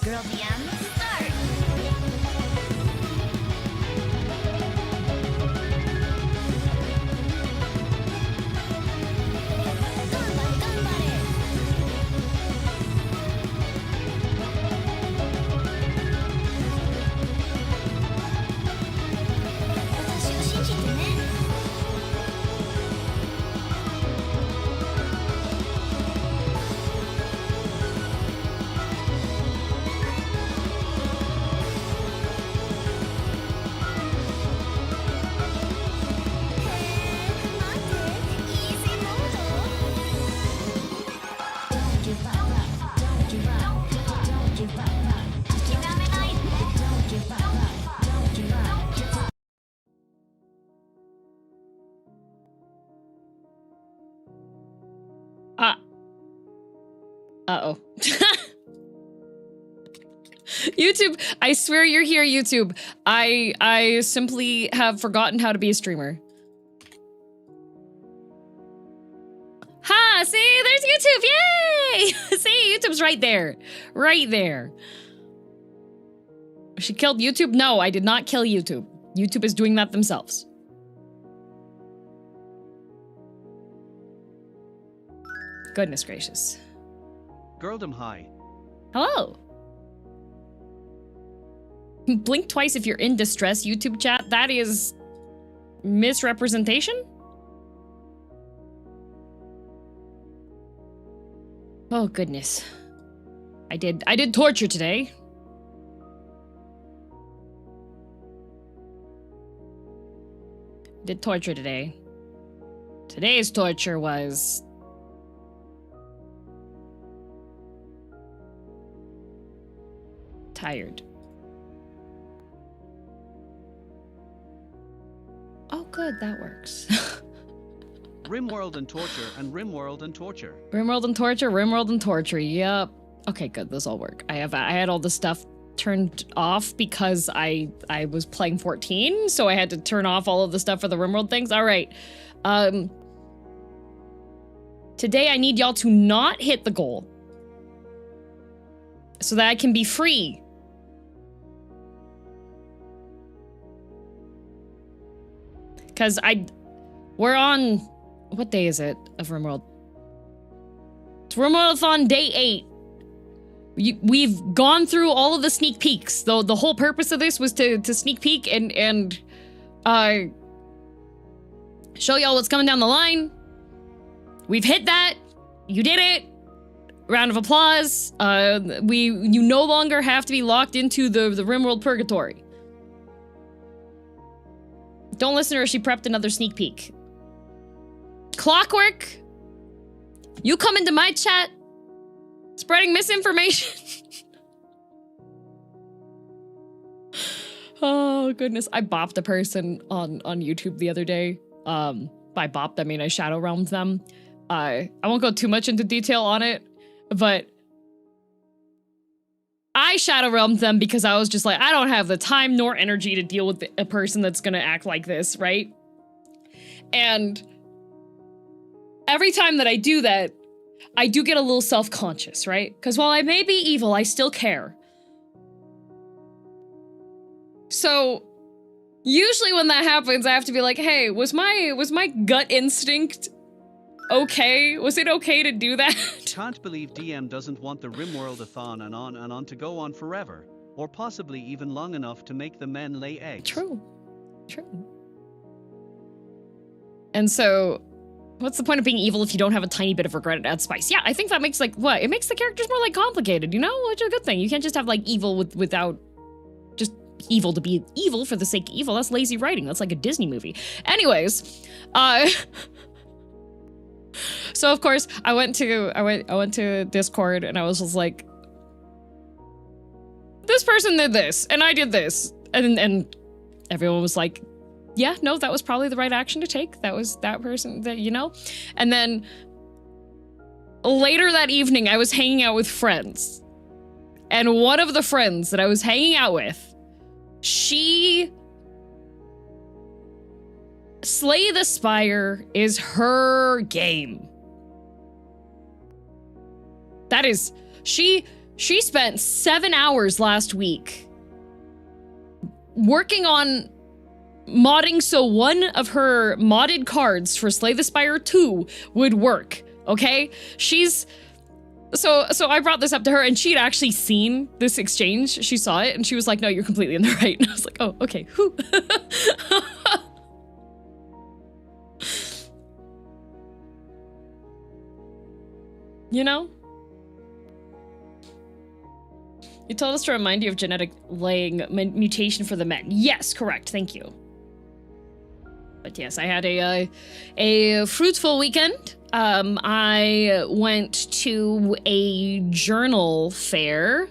girldm, start! Uh-oh. YouTube, I swear you're here, YouTube. I simply have forgotten how to be a streamer. Ha! See, there's YouTube! Yay! See, YouTube's right there. Right there. She killed YouTube? No, I did not kill YouTube. YouTube is doing that themselves. Goodness gracious. Girldom, hi. Hello. Blink twice if you're in distress, YouTube chat. That is misrepresentation? Oh goodness. I did torture today. Did torture today. Today's torture was tired. Oh good, that works. Rimworld and torture and Rimworld and torture. Rimworld and torture, Rimworld and torture, yep. Okay, good, those all work. I had all the stuff turned off because I was playing 14, so I had to turn off all of the stuff for the Rimworld things. All right. Today I need y'all to not hit the goal so that I can be free. Because we're on, what day is it of Rimworld? It's Rimworld-a-thon day 8. We've gone through all of the sneak peeks. Though the whole purpose of this was to sneak peek and show y'all what's coming down the line. We've hit that. You did it. Round of applause. You no longer have to be locked into the Rimworld purgatory. Don't listen to her, she prepped another sneak peek. Clockwork, you come into my chat, spreading misinformation. Oh goodness, I bopped a person on YouTube the other day. By bopped, I mean I shadow realmed them. I won't go too much into detail on it, but I shadow realmed them because I was just like, I don't have the time nor energy to deal with a person that's gonna act like this, right? And every time that I do that, I do get a little self-conscious, right? Because while I may be evil, I still care. So usually when that happens, I have to be like, hey, was my gut instinct okay? Was it okay to do that? Can't believe DM doesn't want the Rimworld-a-thon and on to go on forever, or possibly even long enough to make the men lay eggs. True. True. And so, what's the point of being evil if you don't have a tiny bit of regret and add spice? Yeah, I think that makes, like, what? It makes the characters more, like, complicated, you know? Which is a good thing. You can't just have, like, evil without just evil to be evil for the sake of evil. That's lazy writing. That's like a Disney movie. Anyways, so of course I went to Discord and I was just like, this person did this and I did this, and everyone was like, yeah, no, that was probably the right action to take. That was that person that, you know. And then later that evening I was hanging out with friends, and one of the friends that I was hanging out with, she Slay the Spire is her game. That is, she She spent 7 hours last week working on modding so one of her modded cards for Slay the Spire 2 would work, okay? So I brought this up to her, and she'd actually seen this exchange. She saw it, and she was like, no, you're completely in the right. And I was like, oh, okay. Whew. You know? You told us to remind you of genetic laying mutation for the men. Yes, correct. Thank you. But yes, I had a fruitful weekend. I went to a journal fair.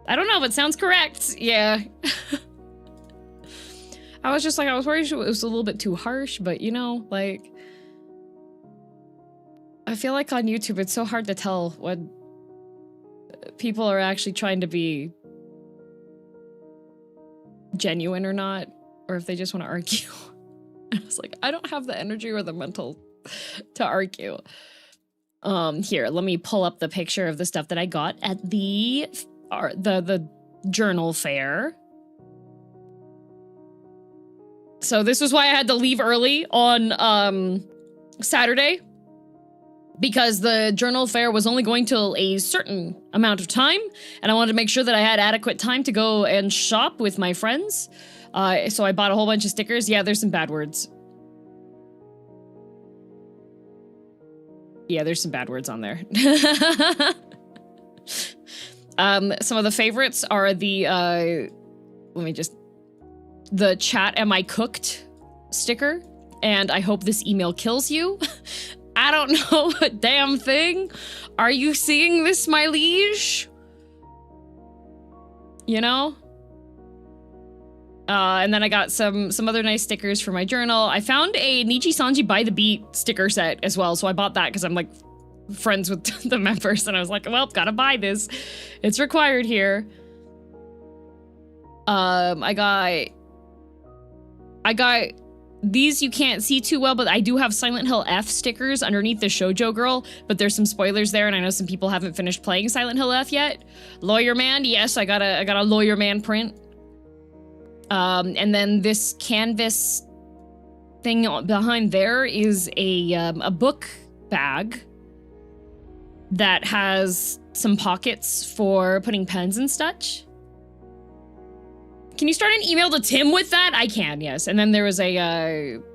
I don't know if it sounds correct. Yeah. I was just like, I was worried it was a little bit too harsh, but you know, like, I feel like on YouTube, it's so hard to tell when people are actually trying to be genuine or not, or if they just want to argue. I was like, I don't have the energy or the mental to argue. Here, let me pull up the picture of the stuff that I got at the journal fair. So this was why I had to leave early on Saturday, because the journal fair was only going till a certain amount of time, and I wanted to make sure that I had adequate time to go and shop with my friends. So I bought a whole bunch of stickers. Yeah, there's some bad words. Yeah, there's some bad words on there. Some of the favorites are the, the chat am I cooked sticker, and I hope this email kills you. I don't know a damn thing. Are you seeing this, my liege? You know? And then I got some other nice stickers for my journal. I found a Nichi Sanji by the Beat sticker set as well, so I bought that because I'm like friends with the members, and I was like, well, gotta buy this. It's required here. I got these you can't see too well, but I do have Silent Hill F stickers underneath the Shoujo Girl, but there's some spoilers there, and I know some people haven't finished playing Silent Hill F yet. Lawyer Man, yes, I got a Lawyer Man print. And then this canvas thing behind there is a book bag that has some pockets for putting pens and such. Can you start an email to Tim with that? I can, yes. And then there was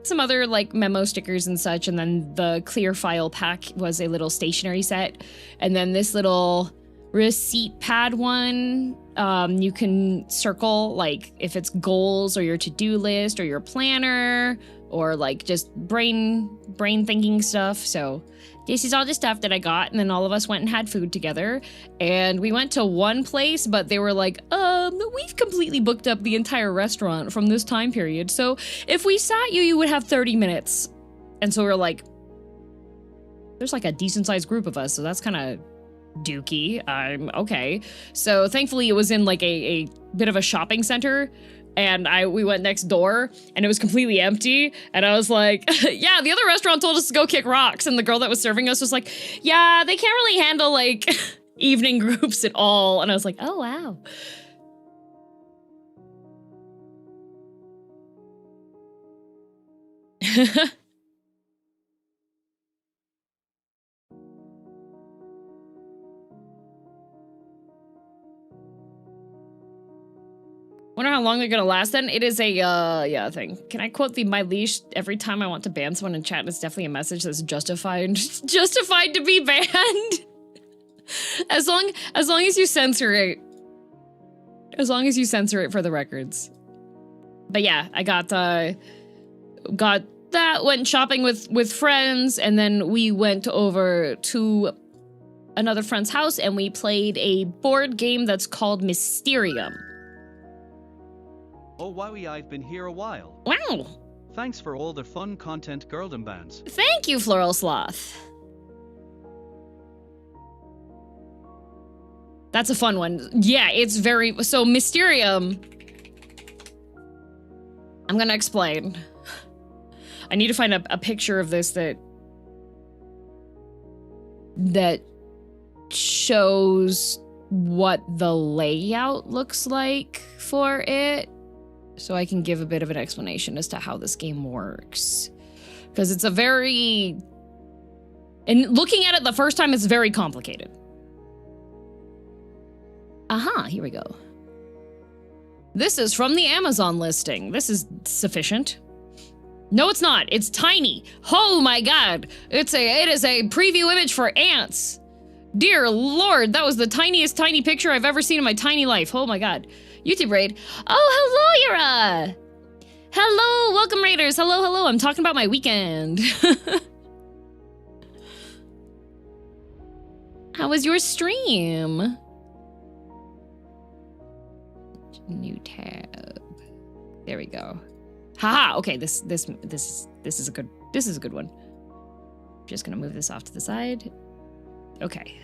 some other like memo stickers and such, and then the clear file pack was a little stationery set. And then this little receipt pad one, you can circle like if it's goals or your to-do list or your planner or like just brain thinking stuff. So this is all the stuff that I got, and then all of us went and had food together, and we went to one place, but they were like, we've completely booked up the entire restaurant from this time period, so if we sat you would have 30 minutes. And so we're like, there's like a decent sized group of us, so that's kind of dookie. Okay. So thankfully it was in like a bit of a shopping center, and we went next door and it was completely empty, and I was like, yeah, the other restaurant told us to go kick rocks, and the girl that was serving us was like, yeah, they can't really handle like evening groups at all. And I was like, oh wow. Wonder how long they're gonna last then. It is a thing. Can I quote my leash? Every time I want to ban someone in chat, it's definitely a message that's justified to be banned. as long as you censor it. As long as you censor it for the records. But yeah, I got that, went shopping with friends, and then we went over to another friend's house and we played a board game that's called Mysterium. Oh wowie, I've been here a while. Wow. Thanks for all the fun content, girldom bands. Thank you, Floral Sloth. That's a fun one. Yeah, it's very... So, Mysterium... I'm gonna explain. I need to find a picture of this that shows what the layout looks like for it, so I can give a bit of an explanation as to how this game works. Because it's a very... And looking at it the first time, it's very complicated. Aha, here we go. This is from the Amazon listing. This is sufficient. No, it's not. It's tiny. Oh my god. It is a preview image for ants. Dear Lord, that was the tiniest tiny picture I've ever seen in my tiny life. Oh my god. YouTube raid. Oh, hello, Yura. Hello, welcome raiders. Hello, hello. I'm talking about my weekend. How was your stream? New tab. There we go. Haha. Okay, this is a good one. Just gonna move this off to the side. Okay.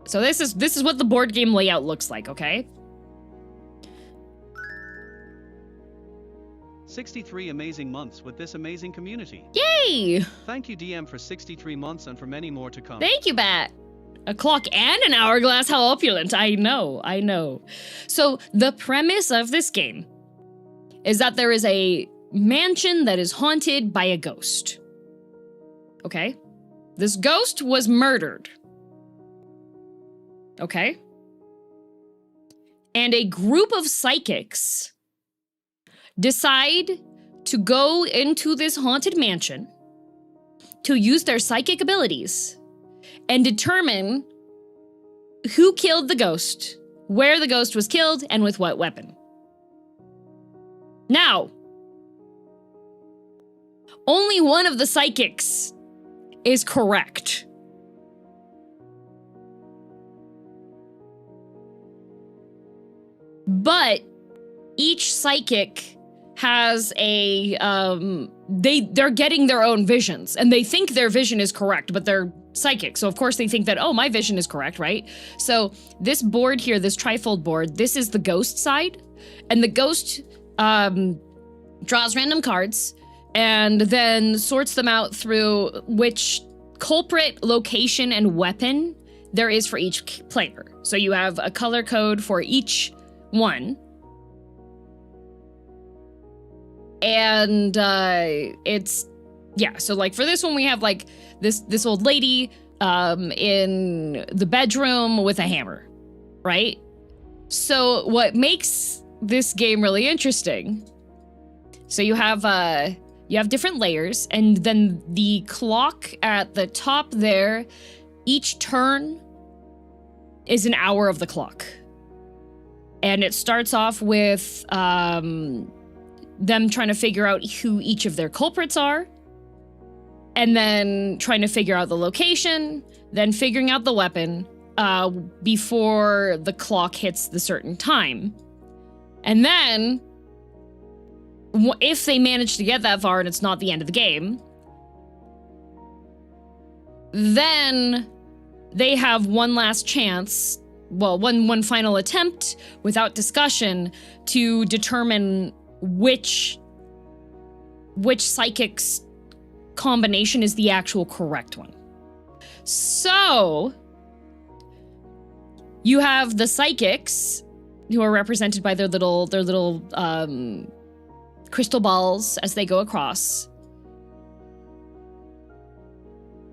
So this is what the board game layout looks like, okay? 63 amazing months with this amazing community. Yay! Thank you, DM, for 63 months and for many more to come. Thank you, Bat. A clock and an hourglass, how opulent. I know. So the premise of this game is that there is a mansion that is haunted by a ghost. Okay? This ghost was murdered. Okay? And a group of psychics decide to go into this haunted mansion to use their psychic abilities and determine who killed the ghost, where the ghost was killed, and with what weapon. Now, only one of the psychics is correct. But each psychic has a, they're getting their own visions, and they think their vision is correct, but they're psychic. So of course they think that, oh, my vision is correct, right? So this board here, this trifold board, this is the ghost side, and the ghost draws random cards and then sorts them out through which culprit, location, and weapon there is for each player. So you have a color code for each one. And it's, yeah, so like for this one we have like this old lady in the bedroom with a hammer, right? So what makes this game really interesting, so you have different layers, and then the clock at the top there, each turn is an hour of the clock. And it starts off with them trying to figure out who each of their culprits are, and then trying to figure out the location, then figuring out the weapon before the clock hits the certain time. And then, if they manage to get that far and it's not the end of the game, then they have one last chance, well, one final attempt without discussion to determine which psychic's combination is the actual correct one. So you have the psychics, who are represented by their little crystal balls as they go across.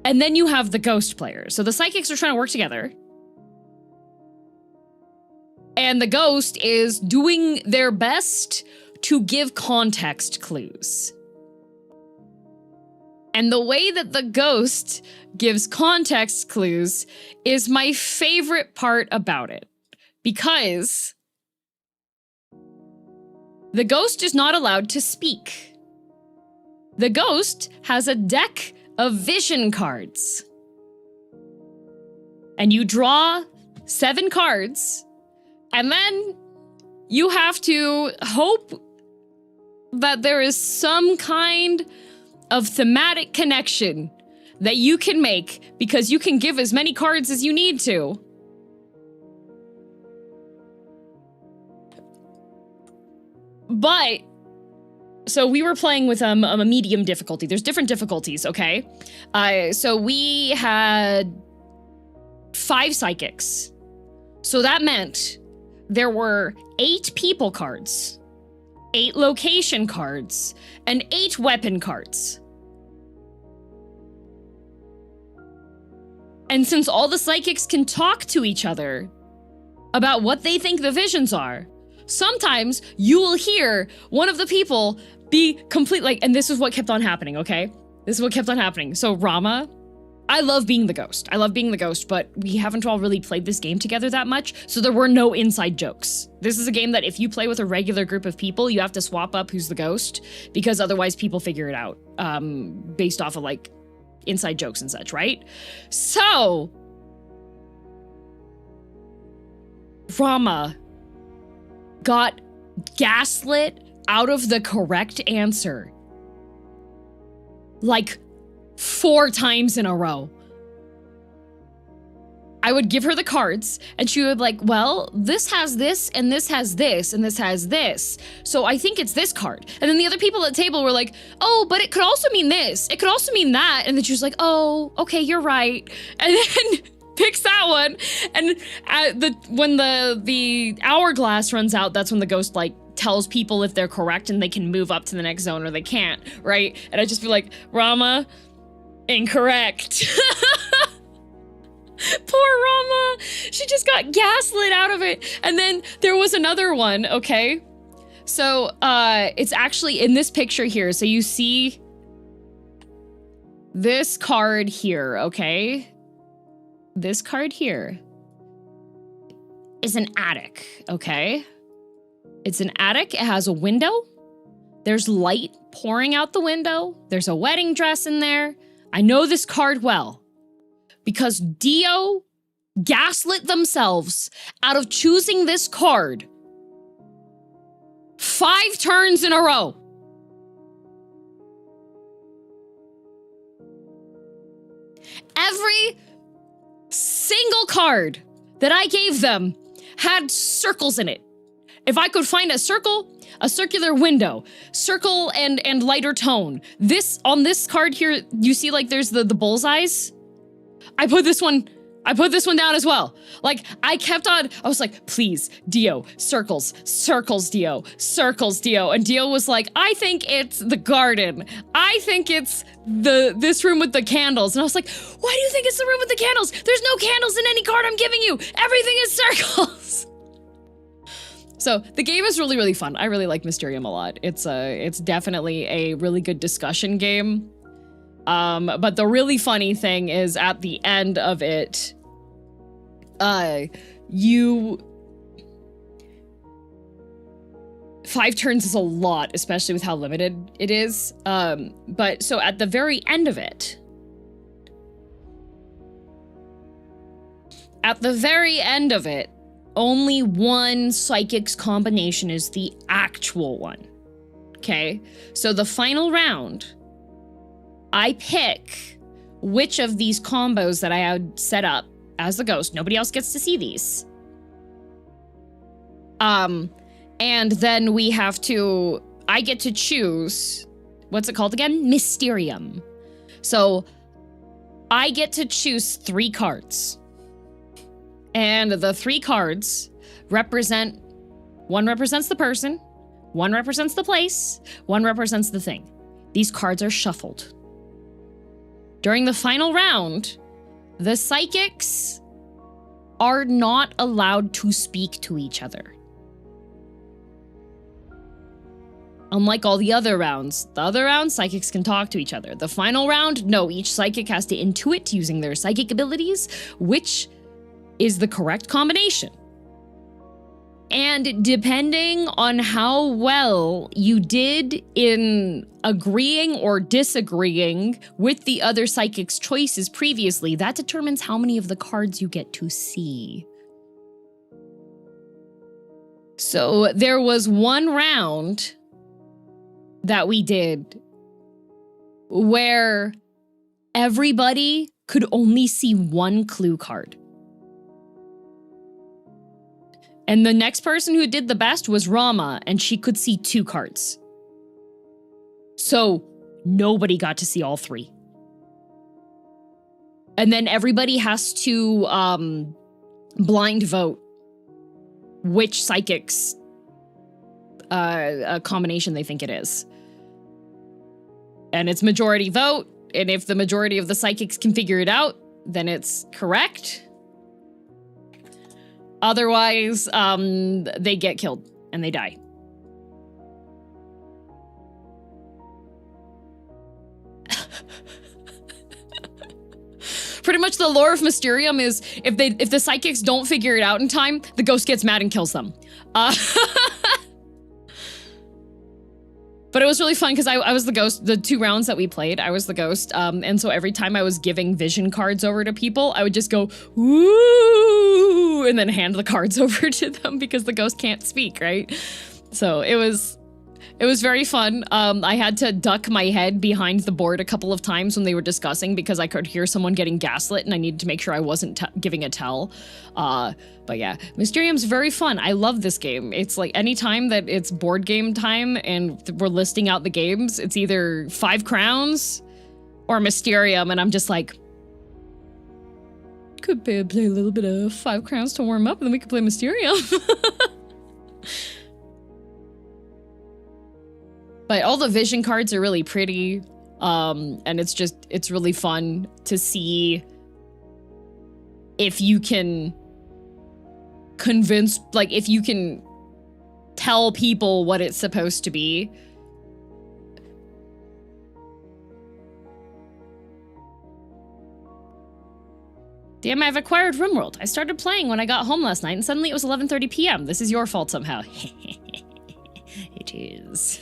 And then you have the ghost players. So the psychics are trying to work together, and the ghost is doing their best to give context clues. And the way that the ghost gives context clues is my favorite part about it, because the ghost is not allowed to speak. The ghost has a deck of vision cards. And you draw 7 cards, and then you have to hope that there is some kind of thematic connection that you can make, because you can give as many cards as you need to. But So we were playing with a medium difficulty. There's different difficulties, okay? So we had 5 psychics. So that meant there were 8 people cards, 8 location cards, and 8 weapon cards. And since all the psychics can talk to each other about what they think the visions are, sometimes you will hear one of the people be complete, like, and this is what kept on happening, okay? This is what kept on happening. So Rama, I love being the ghost. I love being the ghost, but we haven't all really played this game together that much, so there were no inside jokes. This is a game that if you play with a regular group of people, you have to swap up who's the ghost, because otherwise people figure it out, based off of, like, inside jokes and such, right? So, Rama got gaslit out of the correct answer like 4 times in a row. I would give her the cards and she would like, well, this has this and this has this and this has this. So I think it's this card. And then the other people at the table were like, oh, but it could also mean this. It could also mean that. And then she was like, oh, okay, you're right. And then picks that one. And when the hourglass runs out, that's when the ghost like tells people if they're correct and they can move up to the next zone or they can't, right? And I'd just be like, Rama, incorrect. Poor Rama. She just got gaslit out of it. And then there was another one, okay? So, it's actually in this picture here. So you see this card here, okay? This card here is an attic, okay? It's an attic. It has a window. There's light pouring out the window. There's a wedding dress in there. I know this card well because Dio gaslit themselves out of choosing this card 5 turns in a row. Every single card that I gave them had circles in it. If I could find a circle, a circular window, circle and lighter tone. On this card here, you see like there's the bullseyes? I put this one down as well. Like I was like, please, Dio, circles, Dio, circles, Dio. And Dio was like, I think it's the garden. I think it's this room with the candles. And I was like, why do you think it's the room with the candles? There's no candles in any card I'm giving you. Everything is circles. So the game is really, really fun. I really like Mysterium a lot. It's definitely a really good discussion game. But the really funny thing is at the end of it, 5 turns is a lot, especially with how limited it is. But so at the very end of it, only one psychic's combination is the actual one. Okay? So the final round, I pick which of these combos that I had set up as the ghost. Nobody else gets to see these. And then I get to choose, what's it called again? Mysterium. So I get to choose 3 cards. And the 3 cards one represents the person, one represents the place, one represents the thing. These cards are shuffled. During the final round, the psychics are not allowed to speak to each other. Unlike all the other rounds, psychics can talk to each other. The final round, no, each psychic has to intuit using their psychic abilities, which is the correct combination. And depending on how well you did in agreeing or disagreeing with the other psychic's choices previously, that determines how many of the cards you get to see. So there was one round that we did where everybody could only see 1 clue card. And the next person who did the best was Rama, and she could see 2 cards. So nobody got to see all 3. And then everybody has to blind vote which psychic's combination they think it is. And it's majority vote, and if the majority of the psychics can figure it out, then it's correct. Otherwise, they get killed and they die. Pretty much the lore of Mysterium is if the psychics don't figure it out in time, the ghost gets mad and kills them. But it was really fun because I was the ghost. The 2 rounds that we played, I was the ghost. And so every time I was giving vision cards over to people, I would just go, woo, and then hand the cards over to them because the ghost can't speak, right? So it was very fun. I had to duck my head behind the board a couple of times when they were discussing because I could hear someone getting gaslit and I needed to make sure I wasn't giving a tell. But yeah, Mysterium's very fun. I love this game. It's like anytime that it's board game time and we're listing out the games, it's either 5 Crowns or Mysterium, and I'm just like, could play a little bit of 5 Crowns to warm up and then we could play Mysterium. But all the vision cards are really pretty, and it's really fun to see if you can convince, like, if you can tell people what it's supposed to be. Damn, I've acquired Rimworld. I started playing when I got home last night, and suddenly it was 11:30 p.m. This is your fault somehow. It is.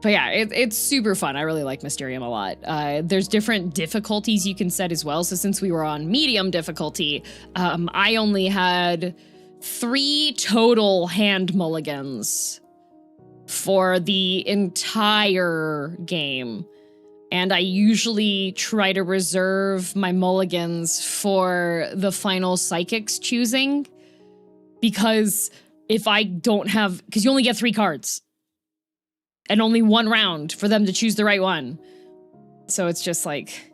But yeah, it's super fun. I really like Mysterium a lot. There's different difficulties you can set as well. So since we were on medium difficulty, I only had 3 total hand mulligans for the entire game. And I usually try to reserve my mulligans for the final psychic's choosing. Because if I don't have, because you only get 3 cards. And only 1 round for them to choose the right one. So it's just like...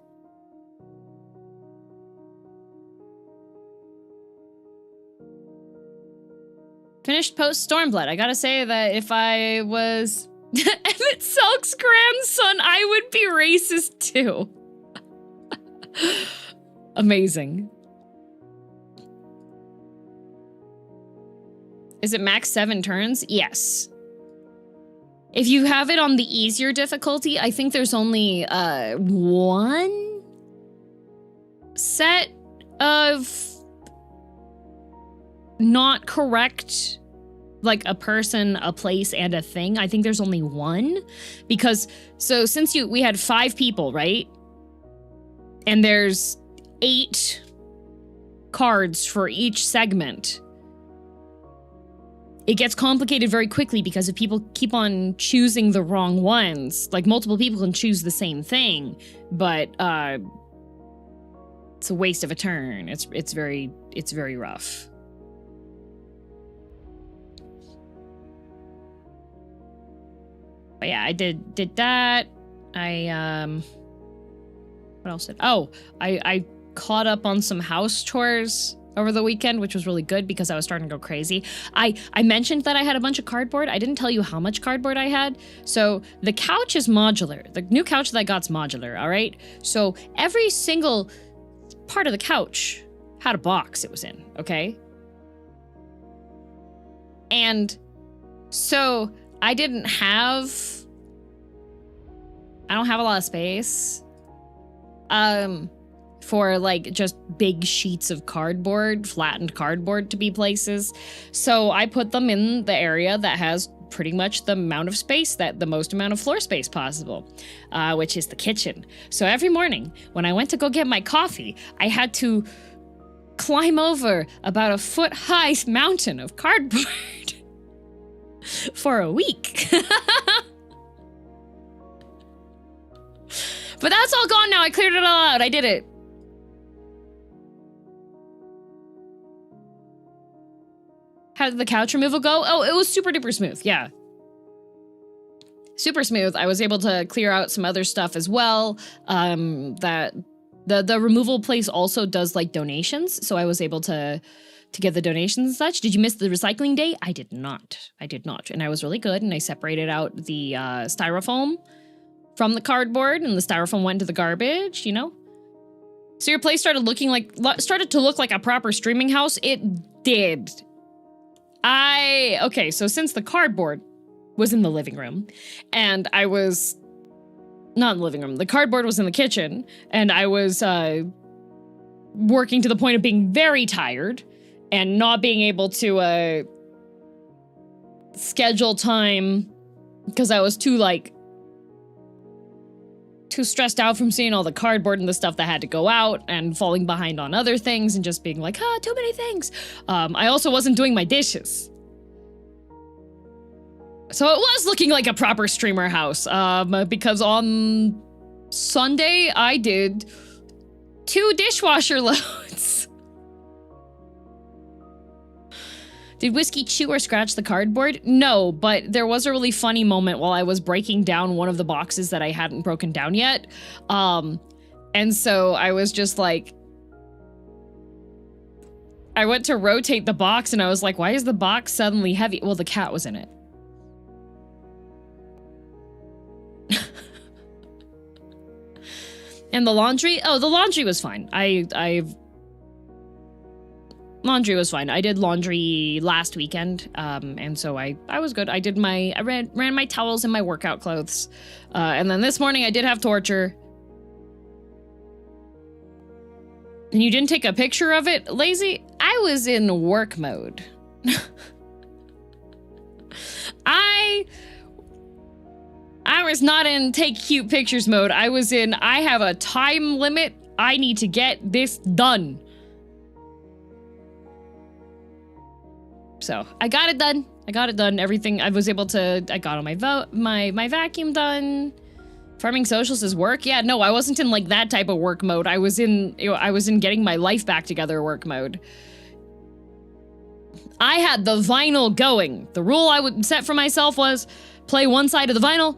Finished post Stormblood. I gotta say that if I was Emmett Salk's grandson, I would be racist too. Amazing. Is it max 7 turns? Yes. If you have it on the easier difficulty, I think there's only 1 set of not correct, like a person, a place, and a thing. I think there's only 1 because, so since we had 5 people, right? And there's 8 cards for each segment. It gets complicated very quickly because if people keep on choosing the wrong ones, like multiple people can choose the same thing, but it's a waste of a turn. It's very rough. But yeah, I did that. What else did? Oh, I caught up on some house chores over the weekend, which was really good because I was starting to go crazy. I mentioned that I had a bunch of cardboard. I didn't tell you how much cardboard I had. So the couch is modular. The new couch that I got's modular, all right? So every single part of the couch had a box it was in, okay? And so I don't have a lot of space. For like just big sheets of cardboard, flattened cardboard to be places. So I put them in the area that has pretty much the amount of space, the most amount of floor space possible, which is the kitchen. So every morning when I went to go get my coffee, I had to climb over about a foot-high mountain of cardboard for a week. But that's all gone now. I cleared it all out. I did it. how did the couch removal go? Oh, it was super duper smooth. Yeah. Super smooth. I was able to clear out some other stuff as well. That the removal place also does like donations. So I was able to get the donations and such. Did you miss the recycling day? I did not. I did not. And I was really good. And I separated out the styrofoam from the cardboard, and the styrofoam went to the garbage, you know? So your place started to look like a proper streaming house. It did. Okay, so since the cardboard was in the living room, and I was not in the living room, the cardboard was in the kitchen, and I was working to the point of being very tired and not being able to schedule time because I was too stressed out from seeing all the cardboard and the stuff that had to go out and falling behind on other things and just being like, too many things. I also wasn't doing my dishes. So it was looking like a proper streamer house, because on Sunday I did 2 dishwasher loads. Did Whiskey chew or scratch the cardboard? No, but there was a really funny moment while I was breaking down one of the boxes that I hadn't broken down yet. And so I was just like, I went to rotate the box and I was like, why is the box suddenly heavy? Well, the cat was in it. And the laundry? Oh, the laundry was fine. Laundry was fine. I did laundry last weekend, and so I was good. I ran my towels in my workout clothes, and then this morning I did have torture. And you didn't take a picture of it, lazy? I was in work mode. I was not in take cute pictures mode. I was in, I have a time limit. I need to get this done. So I got it done. Everything I was able to, I got all my vacuum done. Farming socials is work. Yeah, no, I wasn't in like that type of work mode. I was in getting my life back together work mode. I had the vinyl going. The rule I would set for myself was play one side of the vinyl,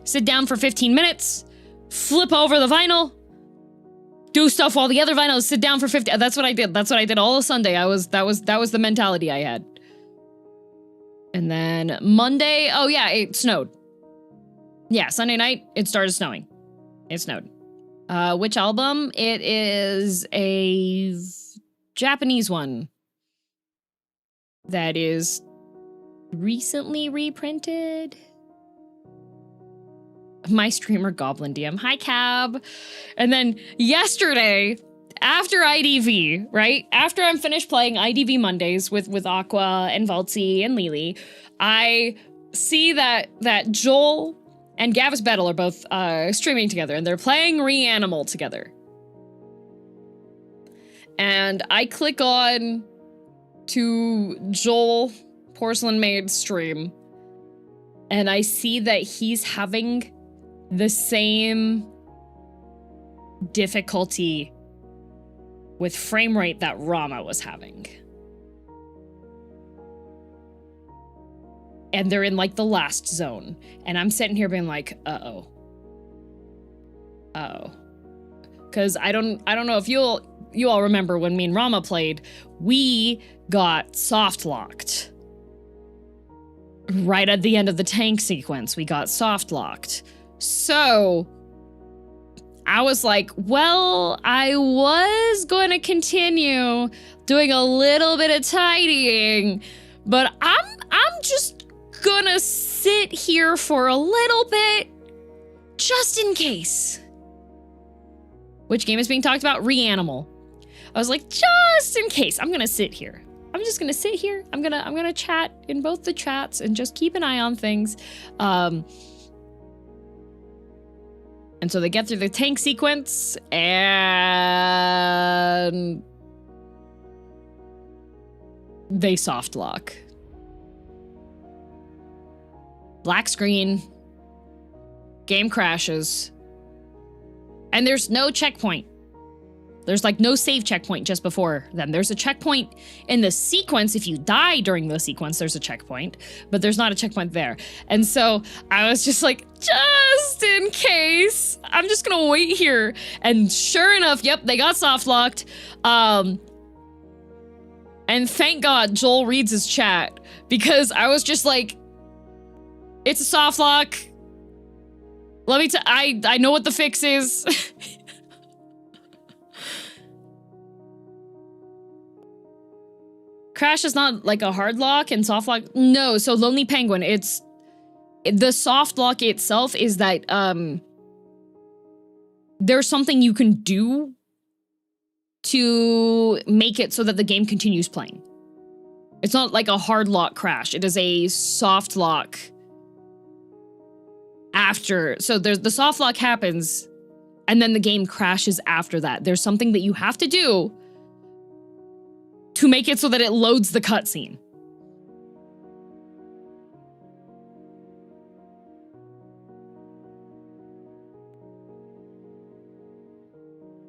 sit down for 15 minutes, flip over the vinyl, do stuff while the other vinyl, sit down for 50. That's what I did. That's what I did all of Sunday. That was the mentality I had. And then Monday, oh yeah, it snowed. Yeah, Sunday night, it started snowing. It snowed. Which album? It is a Japanese one that is recently reprinted. My streamer Goblin DM. Hi, Cab. And then yesterday, after IDV, right? After I'm finished playing IDV Mondays with Aqua and Valtzi and Lily, I see that Joel and Gavis Battle are both streaming together, and they're playing Reanimal together. And I click on to Joel Porcelain Maid's stream, and I see that he's having the same difficulty with frame rate that Rama was having. And they're in like the last zone. And I'm sitting here being like, uh-oh. Cause I don't know if you all remember when me and Rama played, we got soft locked. Right at the end of the tank sequence, we got soft locked. So I was like, well, I was going to continue doing a little bit of tidying, but I'm just gonna sit here for a little bit, just in case. Which game is being talked about? Reanimal. I was like, just in case, I'm gonna sit here. I'm just gonna sit here. I'm gonna chat in both the chats and just keep an eye on things. And so they get through the tank sequence, and they soft lock. Black screen, game crashes, and there's no checkpoint. There's like no save checkpoint just before them. There's a checkpoint in the sequence. If you die during the sequence, there's a checkpoint, but there's not a checkpoint there. And so I was just like, just in case, I'm just gonna wait here. And sure enough, yep, they got soft locked. And thank God Joel reads his chat, because I was just like, it's a soft lock. Let me I know what the fix is. Crash is not like a hard lock and soft lock. No, so Lonely Penguin, it's the soft lock itself is that there's something you can do to make it so that the game continues playing. It's not like a hard lock crash. It is a soft lock after. So there's the soft lock happens and then the game crashes after that. There's something that you have to do to make it so that it loads the cutscene.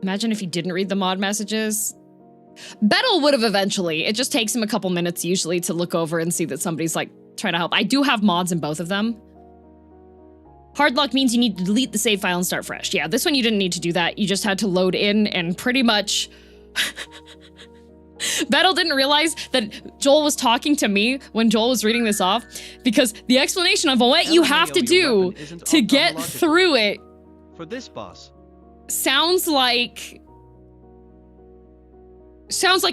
Imagine if he didn't read the mod messages. Bettel would have eventually. It just takes him a couple minutes usually to look over and see that somebody's like trying to help. I do have mods in both of them. Hard lock means you need to delete the save file and start fresh. Yeah, this one you didn't need to do that. You just had to load in and pretty much... Bettel didn't realize that Joel was talking to me when Joel was reading this off, because the explanation of what you have to do to get through it for this boss sounds like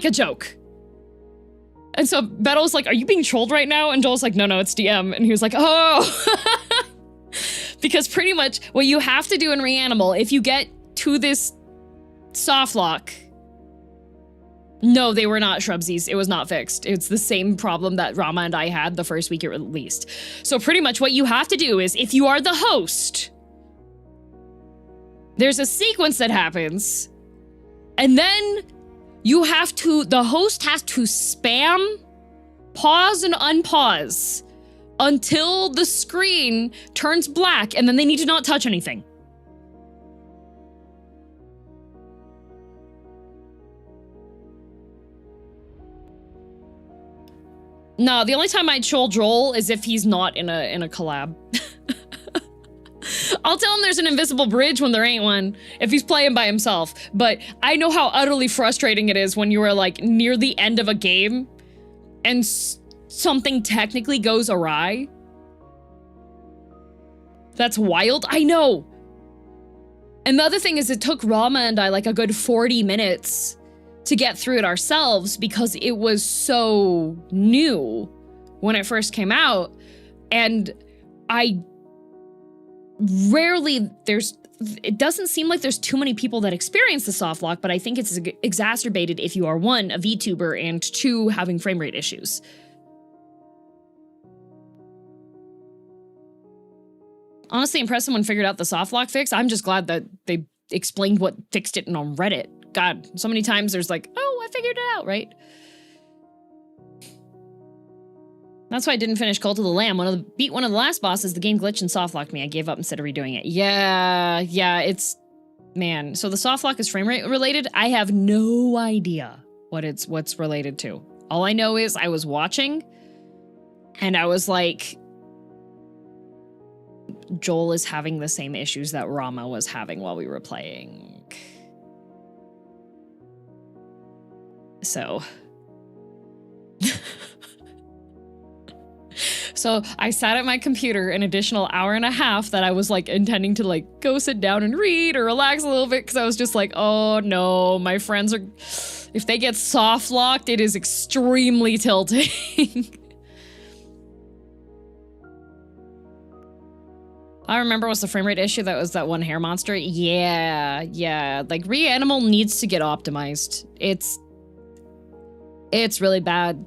a joke. And so Bettel's like, are you being trolled right now? And Joel's like, no, it's DM. And he was like, oh. Because pretty much what you have to do in Reanimal, if you get to this soft lock... No, they were not shrubsies. It was not fixed. It's the same problem that Rama and I had the first week it released. So pretty much what you have to do is, if you are the host, there's a sequence that happens, and then the host has to spam, pause and unpause until the screen turns black, and then they need to not touch anything. No, the only time I troll Joel is if he's not in a collab. I'll tell him there's an invisible bridge when there ain't one, if he's playing by himself. But I know how utterly frustrating it is when you are like near the end of a game and something technically goes awry. That's wild. I know. And the other thing is, it took Rama and I like a good 40 minutes to get through it ourselves because it was so new when it first came out. And it doesn't seem like there's too many people that experience the soft lock, but I think it's exacerbated if you are one, a VTuber, and two, having frame rate issues. Honestly impressed someone figured out the soft lock fix. I'm just glad that they explained what fixed it on Reddit. God, so many times there's like, oh, I figured it out, right? That's why I didn't finish Cult of the Lamb. Beat one of the last bosses, the game glitched and softlocked me. I gave up instead of redoing it. Yeah, it's... Man, so the softlock is frame rate related? I have no idea what's related to. All I know is I was watching, and I was like... Joel is having the same issues that Rama was having while we were playing. So... So I sat at my computer an additional hour and a half that I was like intending to like go sit down and read or relax a little bit because I was just like, oh no, my friends are, if they get soft locked, it is extremely tilting. I remember what's the frame rate issue that was that one hair monster. Yeah, like Reanimal needs to get optimized. It's really bad.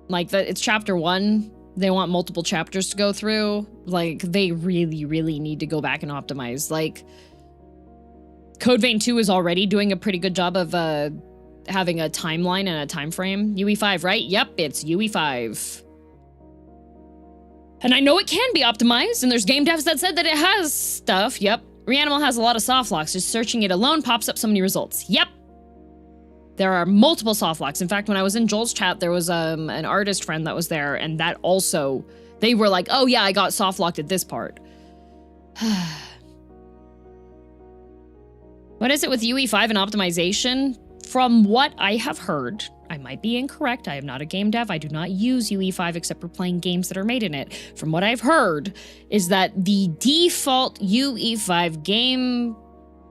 Like it's chapter 1. They want multiple chapters to go through. Like, they really, really need to go back and optimize. Like, Code Vein 2 is already doing a pretty good job of having a timeline and a time frame. UE5, right? Yep, it's UE5. And I know it can be optimized, and there's game devs that said that it has stuff. Yep, Reanimal has a lot of soft locks. Just searching it alone pops up so many results. Yep. There are multiple soft locks. In fact, when I was in Joel's chat, there was an artist friend that was there, and that also, they were like, oh yeah, I got soft locked at this part. What is it with UE5 and optimization? From what I have heard, I might be incorrect. I am not a game dev. I do not use UE5 except for playing games that are made in it. From what I've heard is that the default UE5 game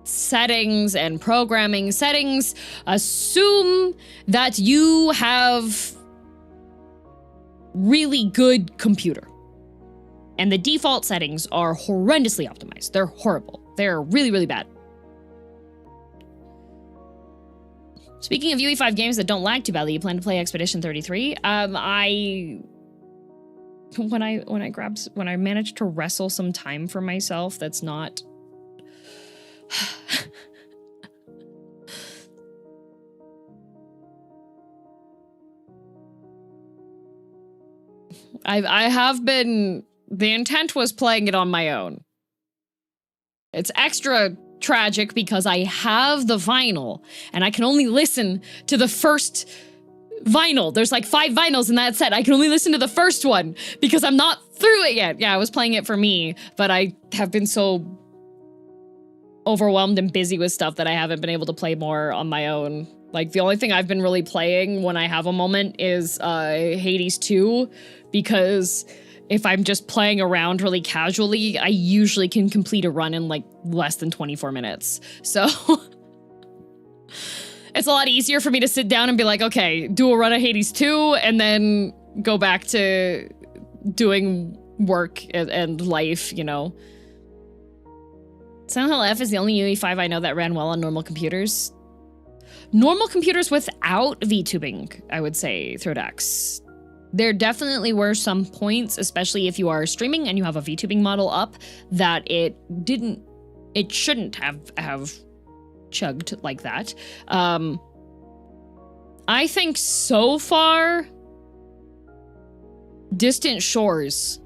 settings and programming settings assume that you have really good computer. And the default settings are horrendously optimized. They're horrible. They're really, really bad. Speaking of UE5 games that don't lag too badly, you plan to play Expedition 33? When I managed to wrestle some time for myself, that's not. I have been. The intent was playing it on my own. It's extra tragic because I have the vinyl and I can only listen to the first vinyl. There's like 5 vinyls in that set. I can only listen to the first one because I'm not through it yet. Yeah, I was playing it for me, but I have been so overwhelmed and busy with stuff that I haven't been able to play more on my own. Like, the only thing I've been really playing when I have a moment is Hades 2, because if I'm just playing around really casually, I usually can complete a run in like less than 24 minutes. So it's a lot easier for me to sit down and be like, okay, do a run of Hades 2 and then go back to doing work and life, you know. Silent Hill F is the only UE5 I know that ran well on normal computers. Normal computers without VTubing, I would say, Throdex. There definitely were some points, especially if you are streaming and you have a VTubing model up, that it shouldn't have chugged like that. I think so far, Distant Shores,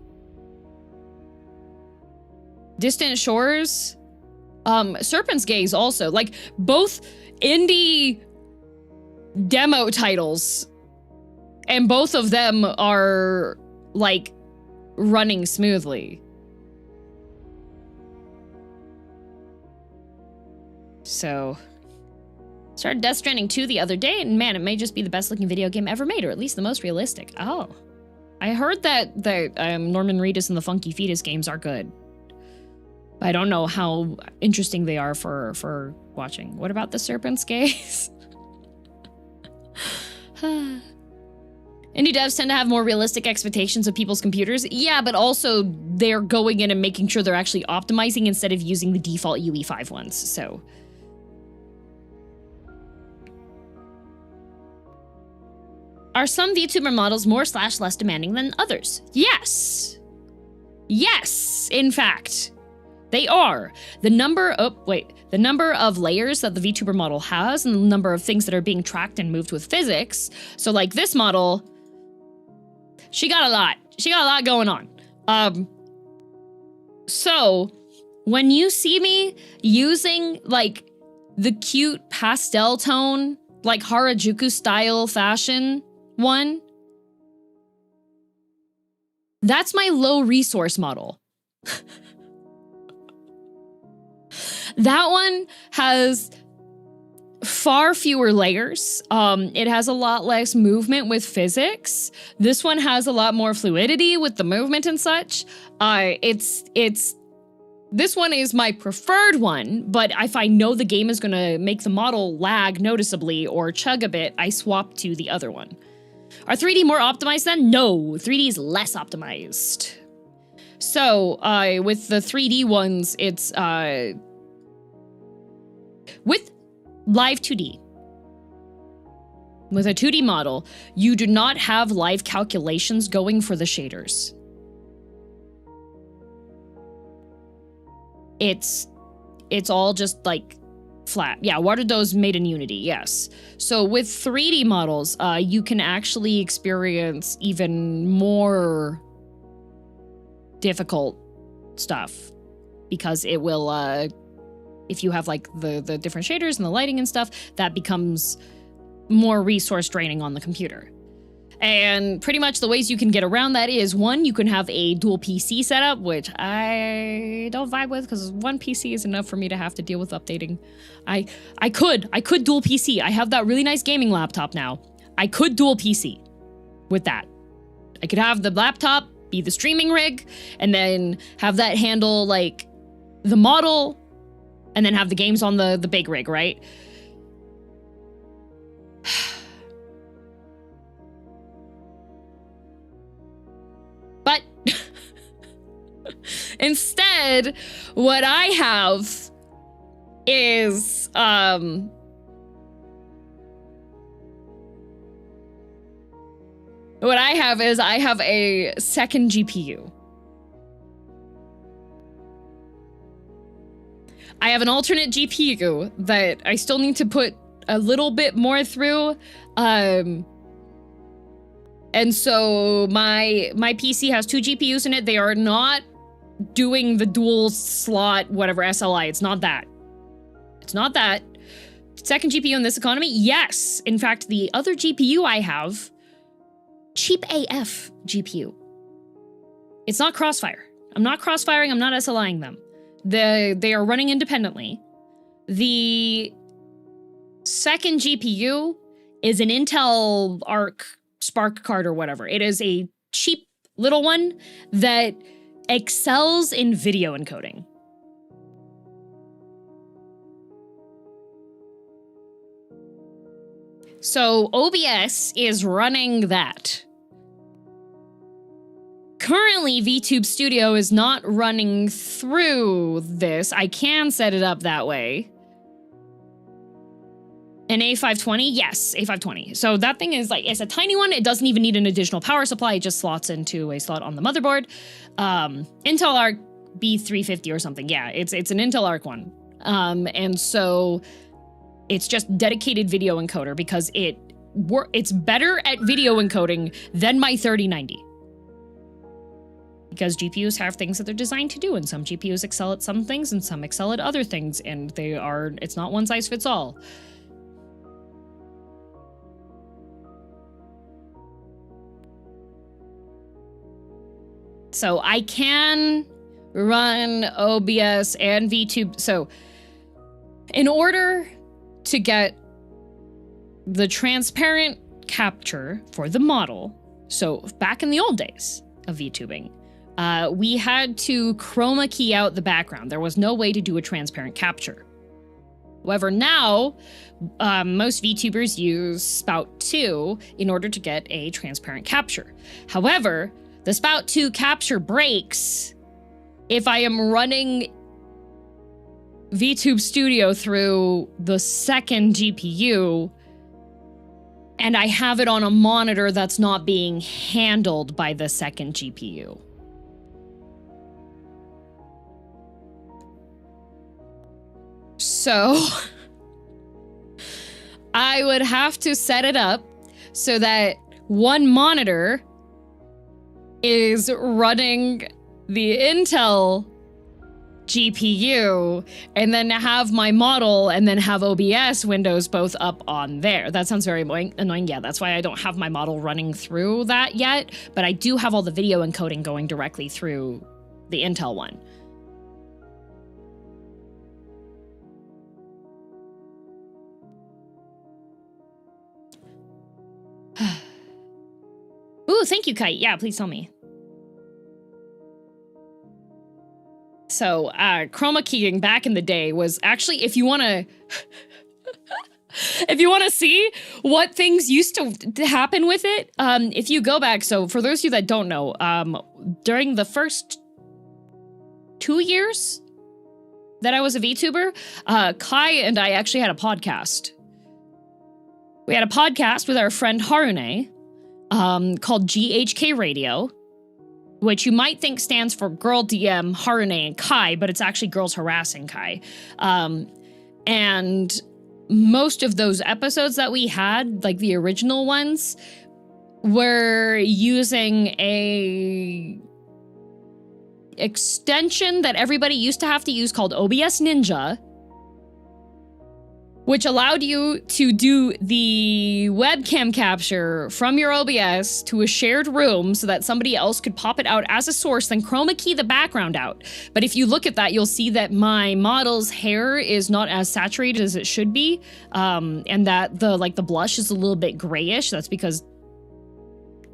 Serpent's Gaze also, like both indie demo titles, and both of them are like running smoothly. So, started Death Stranding 2 the other day, and man, it may just be the best looking video game ever made, or at least the most realistic. Oh, I heard that Norman Reedus and the Funky Fetus games are good. I don't know how interesting they are for watching. What about the Serpent's Gaze? Indie devs tend to have more realistic expectations of people's computers. Yeah, but also they're going in and making sure they're actually optimizing instead of using the default UE5 ones, so. Are some VTuber models more / less demanding than others? Yes. Yes, in fact. They are. The number of layers that the VTuber model has and the number of things that are being tracked and moved with physics. So like this model, she got a lot. She got a lot going on. So when you see me using like the cute pastel tone, like Harajuku style fashion one, that's my low resource model. That one has far fewer layers. It has a lot less movement with physics. This one has a lot more fluidity with the movement and such. This one is my preferred one, but if I know the game is gonna make the model lag noticeably or chug a bit, I swap to the other one. Are 3D more optimized then? No, 3D is less optimized. So, with the 3D ones, it's, with live 2D, with a 2D model, you do not have live calculations going for the shaders. It's all just like flat. Yeah, water dose made in Unity, yes. So with 3D models, you can actually experience even more difficult stuff. because it will, if you have like the different shaders and the lighting and stuff, that becomes more resource draining on the computer. And pretty much the ways you can get around that is, one, you can have a dual PC setup, which I don't vibe with because one PC is enough for me to have to deal with updating. I could dual PC. I have that really nice gaming laptop now. I could dual PC with that. I could have the laptop be the streaming rig and then have that handle like the model and then have the games on the big rig, right? But instead, what I have is, I have a second GPU. I have an alternate GPU that I still need to put a little bit more through. And so my PC has 2 GPUs in it. They are not doing the dual slot, whatever, SLI. It's not that. It's not that. Second GPU in this economy? Yes. In fact, the other GPU I have, cheap AF GPU. It's not Crossfire. I'm not crossfiring, I'm not SLIing them. They are running independently. The second GPU is an Intel Arc Spark card or whatever. It is a cheap little one that excels in video encoding. So OBS is running that. Currently, VTube Studio is not running through this. I can set it up that way. An A520? Yes, A520. So that thing is like, it's a tiny one. It doesn't even need an additional power supply. It just slots into a slot on the motherboard. Intel Arc B350 or something. Yeah, it's an Intel Arc one. And so it's just dedicated video encoder because it's better at video encoding than my 3090. Because GPUs have things that they're designed to do, and some GPUs excel at some things and some excel at other things, and it's not one size fits all. So I can run OBS and VTube. So in order to get the transparent capture for the model, so back in the old days of VTubing, we had to chroma key out the background. There was no way to do a transparent capture. However, now, most VTubers use Spout 2 in order to get a transparent capture. However, the Spout 2 capture breaks if I am running VTube Studio through the second GPU and I have it on a monitor that's not being handled by the second GPU. So I would have to set it up so that one monitor is running the Intel GPU and then have my model and then have OBS windows both up on there. That sounds very annoying. Yeah, that's why I don't have my model running through that yet, but I do have all the video encoding going directly through the Intel one. Ooh, thank you, Kite. Yeah, please tell me. So, chroma keying back in the day was actually, if you want to see what things used to happen with it, if you go back, so for those of you that don't know, during the first 2 years that I was a VTuber, Kai and I actually had a podcast. We had a podcast with our friend Harune, called GHK Radio, which you might think stands for girldm, Harune, and Kai, but it's actually Girls Harassing Kai. And most of those episodes that we had, like the original ones, were using a extension that everybody used to have to use called OBS Ninja, which allowed you to do the webcam capture from your OBS to a shared room so that somebody else could pop it out as a source, then chroma key the background out. But if you look at that, you'll see that my model's hair is not as saturated as it should be, and that the blush is a little bit grayish. That's because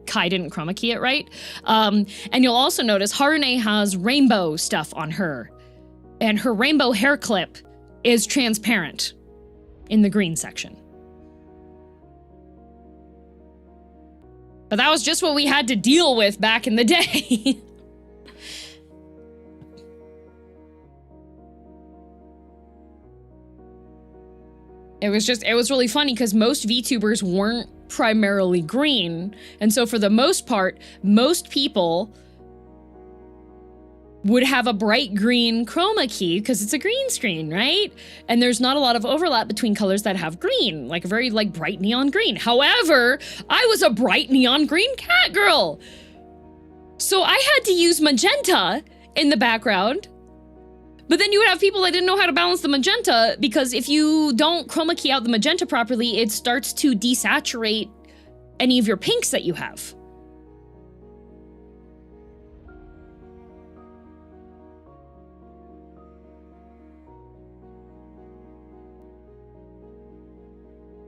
Kai didn't chroma key it right. And you'll also notice Harune has rainbow stuff on her, and her rainbow hair clip is transparent in the green section. But that was just what we had to deal with back in the day. It was really funny because most VTubers weren't primarily green. And so for the most part, most people would have a bright green chroma key because it's a green screen, right? And there's not a lot of overlap between colors that have green, like a very bright neon green. However, I was a bright neon green cat girl. So I had to use magenta in the background. But then you would have people that didn't know how to balance the magenta, because if you don't chroma key out the magenta properly, it starts to desaturate any of your pinks that you have.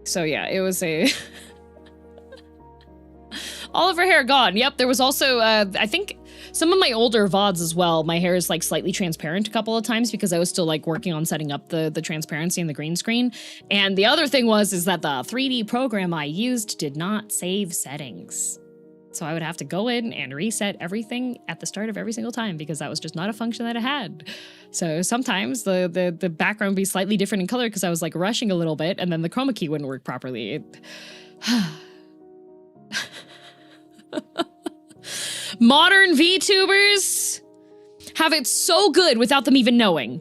So yeah, it was a... all of her hair gone. Yep, there was also, I think, some of my older VODs as well, my hair is slightly transparent a couple of times because I was still working on setting up the transparency in the green screen. And the other thing is that the 3D program I used did not save settings. So I would have to go in and reset everything at the start of every single time because that was just not a function that it had. So sometimes the background would be slightly different in color because I was rushing a little bit and then the chroma key wouldn't work properly. Modern VTubers have it so good without them even knowing.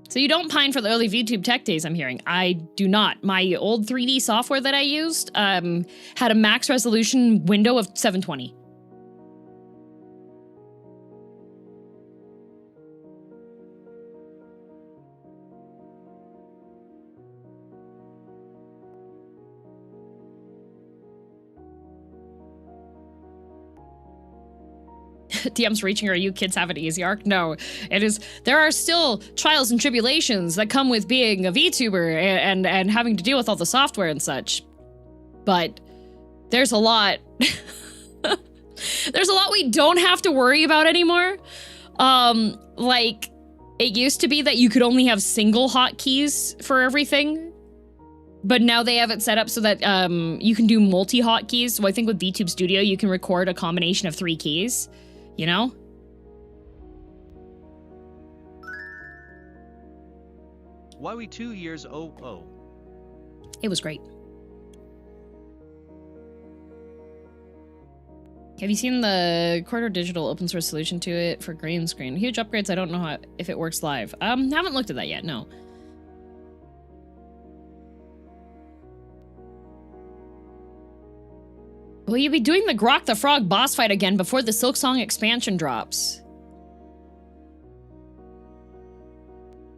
So you don't pine for the early VTube tech days, I'm hearing. I do not. My old 3D software that I used had a max resolution window of 720. DM's reaching her, you kids have an easy arc? No, it is, there are still trials and tribulations that come with being a VTuber and having to deal with all the software and such. But there's a lot, there's a lot we don't have to worry about anymore. It used to be that you could only have single hotkeys for everything. But now they have it set up so that you can do multi-hotkeys. So I think with VTube Studio, you can record a combination of 3 keys. You know? Why we 2 years oh. It was great. Have you seen the Corridor Digital open source solution to it for green screen? Huge upgrades, I don't know if it works live. Haven't looked at that yet, no. Will you be doing the Grok the Frog boss fight again before the Silksong expansion drops?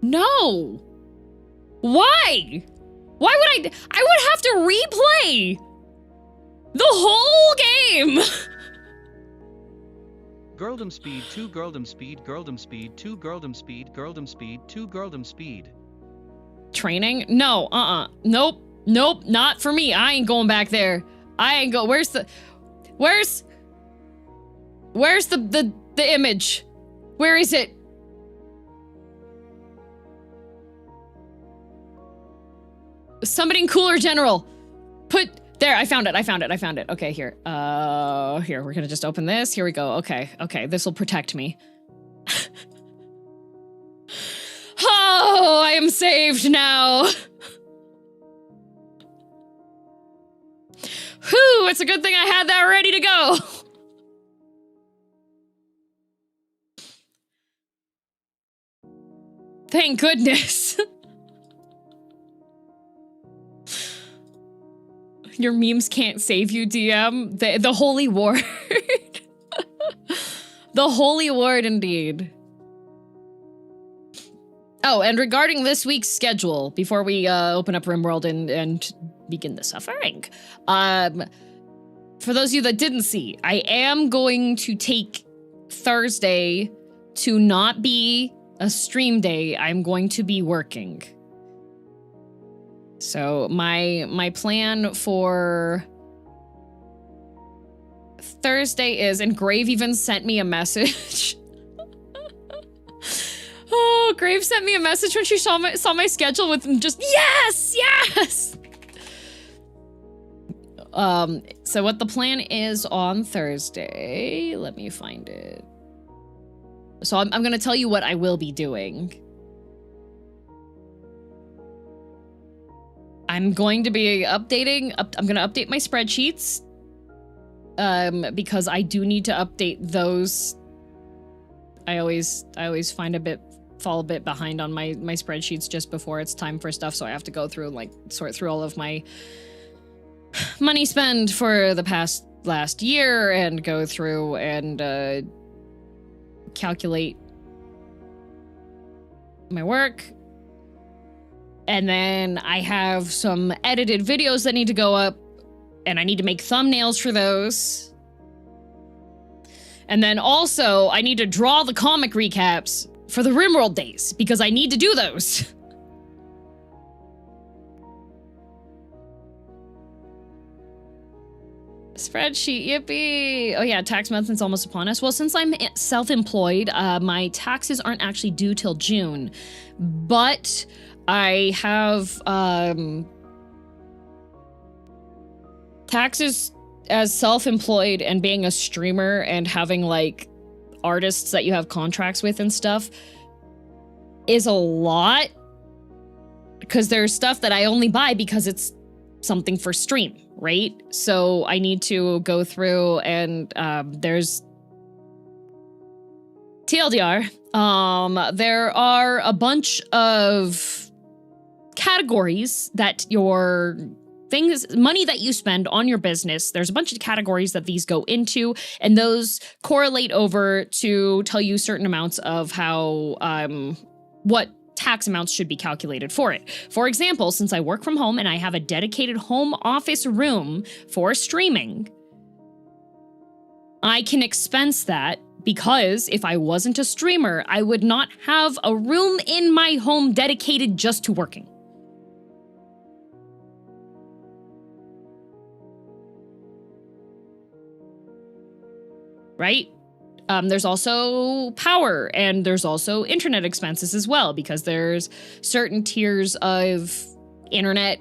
No! Why? Why would I would have to replay the whole game! Girldom speed 2 girldom speed girldom speed 2 girldom speed girldom speed 2 girldom speed. Training? No, Nope, not for me. I ain't going back there. I ain't go. Where's the image? Where is it? Somebody cooler general. There, I found it. Okay, here. Here, we're gonna just open this. Here we go. Okay, this will protect me. Oh, I am saved now. Whew, it's a good thing I had that ready to go. Thank goodness. Your memes can't save you, DM. The holy word. The holy word, indeed. Oh, and regarding this week's schedule, before we open up Rimworld and begin the suffering, for those of you that didn't see, I am going to take Thursday to not be a stream day. I'm going to be working. So my plan for Thursday is, and Grave even sent me a message. Oh, Grave sent me a message when she saw my schedule with just yes. So what the plan is on Thursday, let me find it. So I'm going to tell you what I will be doing. I'm going to be updating, I'm going to update my spreadsheets, because I do need to update those. I always fall a bit behind on my spreadsheets just before it's time for stuff, so I have to go through and like sort through all of my money spent for the last year and go through and calculate my work. And then I have some edited videos that need to go up, and I need to make thumbnails for those. And then also, I need to draw the comic recaps for the Rimworld days, because I need to do those. Spreadsheet, yippee! Oh yeah, tax month is almost upon us. Well, since I'm self-employed, my taxes aren't actually due till June, but I have taxes as self-employed and being a streamer and having like artists that you have contracts with and stuff is a lot, because there's stuff that I only buy because it's something for stream, right? So I need to go through and there's TLDR. There are a bunch of categories that your things, money that you spend on your business, there's a bunch of categories that these go into, and those correlate over to tell you certain amounts of how, what tax amounts should be calculated for it. For example, since I work from home and I have a dedicated home office room for streaming, I can expense that, because if I wasn't a streamer, I would not have a room in my home dedicated just to working. Right? There's also power, and there's also internet expenses as well, because there's certain tiers of internet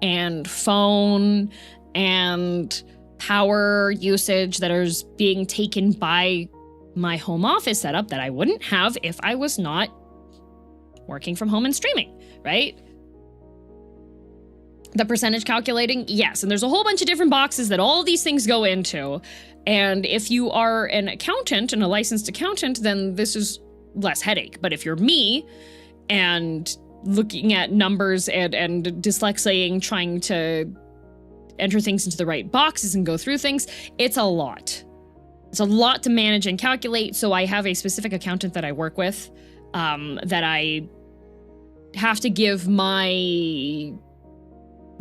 and phone and power usage that is being taken by my home office setup that I wouldn't have if I was not working from home and streaming, right? The percentage calculating, yes, and there's a whole bunch of different boxes that all of these things go into. And if you are an accountant and a licensed accountant, then this is less headache. But if you're me and looking at numbers and dyslexing, trying to enter things into the right boxes and go through things, it's a lot. It's a lot to manage and calculate. So I have a specific accountant that I work with that I have to give my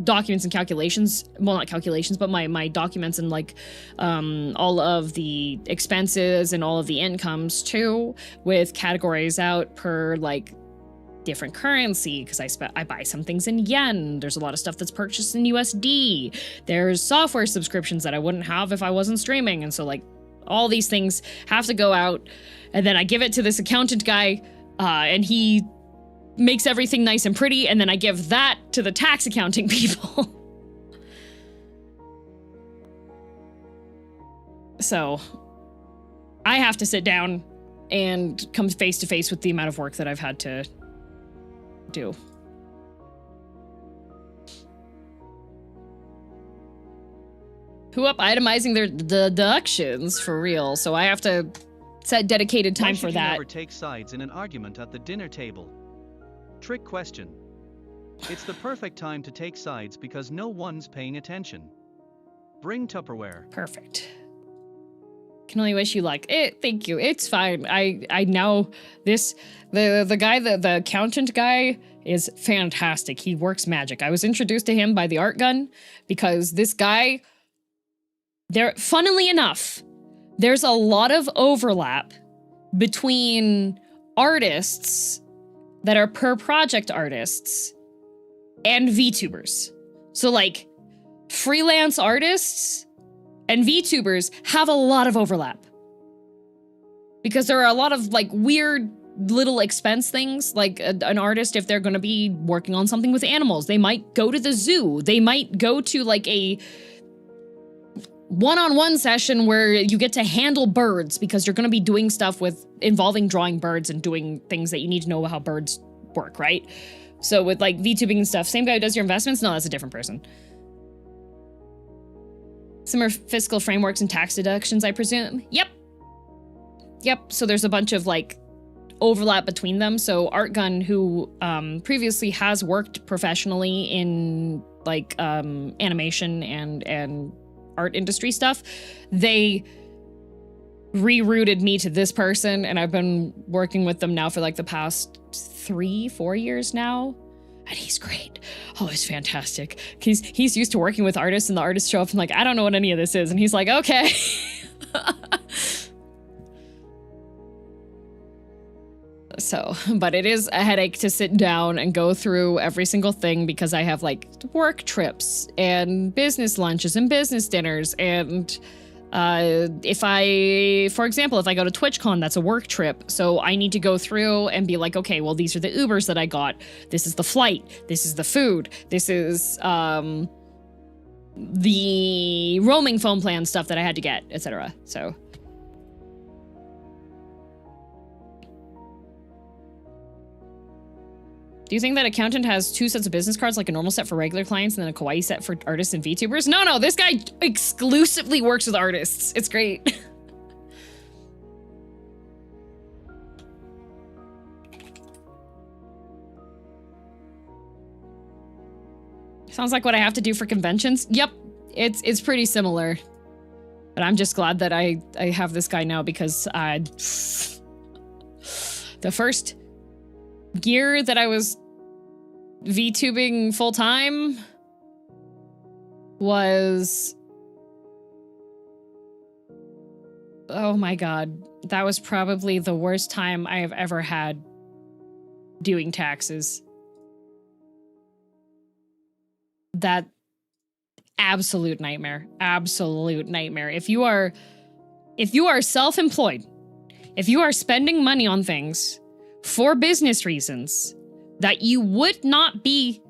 documents and calculations, well, not calculations, but my documents and like all of the expenses and all of the incomes too, with categories out per like different currency, because I buy some things in yen. There's a lot of stuff that's purchased in USD. There's software subscriptions that I wouldn't have if I wasn't streaming, and so like all these things have to go out, and then I give it to this accountant guy, and he makes everything nice and pretty, and then I give that to the tax accounting people. So I have to sit down and come face to face with the amount of work that I've had to do. Who up itemizing their deductions for real, so I have to set dedicated time for that. Why should you never take sides in an argument at the dinner table? Trick question. It's the perfect time to take sides because no one's paying attention. Bring Tupperware. Perfect. Can only wish you luck. Thank you. It's fine. I know this, the guy, the accountant guy is fantastic. He works magic. I was introduced to him by the art gun because this guy, funnily enough, there's a lot of overlap between artists that are per project artists and VTubers. So like freelance artists and VTubers have a lot of overlap. Because there are a lot of like weird little expense things, like an artist, if they're gonna be working on something with animals, they might go to the zoo. They might go to like a one-on-one session where you get to handle birds because you're gonna be doing stuff involving drawing birds and doing things that you need to know how birds work, right? So with like VTubing and stuff, same guy who does your investments? No, that's a different person. Similar fiscal frameworks and tax deductions, I presume? Yep. So there's a bunch of like overlap between them. So Artgun, who previously has worked professionally in like animation and art industry stuff, they rerouted me to this person, and I've been working with them now for like the past 3-4 years now. And he's great. Oh, he's fantastic. He's used to working with artists, and the artists show up and like, I don't know what any of this is. And he's like, okay. So, but it is a headache to sit down and go through every single thing because I have like work trips and business lunches and business dinners. And for example, if I go to TwitchCon, that's a work trip. So I need to go through and be like, okay, well, these are the Ubers that I got. This is the flight. This is the food. This is the roaming phone plan stuff that I had to get, etc. So. Do you think that accountant has 2 sets of business cards, like a normal set for regular clients and then a kawaii set for artists and VTubers? No, this guy exclusively works with artists. It's great. Sounds like what I have to do for conventions. Yep, it's pretty similar. But I'm just glad that I have this guy now because the first year that I was VTubing full time was, oh my god, that was probably the worst time I have ever had doing taxes. That absolute nightmare. Absolute nightmare. If you are self-employed, if you are spending money on things for business reasons that you would not be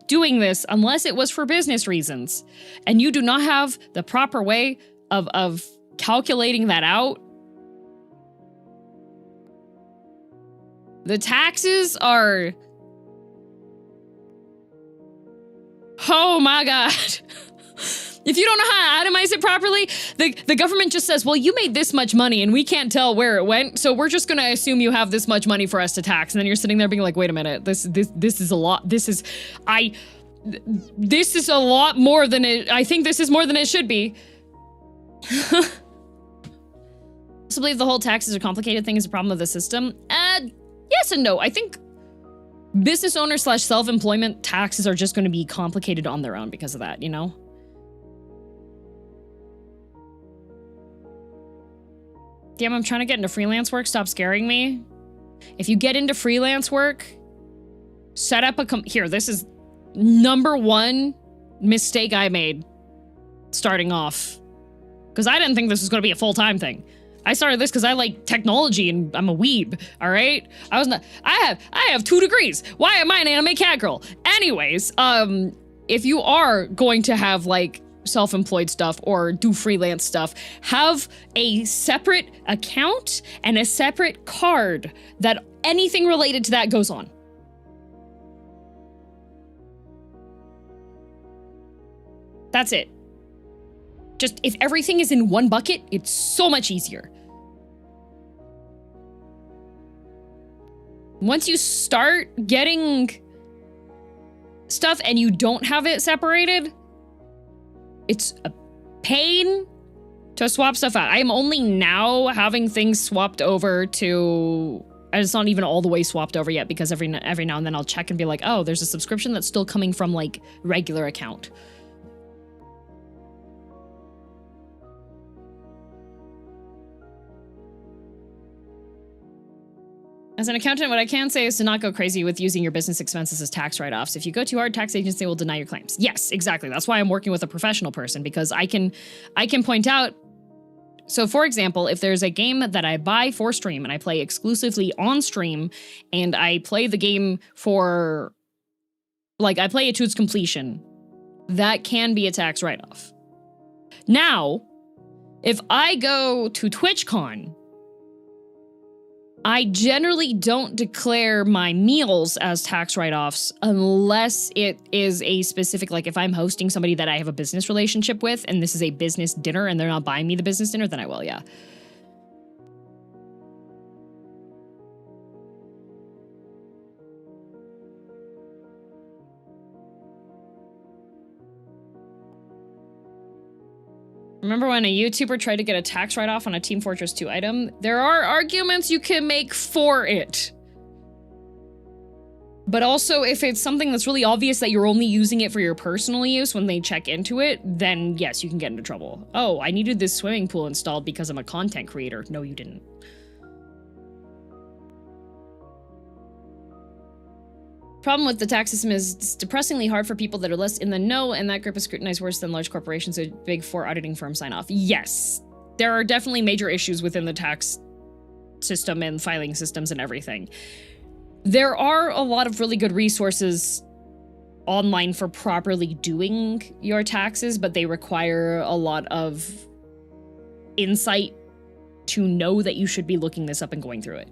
doing this unless it was for business reasons, and you do not have the proper way of calculating that out, the taxes are, oh my god. If you don't know how to itemize it properly, the government just says, well, you made this much money and we can't tell where it went, so we're just gonna assume you have this much money for us to tax. And then you're sitting there being like, wait a minute, this is a lot. This is a lot more than it, I think this is more than it should be. I also believe the whole taxes are complicated thing is a problem of the system. Yes and no. I think business owner / self-employment taxes are just gonna be complicated on their own because of that, you know? Damn, I'm trying to get into freelance work. Stop scaring me. If you get into freelance work, set up here, this is #1 mistake I made starting off. Because I didn't think this was going to be a full-time thing. I started this because I like technology and I'm a weeb, all right? I have 2 degrees. Why am I an anime cat girl? Anyways, if you are going to have like self-employed stuff or do freelance stuff, have a separate account and a separate card that anything related to that goes on. That's it. Just if everything is in one bucket, it's so much easier. Once you start getting stuff and you don't have it separated, it's a pain to swap stuff out. I'm only now having things swapped over to, and it's not even all the way swapped over yet because every now and then I'll check and be like, oh, there's a subscription that's still coming from like regular account. As an accountant, what I can say is to not go crazy with using your business expenses as tax write-offs. If you go too hard, tax agency will deny your claims. Yes, exactly. That's why I'm working with a professional person, because I can point out. So for example, if there's a game that I buy for stream and I play exclusively on stream and I play the game for, like, I play it to its completion, that can be a tax write-off. Now, if I go to TwitchCon, I generally don't declare my meals as tax write-offs unless it is a specific, like if I'm hosting somebody that I have a business relationship with and this is a business dinner and they're not buying me the business dinner, then I will, yeah. Remember when a YouTuber tried to get a tax write-off on a Team Fortress 2 item? There are arguments you can make for it. But also, if it's something that's really obvious that you're only using it for your personal use when they check into it, then yes, you can get into trouble. Oh, I needed this swimming pool installed because I'm a content creator. No, you didn't. Problem with the tax system is it's depressingly hard for people that are less in the know, and that group is scrutinized worse than large corporations or big four auditing firms sign off. Yes, there are definitely major issues within the tax system and filing systems and everything. There are a lot of really good resources online for properly doing your taxes, but they require a lot of insight to know that you should be looking this up and going through it.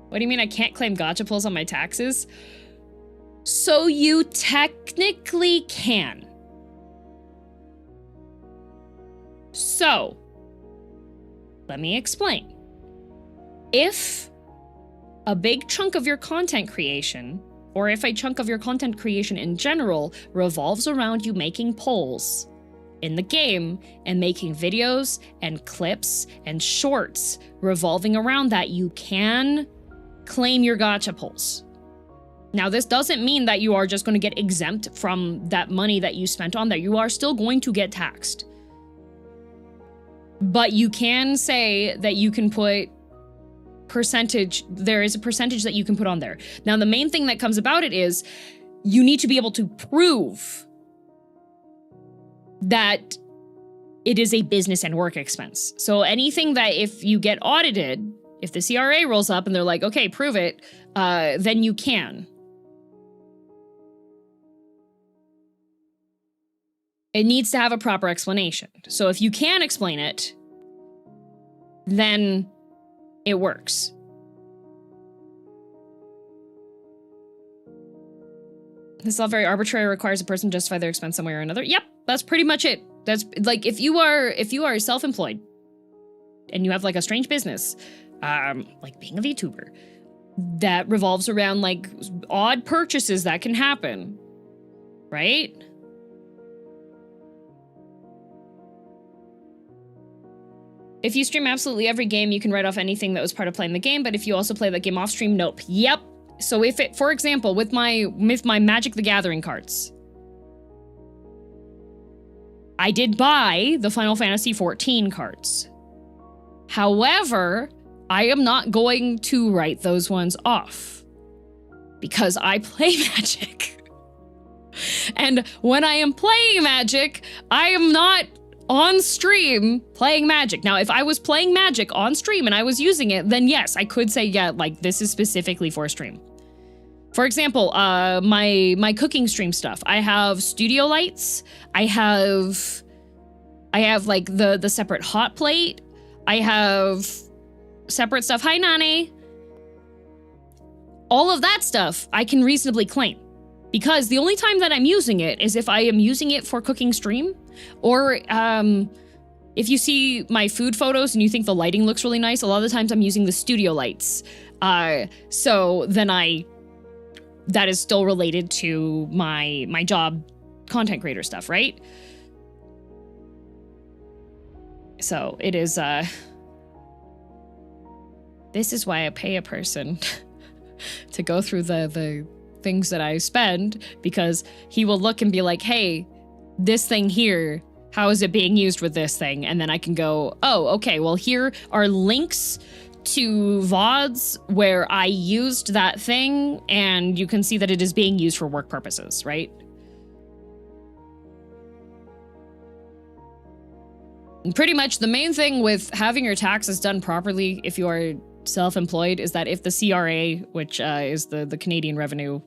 What do you mean I can't claim gacha pulls on my taxes? So you technically can. So, let me explain. If a big chunk of your content creation, or if a chunk of your content creation in general revolves around you making polls in the game and making videos and clips and shorts revolving around that, you can claim your gacha pulls. Now, this doesn't mean that you are just going to get exempt from that money that you spent on there. You are still going to get taxed. But you can say that you can put percentage, there is a percentage that you can put on there. Now, the main thing that comes about it is you need to be able to prove that it is a business and work expense. So anything that if you get audited, if the CRA rolls up and they're like, okay, prove it, then you can. It needs to have a proper explanation. So if you can explain it, then it works. This is all very arbitrary, requires a person to justify their expense some way or another. Yep, that's pretty much it. That's like if you are self-employed and you have like a strange business, like being a VTuber, that revolves around like odd purchases that can happen, right? If you stream absolutely every game, you can write off anything that was part of playing the game, but if you also play that game off stream, nope. Yep. So if it, for example, with my Magic the Gathering cards, I did buy the Final Fantasy XIV cards. However, I am not going to write those ones off because I play Magic. And when I am playing Magic, I am not on stream playing Magic. Now, if I was playing Magic on stream and I was using it, then yes, I could say, yeah, like this is specifically for stream. For example, my cooking stream stuff. I have studio lights. I have like the separate hot plate. I have separate stuff. Hi, Nane. All of that stuff I can reasonably claim because the only time that I'm using it is if I am using it for cooking stream or if you see my food photos and you think the lighting looks really nice, a lot of the times I'm using the studio lights. So then that is still related to my job content creator stuff, right? So it is, this is why I pay a person to go through the things that I spend, because he will look and be like, hey, this thing here, how is it being used with this thing? And then I can go, oh, okay, well, here are links to VODs where I used that thing, and you can see that it is being used for work purposes, right? And pretty much the main thing with having your taxes done properly if you are self-employed is that if the CRA, which is the Canadian Revenue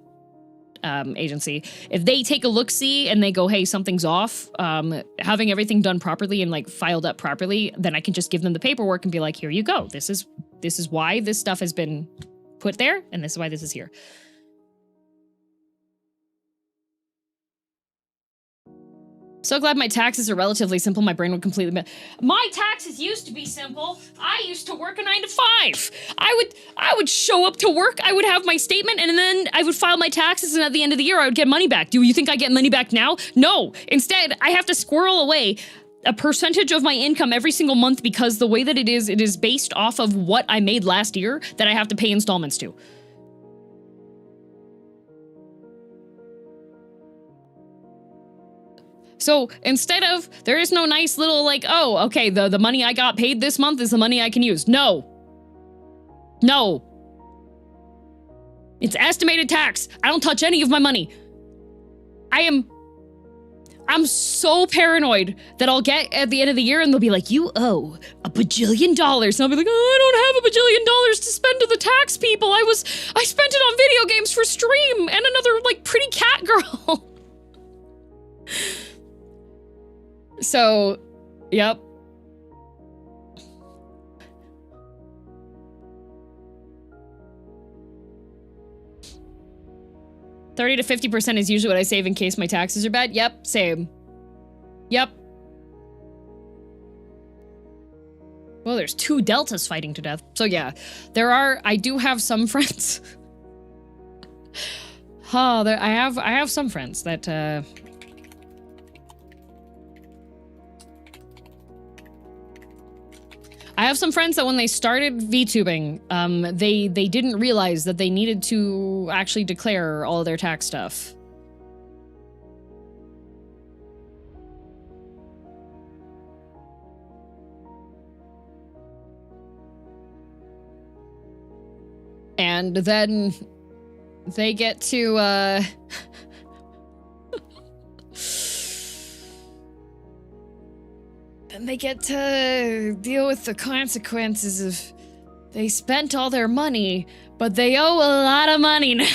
agency, if they take a look-see and they go, hey, something's off, having everything done properly and like filed up properly, then I can just give them the paperwork and be like, here you go. This is why this stuff has been put there, and this is why this is here. So glad my taxes are relatively simple. My brain would completely... My taxes used to be simple. I used to work a 9 to 5. I would show up to work, I would have my statement, and then I would file my taxes, and at the end of the year, I would get money back. Do you think I get money back now? No. Instead, I have to squirrel away a percentage of my income every single month, because the way that it is based off of what I made last year that I have to pay installments to. So instead of, there is no nice little like, oh, okay, the money I got paid this month is the money I can use. No. No. It's estimated tax. I don't touch any of my money. I'm so paranoid that I'll get at the end of the year and they'll be like, you owe $1 bajillion. And I'll be like, oh, I don't have $1 bajillion to spend to the tax people. I spent it on video games for stream and another like pretty cat girl. So, yep. $30 to 50% is usually what I save in case my taxes are bad. Yep, same. Yep. Well, there's 2 deltas fighting to death. So yeah, I do have some friends. I have some friends that, I have some friends that when they started VTubing, they didn't realize that they needed to actually declare all of their tax stuff. And then they get to, and they get to deal with the consequences of they spent all their money, but they owe a lot of money now.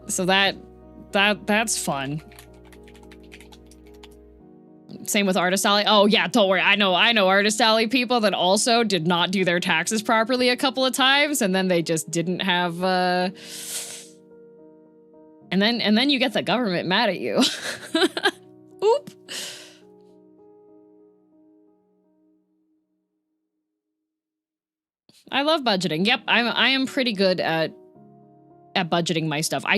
So that's fun. Same with Artist Alley. Oh yeah, don't worry. I know Artist Alley people that also did not do their taxes properly a couple of times, and then they just didn't have and then you get the government mad at you. Oop. I love budgeting. Yep, I am pretty good at budgeting my stuff. I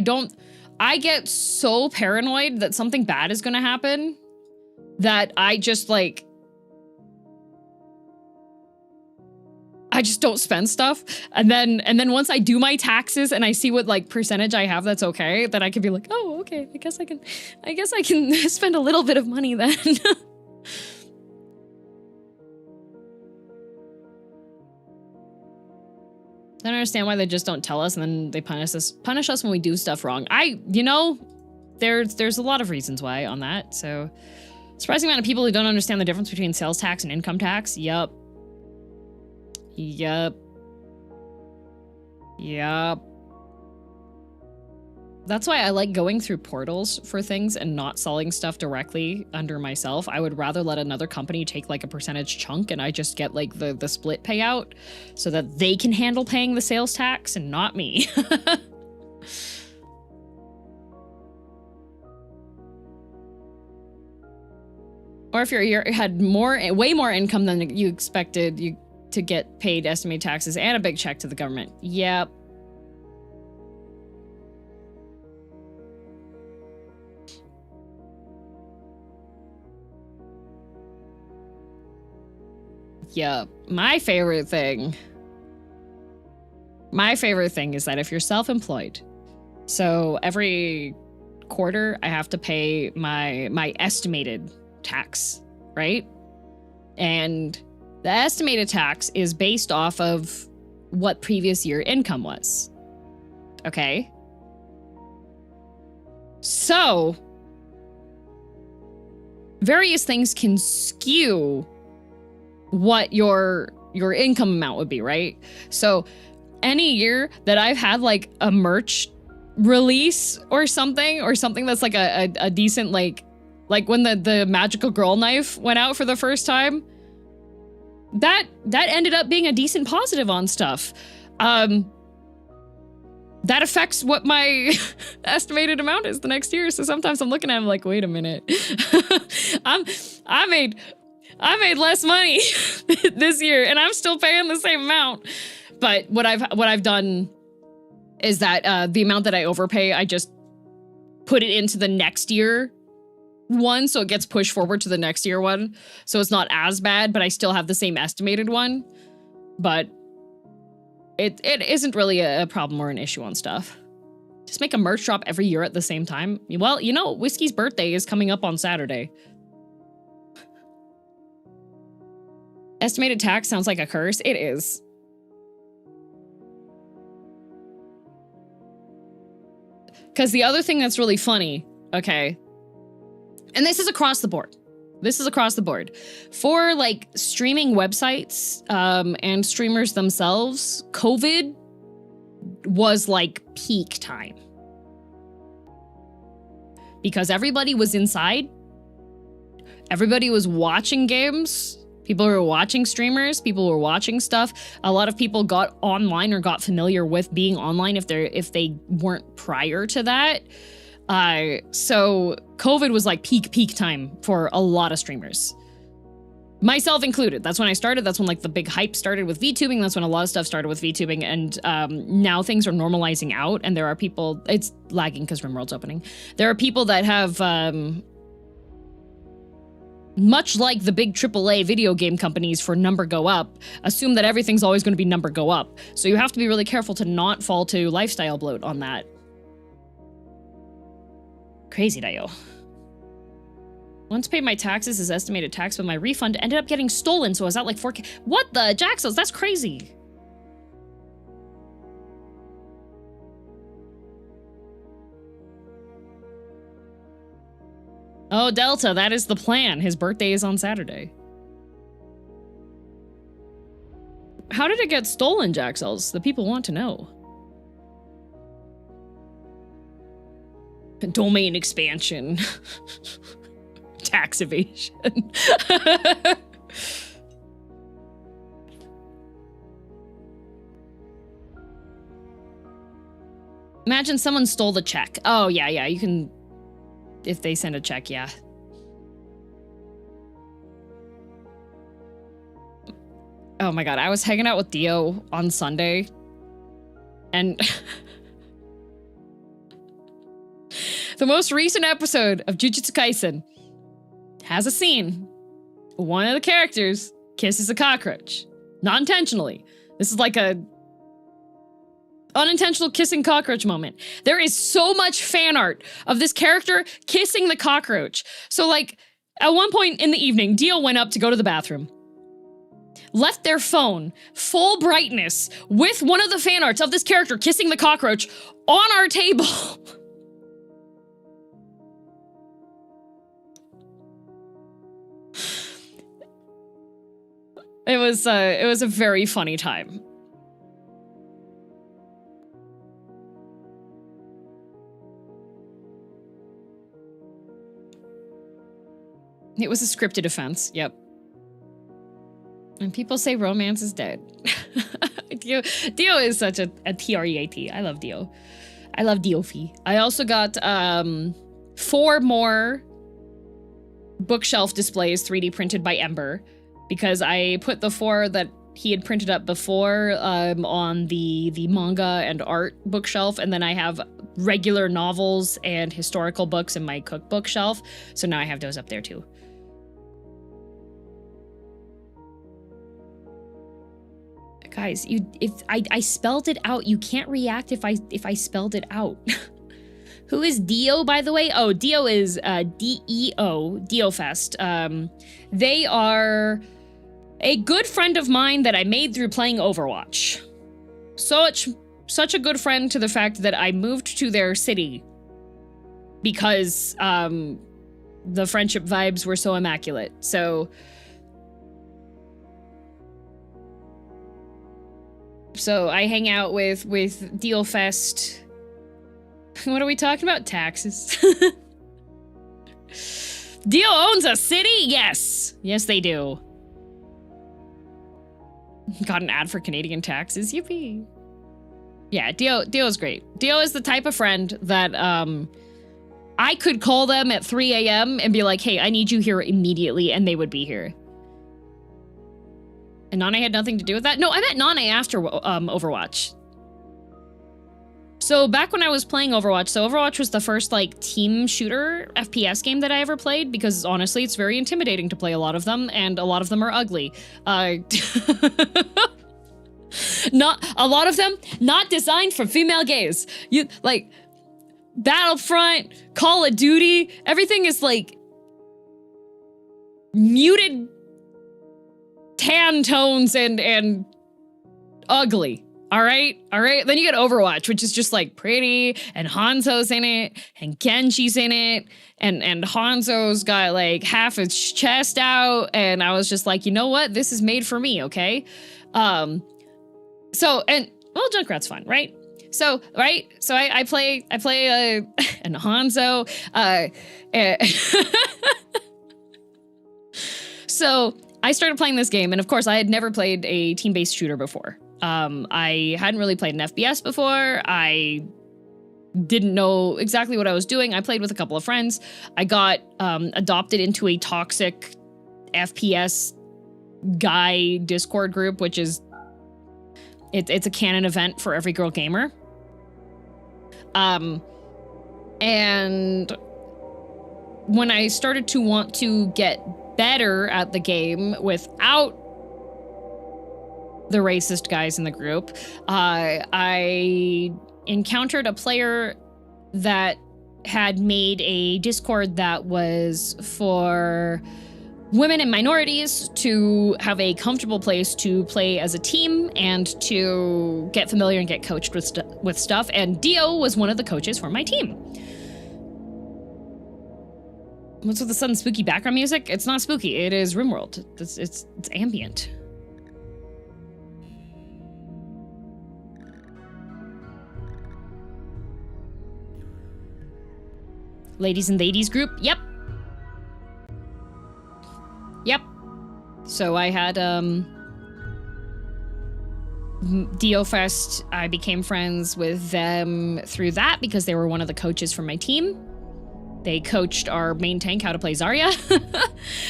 get so paranoid that something bad is gonna happen that I just like, I just don't spend stuff. And then once I do my taxes and I see what like percentage I have that's okay, then I can be like, oh, okay, I guess I can spend a little bit of money then. I don't understand why they just don't tell us and then they punish us when we do stuff wrong. There's a lot of reasons why on that. So surprising amount of people who don't understand the difference between sales tax and income tax. Yup. That's why I like going through portals for things and not selling stuff directly under myself. I would rather let another company take like a percentage chunk and I just get like the split payout so that they can handle paying the sales tax and not me. Or if you had way more income than you expected, to get paid estimated taxes and a big check to the government. Yep. Yep. My favorite thing is that if you're self-employed, so every quarter I have to pay my estimated tax, right? And the estimated tax is based off of what previous year income was. Okay? So, various things can skew what your income amount would be, right? So, any year that I've had like a merch release or something that's like a decent like when the magical girl knife went out for the first time, that ended up being a decent positive on stuff. That affects what my estimated amount is the next year. So sometimes I'm looking at it like, wait a minute. I made less money this year and I'm still paying the same amount. But what I've done is that the amount that I overpay, I just put it into the next year one, so it gets pushed forward to the next year one. So it's not as bad, but I still have the same estimated one. But it isn't really a problem or an issue on stuff. Just make a merch drop every year at the same time. Well, you know, Whiskey's birthday is coming up on Saturday. Estimated tax sounds like a curse. It is. Because the other thing that's really funny, okay, and this is across the board. This is across the board. For like streaming websites and streamers themselves, COVID was like peak time. Because everybody was inside. Everybody was watching games. People were watching streamers. People were watching stuff. A lot of people got online or got familiar with being online if they weren't prior to that. So COVID was like peak time for a lot of streamers. Myself included. That's when I started. That's when like the big hype started with VTubing. That's when a lot of stuff started with VTubing. And now things are normalizing out and there are people, it's lagging because Rimworld's opening. There are people that have, much like the big AAA video game companies for number go up, assume that everything's always going to be number go up. So you have to be really careful to not fall to lifestyle bloat on that. Crazy, Dio. Once paid my taxes as estimated tax, but my refund ended up getting stolen, so I was at like 4K. What the? Jaxos, that's crazy. Oh, Delta, that is the plan. His birthday is on Saturday. How did it get stolen, Jaxels? The people want to know. Domain expansion. Tax evasion. Imagine someone stole the check. Oh, yeah, you can... If they send a check, yeah. Oh my god, I was hanging out with Dio on Sunday. And... the most recent episode of Jujutsu Kaisen has a scene. One of the characters kisses a cockroach. Not intentionally. This is like a unintentional kissing cockroach moment. There is so much fan art of this character kissing the cockroach. So like, at one point in the evening, Dio went up to go to the bathroom. Left their phone, full brightness, with one of the fan arts of this character kissing the cockroach on our table. It was a very funny time. It was a scripted offense, yep. And people say romance is dead. Dio is such a T-R-E-A-T. I love Dio. I love Dio-fi. I also got 4 more bookshelf displays 3D printed by Ember, because I put the 4 that he had printed up before on the manga and art bookshelf, and then I have regular novels and historical books in my cookbook shelf, so now I have those up there too. Guys, if I spelled it out, you can't react if I spelled it out. Who is Dio, by the way? Oh, Dio is D-E-O, Dio Fest. They are a good friend of mine that I made through playing Overwatch. Such a good friend to the fact that I moved to their city because the friendship vibes were so immaculate. So I hang out with Dio Fest. What are we talking about? Taxes. Dio owns a city? Yes. Yes, they do. Got an ad for Canadian taxes. Yippee. Yeah, Dio's great. Dio is the type of friend that I could call them at 3 a.m. and be like, hey, I need you here immediately, and they would be here. And Nane had nothing to do with that? No, I met Nane after Overwatch. So back when I was playing Overwatch, so Overwatch was the first like team shooter FPS game that I ever played, because honestly, it's very intimidating to play a lot of them, and a lot of them are ugly. Not a lot of them, not designed for female gaze. You like Battlefront, Call of Duty, everything is like muted tan tones and ugly. All right. Then you get Overwatch, which is just like pretty, and Hanzo's in it, and Genji's in it, and Hanzo's got like half his chest out, and I was just like, you know what? This is made for me, okay? Well, Junkrat's fun, right? So I play and Hanzo, so I started playing this game, and of course I had never played a team-based shooter before. I hadn't really played an FPS before. I didn't know exactly what I was doing. I played with a couple of friends. I got adopted into a toxic FPS guy Discord group, which is it's a canon event for every girl gamer. And when I started to want to get better at the game without the racist guys in the group, I encountered a player that had made a Discord that was for women and minorities to have a comfortable place to play as a team and to get familiar and get coached with stuff, and Dio was one of the coaches for my team. What's with the sudden spooky background music? It's not spooky, it is Rimworld. It's ambient. Ladies and ladies group, yep. So I had, Dio Fest, I became friends with them through that because they were one of the coaches for my team. They coached our main tank how to play Zarya.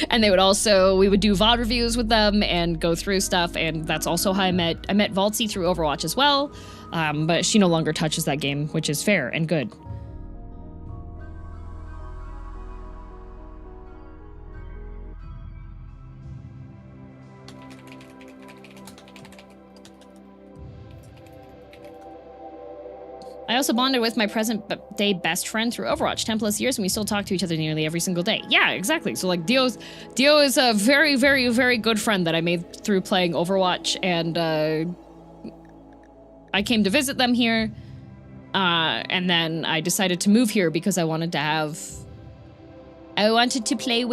And we would do VOD reviews with them and go through stuff, and that's also how I met Valtzy through Overwatch as well. But she no longer touches that game, which is fair and good. I also bonded with my present-day best friend through Overwatch, 10+ years, and we still talk to each other nearly every single day. Yeah, exactly. So, like, Dio is a very, very, very good friend that I made through playing Overwatch, and I came to visit them here, and then I decided to move here because I wanted to play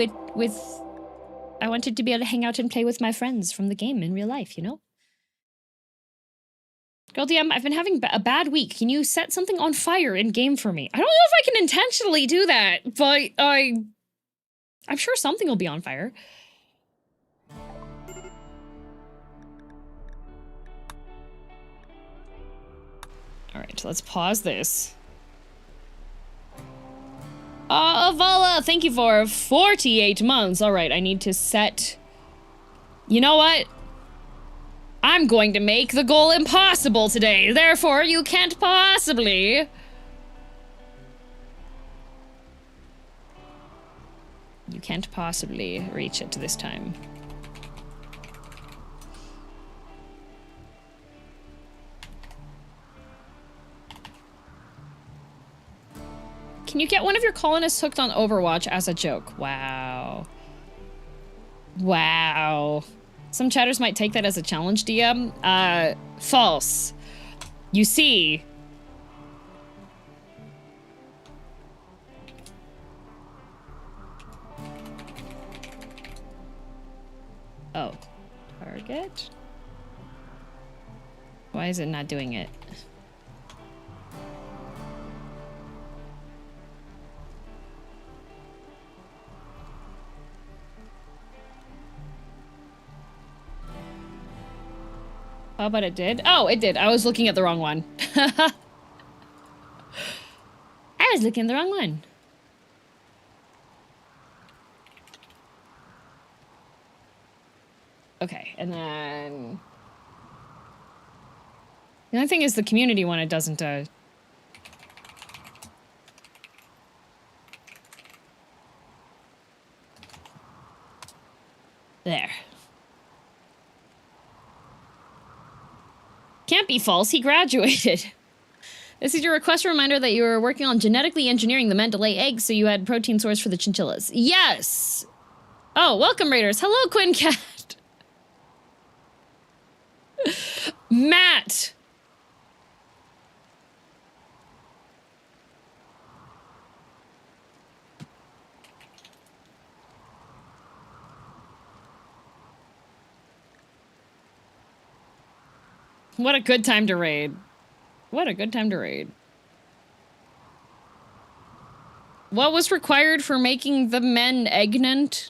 I wanted to be able to hang out and play with my friends from the game in real life, you know? girldm, I've been having a bad week. Can you set something on fire in game for me? I don't know if I can intentionally do that, but I'm sure something will be on fire. All right, let's pause this. Avala! thank you for 48 months. All right, I need to set... You know what? I'm going to make the goal impossible today. Therefore, you can't possibly... You can't possibly reach it this time. Can you get one of your colonists hooked on Overwatch as a joke? Wow. Wow. Some chatters might take that as a challenge, DM. False. You see... Oh. Target? Why is it not doing it? Oh, but it did? Oh, it did. I was looking at the wrong one. I was looking at the wrong one. Okay, and then... The only thing is the community one, it doesn't, There. Can't be false, he graduated. This is your request reminder that you were working on genetically engineering the men to lay eggs so you had protein source for the chinchillas. Yes! Oh, welcome, Raiders. Hello, Quinn Cat. Matt! What a good time to raid. What a good time to raid. What was required for making the men egnant?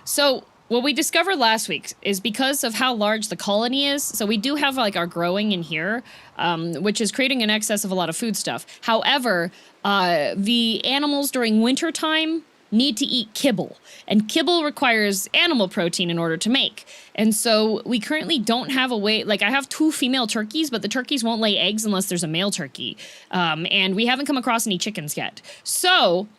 So, what we discovered last week is because of how large the colony is, so we do have like our growing in here, which is creating an excess of a lot of food stuff. However, the animals during winter time need to eat kibble, and kibble requires animal protein in order to make. And so we currently don't have a way, like I have 2 female turkeys, but the turkeys won't lay eggs unless there's a male turkey. And we haven't come across any chickens yet. So,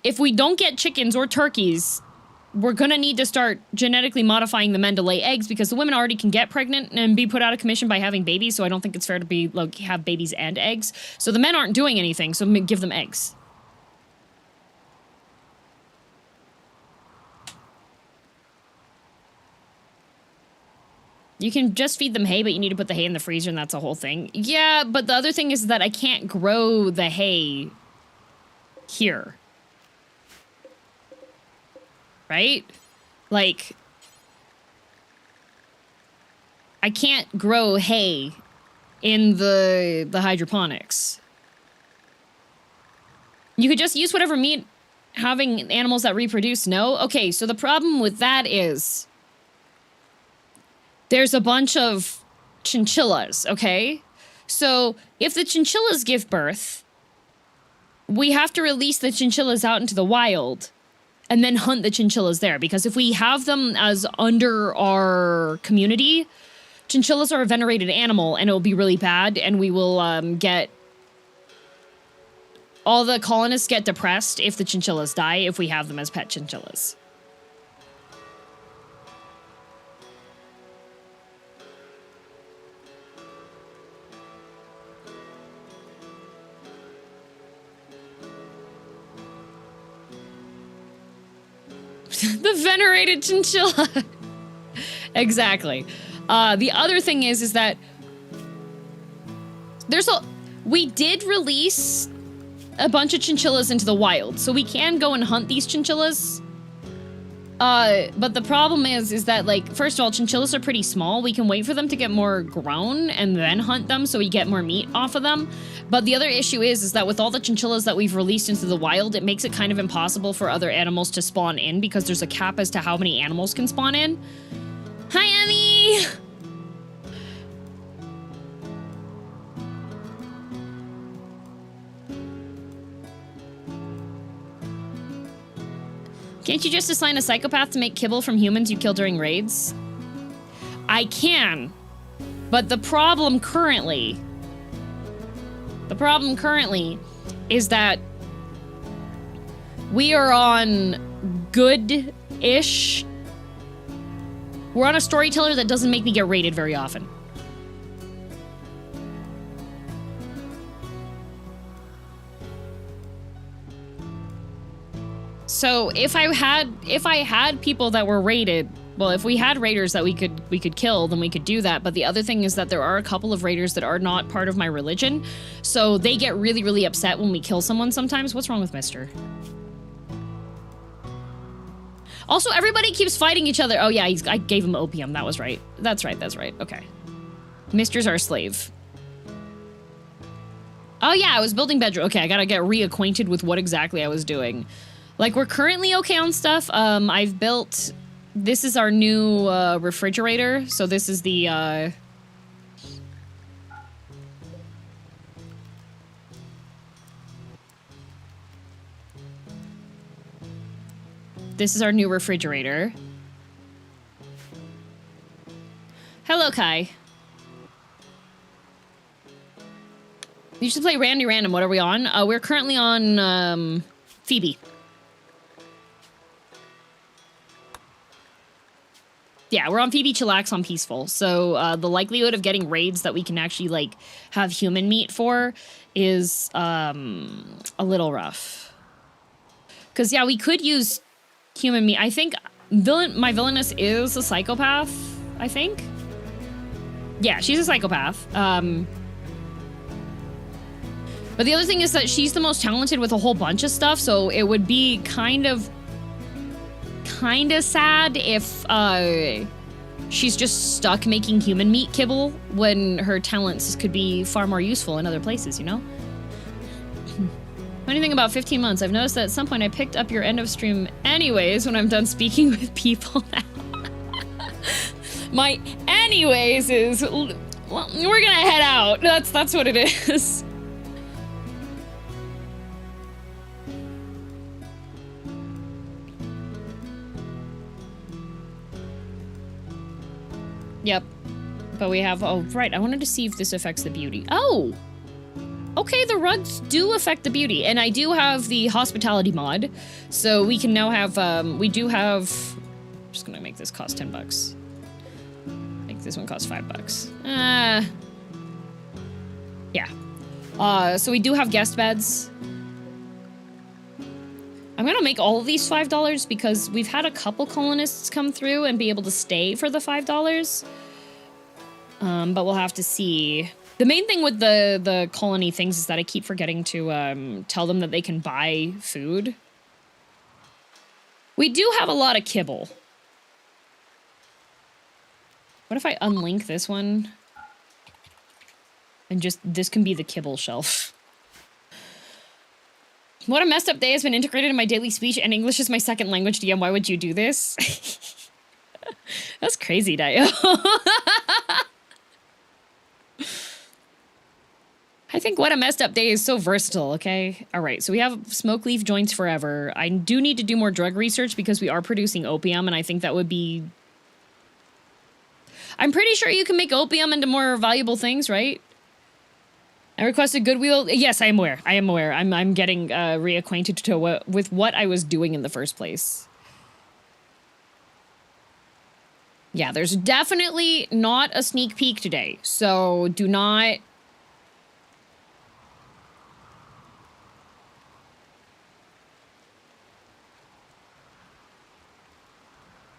if we don't get chickens or turkeys, we're gonna need to start genetically modifying the men to lay eggs because the women already can get pregnant and be put out of commission by having babies, so I don't think it's fair to be like have babies and eggs. So the men aren't doing anything, so give them eggs. You can just feed them hay, but you need to put the hay in the freezer, and that's a whole thing. Yeah, but the other thing is that I can't grow the hay here. Right? Like, I can't grow hay in the hydroponics. You could just use whatever meat having animals that reproduce, no? Okay, so the problem with that is there's a bunch of chinchillas, okay? So if the chinchillas give birth, we have to release the chinchillas out into the wild and then hunt the chinchillas there. Because if we have them as under our community, chinchillas are a venerated animal and it'll be really bad and we will get... All the colonists get depressed if the chinchillas die if we have them as pet chinchillas. The venerated chinchilla. Exactly. The other thing is that we did release a bunch of chinchillas into the wild, so we can go and hunt these chinchillas. But the problem is that, like, first of all, chinchillas are pretty small. We can wait for them to get more grown and then hunt them so we get more meat off of them. But the other issue is that with all the chinchillas that we've released into the wild, it makes it kind of impossible for other animals to spawn in because there's a cap as to how many animals can spawn in. Hi, Emmy! Can't you just assign a psychopath to make kibble from humans you kill during raids? I can, but the problem currently is that we are on good-ish. We're on a storyteller that doesn't make me get raided very often. So if I had people that were raided, well, if we had raiders that we could kill, then we could do that. But the other thing is that there are a couple of raiders that are not part of my religion, so they get really, really upset when we kill someone sometimes. What's wrong with Mister? Also, everybody keeps fighting each other. Oh yeah, I gave him opium. That was right. That's right. Okay. Mister's our slave. Oh yeah, I was building bedroom. Okay, I gotta get reacquainted with what exactly I was doing. Like, we're currently okay on stuff. I've built... This is our new refrigerator. So this is the... This is our new refrigerator. Hello, Kai. You should play Randy Random. What are we on? We're currently on Phoebe. Yeah, we're on Phoebe Chillax on Peaceful. So the likelihood of getting raids that we can actually, like, have human meat for is a little rough. Because, yeah, we could use human meat. I think my villainess is a psychopath, I think. Yeah, she's a psychopath. But the other thing is that she's the most talented with a whole bunch of stuff, so it would be kind of sad if she's just stuck making human meat kibble when her talents could be far more useful in other places, you know? Funny thing about 15 months, I've noticed that at some point I picked up your end of stream anyways when I'm done speaking with people now. My anyways is, well, we're gonna head out. That's what it is. Yep. But we have, oh, right, I wanted to see if this affects the beauty. Oh! Okay, the rugs do affect the beauty, and I do have the hospitality mod, so we can now have, we do have, I'm just gonna make this cost 10 bucks. Make this one cost 5 bucks. Yeah. So we do have guest beds. I'm gonna make all of these $5 because we've had a couple colonists come through and be able to stay for the $5. But we'll have to see. The main thing with the colony things is that I keep forgetting to tell them that they can buy food. We do have a lot of kibble. What if I unlink this one? And just, this can be the kibble shelf. What a messed up day has been integrated in my daily speech, and English is my second language, DM. Why would you do this? That's crazy, Dio. I think what a messed up day is so versatile, okay? All right, so we have smoke leaf joints forever. I do need to do more drug research because we are producing opium, and I think that would be... I'm pretty sure you can make opium into more valuable things, right? I requested Goodwill. Yes, I am aware. I am aware. I'm getting reacquainted with what I was doing in the first place. Yeah, there's definitely not a sneak peek today, so do not...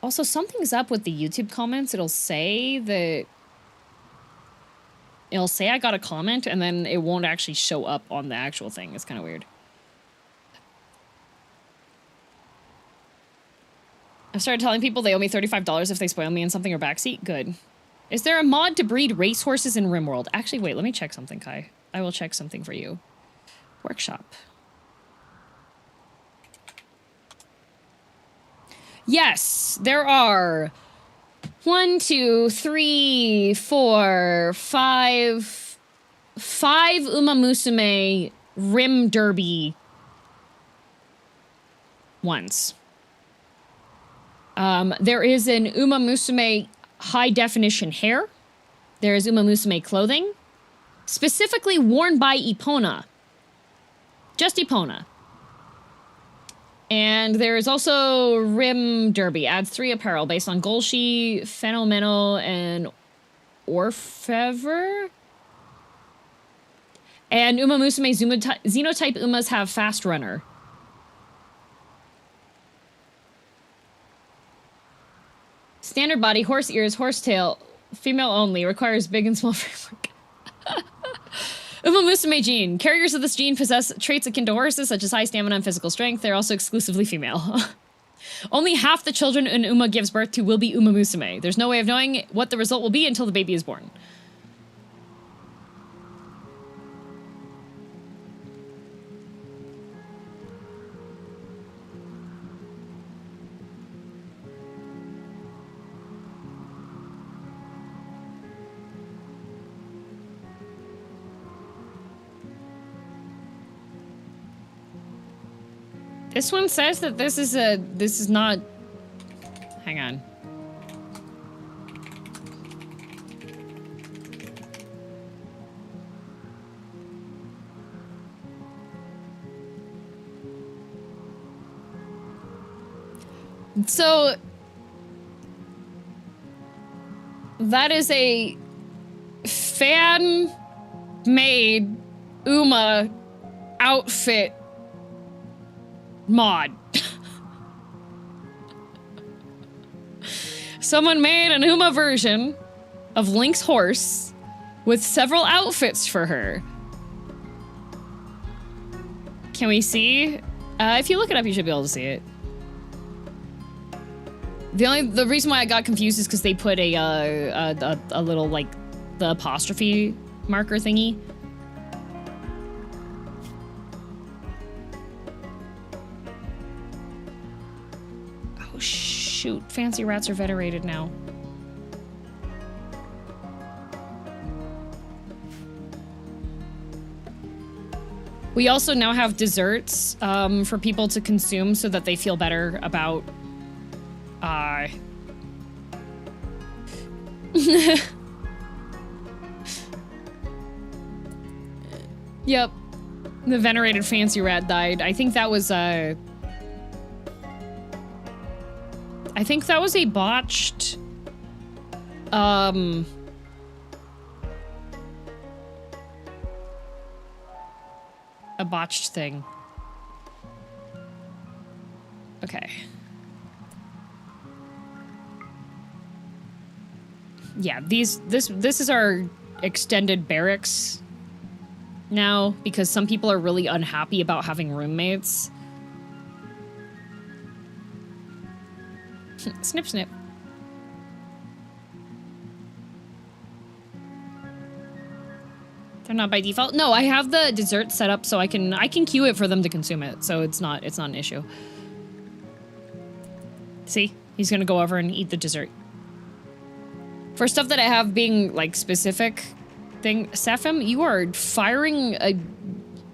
Also, something's up with the YouTube comments. It'll say I got a comment, and then it won't actually show up on the actual thing. It's kind of weird. I've started telling people they owe me $35 if they spoil me in something or backseat. Good. Is there a mod to breed racehorses in Rimworld? Actually, wait, let me check something, Kai. I will check something for you. Workshop. Yes, there are 1, 2, 3, 4, 5 Uma Musume Rim Derby ones. There is an Uma Musume high definition hair. There is Uma Musume clothing, specifically worn by Epona. Just Epona. And there is also Rim Derby. Adds 3 apparel based on Golshi, Phenomenal, and Orfever. And Uma Musume Xenotype Umas have Fast Runner. Standard body, horse ears, horsetail, female only, requires big and small framework. Uma Musume gene. Carriers of this gene possess traits akin to horses, such as high stamina and physical strength. They're also exclusively female. Only half the children an Uma gives birth to will be Uma Musume. There's no way of knowing what the result will be until the baby is born. This one says that this is not... Hang on. So... that is a fan-made Uma outfit mod. Someone made an Uma version of Link's horse with several outfits for her. Can we see? If you look it up, you should be able to see it. The reason why I got confused is because they put a little, like, the apostrophe marker thingy. Shoot, fancy rats are venerated now. We also now have desserts for people to consume so that they feel better about Yep. The venerated fancy rat died. I think that was a botched, a botched thing. Okay. Yeah, this is our extended barracks now because some people are really unhappy about having roommates. Snip, snip. They're not by default. No, I have the dessert set up so I can queue it for them to consume it. So it's not an issue. See? He's gonna go over and eat the dessert. For stuff that I have being like specific thing, Sephim, you are firing a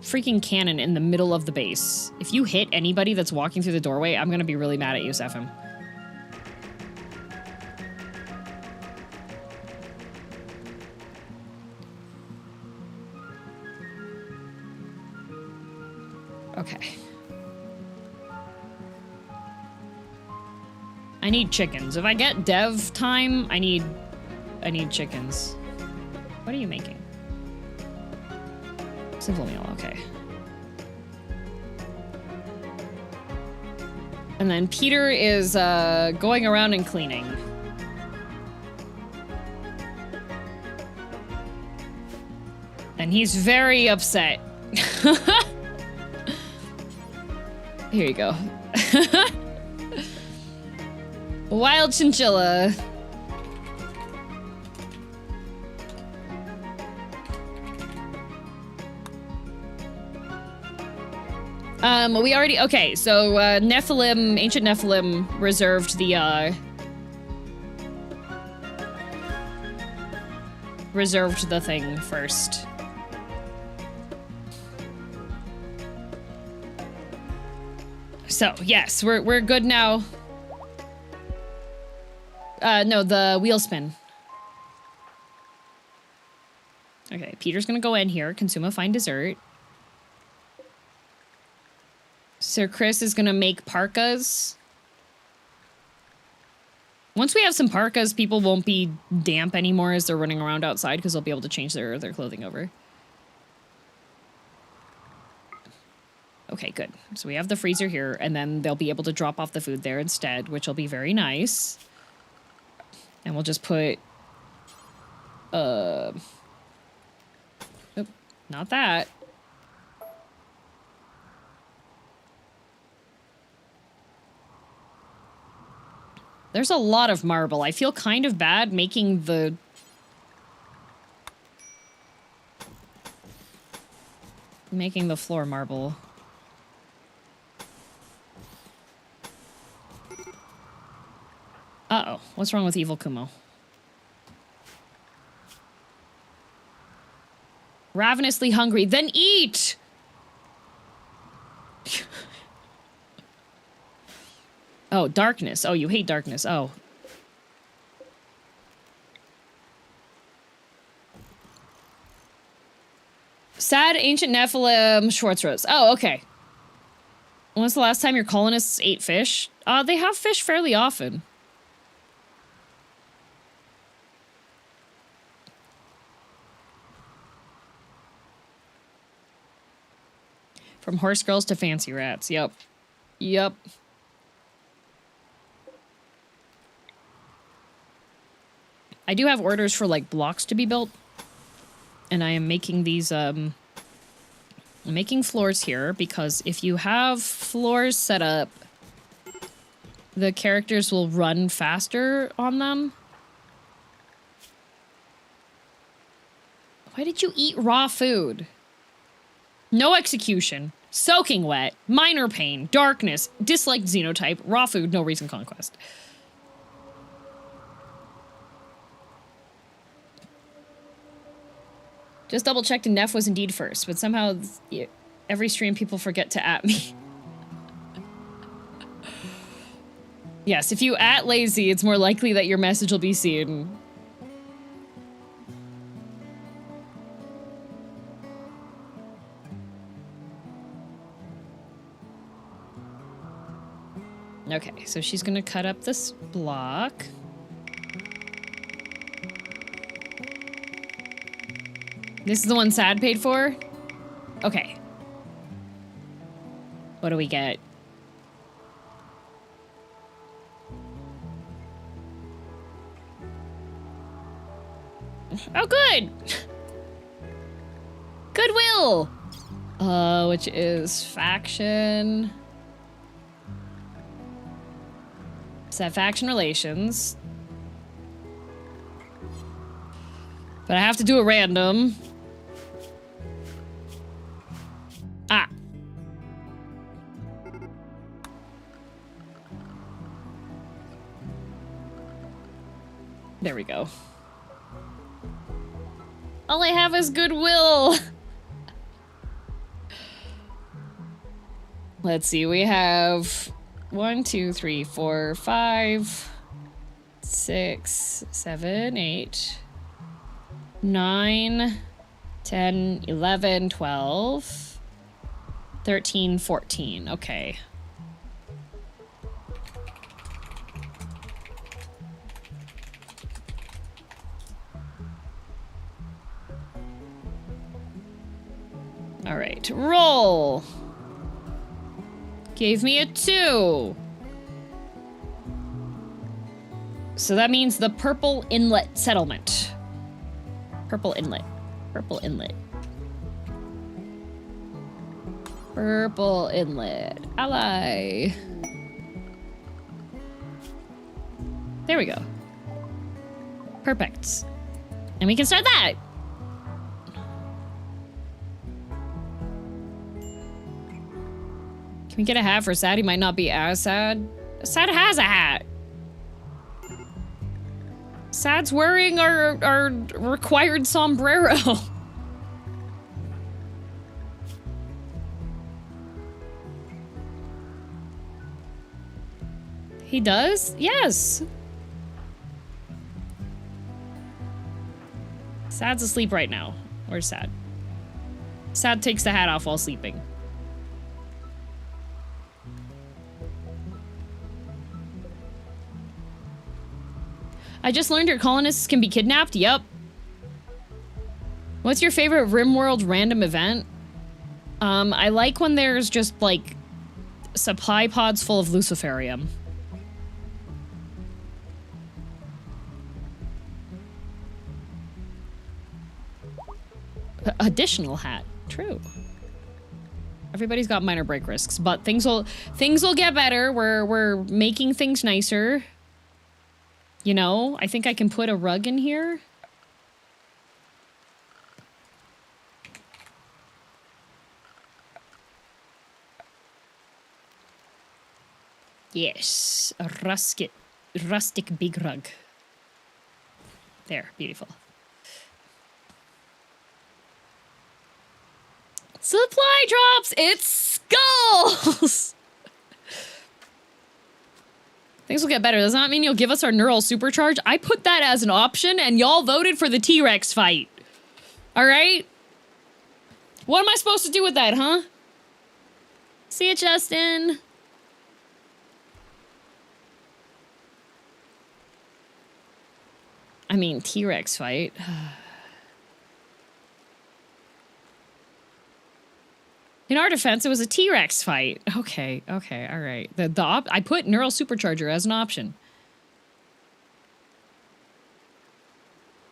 freaking cannon in the middle of the base. If you hit anybody that's walking through the doorway, I'm gonna be really mad at you, Sephim. Okay. I need chickens. If I get dev time, I need chickens. What are you making? Simple meal, okay. And then Peter is going around and cleaning. And he's very upset. Here you go. Wild chinchilla. We already, okay, so, Nephilim, ancient Nephilim reserved the, thing first. So, yes, we're good now. No, the wheel spin. Okay, Peter's gonna go in here, consume a fine dessert. Sir Chris is gonna make parkas. Once we have some parkas, people won't be damp anymore as they're running around outside because they'll be able to change their clothing over. Okay, good. So we have the freezer here, and then they'll be able to drop off the food there instead, which will be very nice. And we'll just put... Oop, not that. There's a lot of marble. I feel kind of bad making the... floor marble. Uh-oh. What's wrong with Evil Kumo? Ravenously hungry. Then eat! Oh, darkness. Oh, you hate darkness. Oh. Sad ancient Nephilim Schwarzrose. Oh, okay. When's the last time your colonists ate fish? They have fish fairly often. From horse girls to fancy rats. Yep. Yep. I do have orders for, like, blocks to be built. And I am making these, I'm making floors here, because if you have floors set up, the characters will run faster on them. Why did you eat raw food? No execution. Soaking wet. Minor pain. Darkness. Disliked xenotype. Raw food. No reason conquest. Just double checked and Neff was indeed first, but somehow every stream people forget to at me. Yes, if you at lazy, it's more likely that your message will be seen. Okay, so she's gonna cut up this block. This is the one Sad paid for? Okay. What do we get? Oh, good! Goodwill! Which is faction... Set faction relations. But I have to do a random. Ah. There we go. All I have is goodwill. Let's see, we have 1, 2, 3, 4, 5, 6, 7, 8, 9, 10, 11, 12, 13, 14. Okay. All right, roll. Gave me a 2. So that means the Purple Inlet settlement. Purple Inlet. Purple Inlet. Purple Inlet. Ally. There we go. Perfect. And we can start that. Can we get a hat for Sad? He might not be as sad. Sad has a hat. Sad's wearing our required sombrero. He does? Yes. Sad's asleep right now. Where's Sad? Sad takes the hat off while sleeping. I just learned your colonists can be kidnapped. Yep. What's your favorite Rimworld random event? I like when there's just, like, supply pods full of Luciferium. Additional hat. True. Everybody's got minor break risks, but things will get better. We're making things nicer. You know, I think I can put a rug in here. Yes, a rustic big rug. There, beautiful. Supply drops! It's skulls! Things will get better. Does not mean you'll give us our neural supercharge. I put that as an option and y'all voted for the T-Rex fight. Alright? What am I supposed to do with that, huh? See ya, Justin. I mean, T-Rex fight. In our defense, it was a T-Rex fight. Okay, okay, all right. I put neural supercharger as an option.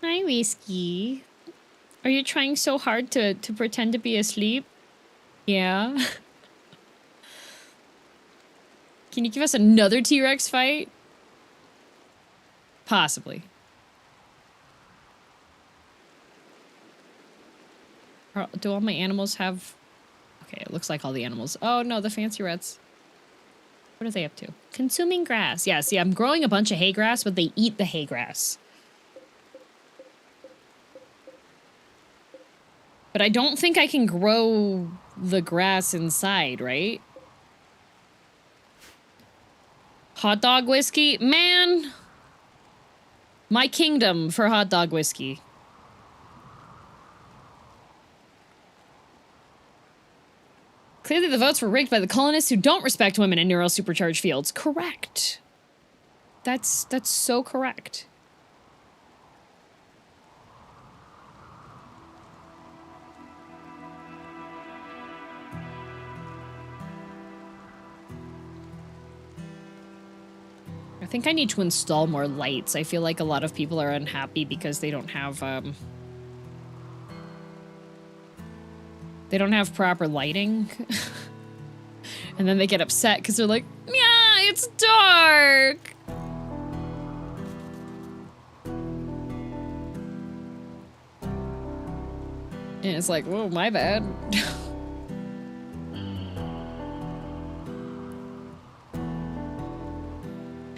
Hi, Whiskey. Are you trying so hard to pretend to be asleep? Yeah. Can you give us another T-Rex fight? Possibly. Do all my animals have... Okay, it looks like all the animals. Oh no, the fancy reds. What are they up to? Consuming grass. Yeah, see, I'm growing a bunch of hay grass, but they eat the hay grass. But I don't think I can grow the grass inside, right? Hot dog whiskey? Man! My kingdom for hot dog whiskey. Clearly the votes were rigged by the colonists who don't respect women in neural supercharged fields. Correct. That's so correct. I think I need to install more lights. I feel like a lot of people are unhappy because they don't have, they don't have proper lighting. And then they get upset because they're like, yeah, it's dark. And it's like, whoa, my bad.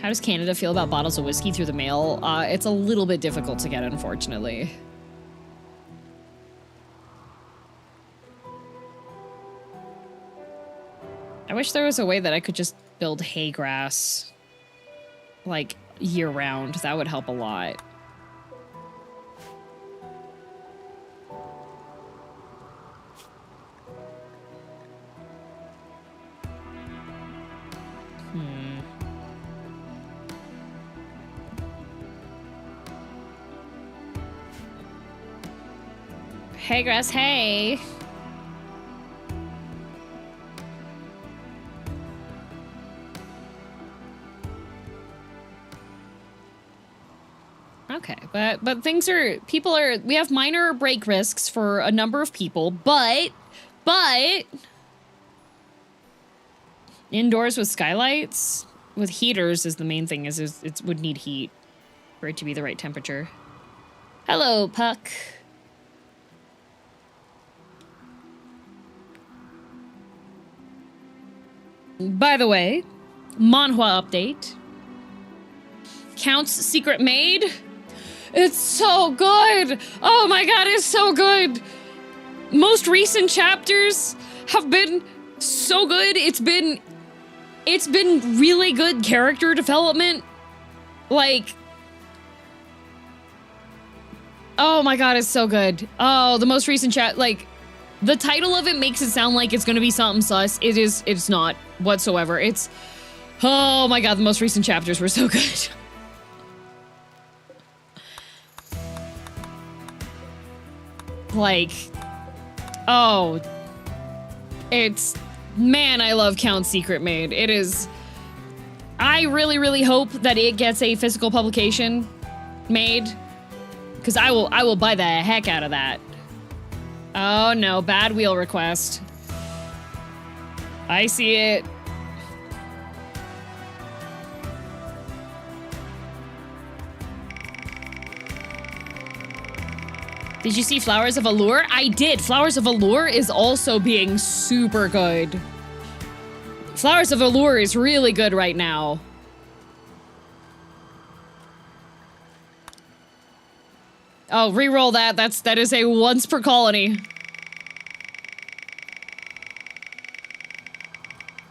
How does Canada feel about bottles of whiskey through the mail? It's a little bit difficult to get, unfortunately. I wish there was a way that I could just build hay grass, like, year-round. That would help a lot. Hay grass, hay! Okay, but things are, we have minor break risks for a number of people, but indoors with skylights, with heaters is the main thing, is it would need heat for it to be the right temperature. Hello, Puck. By the way, manhwa update. Count's Secret Maid? It's so good! Oh my god, it's so good! Most recent chapters have been so good. It's been really good character development. Like, Oh my god, it's so good. Oh, the most recent chat, like, the title of it makes it sound like it's gonna be something sus. It's not whatsoever. It's, oh my god, the most recent chapters were so good. Like, oh, it's, man, I love Count Secret Maid. It is, I really, really hope that it gets a physical publication made, because I will buy the heck out of that. Oh no, bad wheel request. I see it. Did you see Flowers of Allure? I did. Flowers of Allure is also being super good. Flowers of Allure is really good right now. Oh, re-roll that. That is a once per colony.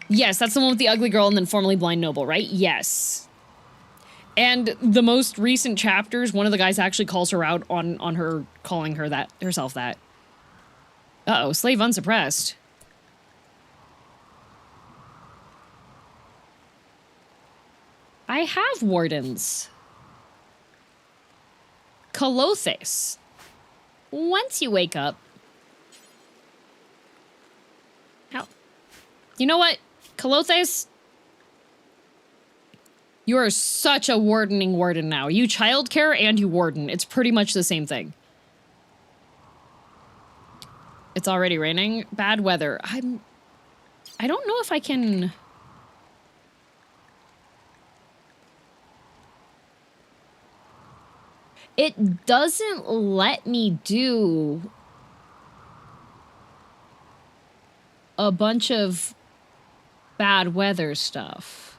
Yes, that's the one with the ugly girl and then formerly blind noble, right? Yes. And the most recent chapters, one of the guys actually calls her out on her calling her that herself that. Uh-oh, slave unsuppressed. I have wardens. Colothes. Once you wake up. How? You know what? Colothes? You are such a wardening warden now. You childcare and you warden. It's pretty much the same thing. It's already raining. Bad weather. I don't know if I can... It doesn't let me do a bunch of bad weather stuff.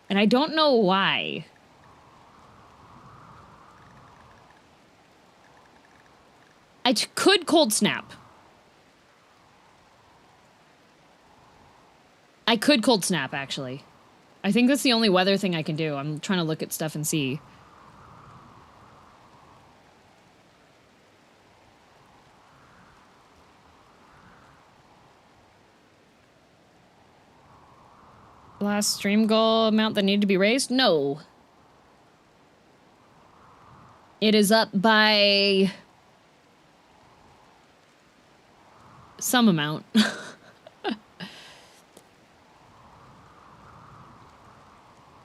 And I don't know why. I could cold snap. I could cold snap, actually. I think that's the only weather thing I can do. I'm trying to look at stuff and see. Last stream goal amount that needed to be raised? No. It is up by some amount.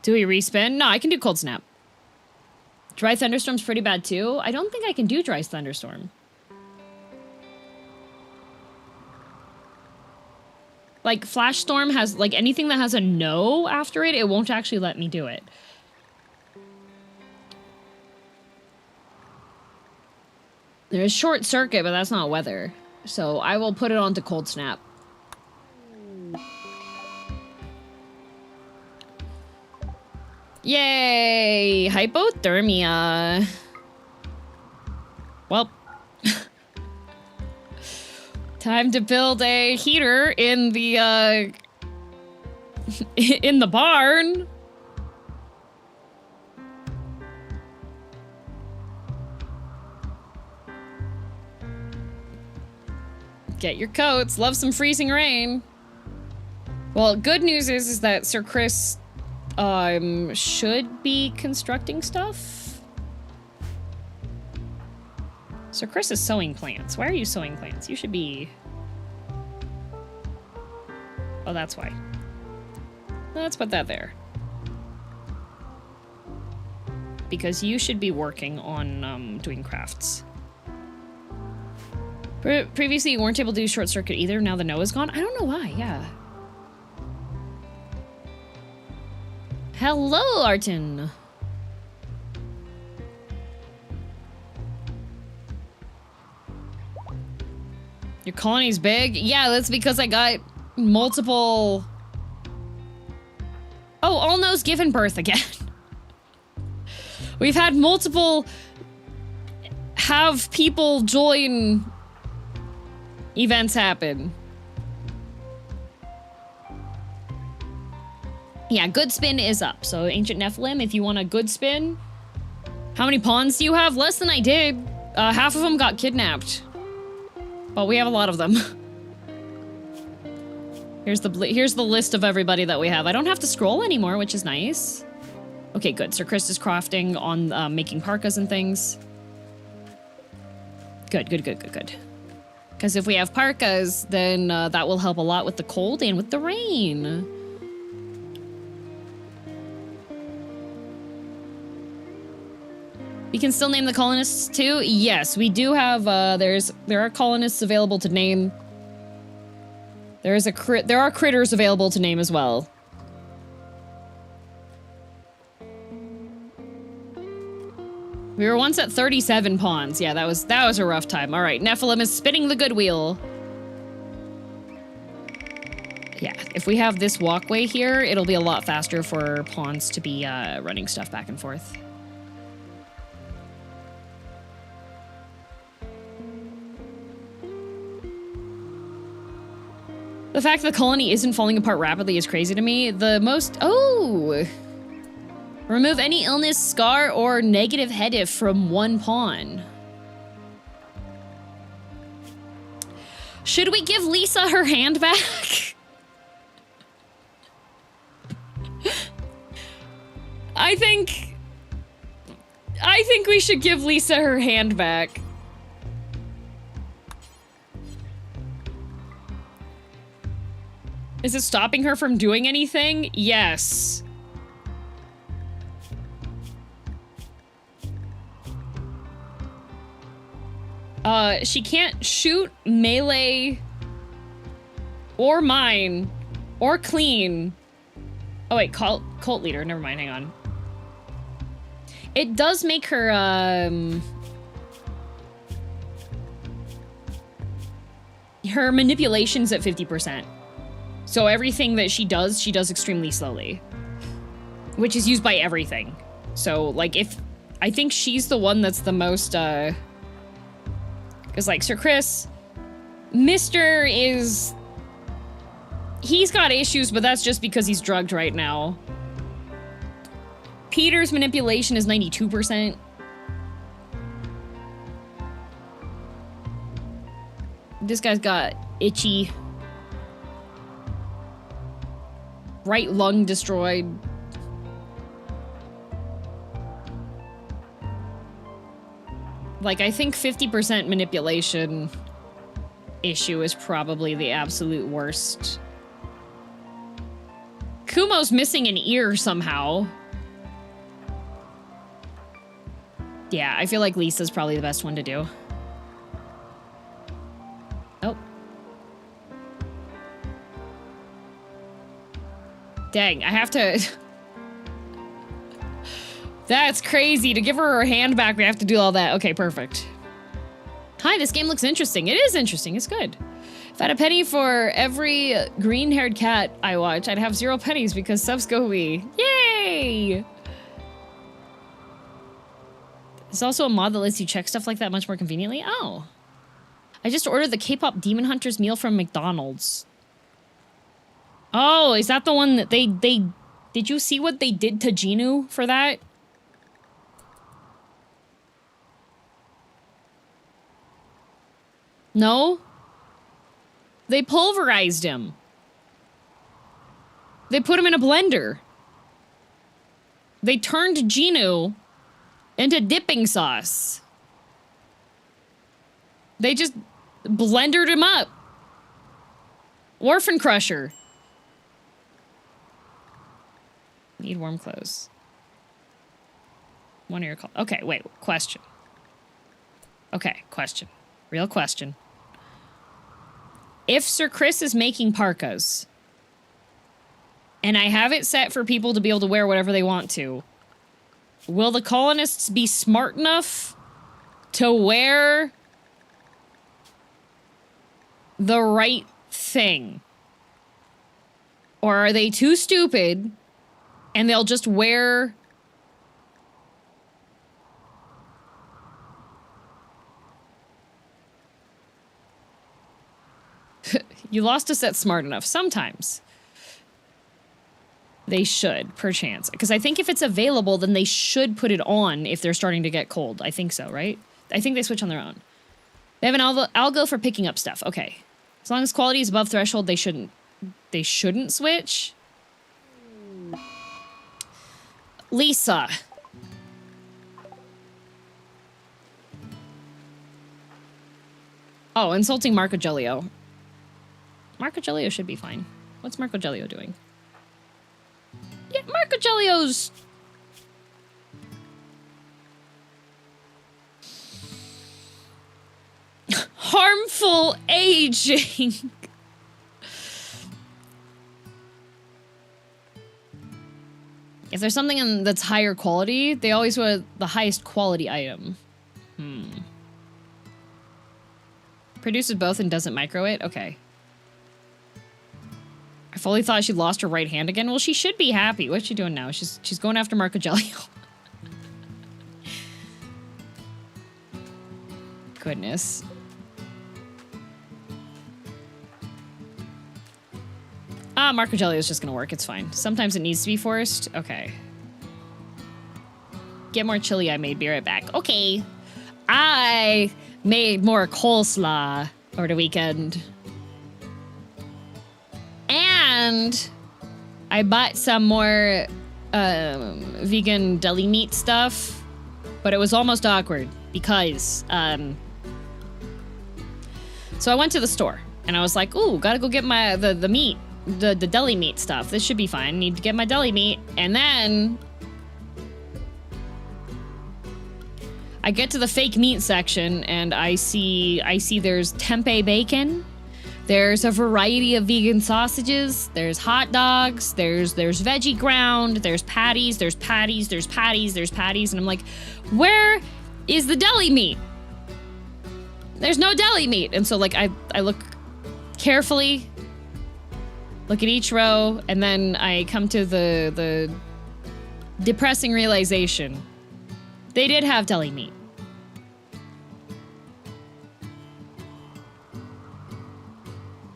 Do we respin? No, I can do cold snap. Dry thunderstorm's pretty bad too. I don't think I can do dry thunderstorm. Like, Flash Storm has, like, anything that has a no after it, it won't actually let me do it. There's Short Circuit, but that's not weather. So I will put it on to Cold Snap. Yay! Hypothermia. Well... Time to build a heater in the, in the barn. Get your coats. Love some freezing rain. Well, good news is that Sir Chris, should be constructing stuff. Sir Chris is sowing plants. Why are you sowing plants? You should be... Oh, that's why. Let's put that there. Because you should be working on, doing crafts. Previously, you weren't able to do Short Circuit either. Now the no is gone. I don't know why, yeah. Hello, Artin. Your colony's big? Yeah, that's because I got multiple... Oh, Allno's given birth again. We've had multiple... have people join... events happen. Yeah, good spin is up. So, Ancient Nephilim, if you want a good spin, How many pawns do you have? Less than I did. Half of them got kidnapped. But we have a lot of them. Here's the list of everybody that we have. I don't have to scroll anymore, which is nice. Okay, good. Sir Chris is crafting on making parkas and things. Good, good, good, good, good. Because if we have parkas, then that will help a lot with the cold and with the rain. We can still name the colonists too? Yes, we do have, there are colonists available to name. There are critters available to name as well. We were once at 37 pawns. Yeah, that was a rough time. All right, Nephilim is spinning the good wheel. Yeah, if we have this walkway here, it'll be a lot faster for pawns to be running stuff back and forth. The fact that the colony isn't falling apart rapidly is crazy to me. Remove any illness, scar, or negative hedif from one pawn. Should we give Lisa her hand back? I think we should give Lisa her hand back. Is it stopping her from doing anything? Yes. She can't shoot, melee, or mine, or clean. Oh wait, cult leader, never mind, hang on. It does make her, her manipulation's at 50%. So everything that she does extremely slowly. Which is used by everything. So, like, I think she's the one that's the most, because, like, Sir Chris, Mr. is... He's got issues, but that's just because he's drugged right now. Peter's manipulation is 92%. This guy's got itchy. Right lung destroyed. Like, I think 50% manipulation issue is probably the absolute worst. Kumo's missing an ear somehow. Yeah, I feel like Lisa's probably the best one to do. Oh. Dang, I have to... That's crazy. To give her hand back, we have to do all that. Okay, perfect. Hi, this game looks interesting. It is interesting. It's good. If I had a penny for every green-haired cat I watch, I'd have 0 pennies because subs go we. Yay! There's also a mod that lets you check stuff like that much more conveniently. Oh. I just ordered the K-pop Demon Hunters meal from McDonald's. Oh, is that the one that they... Did you see what they did to Genu for that? No? They pulverized him. They put him in a blender. They turned Genu into dipping sauce. They just blendered him up. Orphan Crusher. Need warm clothes. One of your calls. Okay, wait, question. Okay, question. Real question. If Sir Chris is making parkas, and I have it set for people to be able to wear whatever they want to, will the colonists be smart enough to wear the right thing? Or are they too stupid and they'll just wear... You lost us at smart enough. Sometimes. They should, perchance. Because I think if it's available, then they should put it on if they're starting to get cold. I think so, right? I think they switch on their own. They have an algo for picking up stuff. Okay. As long as quality is above threshold, they shouldn't switch. Lisa. Oh, insulting Marco Gelio. Marco Gelio should be fine. What's Marco Gelio doing? Yeah, Marco Gelio's... harmful aging. If there's something that's higher quality, they always want the highest quality item. Produces both and doesn't micro it? Okay. I fully thought she lost her right hand again. Well, she should be happy. What's she doing now? She's going after Marco Gelio. Goodness. Ah, Marco Gelio is just gonna work. It's fine. Sometimes it needs to be forced. Okay. Get more chili. I made. Be right back. Okay. I made more coleslaw over the weekend. And I bought some more vegan deli meat stuff. But it was almost awkward because so I went to the store and I was like, ooh, gotta go get my the meat. The deli meat stuff. This should be fine. Need to get my deli meat. And then I get to the fake meat section and I see there's tempeh bacon. There's a variety of vegan sausages. There's hot dogs. There's veggie ground. There's patties. There's patties. There's patties. There's patties. And I'm like, where is the deli meat? There's no deli meat. And so like I look carefully. Look at each row, and then I come to the depressing realization. They did have deli meat.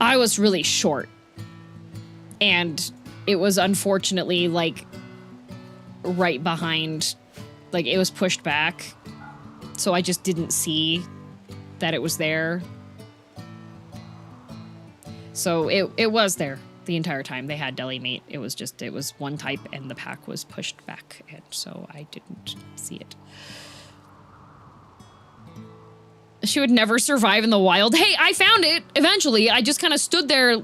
I was really short. And it was unfortunately, like, right behind. Like, it was pushed back. So I just didn't see that it was there. So it was there. The entire time they had deli meat. It was one type and the pack was pushed back, and so I didn't see it. She would never survive in the wild. Hey, I found it eventually. I just kind of stood there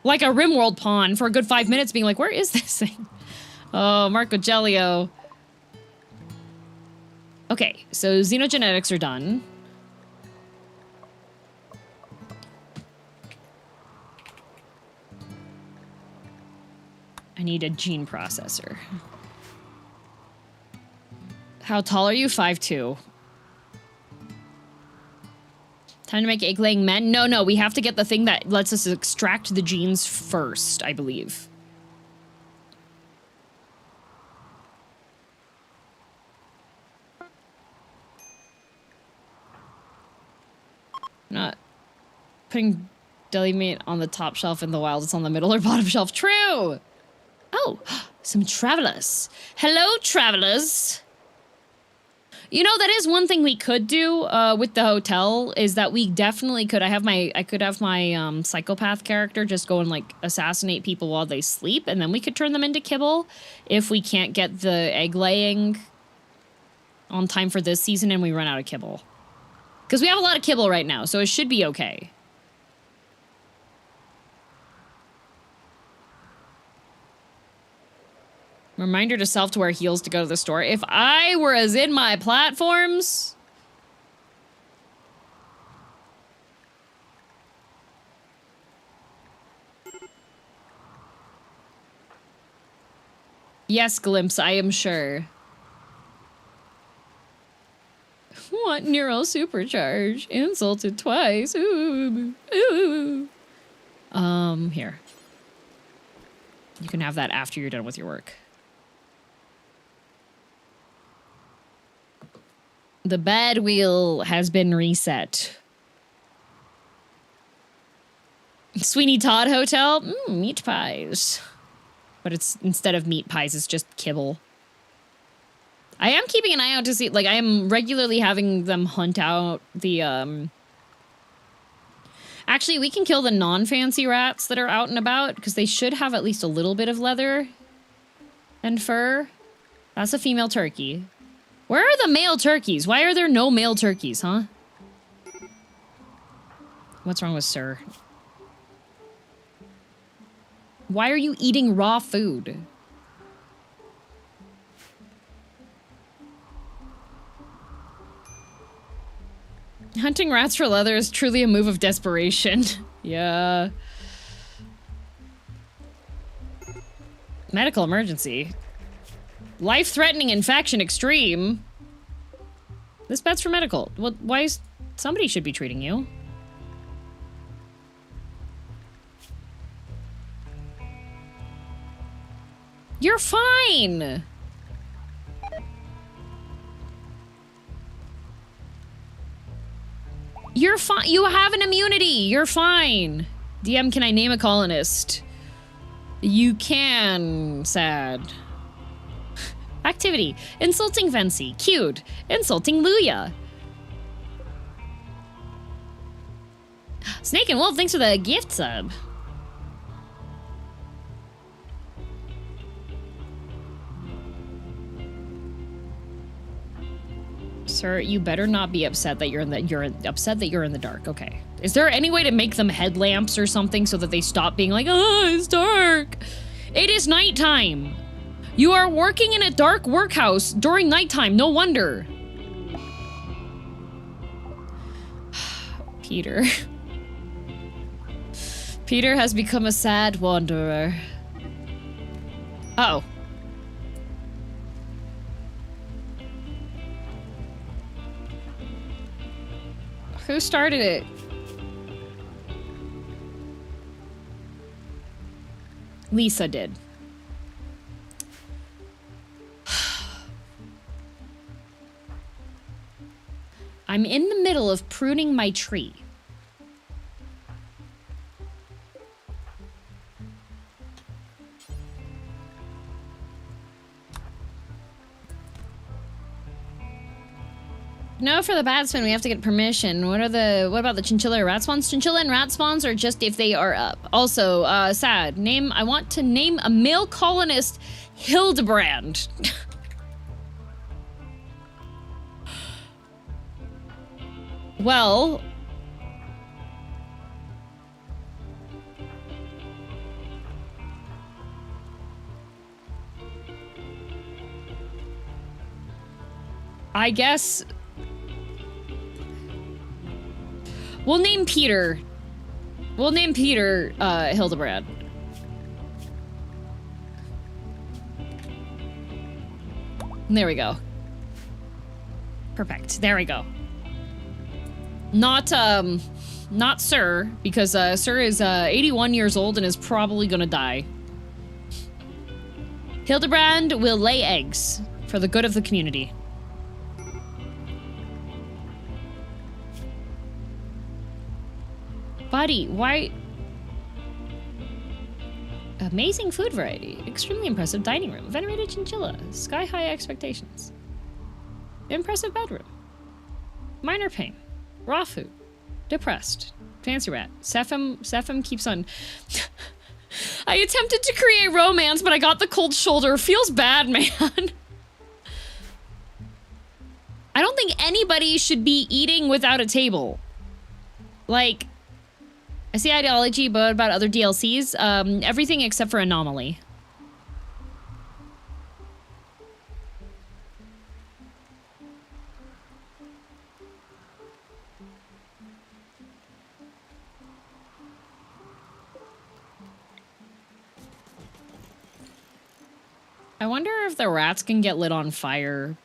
like a Rimworld pawn for a good 5 minutes being like, where is this thing? Oh, Marco Gelio. Okay, so xenogenetics are done. I need a gene processor. How tall are you? 5'2". Time to make egg-laying men? No, we have to get the thing that lets us extract the genes first, I believe. Not putting deli meat on the top shelf in the wild. It's on the middle or bottom shelf. True! Oh, some travelers. Hello, travelers. You know, that is one thing we could do with the hotel is that we definitely could. I could have my psychopath character just go and like assassinate people while they sleep, and then we could turn them into kibble if we can't get the egg laying on time for this season and we run out of kibble. Because we have a lot of kibble right now, so it should be okay. Reminder to self to wear heels to go to the store. If I were as in my platforms... Yes, Glimpse, I am sure. What? Neural supercharge. Insulted twice. Ooh. Ooh. Here. You can have that after you're done with your work. The bed wheel has been reset. Sweeney Todd Hotel? Meat pies. But it's, instead of meat pies, it's just kibble. I am keeping an eye out to see, like, I am regularly having them hunt out the, Actually, we can kill the non-fancy rats that are out and about, because they should have at least a little bit of leather and fur. That's a female turkey. Where are the male turkeys? Why are there no male turkeys, huh? What's wrong with Sir? Why are you eating raw food? Hunting rats for leather is truly a move of desperation. Yeah. Medical emergency. Life-threatening infection extreme. This bet's for medical. Well, why is... Somebody should be treating you. You're fine! You're fine. You have an immunity. You're fine. DM, can I name a colonist? You can. Sad. Activity. Insulting Fancy. Cute. Insulting Luya. Snake and Wolf, thanks for the gift sub. Sir, you better not be upset that you're in the dark. Okay. Is there any way to make them headlamps or something so that they stop being like, oh, it's dark? It is nighttime. You are working in a dark workhouse during nighttime. No wonder. Peter. Peter has become a sad wanderer. Uh-oh. Who started it? Lisa did. I'm in the middle of pruning my tree. No, for the batsman, we have to get permission. What about the chinchilla or rat spawns? Chinchilla and rat spawns are just if they are up. Also, sad. I want to name a male colonist Hildebrand. Well... I guess... We'll name Peter. We'll name Peter, Hildebrand. There we go. Perfect. There we go. Not Sir, because, Sir is, 81 years old and is probably gonna die. Hildebrand will lay eggs for the good of the community. Buddy, why? Amazing food variety. Extremely impressive dining room. Venerated chinchilla. Sky-high expectations. Impressive bedroom. Minor pain. Raw food. Depressed. Fancy rat. Sephem keeps on... I attempted to create romance, but I got the cold shoulder. Feels bad, man. I don't think anybody should be eating without a table. Like... I see ideology, but about other DLCs, everything except for Anomaly. I wonder if the rats can get lit on fire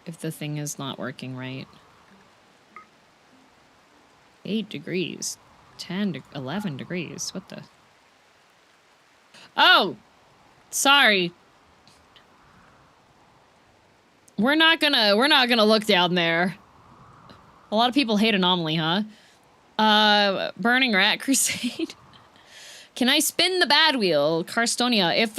if the thing is not working right. 8 degrees. 11 degrees. What the? Oh! Sorry. We're not gonna look down there. A lot of people hate Anomaly, huh? Burning Rat Crusade. Can I spin the bad wheel, Carstonia? If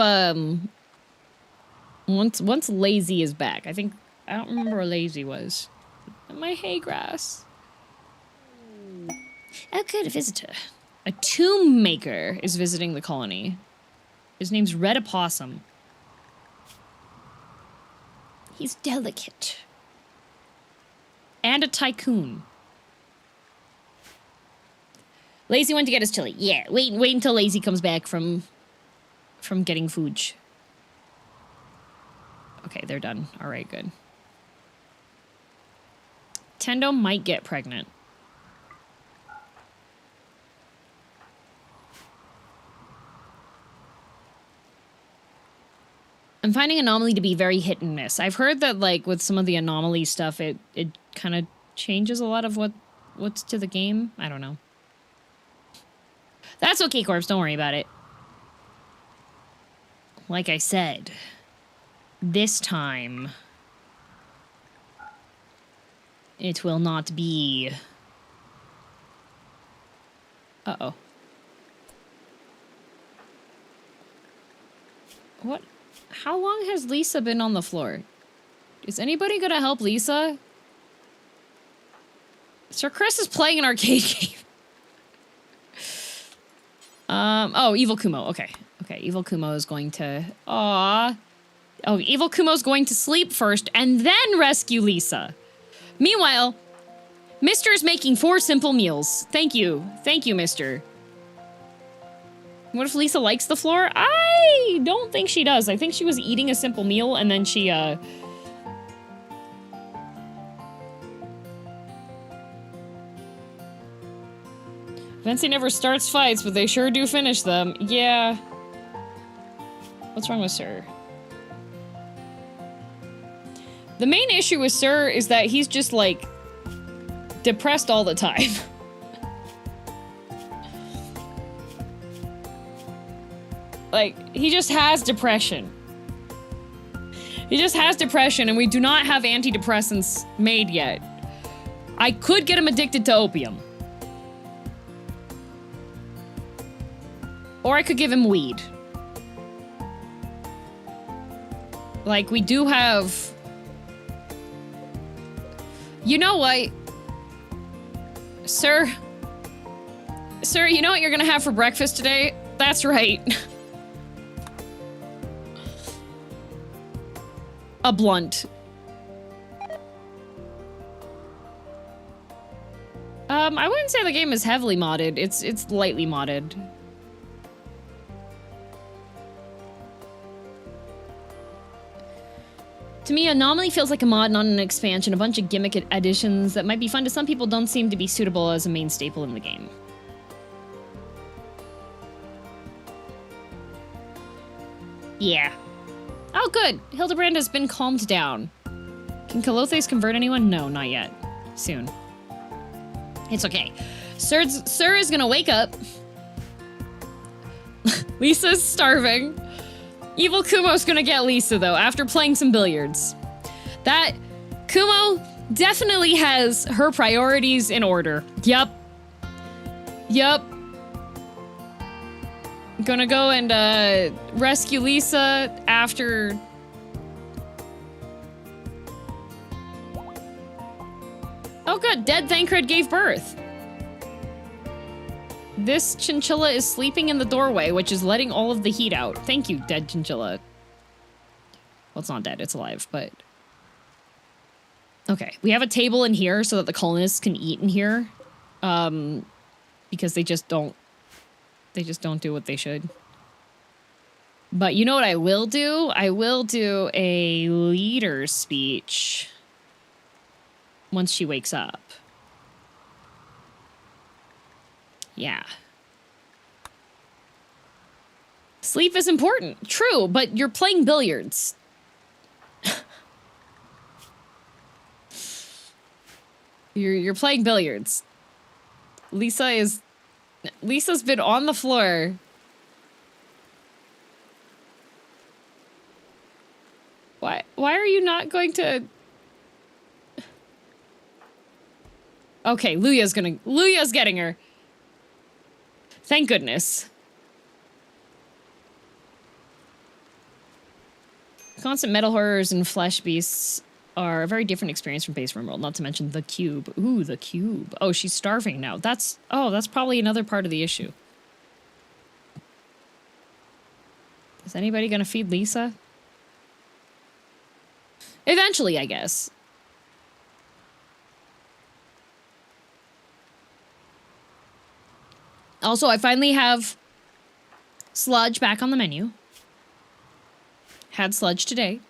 once Lazy is back, I don't remember where Lazy was. My hay grass. Oh, good, a visitor. A tomb maker is visiting the colony. His name's Red Opossum. He's delicate. And a tycoon. Lazy went to get his chili. Yeah, wait until Lazy comes back from getting food. Okay, they're done. All right, good. Tendo might get pregnant. I'm finding Anomaly to be very hit and miss. I've heard that, like, with some of the Anomaly stuff, it kind of changes a lot of what's to the game. I don't know. That's okay, Corpse. Don't worry about it. Like I said, this time, it will not be... Uh-oh. What? How long has Lisa been on the floor? Is anybody gonna help Lisa? Sir Chris is playing an arcade game. Oh, Evil Kumo. Okay. Okay, Evil Kumo is going to... Aww. Oh, Evil Kumo's going to sleep first and then rescue Lisa. Meanwhile, Mr. is making 4 simple meals. Thank you. Thank you, Mr. What if Lisa likes the floor? I don't think she does. I think she was eating a simple meal and then she, Fancy never starts fights, but they sure do finish them. Yeah. What's wrong with Sir? The main issue with Sir is that he's just, like, depressed all the time. Like, he just has depression. He just has depression, and we do not have antidepressants made yet. I could get him addicted to opium. Or I could give him weed. Like, we do have... You know what? Sir? Sir, you know what you're gonna have for breakfast today? That's right. A blunt. I wouldn't say the game is heavily modded. It's lightly modded. To me, Anomaly feels like a mod, not an expansion. A bunch of gimmick additions that might be fun to some people don't seem to be suitable as a main staple in the game. Yeah. Oh, good. Hildebrand has been calmed down. Can Colothes convert anyone? No, not yet. Soon. It's okay. Sir is gonna wake up. Lisa's starving. Evil Kumo's gonna get Lisa, though, after playing some billiards. That... Kumo definitely has her priorities in order. Yup. Yup. Gonna go and, rescue Lisa after... Oh, good. Dead Thancred gave birth. This chinchilla is sleeping in the doorway, which is letting all of the heat out. Thank you, dead chinchilla. Well, it's not dead, it's alive, but... Okay, we have a table in here so that the colonists can eat in here. Because they just don't do what they should. But you know what I will do? I will do a leader speech once she wakes up. Yeah. Sleep is important. True, but you're playing billiards. You're playing billiards. Lisa's been on the floor. Why are you not going to... Okay, Luya's getting her. Thank goodness. Constant metal horrors and flesh beasts are a very different experience from base Rimworld, not to mention the cube. Ooh, the cube. Oh, she's starving now. That's probably another part of the issue. Is anybody gonna feed Lisa? Eventually, I guess. Also, I finally have sludge back on the menu. Had sludge today.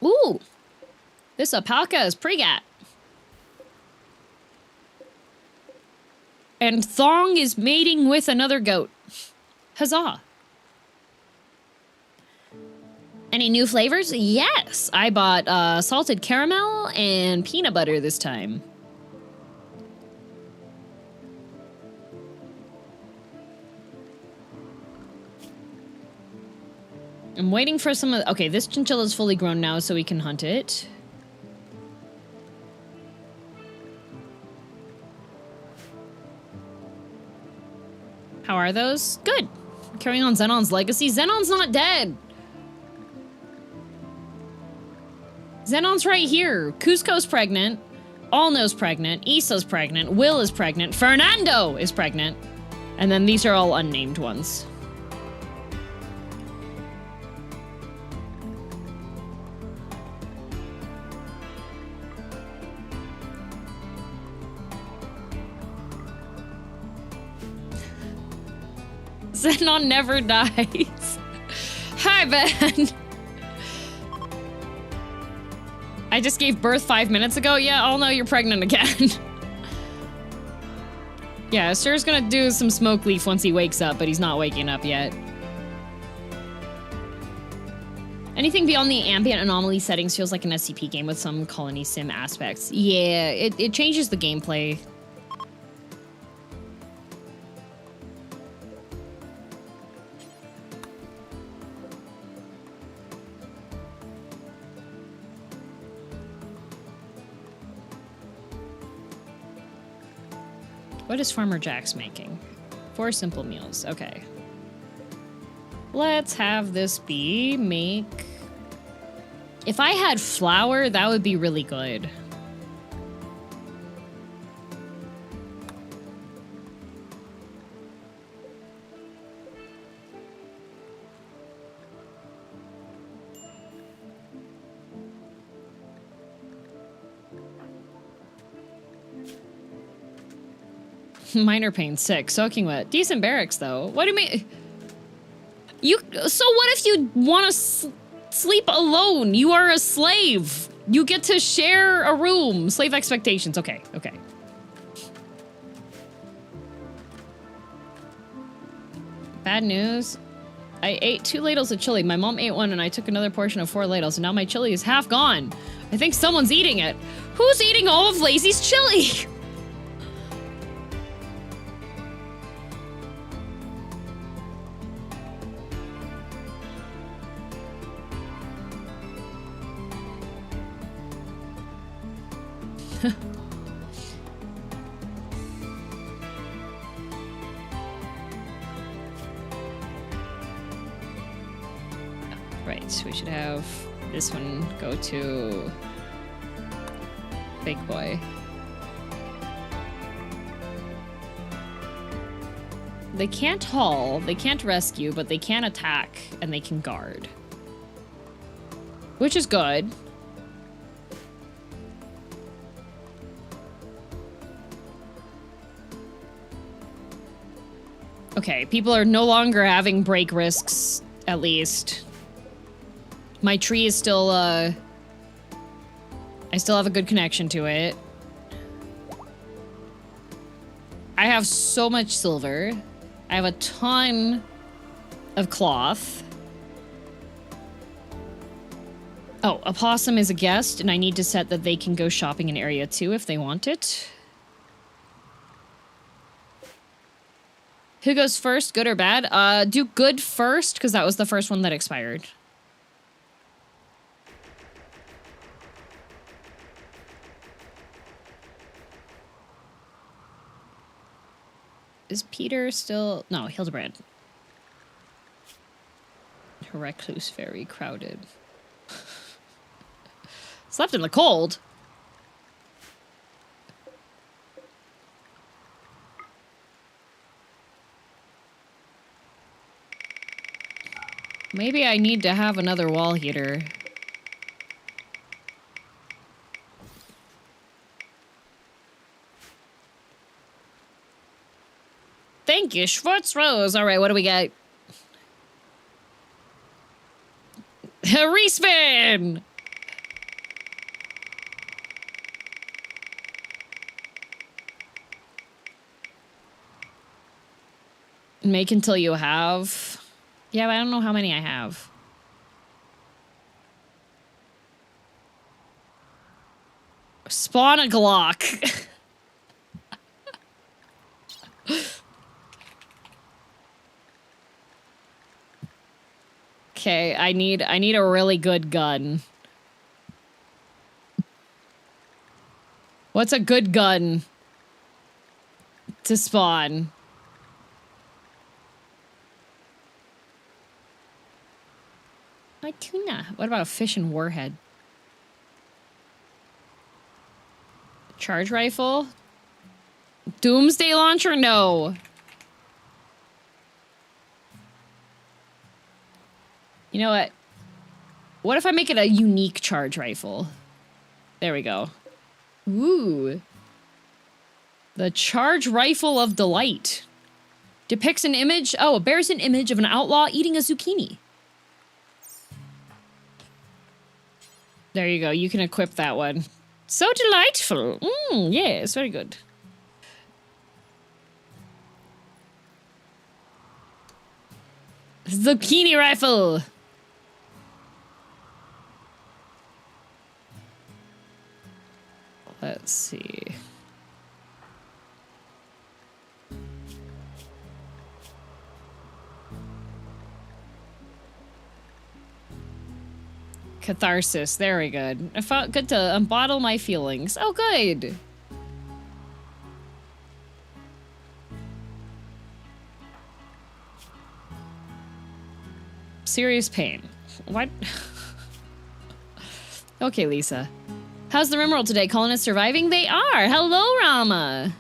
Ooh! This alpaca is pregat. And Thong is mating with another goat. Huzzah. Any new flavors? Yes! I bought salted caramel and peanut butter this time. I'm waiting for some of... Okay, this chinchilla's fully grown now, so we can hunt it. How are those? Good. Carrying on Xenon's legacy. Xenon's not dead! Xenon's right here. Cusco's pregnant. Allno's pregnant. Issa's pregnant. Will is pregnant. Fernando is pregnant. And then these are all unnamed ones. Xenon never dies. Hi, Ben. I just gave birth 5 minutes ago. Yeah, I'll know you're pregnant again. Yeah, Sir's gonna do some smoke leaf once he wakes up, but he's not waking up yet. Anything beyond the ambient anomaly settings feels like an SCP game with some colony sim aspects. Yeah, it changes the gameplay. What is Farmer Jack's making? 4 simple meals. Okay. Let's have this bee make... If I had flour, that would be really good. Minor pain, sick, soaking wet. Decent barracks, though. What do you mean? So what if you want to sleep alone? You are a slave. You get to share a room. Slave expectations. Okay, okay. Bad news. I ate 2 ladles of chili. My mom ate one and I took another portion of 4 ladles, and now my chili is half gone. I think someone's eating it. Who's eating all of Lazy's chili? Right, we should have this one go to Big Boy. They can't haul, they can't rescue, but they can attack and they can guard. Which is good. Okay, people are no longer having break risks, at least. My tree is still, I still have a good connection to it. I have so much silver. I have a ton of cloth. Oh, a possum is a guest, and I need to set that they can go shopping in Area 2 if they want it. Who goes first, good or bad? Do good first, because that was the first one that expired. Is Peter still... No, Hildebrand. Recluse very crowded. Slept in the cold. Maybe I need to have another wall heater. Thank you, Schwartz Rose. All right, what do we got? A respin! Make until you have. Yeah, but I don't know how many I have. Spawn a Glock. Okay, I need a really good gun. What's a good gun to spawn? Like tuna. What about a fishing warhead? Charge rifle? Doomsday launcher? No. You know what? What if I make it a unique charge rifle? There we go. Ooh. The Charge Rifle of Delight. Depicts an image. Oh, it bears an image of an outlaw eating a zucchini. There you go. You can equip that one. So delightful. Yes, very good. Zucchini rifle. Let's see. Catharsis. Very good. I felt good to unbottle my feelings. Oh, good. Serious pain. What? Okay, Lisa. How's the Rimworld today? Colonists surviving? They are. Hello, Rama.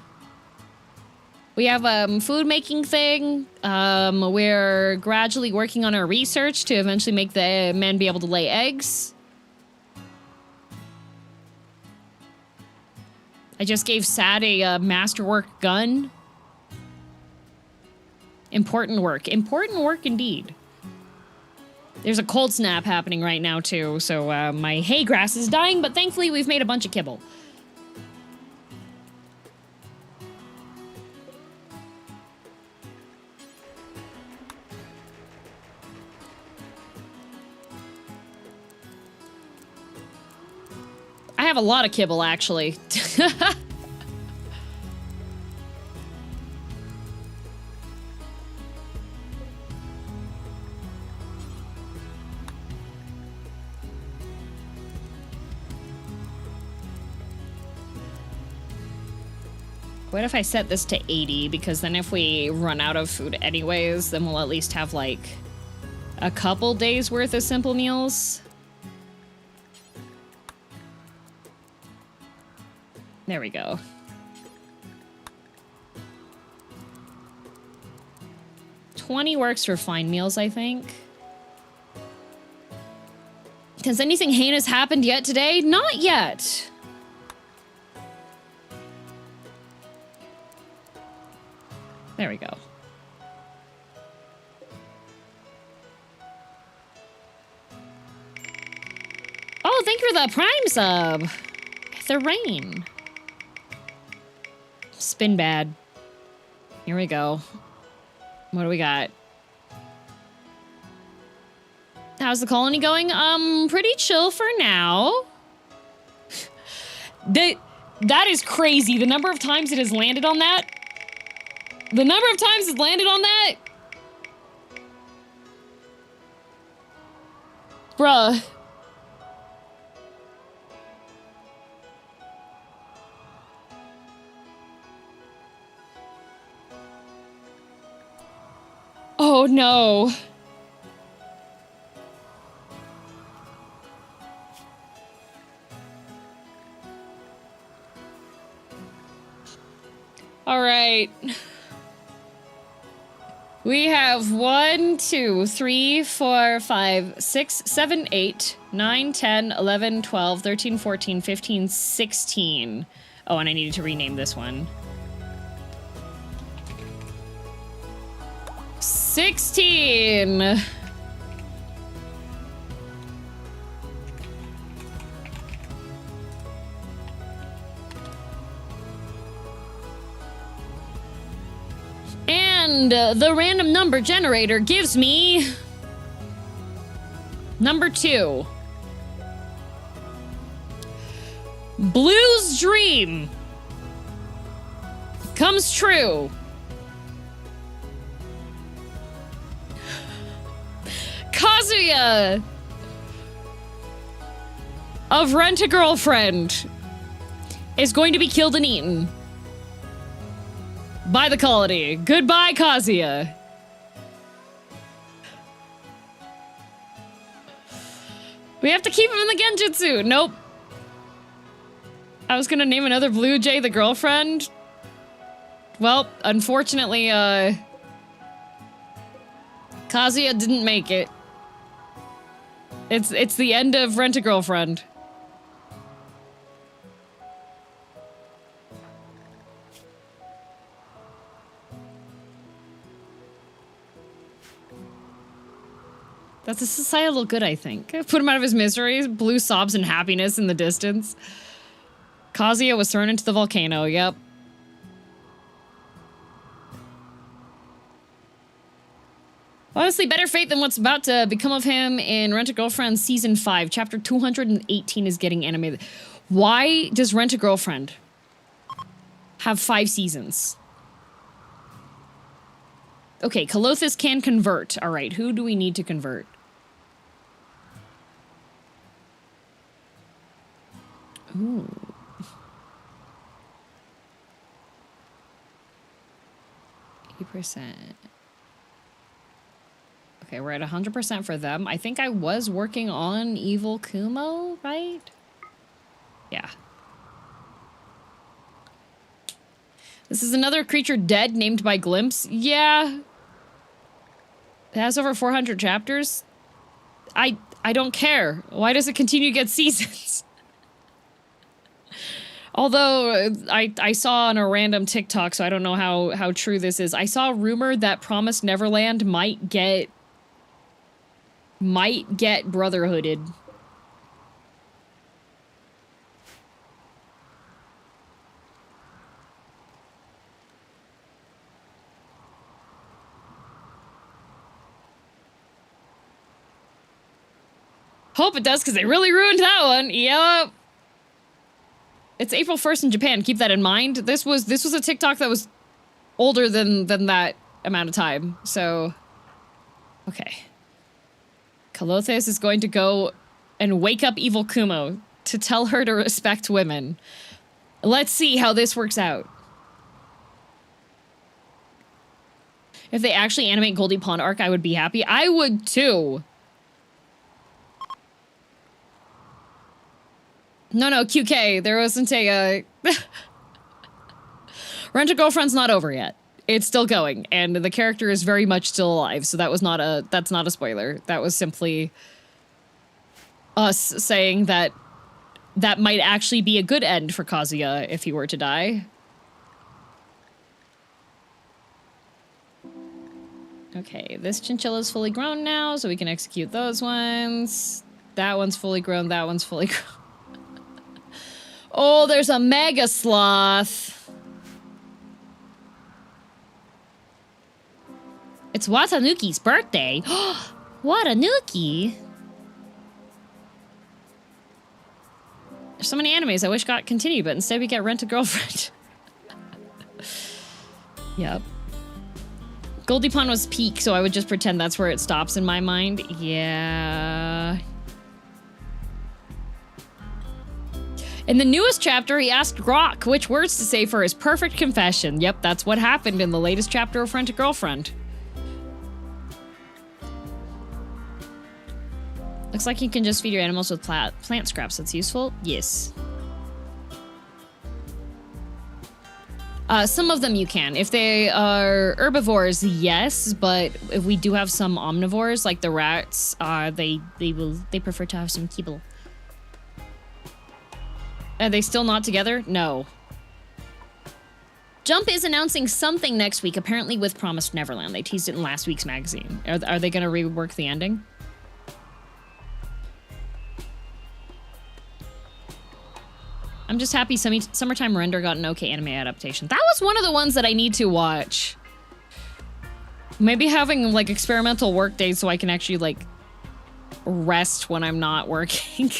We have a food making thing. We're gradually working on our research to eventually make the men be able to lay eggs. I just gave Sad a masterwork gun. Important work. Important work indeed. There's a cold snap happening right now too, so my hay grass is dying, but thankfully we've made a bunch of kibble. I have a lot of kibble, actually. What if I set this to 80? Because then if we run out of food anyways, then we'll at least have, like, a couple days worth of simple meals. There we go. $20 works for fine meals, I think. Has anything heinous happened yet today? Not yet. There we go. Oh, thank you for the Prime sub. The rain. Spin bad. Here we go. What do we got? How's the colony going? Pretty chill for now. That is crazy. The number of times it has landed on that. The number of times it's landed on that. Bruh. Oh no. All right. We have 1, 2, 3, 4, 5, 6, 7, 8, 9, 10, 11, 12, 13, 14, 15, 16. Oh, and I needed to rename this one. 16. And the random number generator gives me number 2. Blue's dream comes true. Kazuya of Rent-a-Girlfriend is going to be killed and eaten by the colony. Goodbye, Kazuya. We have to keep him in the genjutsu. Nope. I was gonna name another Blue Jay the girlfriend. Well, unfortunately, Kazuya didn't make it. It's the end of Rent-a-Girlfriend. That's a societal good, I think. Put him out of his misery. Blue sobs in happiness in the distance. Kazuya was thrown into the volcano, yep. Honestly, better fate than what's about to become of him in Rent-a-Girlfriend Season 5. Chapter 218 is getting animated. Why does Rent-a-Girlfriend have 5 seasons? Okay, Colothus can convert. All right, who do we need to convert? Ooh. %. Okay, we're at 100% for them. I think I was working on Evil Kumo, right? Yeah. This is another creature dead named by Glimpse. Yeah. It has over 400 chapters. I don't care. Why does it continue to get seasons? Although, I saw on a random TikTok, so I don't know how true this is. I saw a rumor that Promised Neverland might get brotherhooded. Hope it does, because they really ruined that one. Yep. It's April 1st in Japan. Keep that in mind. This was a TikTok that was older than that amount of time. So, okay. Colothus is going to go and wake up Evil Kumo to tell her to respect women. Let's see how this works out. If they actually animate Goldie Pond arc, I would be happy. I would too. No, QK, there wasn't a, Rent-a-Girlfriend's not over yet. It's still going, and the character is very much still alive, so that's not a spoiler. That was simply us saying that might actually be a good end for Kazuya if he were to die. Okay, this chinchilla's fully grown now, so we can execute those ones. That one's fully grown, that one's fully grown. Oh, there's a mega sloth. It's Watanuki's birthday. Watanuki? There's so many animes I wish got continued, but instead we get Rent-a-Girlfriend. Yep. Goldie Pond was peak, so I would just pretend that's where it stops in my mind. Yeah. In the newest chapter, he asked Grok which words to say for his perfect confession. Yep, that's what happened in the latest chapter of Rent-a-Girlfriend. Looks like you can just feed your animals with plant scraps. That's useful. Yes. Some of them you can. If they are herbivores, yes, but if we do have some omnivores, like the rats, they prefer to have some kibble. Are they still not together? No. Jump is announcing something next week, apparently with Promised Neverland. They teased it in last week's magazine. Are they going to rework the ending? I'm just happy Summertime Render got an okay anime adaptation. That was one of the ones that I need to watch. Maybe having, like, experimental work days so I can actually, like, rest when I'm not working.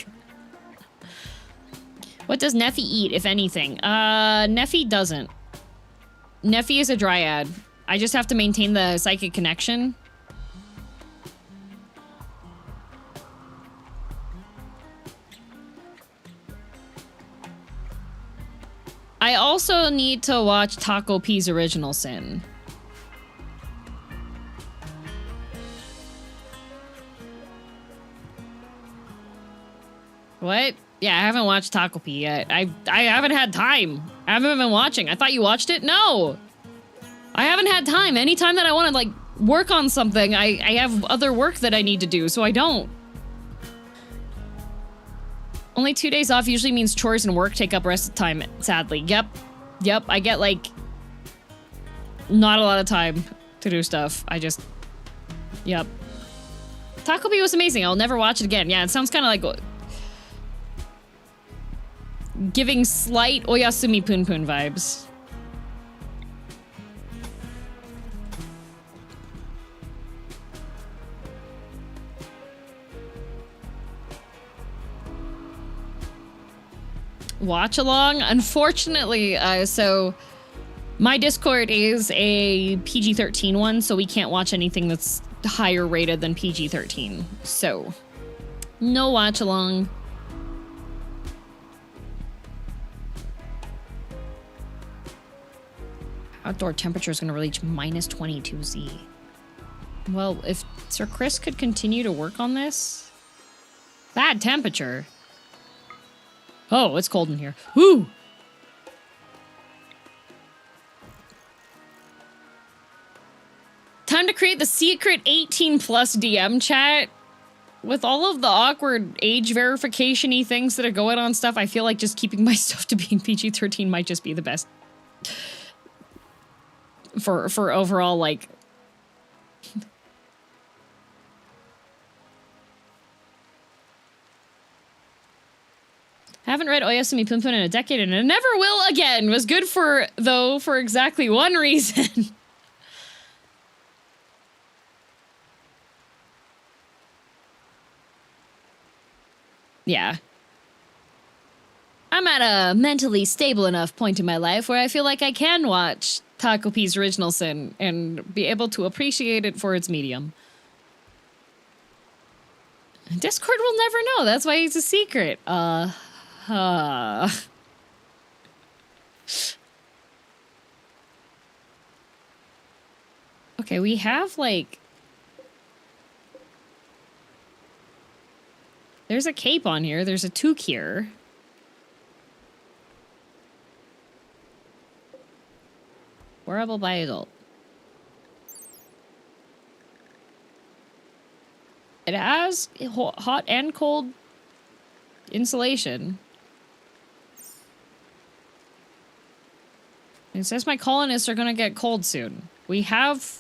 What does Neffy eat, if anything? Neffy doesn't. Neffy is a dryad. I just have to maintain the psychic connection. I also need to watch Taco P's Original Sin. What? Yeah, I haven't watched Taco P yet. I haven't had time. I haven't been watching. I thought you watched it? No! I haven't had time. Anytime that I want to, like, work on something, I have other work that I need to do, so I don't. Only 2 days off usually means chores and work take up rest of time, sadly. Yep, I get, like, not a lot of time to do stuff. Yep. Taco Bell was amazing. I'll never watch it again. Yeah, it sounds kind of like giving slight Oyasumi Poon Poon vibes. Watch along? Unfortunately, so my Discord is a PG-13 one, so we can't watch anything that's higher rated than PG-13. So, no watch along. Outdoor temperature is going to reach minus 22 Z. Well, if Sir Chris could continue to work on this. Bad temperature. Oh, it's cold in here. Woo! Time to create the secret 18 plus DM chat. With all of the awkward age verification-y things that are going on stuff, I feel like just keeping my stuff to being PG-13 might just be the best. For overall, like... Haven't read Oyasumi Poon Poon in a decade and I never will again. Was good for exactly one reason. Yeah. I'm at a mentally stable enough point in my life where I feel like I can watch Taco P's Original Sin and be able to appreciate it for its medium. Discord will never know. That's why it's a secret. Okay, we have, like... There's a cape on here. There's a toque here. Wearable by adult. It has hot and cold insulation. It says my colonists are gonna get cold soon. We have...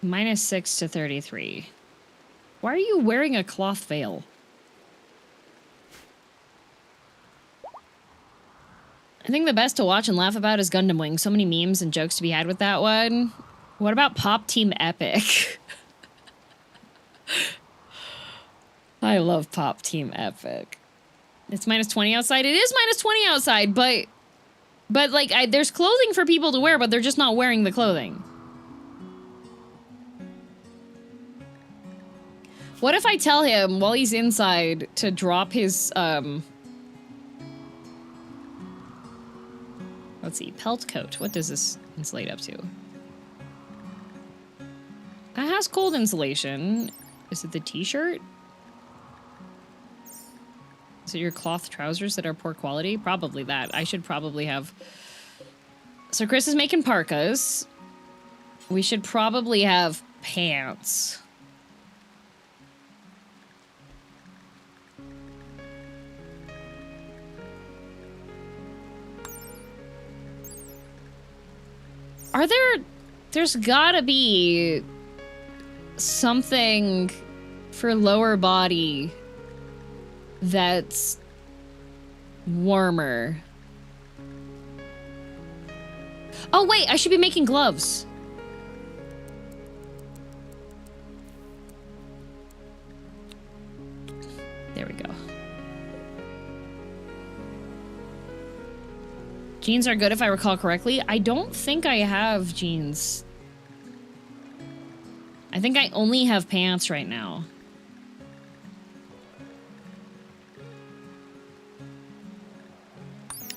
-6 to 33. Why are you wearing a cloth veil? I think the best to watch and laugh about is Gundam Wing. So many memes and jokes to be had with that one. What about Pop Team Epic? I love Pop Team Epic. It's -20 outside. It is -20 outside, but like, there's clothing for people to wear, but they're just not wearing the clothing. What if I tell him while he's inside to drop his, let's see, pelt coat. What does this insulate up to? has cold insulation? Is it the t-shirt? Is it your cloth trousers that are poor quality? Probably that. I should probably have... So Chris is making parkas. We should probably have pants. Are there... There's gotta be something for lower body that's warmer. Oh wait, I should be making gloves. There we go. Jeans are good if I recall correctly. I don't think I have jeans. I think I only have pants right now.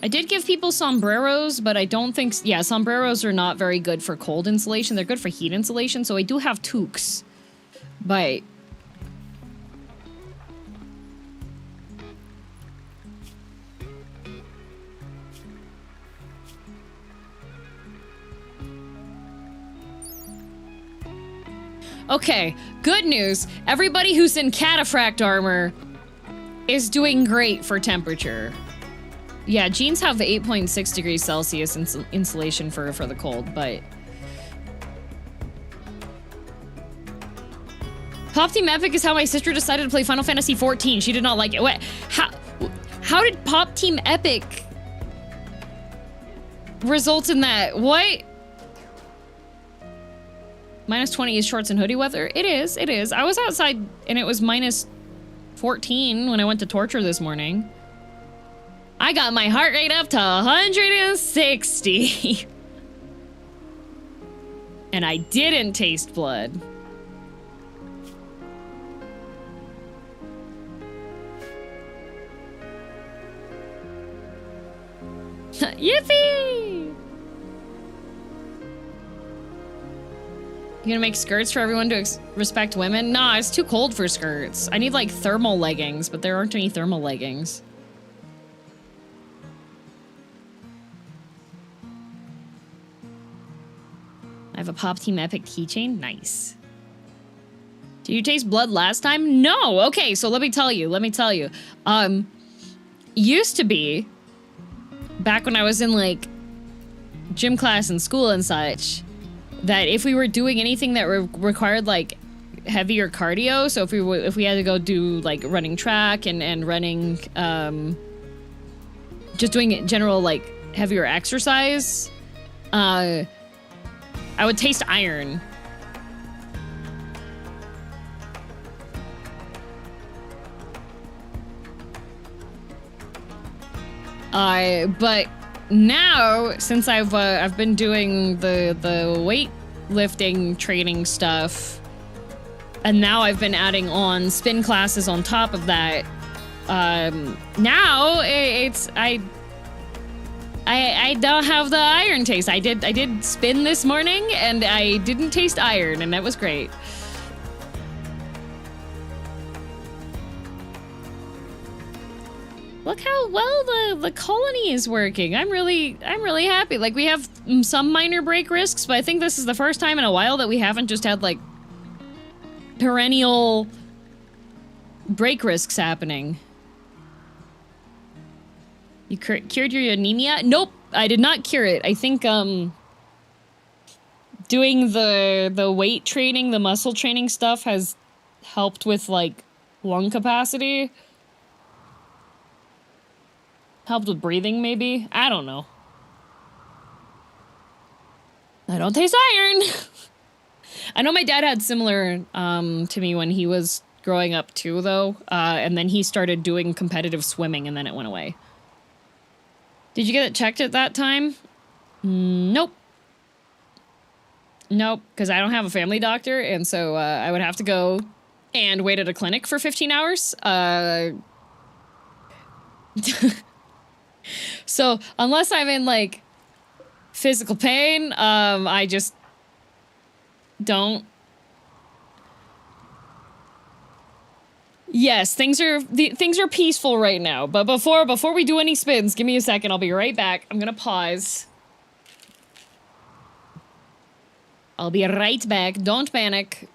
I did give people sombreros, but I don't think... Yeah, sombreros are not very good for cold insulation. They're good for heat insulation, so I do have toques. But... Okay, good news. Everybody who's in cataphract armor is doing great for temperature. Yeah, jeans have 8.6 degrees Celsius insulation for the cold, but... Pop Team Epic is how my sister decided to play Final Fantasy XIV. She did not like it. What? How did Pop Team Epic result in that? What? Minus 20 is shorts and hoodie weather? It is, it is. I was outside and it was minus 14 when I went to torture this morning. I got my heart rate up to 160. And I didn't taste blood. Yippee! You gonna make skirts for everyone to respect women? Nah, it's too cold for skirts. I need like thermal leggings, but there aren't any thermal leggings. I have a Pop Team Epic keychain. Nice. Did you taste blood last time? No. Okay, so let me tell you. Used to be, back when I was in like gym class and school and such, that if we were doing anything that required like heavier cardio, so if we had to go do like running track and running, just doing general like heavier exercise, I would taste iron. But now, since I've been doing the weightlifting training stuff, and now I've been adding on spin classes on top of that, now I don't have the iron taste. I did spin this morning and I didn't taste iron, and that was great. Look how well the colony is working. I'm really happy. Like, we have some minor break risks, but I think this is the first time in a while that we haven't just had like perennial break risks happening. You cured your anemia? Nope, I did not cure it. I think doing the weight training, the muscle training stuff has helped with like lung capacity. Helped with breathing, maybe? I don't know. I don't taste iron! I know my dad had similar to me when he was growing up too, though. And then he started doing competitive swimming, and then it went away. Did you get it checked at that time? Nope. Nope, because I don't have a family doctor, and so I would have to go and wait at a clinic for 15 hours. So, unless I'm in, like, physical pain, I just don't Yes, things are peaceful right now. But before we do any spins, give me a second. I'll be right back. I'm gonna pause. I'll be right back. Don't panic.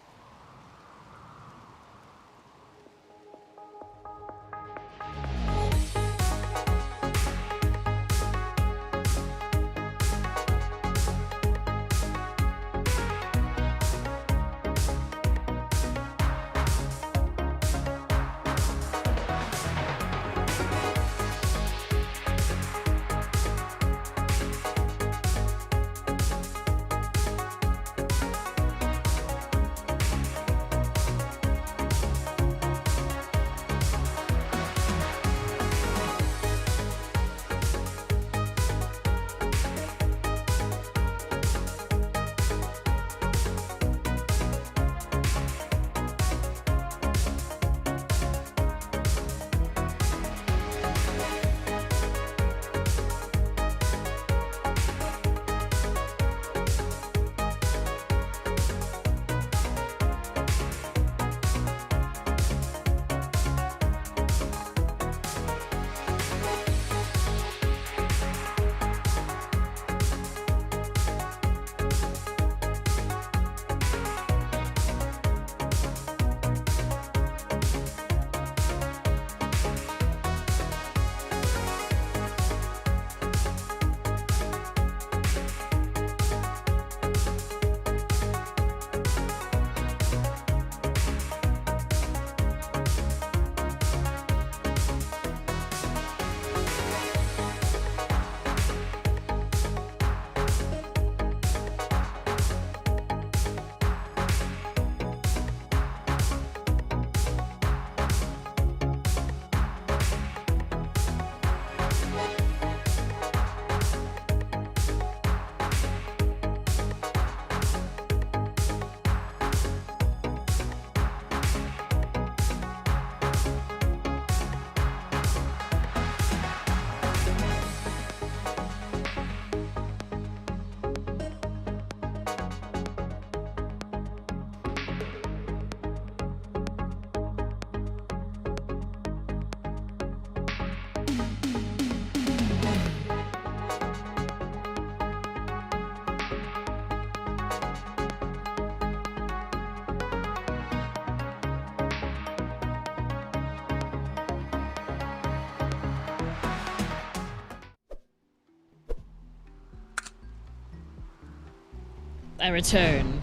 I return.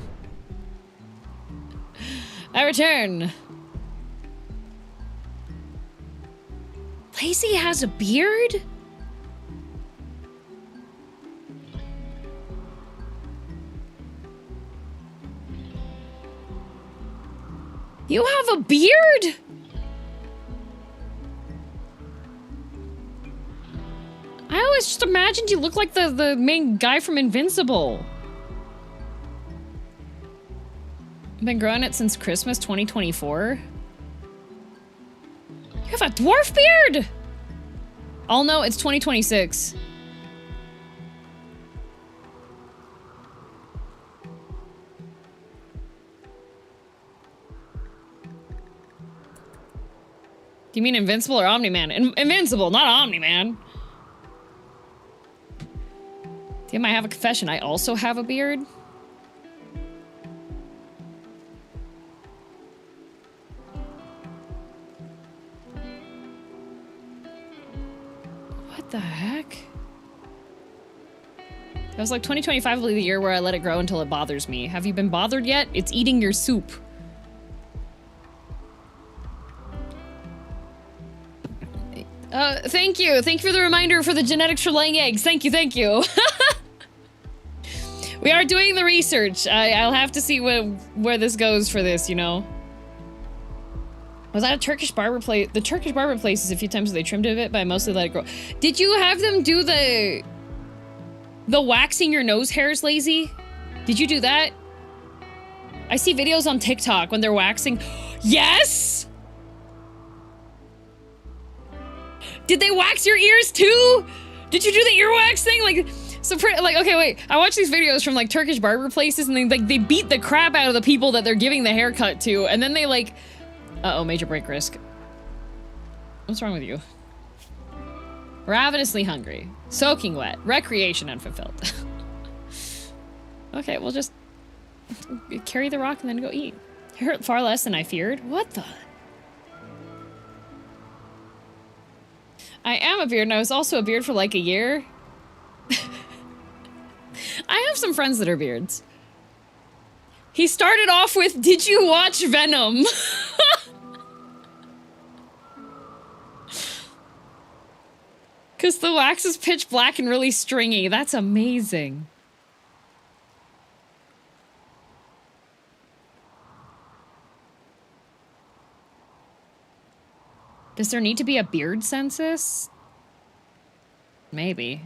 I return. Lacey has a beard? You have a beard? I always just imagined you look like the main guy from Invincible. I've been growing it since Christmas 2024. You have a dwarf beard? Oh no, it's 2026. Do you mean Invincible or Omni-Man? Invincible, not Omni-Man. Damn, I have a confession. I also have a beard. What the heck? It was like 2025 will be the year where I let it grow until it bothers me. Have you been bothered yet? It's eating your soup. Thank you. Thank you for the reminder for the genetics for laying eggs. Thank you, thank you. We are doing the research. I'll have to see where this goes for this, you know. Was that a Turkish barber place? The Turkish barber places a few times they trimmed it a bit, but I mostly let it grow. Did you have them do the waxing your nose hairs, Lazy? Did you do that? I see videos on TikTok when they're waxing. Yes! Did they wax your ears too? Did you do the earwax thing? Like, so like, okay, wait. I watch these videos from like Turkish barber places and they beat the crap out of the people that they're giving the haircut to, and then they like Uh-oh, major break risk. What's wrong with you? Ravenously hungry. Soaking wet. Recreation unfulfilled. Okay, we'll just carry the rock and then go eat. It hurt far less than I feared. What the? I am a beard, and I was also a beard for like a year. I have some friends that are beards. He started off with, did you watch Venom? Because the wax is pitch black and really stringy. That's amazing. Does there need to be a beard census? Maybe.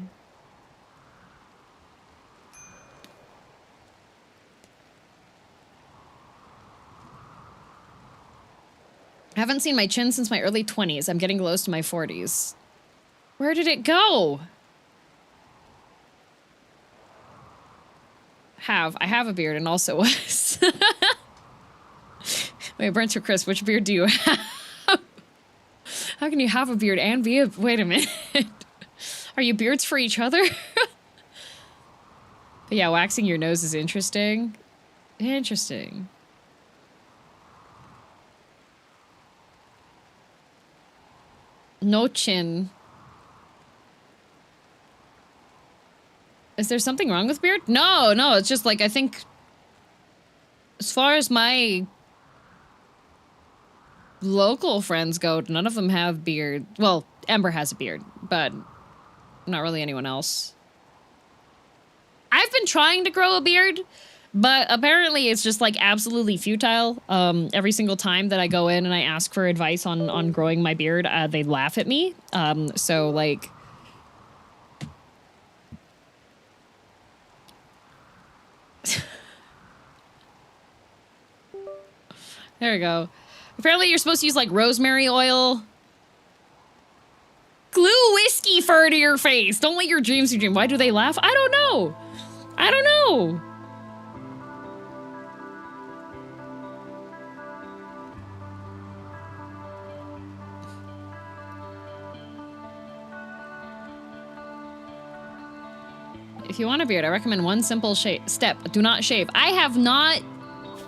I haven't seen my chin since my early 20s. I'm getting close to my 40s. Where did it go? I have a beard and also was. Wait, Brent or Chris, which beard do you have? How can you have a beard and be a... Wait a minute. Are you beards for each other? But yeah, waxing your nose is interesting. Interesting. No chin. Is there something wrong with beard? No, no, it's just like, I think... As far as my... local friends go, none of them have beard. Well, Ember has a beard, but not really anyone else. I've been trying to grow a beard, but apparently it's just like absolutely futile. Every single time that I go in and I ask for advice on growing my beard, they laugh at me. So like... There we go. Apparently you're supposed to use, like, rosemary oil. Glue whiskey fur to your face. Don't let your dreams be dream. Why do they laugh? I don't know. I don't know. If you want a beard, I recommend one simple step. Do not shave. I have not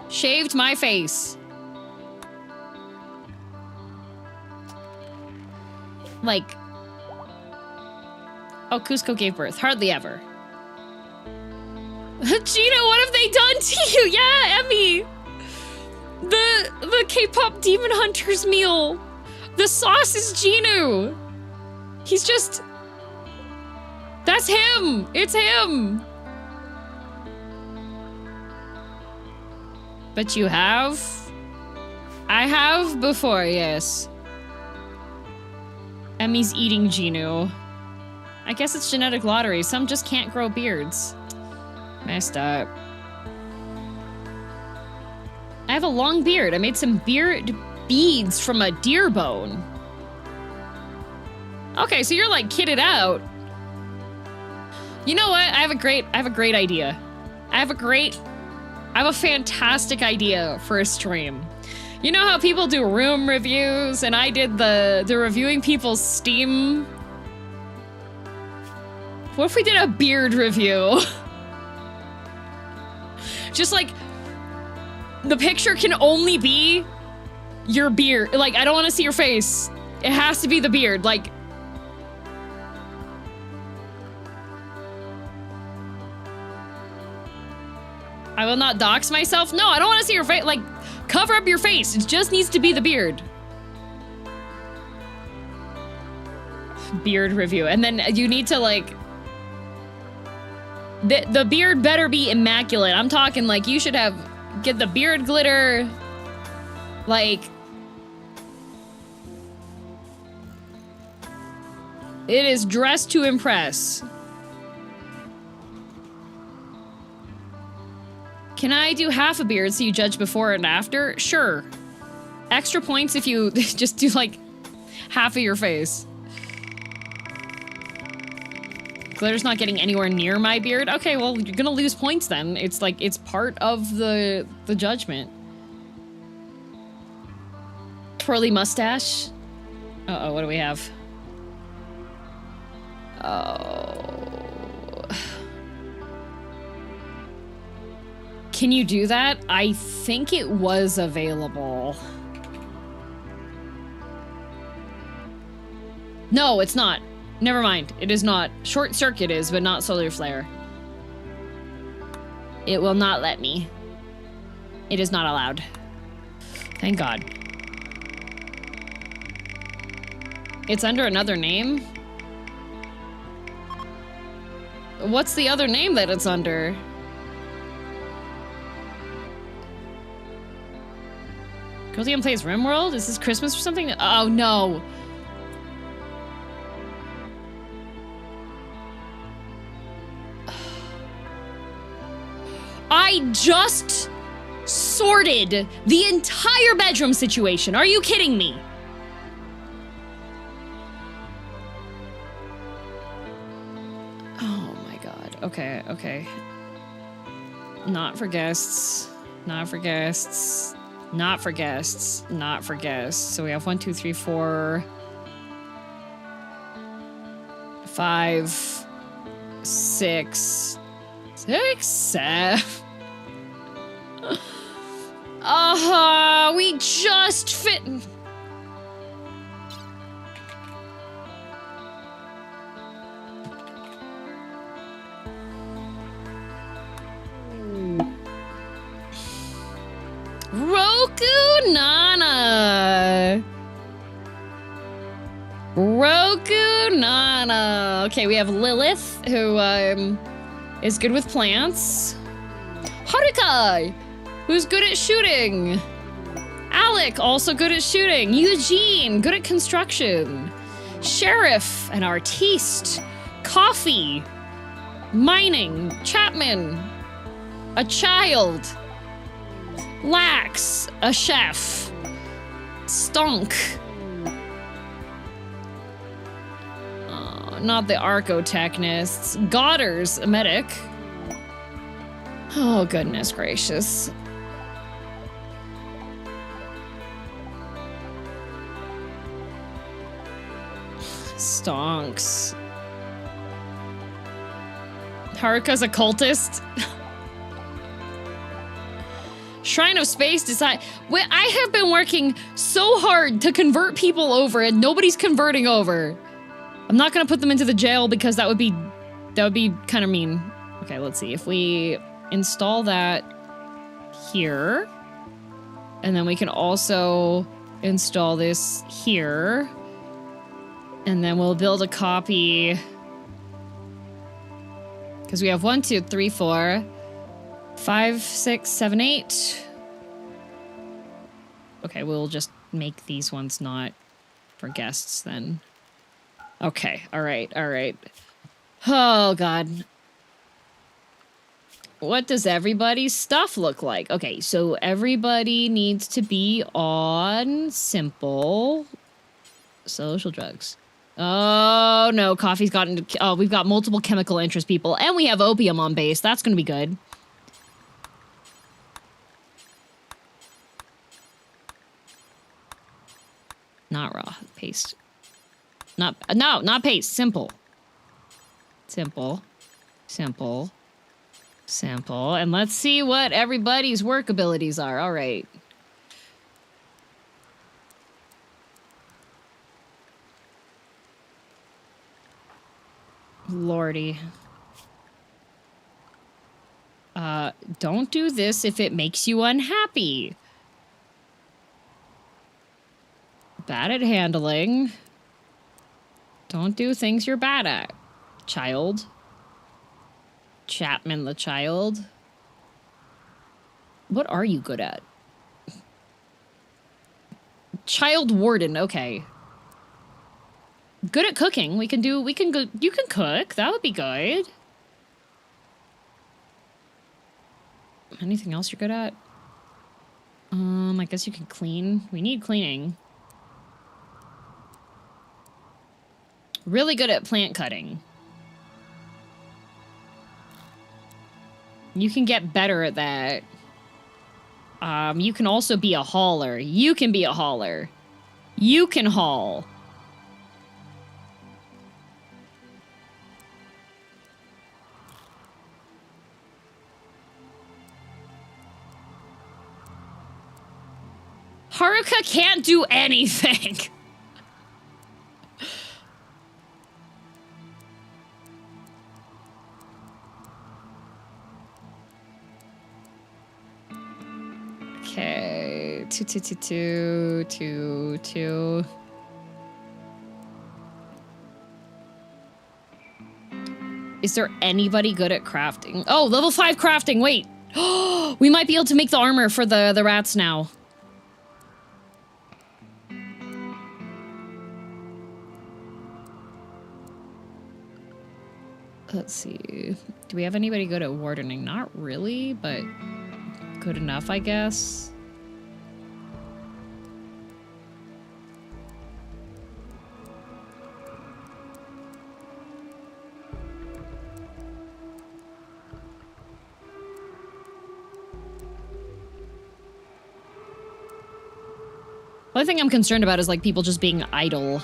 shaved my face. Like, oh, Cusco gave birth. Hardly ever. Gina, what have they done to you? Yeah, Emmy. The K-pop Demon Hunter's meal. The sauce is Ginu. He's just... That's him. It's him. But you have? I have before, yes. Emmy's eating Genu. I guess it's genetic lottery. Some just can't grow beards. Messed up. I have a long beard. I made some beard beads from a deer bone. Okay, so you're like kitted out. You know what? I have a great idea. I have a fantastic idea for a stream. You know how people do room reviews, and I did the reviewing people's Steam? What if we did a beard review? Just like, the picture can only be your beard. Like, I don't want to see your face. It has to be the beard, like... I will not dox myself. No, I don't want to see your face. Like, cover up your face. It just needs to be the beard. Beard review. And then you need to, like... The beard better be immaculate. I'm talking, like, you should get the beard glitter. Like... It is dressed to impress. Can I do half a beard so you judge before and after? Sure. Extra points if you just do, like, half of your face. Glitter's not getting anywhere near my beard? Okay, well, you're gonna lose points then. It's like, it's part of the judgment. twirly mustache. Uh-oh, what do we have? Oh. Can you do that? I think it was available. No, it's not. Never mind. It is not. Short circuit is, but not solar flare. It will not let me. It is not allowed. Thank God. It's under another name? What's the other name that it's under? girldm plays Rimworld? Is this Christmas or something? Oh, no. I just sorted the entire bedroom situation. Are you kidding me? Oh my God. Okay, okay. Not for guests. Not for guests. Not for guests. Not for guests. So we have 1, 2, 3, 4, 5, 6, 7. We just fit. Roku Nana. Roku Nana. Okay, we have Lilith, who is good with plants. Haruka, who's good at shooting. Alec, also good at shooting. Eugene, good at construction. Sheriff, an artiste. Coffee, mining. Chapman, a child. Lax, a chef. Stunk. Oh, not the archotechnists. Goddard's a medic. Oh, goodness gracious. Stonks. Haruka's a cultist. Shrine of Space decide. Wait, I have been working so hard to convert people over and nobody's converting over. I'm not gonna put them into the jail because that would be kind of mean. Okay, let's see. If we install that here, and then we can also install this here, and then we'll build a copy because we have 1, 2, 3, 4, 5, 6, 7, 8. Okay, we'll just make these ones not for guests then. Okay, all right, all right. Oh God. What does everybody's stuff look like? Okay, so everybody needs to be on simple social drugs. Oh no, coffee's gotten into, oh, we've got multiple chemical interest people and we have opium on base. That's gonna be good. Not raw, paste. No, not paste, simple. Simple, simple. Sample, and let's see what everybody's work abilities are. All right. Lordy. Don't do this if it makes you unhappy. Bad at handling. Don't do things you're bad at, child. Chapman the child. What are you good at? Child warden, okay. Good at cooking. You can cook. That would be good. Anything else you're good at? I guess you can clean. We need cleaning. Really good at plant cutting. You can get better at that. You can also be a hauler. You can be a hauler. You can haul. Haruka can't do anything. Okay, 2. Is there anybody good at crafting? Oh, level 5 crafting, wait. We might be able to make the armor for the rats now. Let's see. Do we have anybody good at wardening? Not really, but good enough, I guess. One thing I'm concerned about is like people just being idle,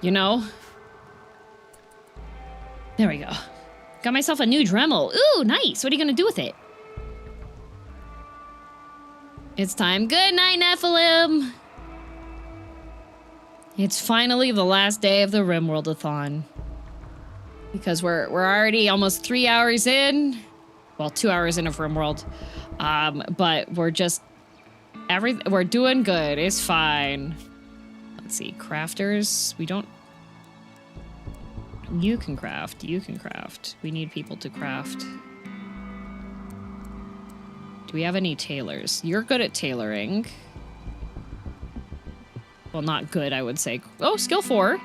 you know? There we go. Got myself a new Dremel. Ooh, nice. What are you gonna do with it? It's time. Good night, Nephilim. It's finally the last day of the Rimworld-a-thon. Because we're already almost 3 hours in. Well, 2 hours in of Rimworld. But we're just we're doing good. It's fine. Let's see, crafters. We don't. You can craft. You can craft. We need people to craft. Do we have any tailors? You're good at tailoring. Well, not good, I would say. Oh, skill 4.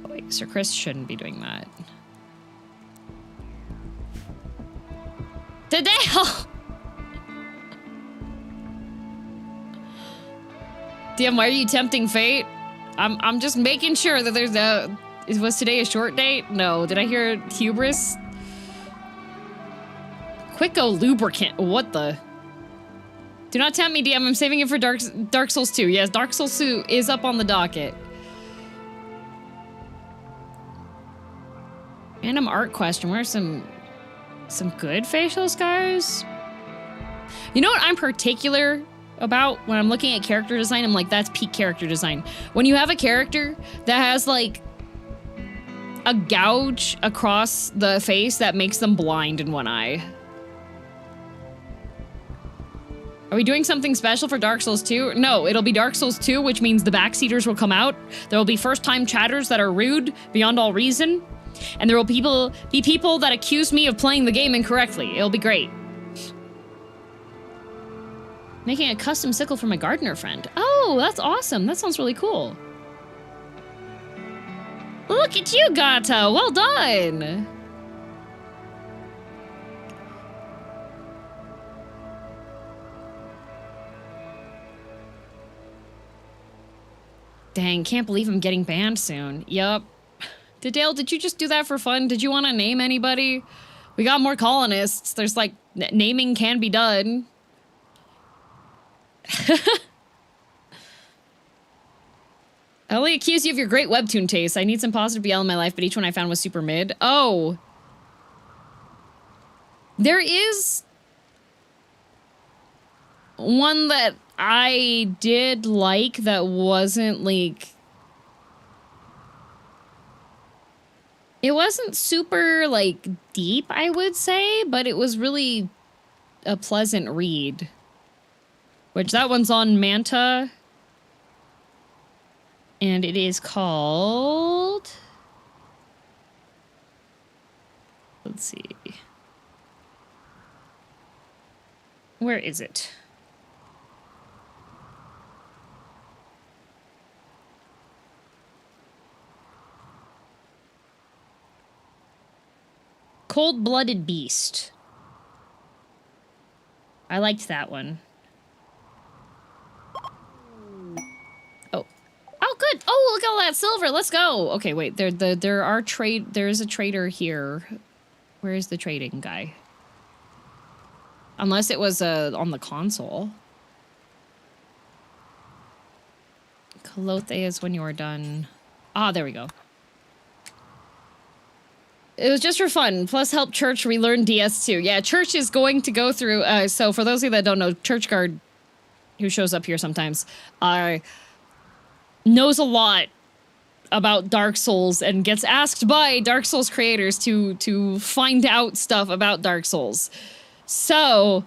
Oh, wait, Sir Chris shouldn't be doing that. Tadale! Damn, why are you tempting fate? I'm just making sure that there's a... Was today a short date? No. Did I hear hubris? Quicko lubricant. What the? Do not tempt me, DM. I'm saving it for Dark Souls 2. Yes, Dark Souls 2 is up on the docket. Random art question. Where are some good facial scars? You know what I'm particular about when I'm looking at character design? I'm like, that's peak character design. When you have a character that has like a gouge across the face that makes them blind in one eye. Are we doing something special for Dark Souls 2? No, it'll be Dark Souls 2, which means the backseaters will come out. There will be first-time chatters that are rude beyond all reason. And there will be people that accuse me of playing the game incorrectly. It'll be great. Making a custom sickle for my gardener friend. Oh, that's awesome. That sounds really cool. Look at you, Gata. Well done. Dang, can't believe I'm getting banned soon. Yup. Dale, did you just do that for fun? Did you want to name anybody? We got more colonists. There's like, naming can be done. I only accuse you of your great webtoon taste. I need some positive BL in my life, but each one I found was super mid. Oh. There is one that I did like that wasn't like... It wasn't super, like, deep, I would say, but it was really a pleasant read. Which, that one's on Manta. And it is called... Let's see. Where is it? Cold-Blooded Beast. I liked that one. Oh. Oh, good. Oh, look, all that silver. Let's go. Okay, wait. There is a trader here. Where is the trading guy? Unless it was on the console. Clothe is when you are done. Ah, there we go. It was just for fun. Plus help Church relearn DS2. Yeah, Church is going to go through... so for those of you that don't know, Church Guard, who shows up here sometimes, knows a lot about Dark Souls and gets asked by Dark Souls creators to find out stuff about Dark Souls. So...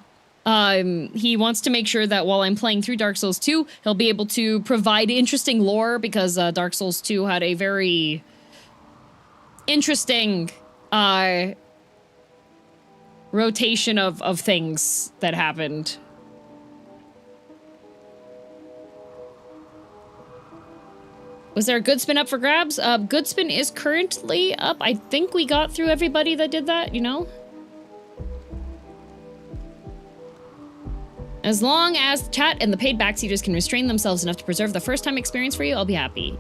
he wants to make sure that while I'm playing through Dark Souls 2, he'll be able to provide interesting lore, because Dark Souls 2 had a very interesting rotation of things that happened. Was there a good spin up for grabs? Good spin is currently up. I think we got through everybody that did that, you know? As long as the chat and the paid backseaters can restrain themselves enough to preserve the first time experience for you, I'll be happy.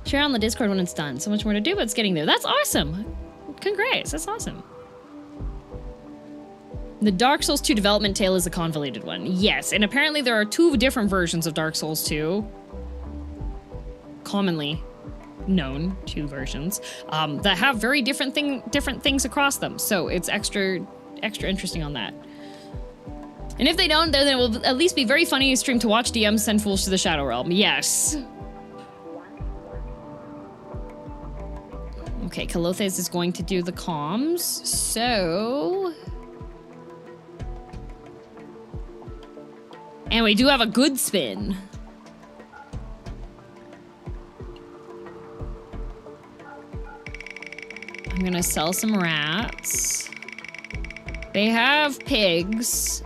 Share on the Discord when it's done. So much more to do, but it's getting there. That's awesome. Congrats, that's awesome. The Dark Souls 2 development tale is a convoluted one. Yes, and apparently there are 2 different versions of Dark Souls 2. Commonly known 2 versions that have very different things across them, so it's extra interesting on that. And if they don't, then it will at least be very funny to stream to watch DMs send fools to the Shadow Realm. Yes. Okay, Kalothes is going to do the comms, so... And we do have a good spin. I'm gonna sell some rats. They have pigs.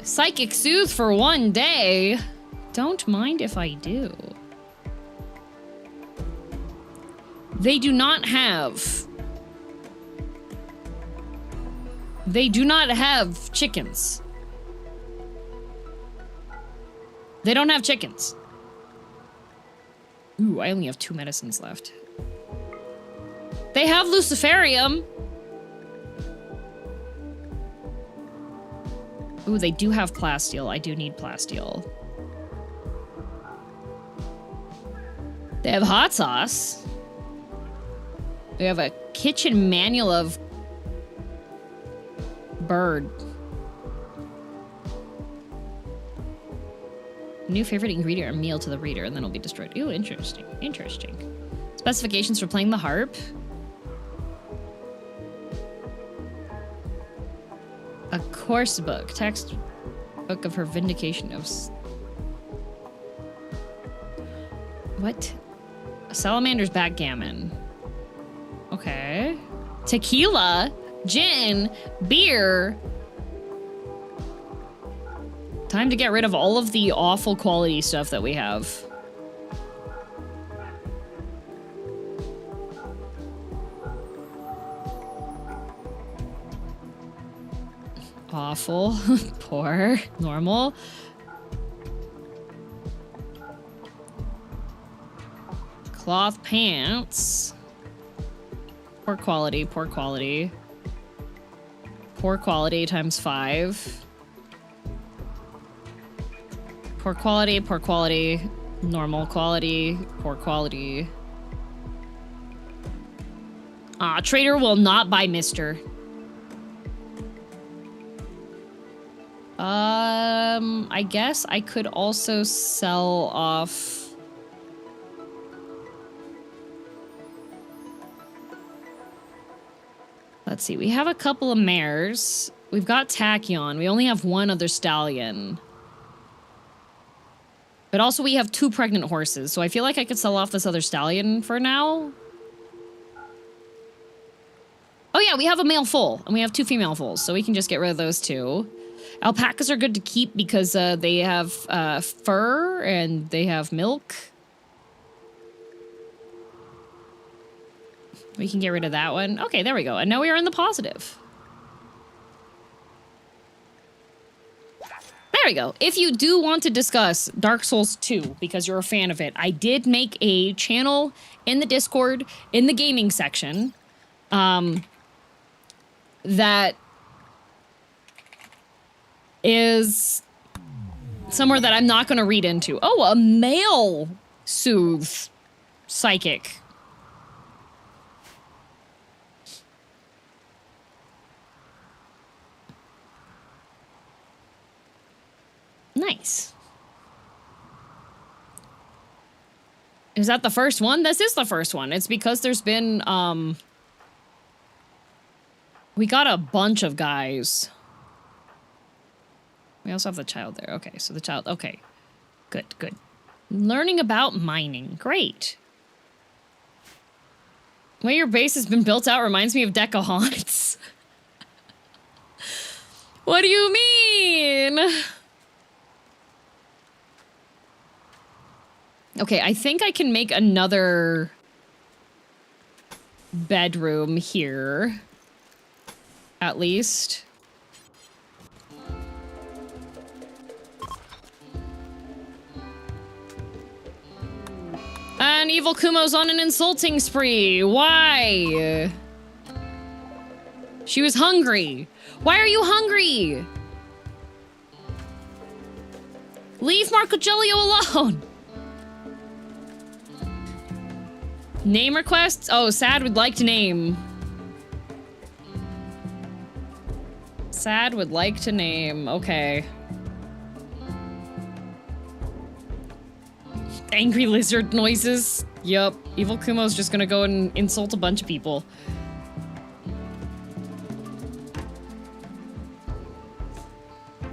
Psychic Soothe for 1 day. Don't mind if I do. They do not have... They do not have chickens. They don't have chickens. Ooh, I only have 2 medicines left. They have Luciferium. Ooh, they do have plasteel. I do need plasteel. They have hot sauce. They have a kitchen manual of bird. New favorite ingredient or meal to the reader, and then it'll be destroyed. Ooh, interesting. Interesting. Specifications for playing the harp. A course book. Text book of her vindication of... What? A salamander's backgammon. Okay. Tequila, gin, beer. Time to get rid of all of the awful quality stuff that we have. Awful. Poor. Normal. Cloth pants. Poor quality, poor quality. Poor quality times 5. Poor quality, normal quality, poor quality. Trader will not buy Mister. I guess I could also sell off... Let's see, we have a couple of mares. We've got Tachyon. We only have 1 other stallion. But also we have 2 pregnant horses, so I feel like I could sell off this other stallion for now. Oh yeah, we have a male foal, and we have 2 female foals, so we can just get rid of those 2. Alpacas are good to keep because they have fur and they have milk. We can get rid of that one. Okay, there we go. And now we are in the positive. There we go. If you do want to discuss Dark Souls 2, because you're a fan of it, I did make a channel in the Discord, in the gaming section, that is somewhere that I'm not going to read into. Oh, a male soothe psychic. Nice. Is that the first one? This is the first one. It's because there's been, we got a bunch of guys. We also have the child there. Okay, so the child, okay. Good, good. Learning about mining. Great. The way your base has been built out reminds me of Deca Haunts. What do you mean? Okay, I think I can make another bedroom here. At least. And Evil Kumo's on an insulting spree. Why? She was hungry. Why are you hungry? Leave Marcogelio alone. Name requests? Oh, Sad would like to name. Sad would like to name. Okay. Angry lizard noises. Yup. Evil Kumo's just gonna go and insult a bunch of people.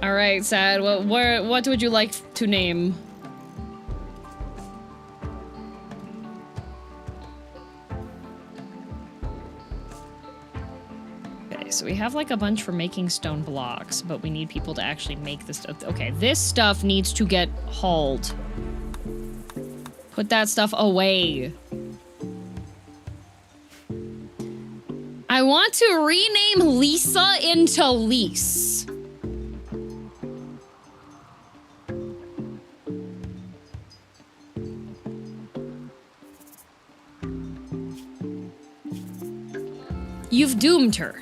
Alright, Sad. What would you like to name? So we have like a bunch for making stone blocks, but we need people to actually make this stuff. Okay, this stuff needs to get hauled. Put that stuff away. I want to rename Lisa into Lise. You've doomed her.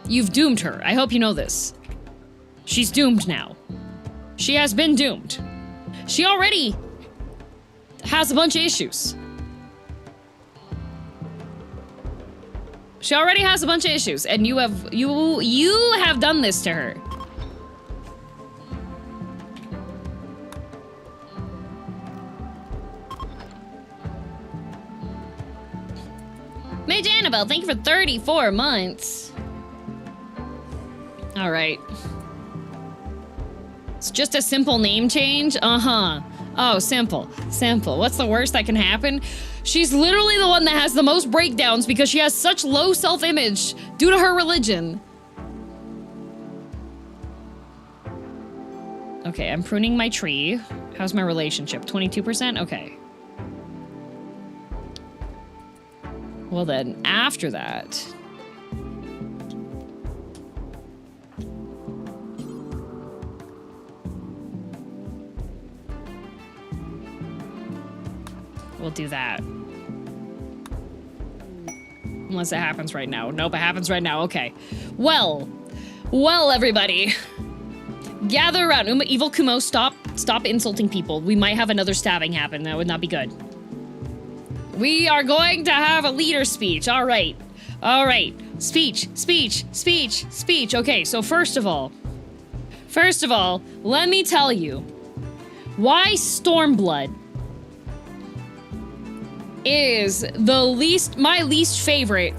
You've doomed her. I hope you know this. She's doomed now. She has been doomed. She already has a bunch of issues. She already has a bunch of issues, and you have done this to her. Mage Annabelle, thank you for 34 months. All right. It's just a simple name change? Uh-huh. Oh, simple. Simple. What's the worst that can happen? She's literally the one that has the most breakdowns because she has such low self-image due to her religion. Okay, I'm pruning my tree. How's my relationship? 22%? Okay. Well then, after that... we'll do that. Unless it happens right now. Nope, it happens right now. Okay. Well, everybody. Gather around. Evil Kumo, stop insulting people. We might have another stabbing happen. That would not be good. We are going to have a leader speech. All right. All right. Speech. Okay, so first of all, let me tell you why Stormblood is my least favorite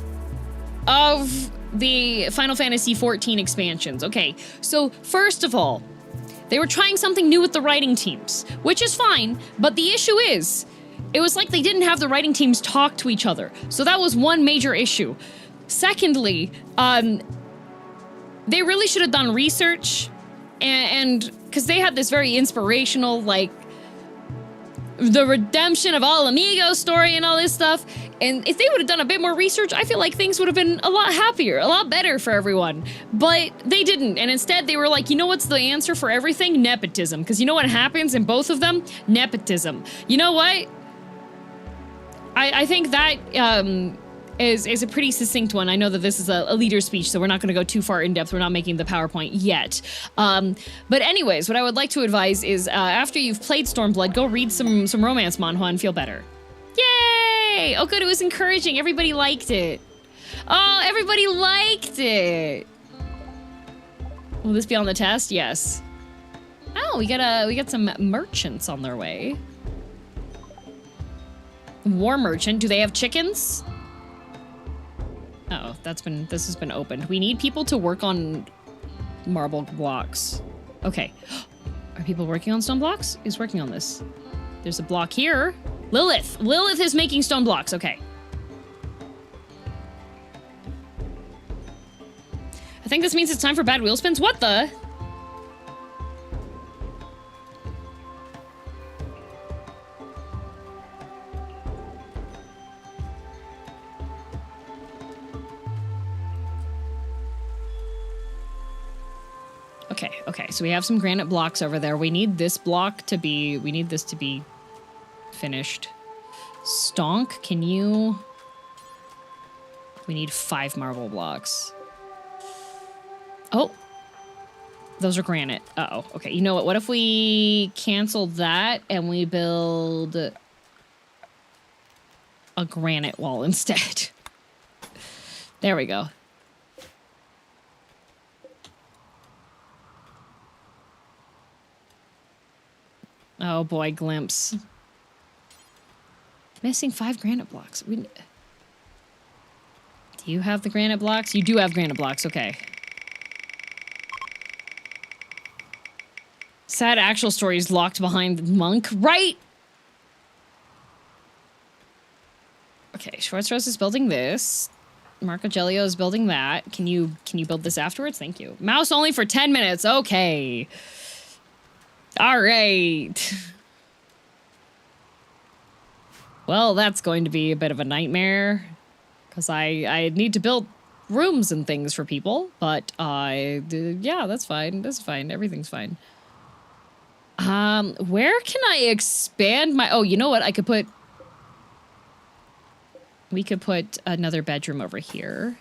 of the Final Fantasy XIV expansions. Okay, so first of all, they were trying something new with the writing teams, which is fine, but the issue is, it was like they didn't have the writing teams talk to each other. So that was one major issue. Secondly, they really should have done research, and because they had this very inspirational, like, the redemption of all Amigos story and all this stuff. And if they would have done a bit more research, I feel like things would have been a lot happier, a lot better for everyone. But they didn't, and instead they were like, you know what's the answer for everything? Nepotism. Because you know what happens in both of them? Nepotism. You know what? I think that is a pretty succinct one. I know that this is a leader's speech, so we're not going to go too far in depth. We're not making the PowerPoint yet. But anyways, what I would like to advise is after you've played Stormblood, go read some romance manhwa and feel better. Yay! Oh, good. It was encouraging. Everybody liked it. Oh, everybody liked it. Will this be on the test? Yes. Oh, we got some merchants on their way. War merchant. Do they have chickens? Uh oh, this has been opened. We need people to work on marble blocks. Okay. Are people working on stone blocks? Who's working on this? There's a block here. Lilith. Lilith is making stone blocks. Okay. I think this means it's time for bad wheel spins. What the? Okay, so we have some granite blocks over there. We need this block to be, we need this to be finished. Stonk, can you? We need 5 marble blocks. Oh, those are granite. Uh-oh, okay, you know what if we cancel that and we build a granite wall instead? There we go. Oh boy, glimpse. Missing 5 granite blocks. Do you have the granite blocks? You do have granite blocks, okay. Sad actual stories locked behind the monk, right? Okay, Schwarzrose is building this. Marco Gelio is building that. Can you build this afterwards? Thank you. Mouse only for 10 minutes, okay. All right. Well, that's going to be a bit of a nightmare because I need to build rooms and things for people, but yeah, that's fine. That's fine. Everything's fine. Where can I expand my, oh, you know what? We could put another bedroom over here.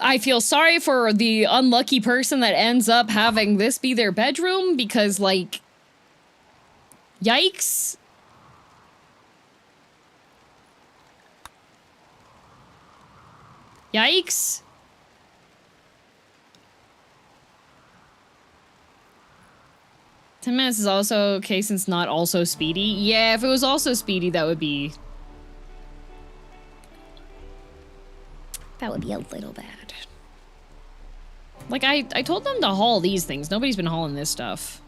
I feel sorry for the unlucky person that ends up having this be their bedroom because, like, yikes. Yikes. Ten minutes is also okay since not also speedy. Yeah, if it was also speedy, that would be a little bad. Like, I told them to haul these things. Nobody's been hauling this stuff.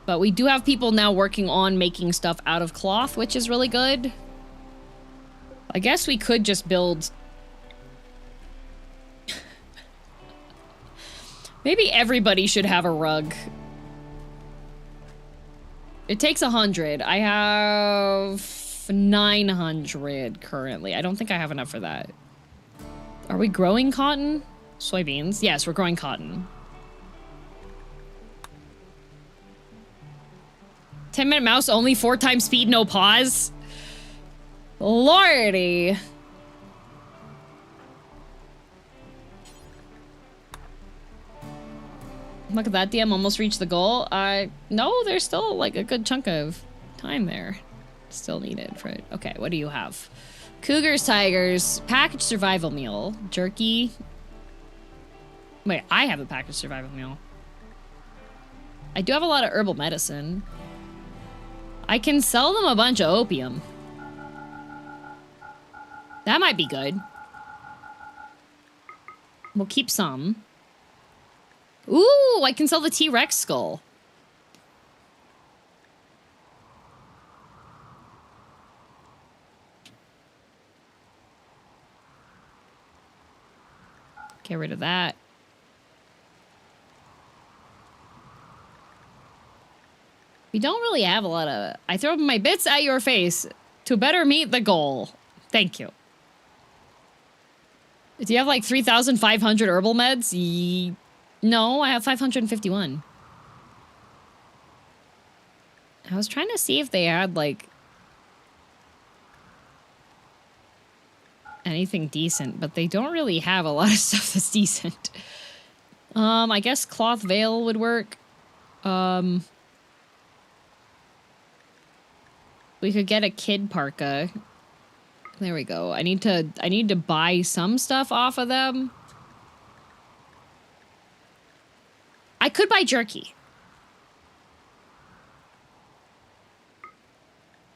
But we do have people now working on making stuff out of cloth, which is really good. I guess we could just build... Maybe everybody should have a rug. It takes 100. I have 900 currently. I don't think I have enough for that. Are we growing cotton? Soybeans? Yes, we're growing cotton. 10-minute mouse, only 4 times speed, no pause. Lordy. Look at that, DM almost reached the goal. No, there's still like a good chunk of time there. Still needed for it. Okay, what do you have? Cougars, tigers, packaged survival meal, jerky. Wait, I have a packaged survival meal. I do have a lot of herbal medicine. I can sell them a bunch of opium. That might be good. We'll keep some. Ooh, I can sell the T-Rex skull. Get rid of that. We don't really have a lot of... I throw my bits at your face to better meet the goal. Thank you. Do you have like 3,500 herbal meds? No, I have 551. I was trying to see if they had like... anything decent, but they don't really have a lot of stuff that's decent. I guess cloth veil would work. We could get a kid parka. There we go. I need to buy some stuff off of them. I could buy jerky.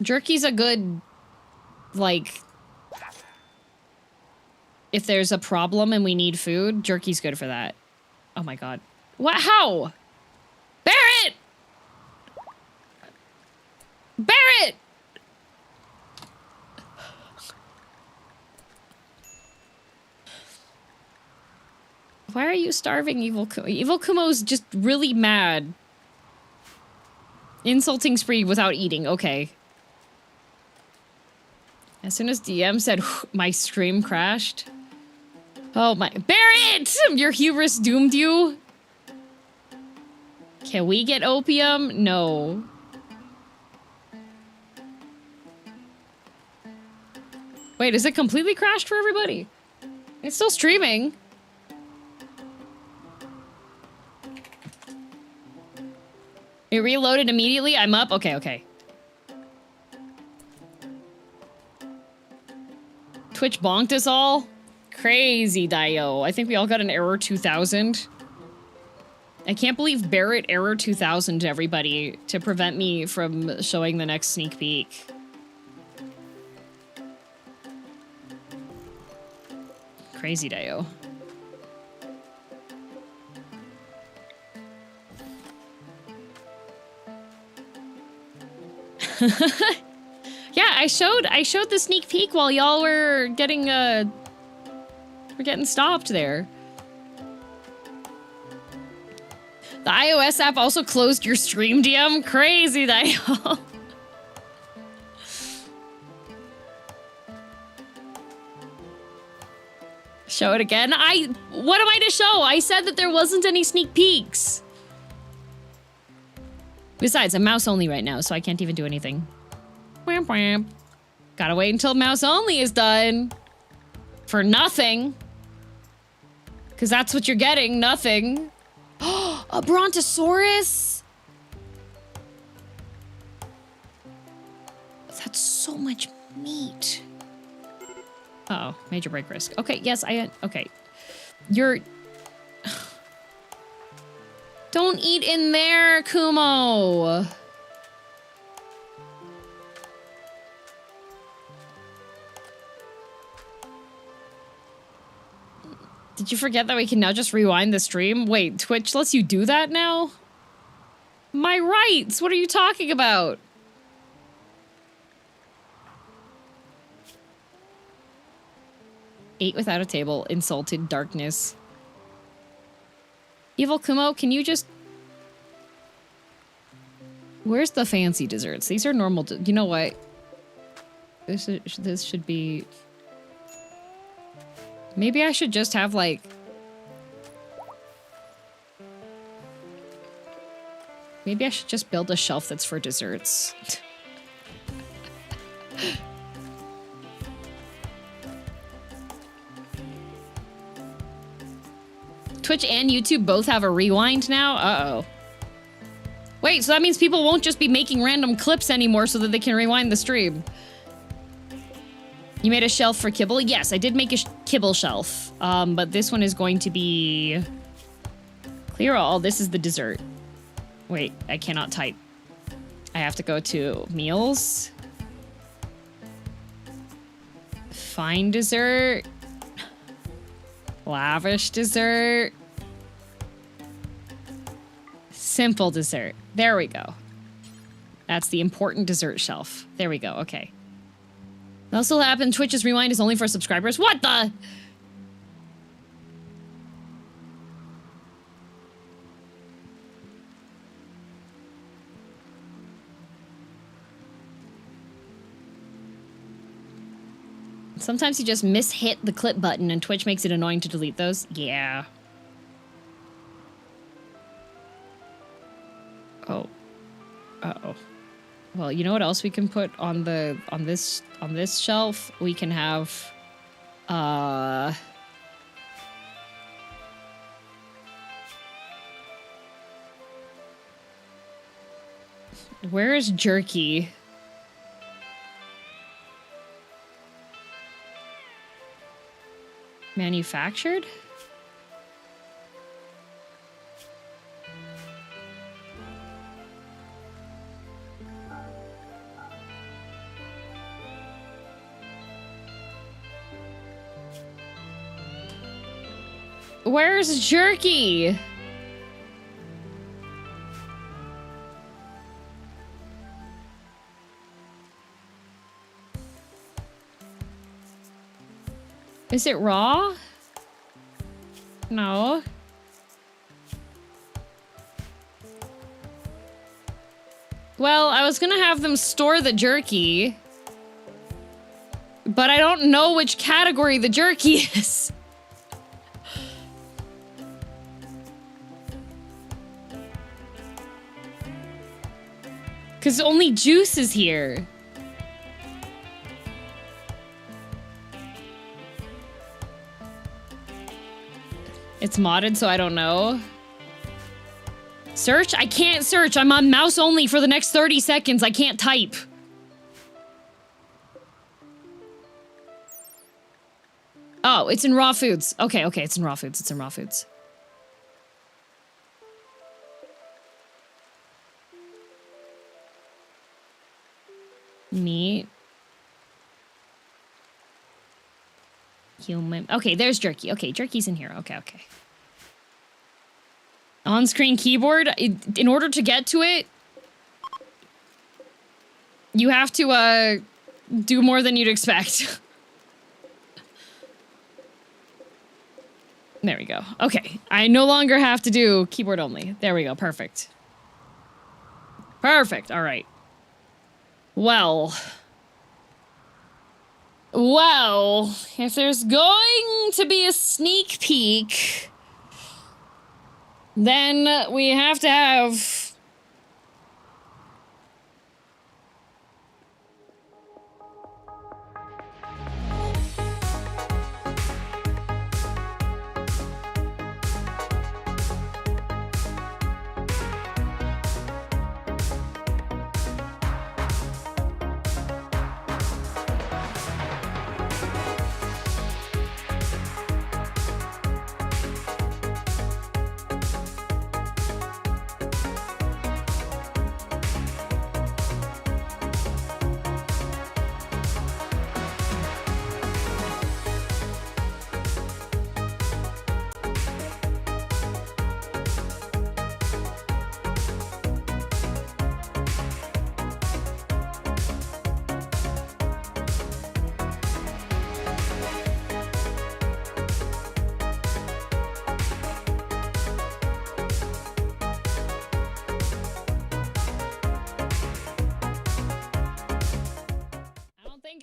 Jerky's a good, like, if there's a problem and we need food, jerky's good for that. Oh my god. What? How? Barrett! Barrett! Why are you starving, Evil Kumo? Evil Kumo's just really mad. Insulting spree without eating. Okay. As soon as DM said, my stream crashed. Oh my... Barrett! Your hubris doomed you? Can we get opium? No. Wait, is it completely crashed for everybody? It's still streaming. It reloaded immediately? I'm up? Okay, okay. Twitch bonked us all? Crazy, Dio. I think we all got an error 2000. I can't believe Barrett error 2000 to everybody to prevent me from showing the next sneak peek. Crazy, Dio. Yeah, I showed the sneak peek while y'all were getting stopped there. The iOS app also closed your stream, DM. Crazy, Dio. Show it again. What am I to show? I said that there wasn't any sneak peeks. Besides, I'm mouse only right now, so I can't even do anything. Wham wham. Gotta wait until mouse only is done. For nothing. Because that's what you're getting, nothing. A Brontosaurus? That's so much meat. Uh oh, major break risk. Okay, yes, okay. You're... Don't eat in there, Kumo. Did you forget that we can now just rewind the stream? Wait, Twitch lets you do that now? My rights, what are you talking about? Ate without a table, insulted darkness. Evil Kumo, can you just... Where's the fancy desserts? These are normal... You know what? This should be... Maybe I should just have, like... Maybe I should just build a shelf that's for desserts. Twitch and YouTube both have a rewind now? Uh-oh. Wait, so that means people won't just be making random clips anymore so that they can rewind the stream. You made a shelf for kibble? Yes, I did make a kibble shelf. But this one is going to be... Clear all. This is the dessert. Wait, I cannot type. I have to go to meals. Fine dessert. Lavish dessert. Simple dessert. There we go. That's the important dessert shelf. There we go. Okay. That also happened. Twitch's rewind is only for subscribers. What the? Sometimes you just mishit the clip button and Twitch makes it annoying to delete those. Yeah. Oh. Uh-oh. Well, you know what else we can put on this shelf? We can have where is jerky? Manufactured? Where's jerky? Is it raw? No. Well, I was gonna have them store the jerky, but I don't know which category the jerky is. Because only juice is here. It's modded, so I don't know. Search? I can't search. I'm on mouse only for the next 30 seconds. I can't type. Oh, it's in raw foods. Okay, okay, it's in raw foods. It's in raw foods. Meat. Human. Okay, there's jerky. Okay, jerky's in here. Okay, okay. On-screen keyboard. In order to get to it, you have to, do more than you'd expect. There we go. Okay, I no longer have to do keyboard only. There we go. Perfect. Perfect. All right. Well, if there's going to be a sneak peek, then we have to have...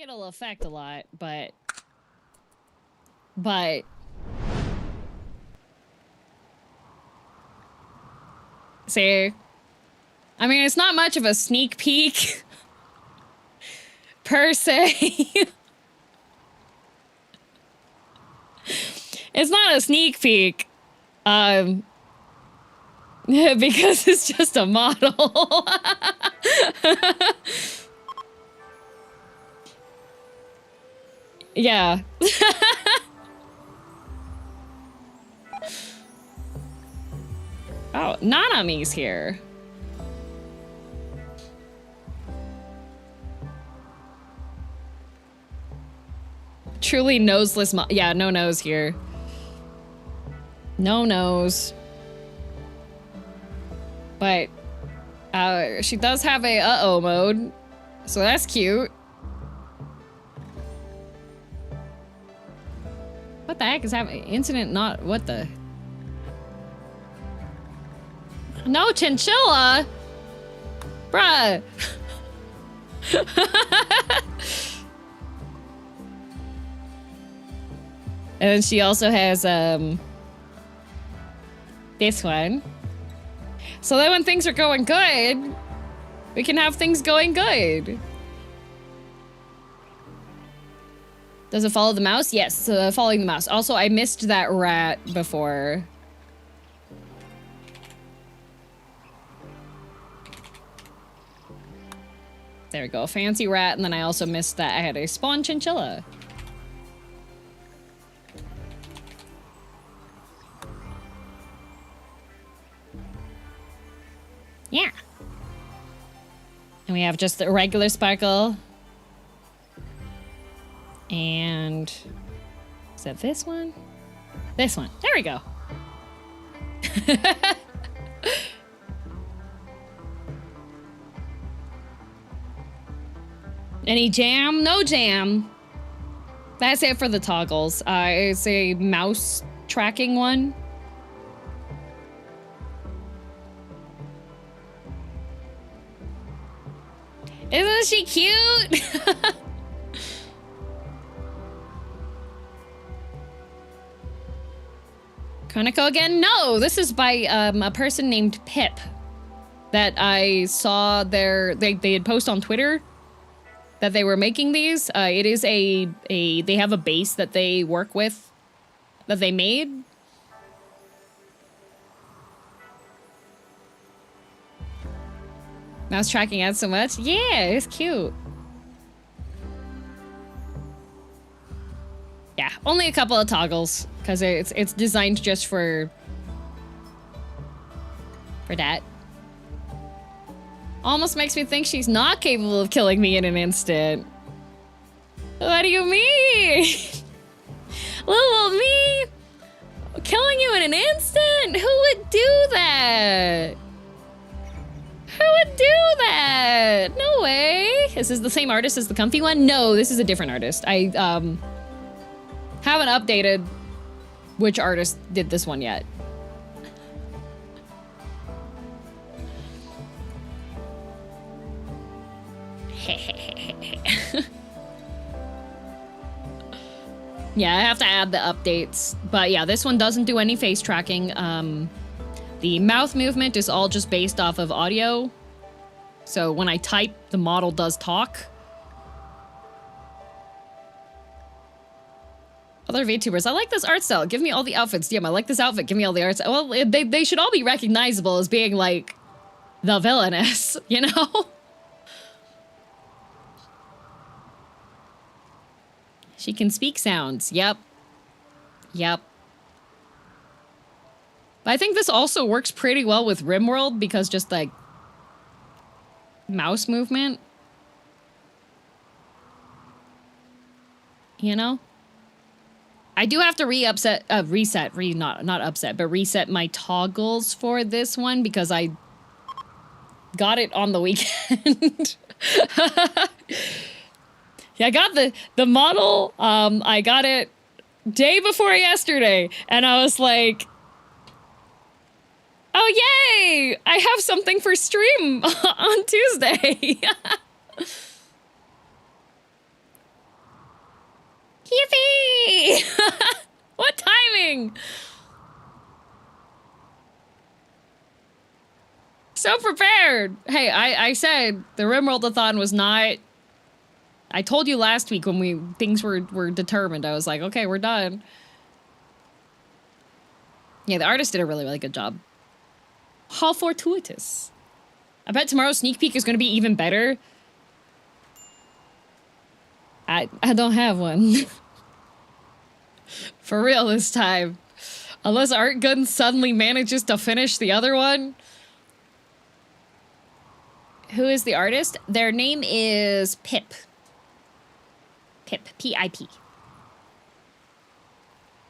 It'll affect a lot, but see, I mean, it's not much of a sneak peek per se. It's not a sneak peek because it's just a model. Yeah. Oh, Nanami's here. Truly noseless yeah, no nose here. No nose. But, she does have a uh-oh mode, so that's cute. What the heck is happening? Incident not... What the... No chinchilla? Bruh. then she also has this one. So then when things are going good, we can have things going good. Does it follow the mouse? Yes, following the mouse. Also, I missed that rat before. There we go, fancy rat, and then I also missed that I had a spawn chinchilla. Yeah. And we have just the regular sparkle. And is that this one? This one. There we go. Any jam? No jam. That's it for the toggles. It's a mouse tracking one. Isn't she cute? Chronicle again? No, this is by a person named Pip that I saw they had post on Twitter that they were making these. It is they have a base that they work with that they made. Mouse tracking adds so much. Yeah, it's cute. Yeah, only a couple of toggles because it's designed just for that. Almost makes me think she's not capable of killing me in an instant. What do you mean? Little me killing you in an instant? Who would do that? Who would do that? No way. Is this the same artist as the comfy one? No, this is a different artist. I haven't updated which artist did this one yet. Yeah, I have to add the updates. But yeah, this one doesn't do any face tracking. The mouth movement is all just based off of audio. So when I type, the model does talk. Other VTubers, I like this art style. Give me all the outfits. Damn, I like this outfit. Give me all the art style. Well, they should all be recognizable as being like the villainess, you know? She can speak sounds. Yep. Yep. But I think this also works pretty well with Rimworld because just like mouse movement. You know? I do have to reset my toggles for this one because I got it on the weekend. Yeah, I got the model. I got it day before yesterday, and I was like, oh yay! I have something for stream on Tuesday. Yippee! What timing? So prepared. Hey, I said the Rimworld-a-thon was not. I told you last week when things were determined. I was like, okay, we're done. Yeah, the artist did a really, really good job. How fortuitous. I bet tomorrow's sneak peek is going to be even better. I don't have one. For real this time. Unless Art Gun suddenly manages to finish the other one. Who is the artist? Their name is Pip. Pip. P-I-P.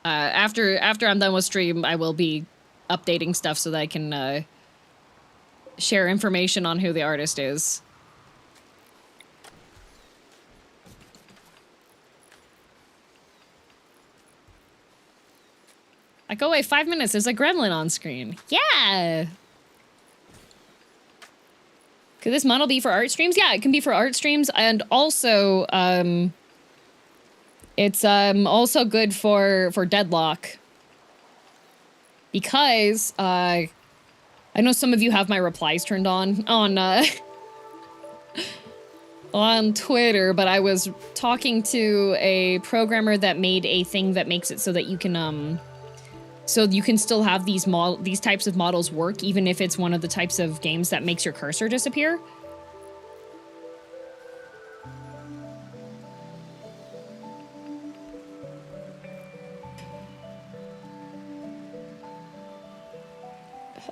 After I'm done with stream, I will be updating stuff so that I can share information on who the artist is. I go away 5 minutes, there's a gremlin on screen. Yeah! Could this model be for art streams? Yeah, it can be for art streams, and also, It's also good for deadlock. Because I know some of you have my replies turned on on Twitter, but I was talking to a programmer that made a thing that makes it so that you can still have these types of models work even if it's one of the types of games that makes your cursor disappear.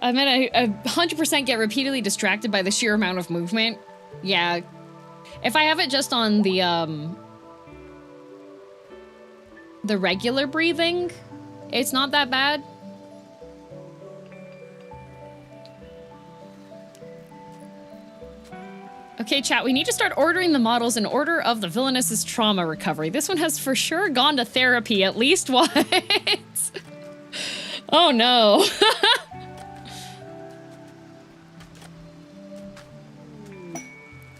I mean, I 100% get repeatedly distracted by the sheer amount of movement. Yeah. If I have it just on the regular breathing, it's not that bad. Okay, chat, we need to start ordering the models in order of the villainess's trauma recovery. This one has for sure gone to therapy at least once. Oh no.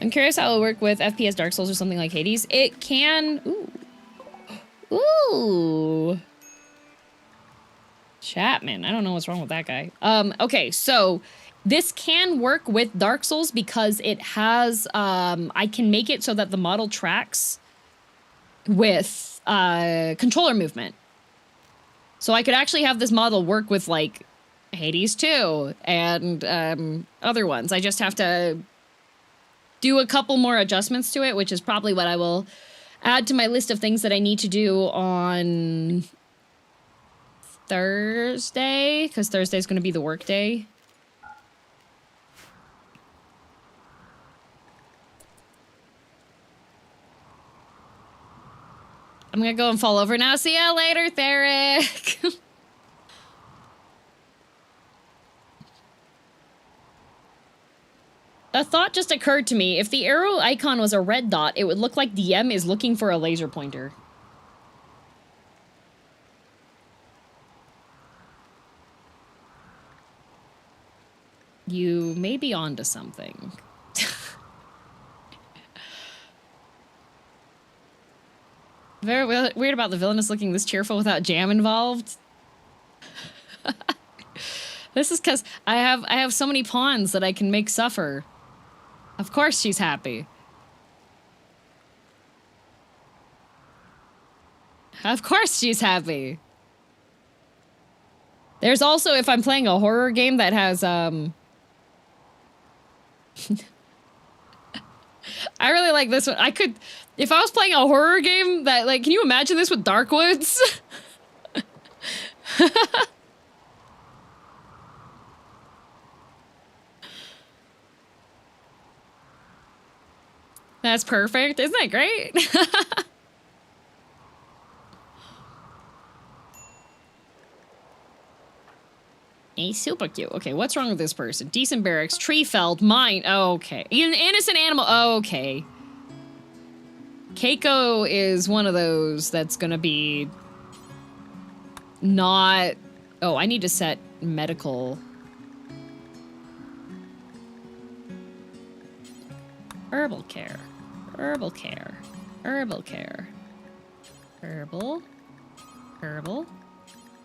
I'm curious how it'll work with FPS Dark Souls or something like Hades. It can... Ooh. Ooh. Chapman. I don't know what's wrong with that guy. Okay, so this can work with Dark Souls because it has... I can make it so that the model tracks with controller movement. So I could actually have this model work with, like, Hades 2 and other ones. I just have to do a couple more adjustments to it, which is probably what I will add to my list of things that I need to do on Thursday, because Thursday's going to be the work day. I'm going to go and fall over now. See ya later, Theric. A thought just occurred to me. If the arrow icon was a red dot, it would look like DM is looking for a laser pointer. You may be onto something. Very weird about the villainess looking this cheerful without jam involved. This is because I have so many pawns that I can make suffer. Of course she's happy. Of course she's happy. There's also, if I'm playing a horror game that has, I really like this one. I could, if I was playing a horror game that, like, can you imagine this with Darkwoods? That's perfect. Isn't that great? He's super cute. Okay, what's wrong with this person? Decent barracks, tree felled, mine. Oh, okay. An innocent animal. Oh, okay. Keiko is one of those that's gonna be not... Oh, I need to set medical... Herbal care. Herbal care. Herbal care. Herbal. Herbal.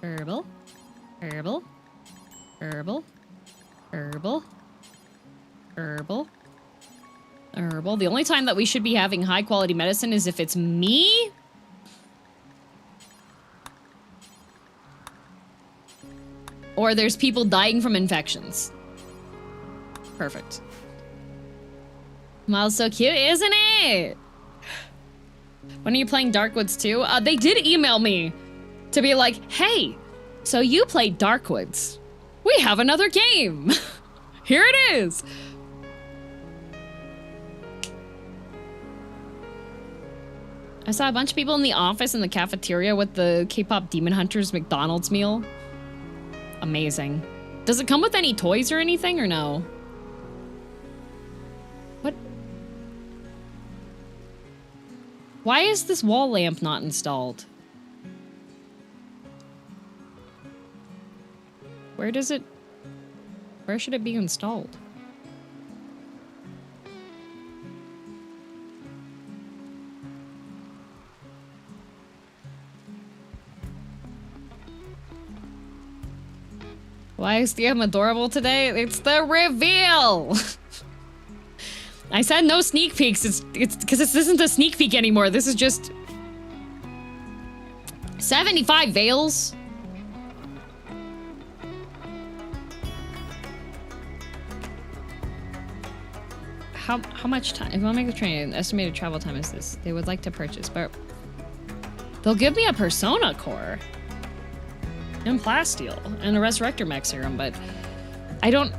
Herbal. Herbal. Herbal. Herbal. Herbal. Herbal. The only time that we should be having high quality medicine is if it's me. Or there's people dying from infections. Perfect. Miles so cute, isn't it? When are you playing Darkwoods 2? They did email me to be like, hey, so you played Darkwoods. We have another game. Here it is. I saw a bunch of people in the office in the cafeteria with the K-pop Demon Hunters McDonald's meal. Amazing. Does it come with any toys or anything or no? What? Why is this wall lamp not installed? Where does it... Where should it be installed? Why is DM adorable today? It's the reveal! I said no sneak peeks. It's because this isn't a sneak peek anymore. This is just 75 veils. How much time? If I make the train, estimated travel time is this. They would like to purchase, but they'll give me a persona core and plasteel and a resurrector mech serum, but I don't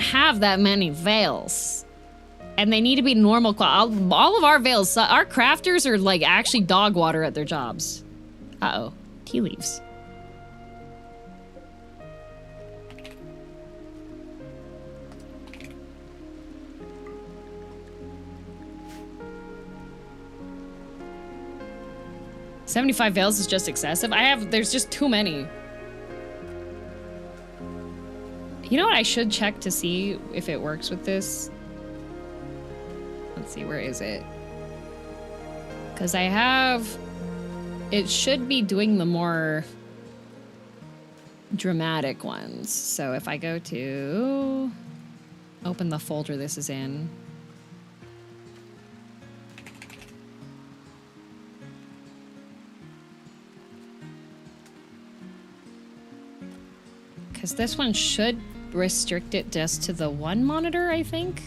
have that many veils. And they need to be normal all of our veils, our crafters are like actually dog water at their jobs. Uh-oh, tea leaves. $75 veils is just excessive. There's just too many. You know what? I should check to see if it works with this. Let's see, where is it? Because it should be doing the more dramatic ones. So if I go to open the folder this is in. Because this one should restrict it just to the one monitor, I think.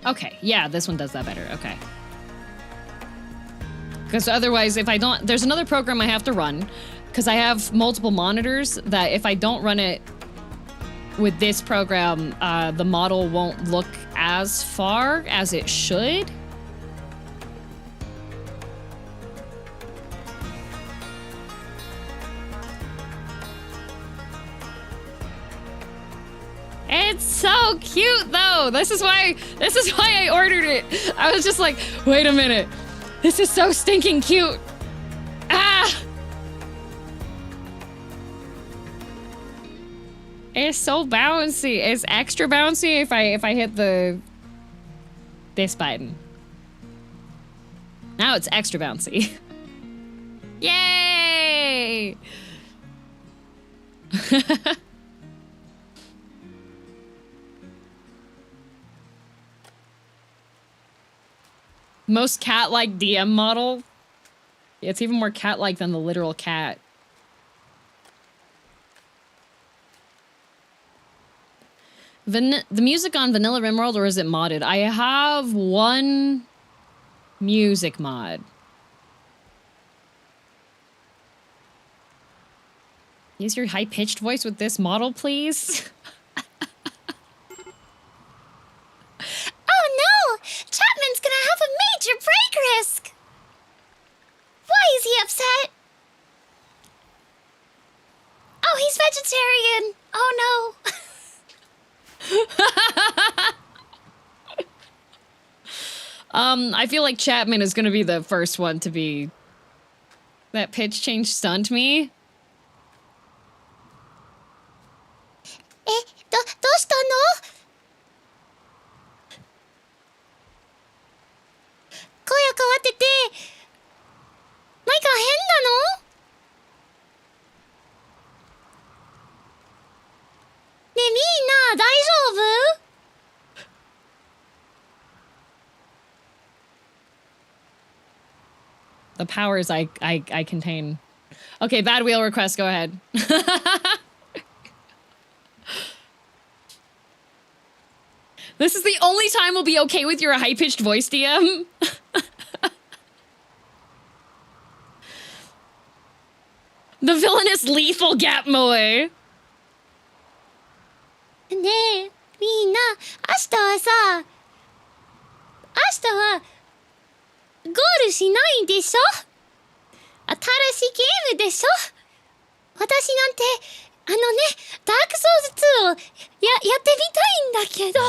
Okay, yeah, this one does that better. Okay. Because otherwise, if I don't... There's another program I have to run, because I have multiple monitors that if I don't run it with this program, the model won't look as far as it should. It's so cute though. This is why I ordered it. I was just like, wait a minute. This is so stinking cute. Ah! It's so bouncy. It's extra bouncy if I hit this button. Now it's extra bouncy. Yay! Most cat-like DM model. It's even more cat-like than the literal cat. The music on Vanilla Rimworld, or is it modded? I have one music mod. Use your high-pitched voice with this model, please. Oh no! Chapman's gonna have a major break risk! Why is he upset? Oh, he's vegetarian! Oh no! I feel like Chapman is gonna be the first one to be... That pitch change stunned me. どうしたの? 声を変わってて、何か変なの? ねえみんな、大丈夫? The powers I contain. Okay, bad wheel request, go ahead. This is the only time we'll be okay with your high-pitched voice, DM. The villainous lethal gap moe. ねえ、みんな、明日はさ、明日は、ゴールしないでしょ? 新しいゲームでしょ? 私なんて、ダークソウル2をやってみたいんだけど、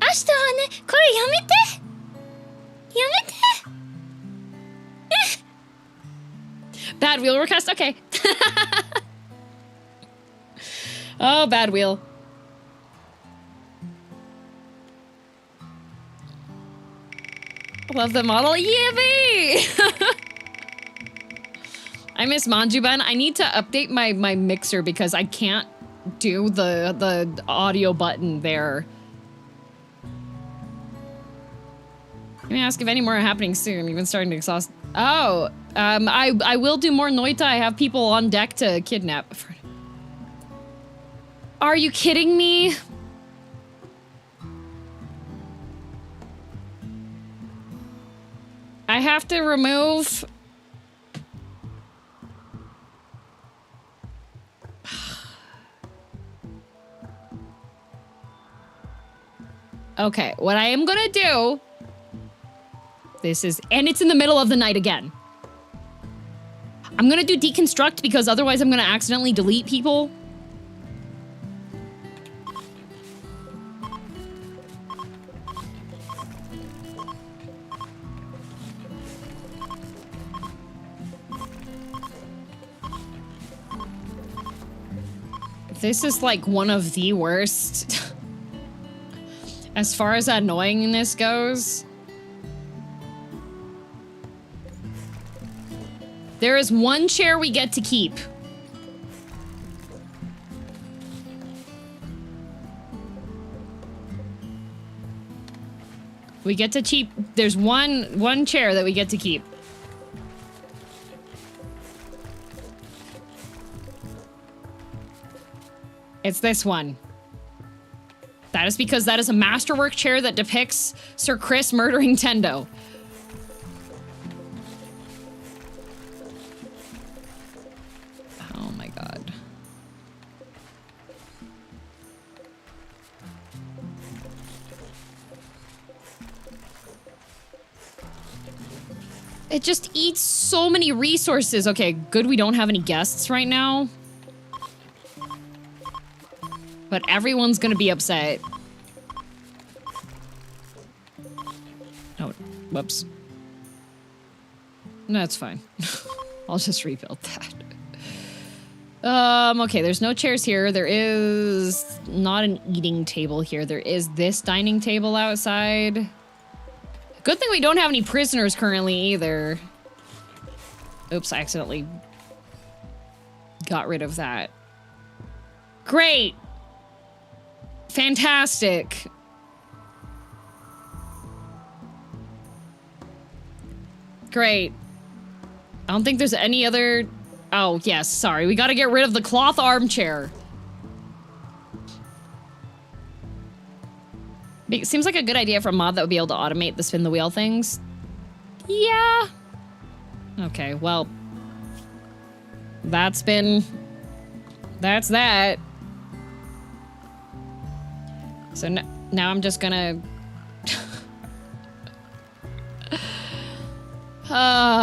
明日はね、これやめて! やめて! Bad wheel request? Okay. Oh, bad wheel. Love the model. Yippee! I miss Manjuban. I need to update my mixer because I can't do the audio button there. Let me ask if any more are happening soon. You've been starting to exhaust. Oh, I will do more Noita. I have people on deck to kidnap. Are you kidding me? I have to remove... Okay, what I am gonna do... This is... And it's in the middle of the night again. I'm gonna do deconstruct because otherwise I'm gonna accidentally delete people. This is like one of the worst as far as annoyingness goes. There is one chair we get to keep. We get to keep, there's one chair that we get to keep. It's this one. That is because that is a masterwork chair that depicts Sir Chris murdering Tendo. Oh my god. It just eats so many resources. Okay, good we don't have any guests right now. But everyone's gonna be upset. Oh, whoops. No, it's fine. I'll just rebuild that. Okay, there's no chairs here. There is not an eating table here. There is this dining table outside. Good thing we don't have any prisoners currently either. Oops, I accidentally got rid of that. Great! Fantastic. Great. I don't think there's any other... Oh, yes, sorry. We gotta get rid of the cloth armchair. It seems like a good idea for a mod that would be able to automate the spin the wheel things. Yeah. Okay, well. That's that. So now I'm just gonna... Hi,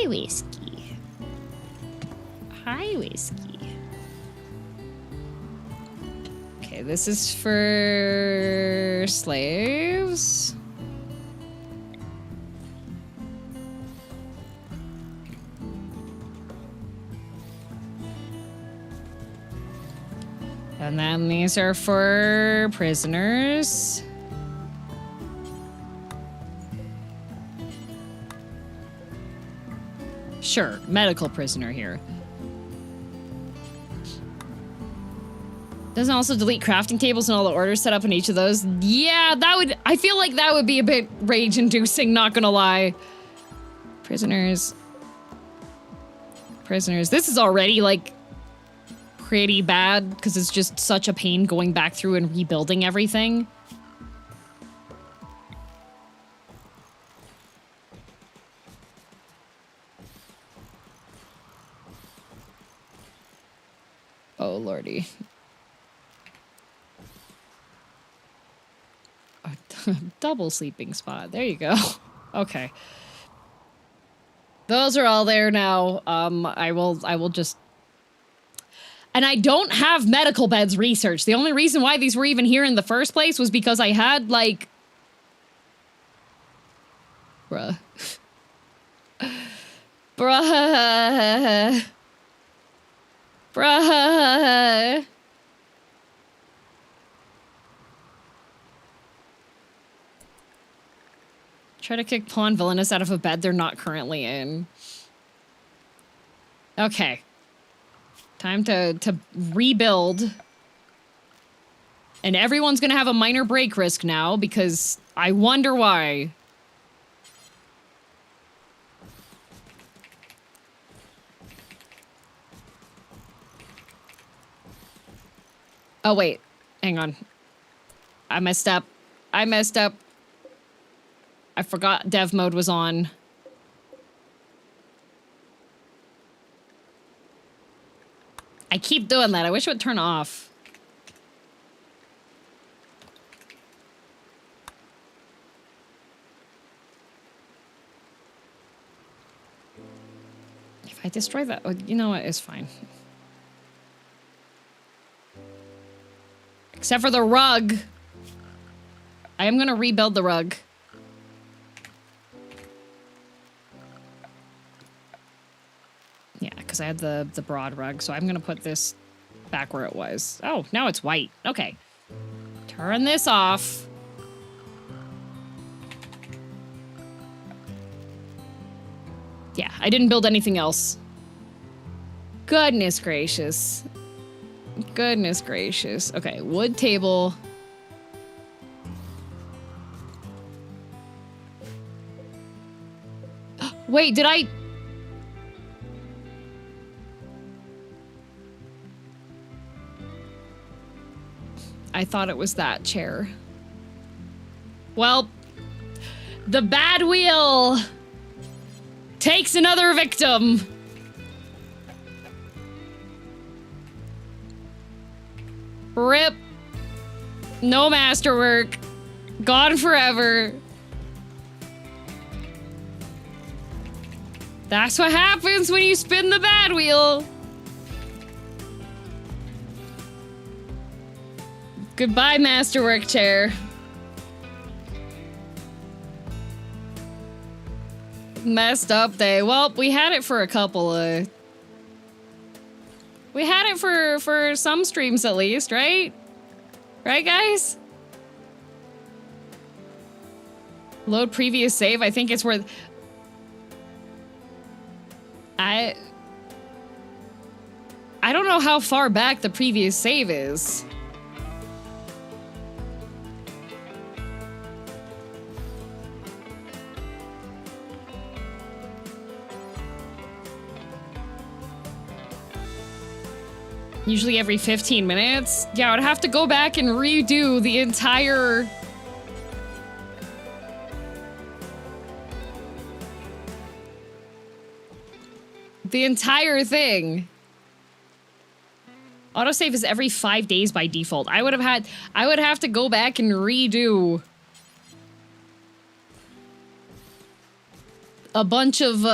Whiskey. Hi, Whiskey. Okay, this is for slaves. And then these are for prisoners. Sure, medical prisoner here. Doesn't also delete crafting tables and all the orders set up in each of those. Yeah, that would, I feel like that would be a bit rage-inducing, not gonna lie. Prisoners. Prisoners. This is already, like, pretty bad, because it's just such a pain going back through and rebuilding everything. Oh, lordy. Double sleeping spot. There you go. Okay. Those are all there now. I will just... And I don't have medical beds researched. The only reason why these were even here in the first place was because I had, like... Bruh. Bruh. Bruh. Try to kick Pawn Villainous out of a bed they're not currently in. Okay. Time to rebuild. And everyone's gonna have a minor break risk now, because I wonder why. Oh, wait. Hang on. I messed up. I messed up. I forgot dev mode was on. I keep doing that. I wish it would turn off. If I destroy that, oh, you know what? It's fine. Except for the rug. I am gonna rebuild the rug. Yeah, because I had the broad rug, so I'm gonna put this back where it was. Oh, now it's white. Okay. Turn this off. Yeah, I didn't build anything else. Goodness gracious. Goodness gracious. Okay, wood table. Wait, did I... I thought it was that chair. Well, the bad wheel takes another victim. Rip. No masterwork. Gone forever. That's what happens when you spin the bad wheel. Goodbye, masterwork chair. Messed up day. Well, we had it for a couple of... We had it for some streams at least, right? Right, guys? Load previous save. I think it's worth... I don't know how far back the previous save is. Usually every 15 minutes? Yeah, I would have to go back and redo the entire... The entire thing. Autosave is every 5 days by default. I would have to go back and redo a bunch of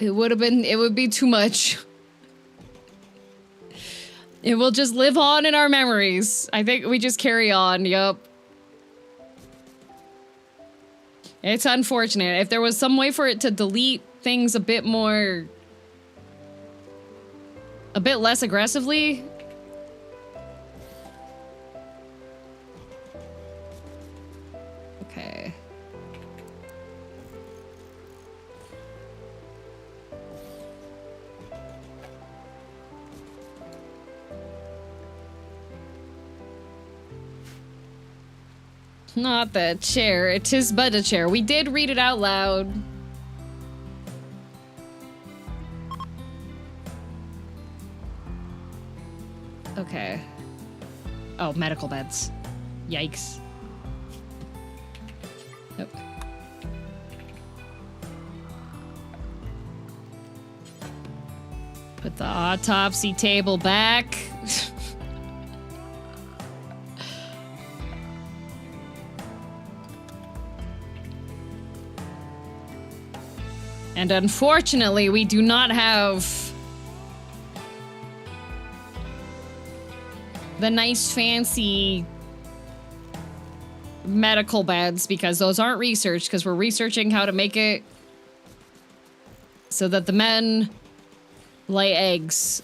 it would be too much. It will just live on in our memories. I think we just carry on, yup. It's unfortunate. If there was some way for it to delete things a bit more... a bit less aggressively... Okay. Not the chair, it is but a chair. We did read it out loud. Okay. Oh, medical beds. Yikes. Nope. Put the autopsy table back. And unfortunately, we do not have the nice fancy medical beds, because those aren't researched, because we're researching how to make it so that the men lay eggs.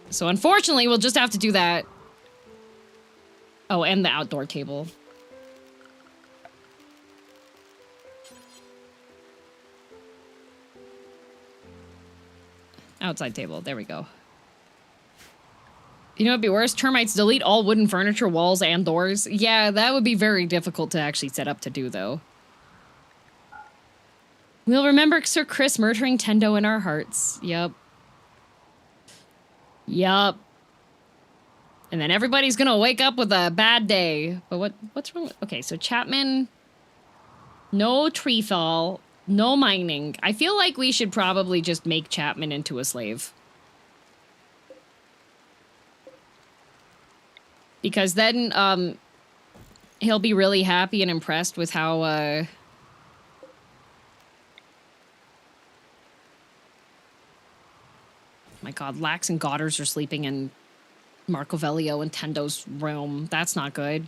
So unfortunately, we'll just have to do that. Oh, and the outdoor table. Outside table, there we go. You know, it'd be worse. Termites delete all wooden furniture, walls, and doors. Yeah, that would be very difficult to actually set up to do, though. We'll remember Sir Chris murdering Tendo in our hearts. Yup. Yup. And then everybody's gonna wake up with a bad day. But what's wrong with... Okay, so Chapman... No tree fall. No mining. I feel like we should probably just make Chapman into a slave. Because then, he'll be really happy and impressed with how, my god, Lax and Godders are sleeping in Marcovelio and Tendo's room. That's not good.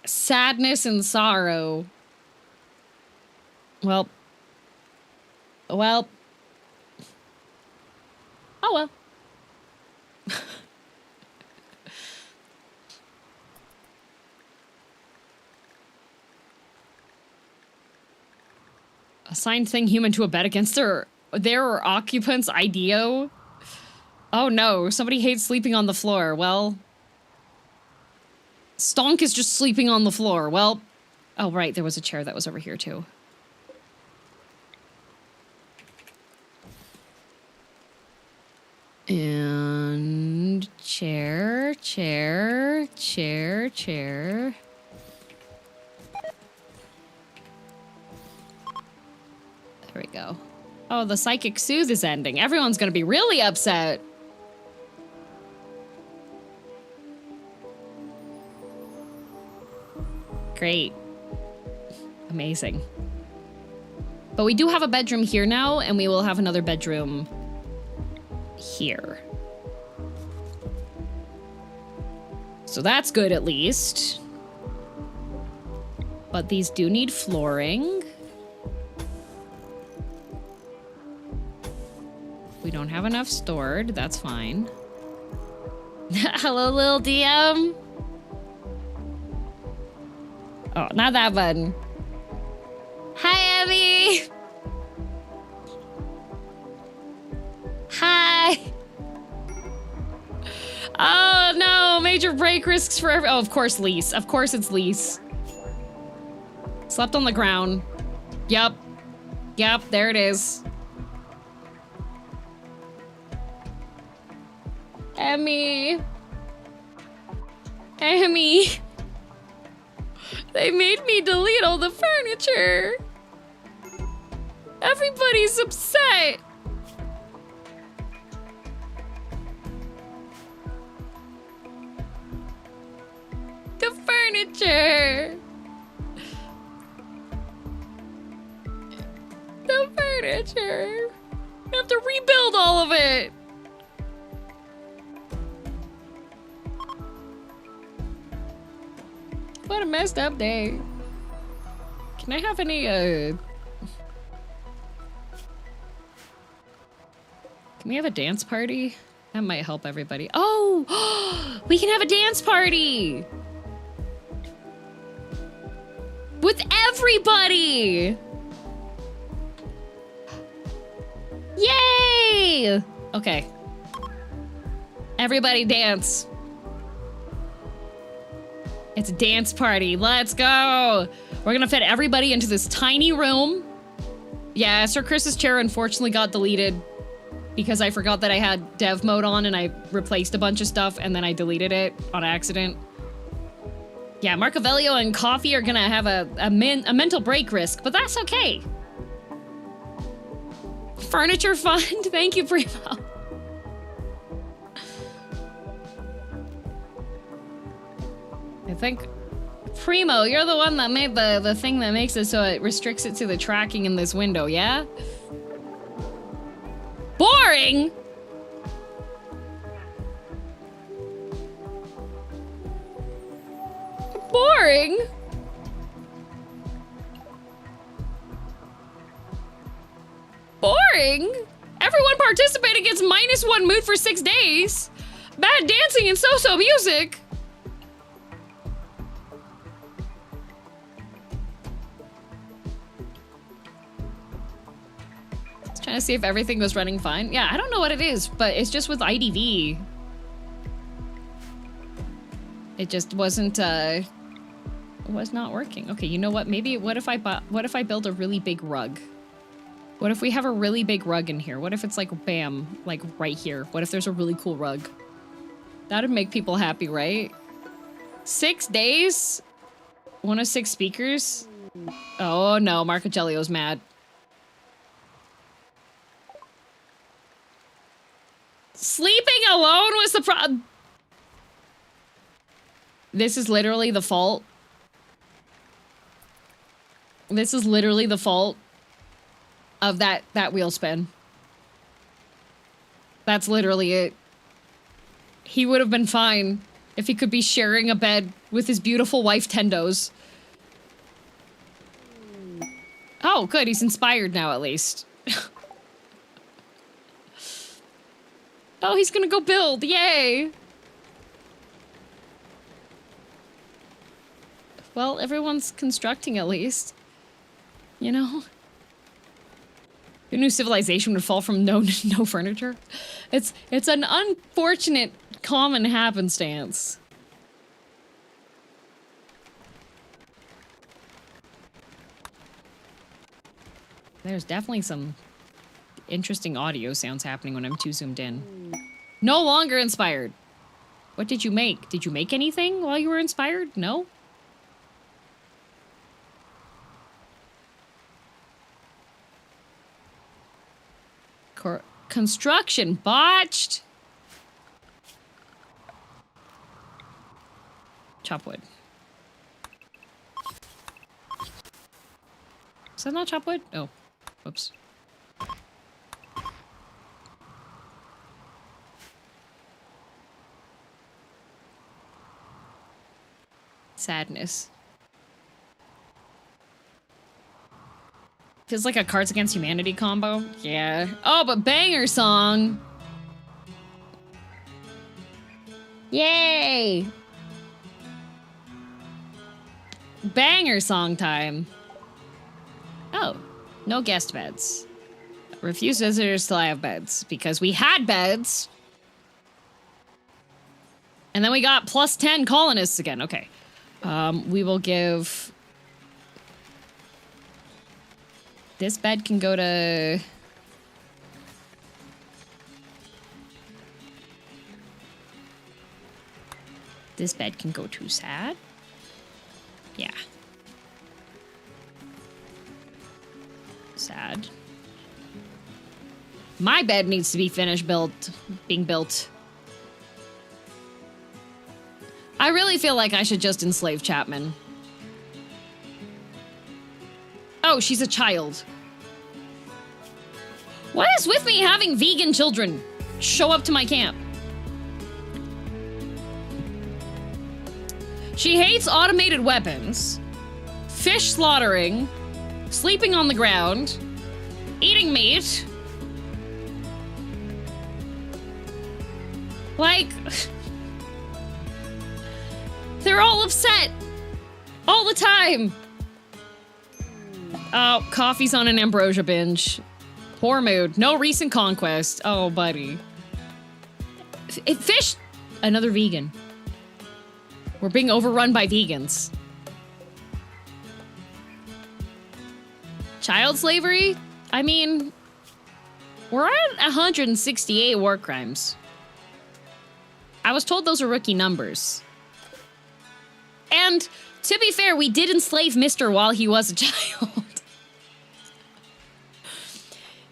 Sadness and sorrow. Well. Oh well. Assigned thing human to a bed against their occupant's IDEO. Oh no, somebody hates sleeping on the floor. Well, Stonk is just sleeping on the floor. Well, oh right, there was a chair that was over here too. And chair. There we go. Oh, the psychic soothe is ending. Everyone's gonna be really upset. Great. Amazing. But we do have a bedroom here now, and we will have another bedroom here. So that's good at least. But these do need flooring. We don't have enough stored, that's fine. Hello, little DM. Oh, not that button. Hi, Abby. Hi. Oh, no. Major break risks for every... Oh, of course, Lise. Of course it's Lise. Slept on the ground. Yep. Yep, there it is. Emmy. Emmy. They made me delete all the furniture. Everybody's upset. The furniture. The furniture. I have to rebuild all of it. What a messed up day. Can I have any, Can we have a dance party? That might help everybody. Oh! We can have a dance party! With everybody! Yay! Okay. Everybody dance. It's a dance party. Let's go. We're gonna fit everybody into this tiny room. Yeah, Sir Chris's chair unfortunately got deleted because I forgot that I had dev mode on and I replaced a bunch of stuff and then I deleted it on accident. Yeah, Marcovelio and Coffee are gonna have a mental break risk, but that's okay. Furniture fund. Thank you, Primo. I think, Primo, you're the one that made the thing that makes it so it restricts it to the tracking in this window, yeah? Boring? Boring? Boring? Everyone participating gets -1 mood for 6 days. Bad dancing and so-so music. Just trying to see if everything was running fine. Yeah, I don't know what it is, but it's just with IDV. It just wasn't, was not working. Okay, you know what? Maybe, what if I build a really big rug? What if we have a really big rug in here? What if it's like, bam, like right here? What if there's a really cool rug? That'd make people happy, right? 6 days? 1 of 6 speakers? Oh no, Marcogellio's mad. Sleeping alone was the problem. This is literally the fault. This is literally the fault of that wheel spin. That's literally it. He would have been fine if he could be sharing a bed with his beautiful wife, Tendo's. Oh, good. He's inspired now, at least. Oh, he's gonna go build. Yay. Well, everyone's constructing at least. You know? Who knew civilization would fall from no furniture? It's an unfortunate common happenstance. There's definitely some interesting audio sounds happening when I'm too zoomed in. No longer inspired. What did you make? Did you make anything while you were inspired? No? Construction botched. Chop wood. Is that not chop wood? Oh, whoops. Sadness. Feels like a Cards Against Humanity combo. Yeah. Oh, but banger song. Yay. Banger song time. Oh, no guest beds. Refuse visitors till I have beds. Because we had beds. And then we got +10 colonists again. Okay. We will give... This bed can go to... This bed can go to sad. Yeah. Sad. My bed needs to be finished being built. I really feel like I should just enslave Chapman. Oh, she's a child. What is with me having vegan children show up to my camp? She hates automated weapons, fish slaughtering, sleeping on the ground, eating meat. Like, they're all upset all the time. Oh, coffee's on an ambrosia binge. Poor mood. No recent conquest. Oh, buddy. Fish! Another vegan. We're being overrun by vegans. Child slavery? I mean, we're at 168 war crimes. I was told those are rookie numbers. And, to be fair, we did enslave Mister while he was a child.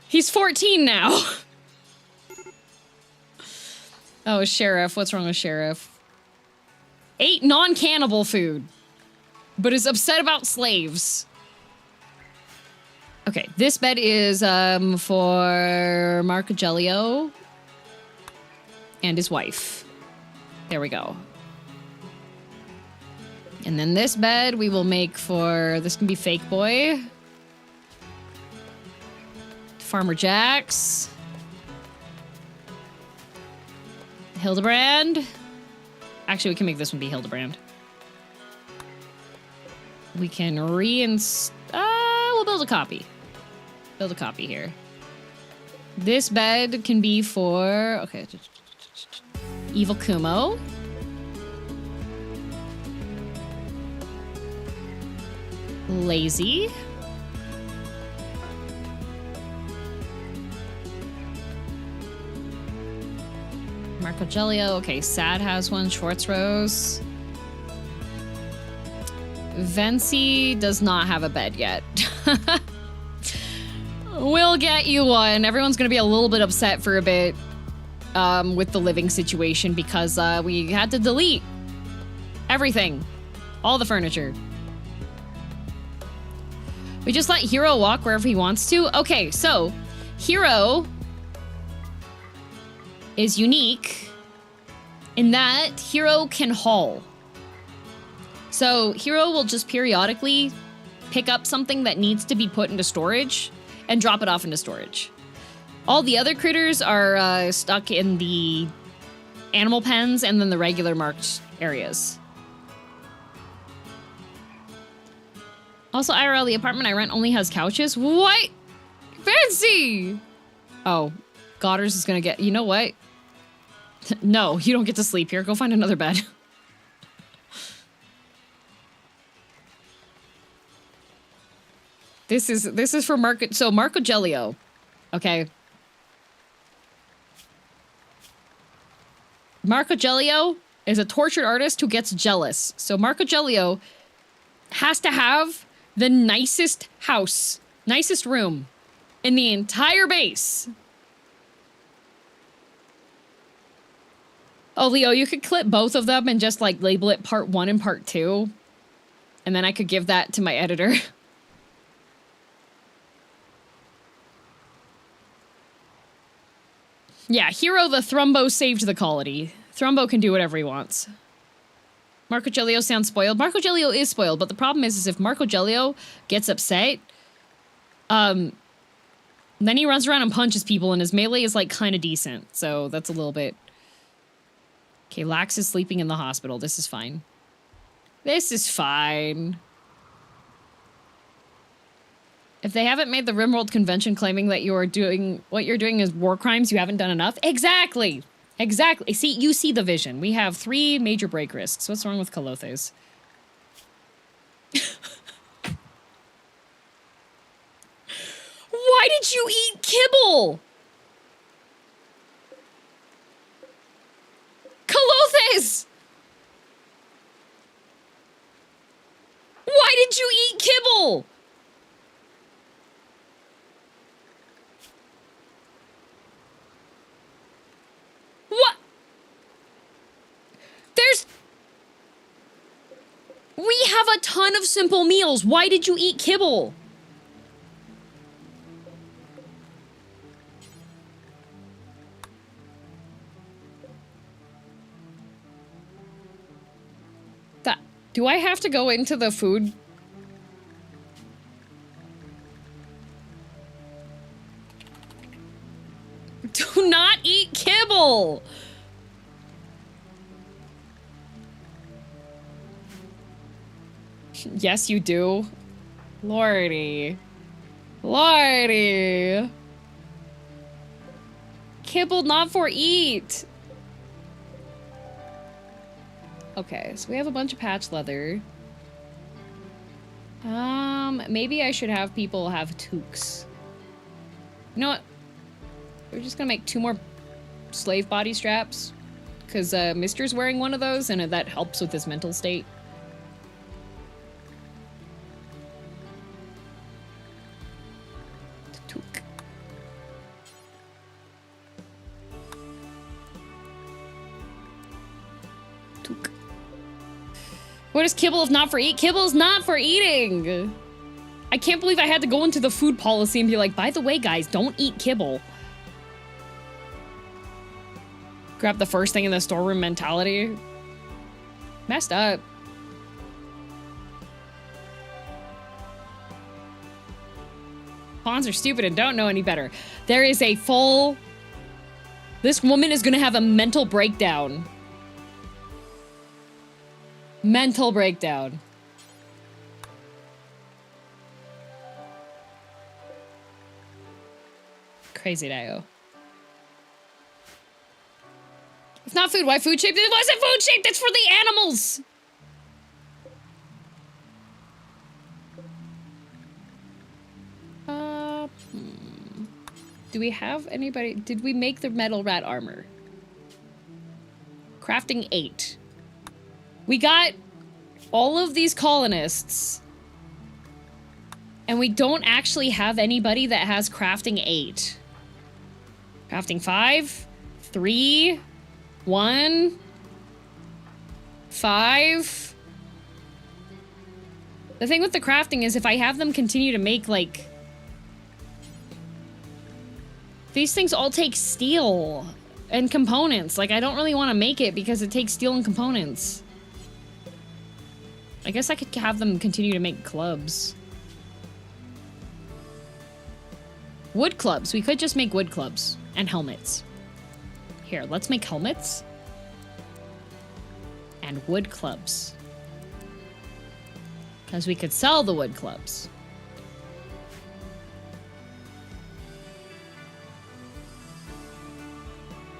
He's 14 now. Oh, Sheriff. What's wrong with Sheriff? Ate non-cannibal food, but is upset about slaves. Okay, this bed is for Marcogelio and his wife. There we go. And then this bed we will make for, this can be Fake Boy, Farmer Jax, Hildebrand. Actually, we can make this one be Hildebrand. We can we'll build a copy. Build a copy here. This bed can be for, okay, Evil Kumo. Lazy. Marcogelio. Okay, Sad has one. Schwartz Rose. Vency does not have a bed yet. We'll get you one. Everyone's gonna be a little bit upset for a bit with the living situation because we had to delete everything. All the furniture. We just let Hero walk wherever he wants to? Okay, so Hero is unique in that Hero can haul. So Hero will just periodically pick up something that needs to be put into storage and drop it off into storage. All the other critters are stuck in the animal pens and then the regular marked areas. Also, IRL, the apartment I rent only has couches. What? Fancy! Oh, Goddard's is gonna get... You know what? No, you don't get to sleep here. Go find another bed. This is for Marco... So, Marcogelio. Okay. Marcogelio is a tortured artist who gets jealous. So, Marcogelio has to have the nicest house, nicest room in the entire base. Oh, Leo, you could clip both of them and just like label it part 1 and part 2. And then I could give that to my editor. Yeah, Hero the Thrumbo saved the quality. Thrumbo can do whatever he wants. Marcogelio sounds spoiled. Marcogelio is spoiled, but the problem is if Marcogelio gets upset, then he runs around and punches people, and his melee is, like, kind of decent. So that's a little bit... Okay, Lax is sleeping in the hospital. This is fine. This is fine. If they haven't made the Rimworld convention claiming that you are doing... What you're doing is war crimes, you haven't done enough. Exactly! Exactly. See, you see the vision. We have 3 major break risks. What's wrong with Colothes? Why did you eat kibble? Colothes! Why did you eat kibble? What? We have a ton of simple meals. Why did you eat kibble? Do I have to go into the food? Do not eat kibble! Yes, you do. Lordy. Lordy. Kibble not for eat. Okay, so we have a bunch of patch leather. Maybe I should have people have toques. You know what? We're just gonna make 2 more slave body straps. Because, Mister's wearing one of those, and that helps with his mental state. Toque. Toque. What is kibble if not for eat? Kibble is not for eating! I can't believe I had to go into the food policy and be like, by the way, guys, don't eat kibble. Grab the first thing in the storeroom mentality. Messed up. Pawns are stupid and don't know any better. There is a full... This woman is gonna have a mental breakdown. Mental breakdown. Crazy Dio. It's not food. Why food shaped? It wasn't food shaped. It's for the animals. Do we have anybody? Did we make the metal rat armor? Crafting 8. We got all of these colonists. And we don't actually have anybody that has crafting 8. Crafting 5, 3, 1, 5. The thing with the crafting is if I have them continue to make, like... These things all take steel and components. Like, I don't really want to make it because it takes steel and components. I guess I could have them continue to make clubs. Wood clubs. We could just make wood clubs and helmets. Here, let's make helmets and wood clubs. Because we could sell the wood clubs.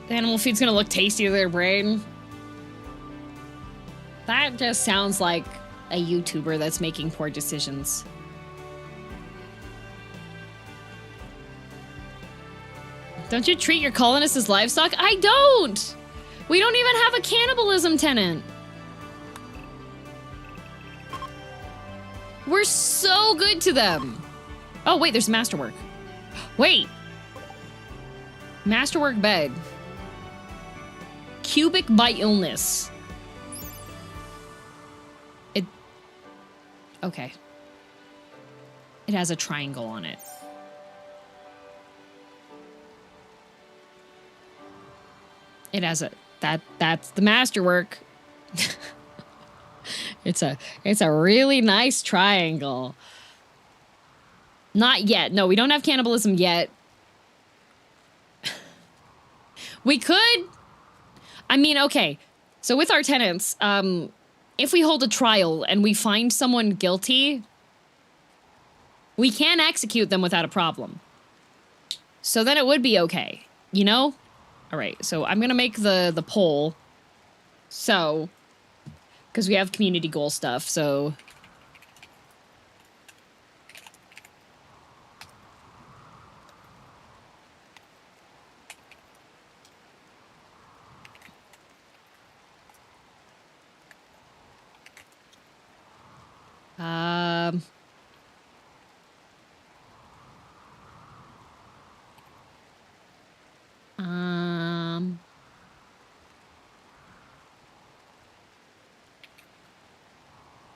The animal feed's gonna look tasty to their brain. That just sounds like a YouTuber that's making poor decisions. Don't you treat your colonists as livestock? I don't! We don't even have a cannibalism tenant. We're so good to them. Oh, wait, there's masterwork. Wait. Masterwork bed. Cubic by illness. It... Okay. It has a triangle on it. It has a... That's the masterwork. It's a really nice triangle. Not yet. No, we don't have cannibalism yet. We could... I mean, okay. So with our tenants, if we hold a trial and we find someone guilty, we can execute them without a problem. So then it would be okay, you know? All right, so I'm gonna make the poll. So, because we have community goal stuff, so...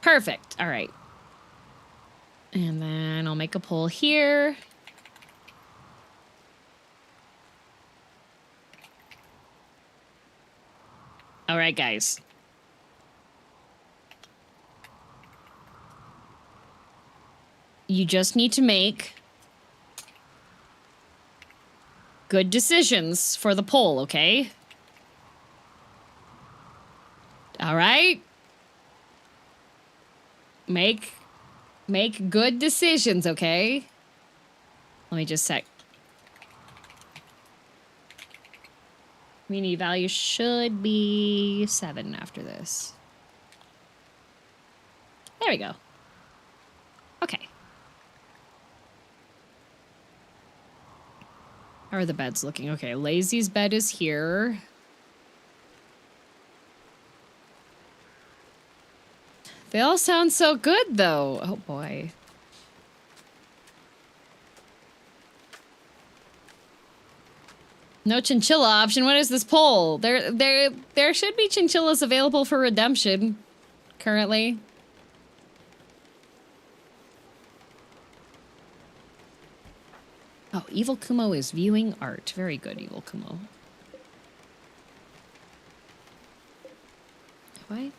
Perfect. All right. And then I'll make a poll here. All right, guys. You just need to make good decisions for the poll, okay? All right? Make good decisions, okay? Let me just sec. Community value should be 7 after this. There we go. Okay. How are the beds looking? Okay, Lazy's bed is here. They all sound so good, though. Oh, boy. No chinchilla option. What is this poll? There should be chinchillas available for redemption currently. Oh, Evil Kumo is viewing art. Very good, Evil Kumo. What?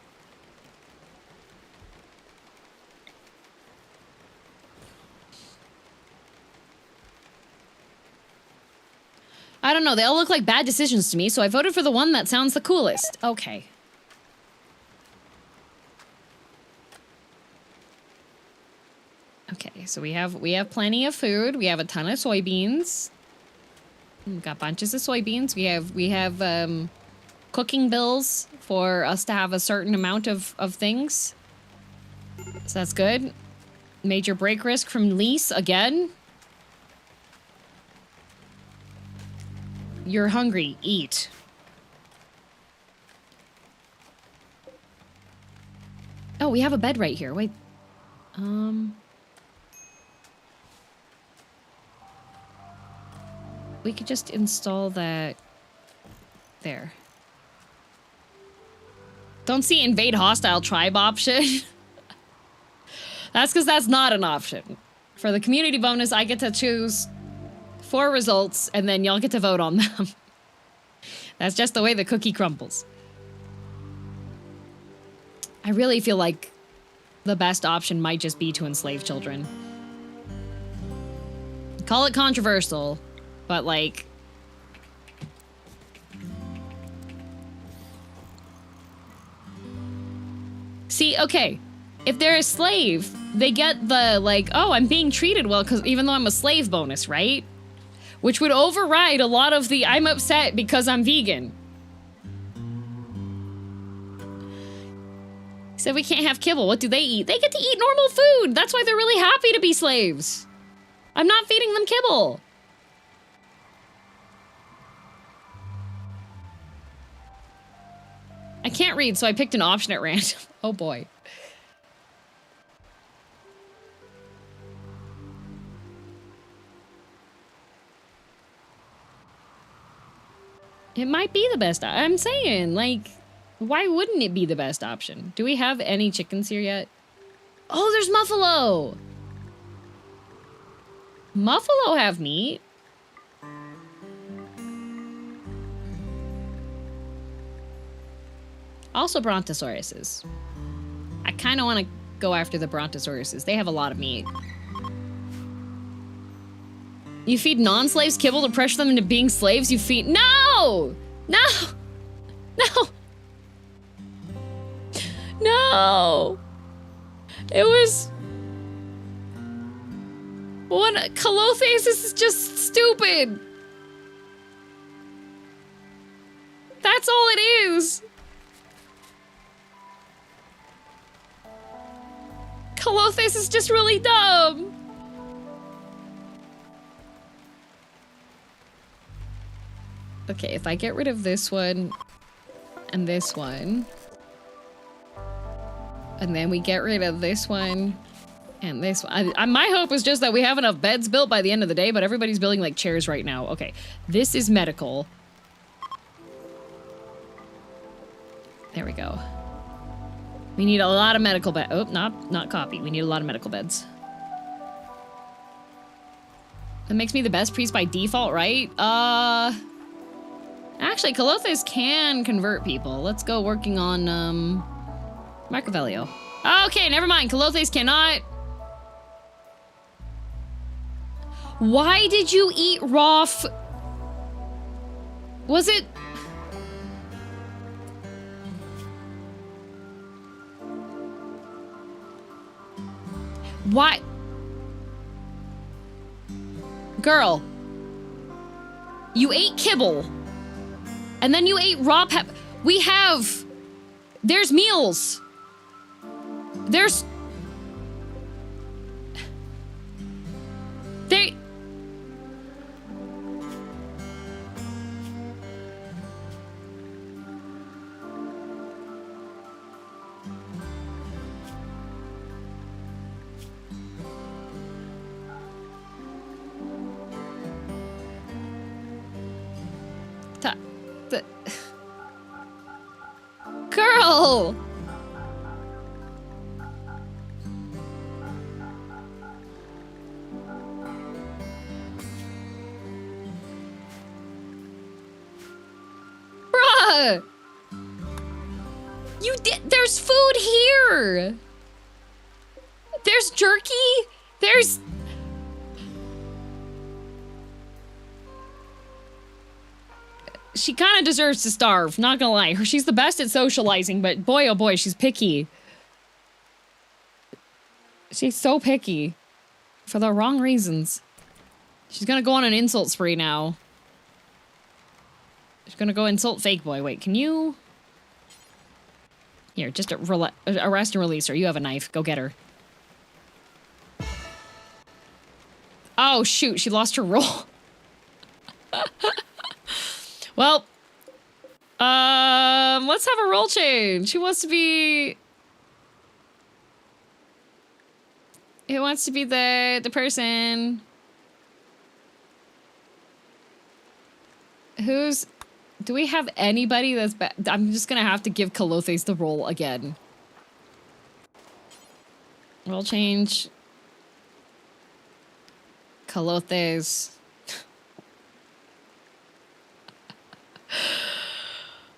I don't know. They all look like bad decisions to me, so I voted for the one that sounds the coolest. Okay. Okay, so we have plenty of food. We have a ton of soybeans. We've got bunches of soybeans. We have cooking bills for us to have a certain amount of things. So that's good. Major break risk from lease again. You're hungry. Eat. Oh, we have a bed right here. Wait. We could just install that there. Don't see invade hostile tribe option. That's because that's not an option. For the community bonus, I get to choose 4 results, and then y'all get to vote on them. That's just the way the cookie crumbles. I really feel like the best option might just be to enslave children. Call it controversial, but like... See, okay, if they're a slave, they get the, like, oh, I'm being treated well, because even though I'm a slave bonus, right? Which would override a lot of the I'm upset because I'm vegan. So we can't have kibble. What do they eat? They get to eat normal food. That's why they're really happy to be slaves. I'm not feeding them kibble. I can't read, so I picked an option at random. Oh boy. It might be the best. I'm saying, like, why wouldn't it be the best option? Do we have any chickens here yet? Oh, there's Muffalo! Muffalo have meat. Also brontosauruses. I kind of want to go after the brontosauruses. They have a lot of meat. You feed non-slaves kibble to pressure them into being slaves? You feed- No! No! No! No! It was... One... Calothesis is just stupid! That's all it is! Calothesis is just really dumb! Okay, if I get rid of this one, and this one, and then we get rid of this one, and this one. My hope is just that we have enough beds built by the end of the day, but everybody's building, like, chairs right now. Okay, this is medical. There we go. We need a lot of medical beds. Oh, not copy. We need a lot of medical beds. That makes me the best priest by default, right? Actually, Colothes can convert people. Let's go working on, Marcovelio. Okay, never mind. Colothes cannot. Why did you eat raw Was it... Why? Girl. You ate kibble. And then you ate raw pep. We have... There's meals. There's... They... Girl! There's food here. There's jerky. There's... She kind of deserves to starve, not gonna lie. She's the best at socializing, but boy, oh boy, she's picky. She's so picky. For the wrong reasons. She's gonna go on an insult spree now. She's gonna go insult Fake Boy. Wait, can you... Here, just arrest and release her. You have a knife. Go get her. Oh, shoot. She lost her roll. Well, let's have a role change. Who wants to be... Who wants to be the person... Who's... Do we have anybody that's I'm just gonna have to give Kalothes the role again. Role change. Kalothes.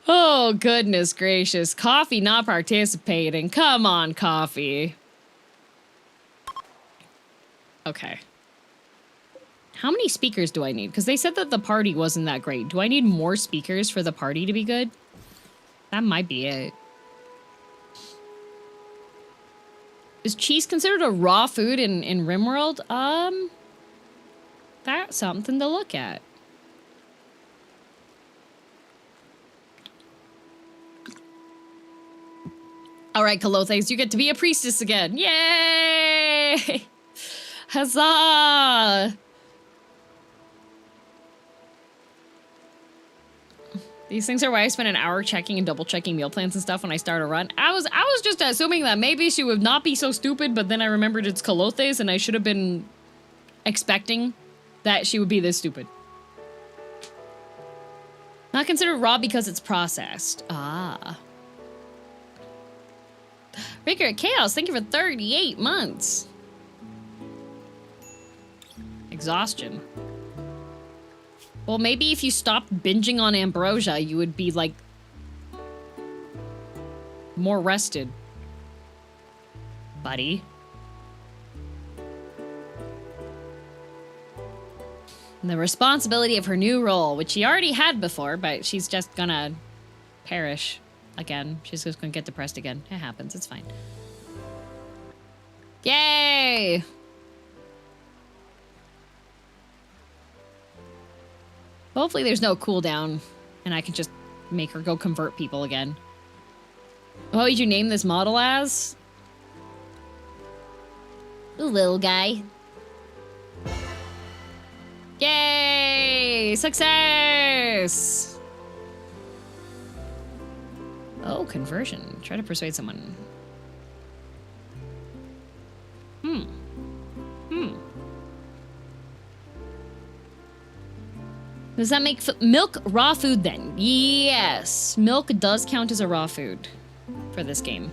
Oh, goodness gracious. Coffee not participating. Come on, Coffee. Okay. How many speakers do I need? Because they said that the party wasn't that great. Do I need more speakers for the party to be good? That might be it. Is cheese considered a raw food in Rimworld? That's something to look at. All right, Kalothes, you get to be a priestess again. Yay! Huzzah! These things are why I spend an hour checking and double checking meal plans and stuff when I start a run. I was just assuming that maybe she would not be so stupid, but then I remembered it's Kalothes and I should have been expecting that she would be this stupid. Not considered raw because it's processed. Ah. Ricker Chaos, thank you for 38 months. Exhaustion. Well, maybe if you stopped binging on ambrosia, you would be, like, more rested. Buddy. And the responsibility of her new role, which she already had before, but she's just gonna perish again. She's just gonna get depressed again. It happens. It's fine. Yay! Hopefully there's no cooldown, and I can just make her go convert people again. What would you name this model as? The little guy. Yay! Success! Oh, conversion. Try to persuade someone. Does that make milk raw food then? Yes. Milk does count as a raw food for this game.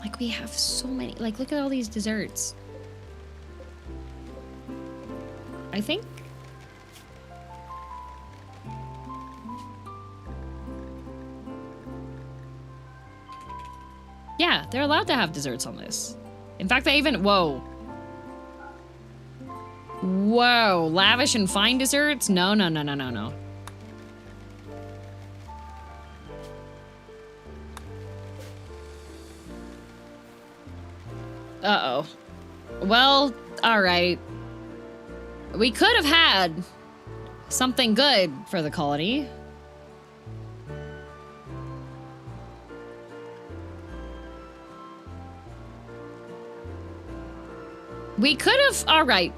Like, we have so many. Like, look at all these desserts. I think... Yeah, they're allowed to have desserts on this. In fact, they even... Whoa. Whoa, lavish and fine desserts? No, no, no, no, no, no. Uh-oh. Well, alright. We could have had something good for the colony. We could have... Alright.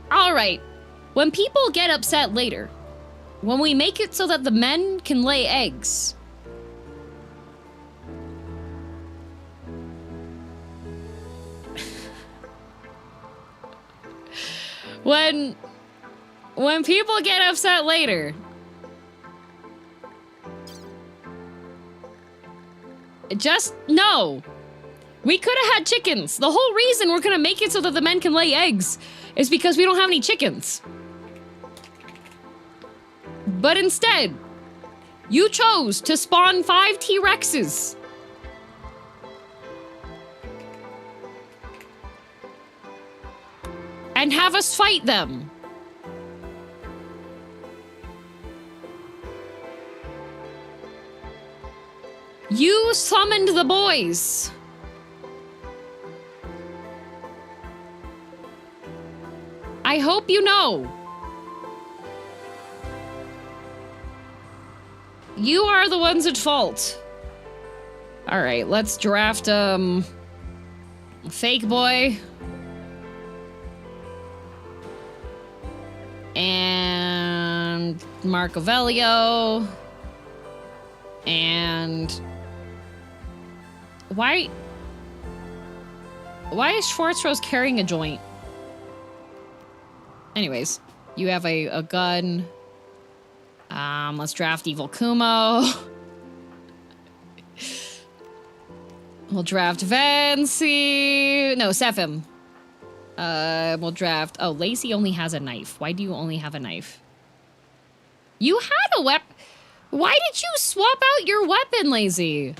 Alright. When people get upset later, when we make it so that the men can lay eggs... When people get upset later... Just... No! We could have had chickens. The whole reason we're gonna make it so that the men can lay eggs is because we don't have any chickens. But instead, You chose to spawn 5 T-Rexes. And have us fight them. You summoned the boys. I hope you know. You are the ones at fault. All right, let's draft, Fake Boy. And Marcovelio. And why is Schwarzrose carrying a joint? Anyways, you have a gun. Let's draft Evil Kumo. We'll draft Vancy. No, Sephim. We'll draft... Oh, Lacey only has a knife. Why do you only have a knife? You had a weapon. Why did you swap out your weapon, Lacey?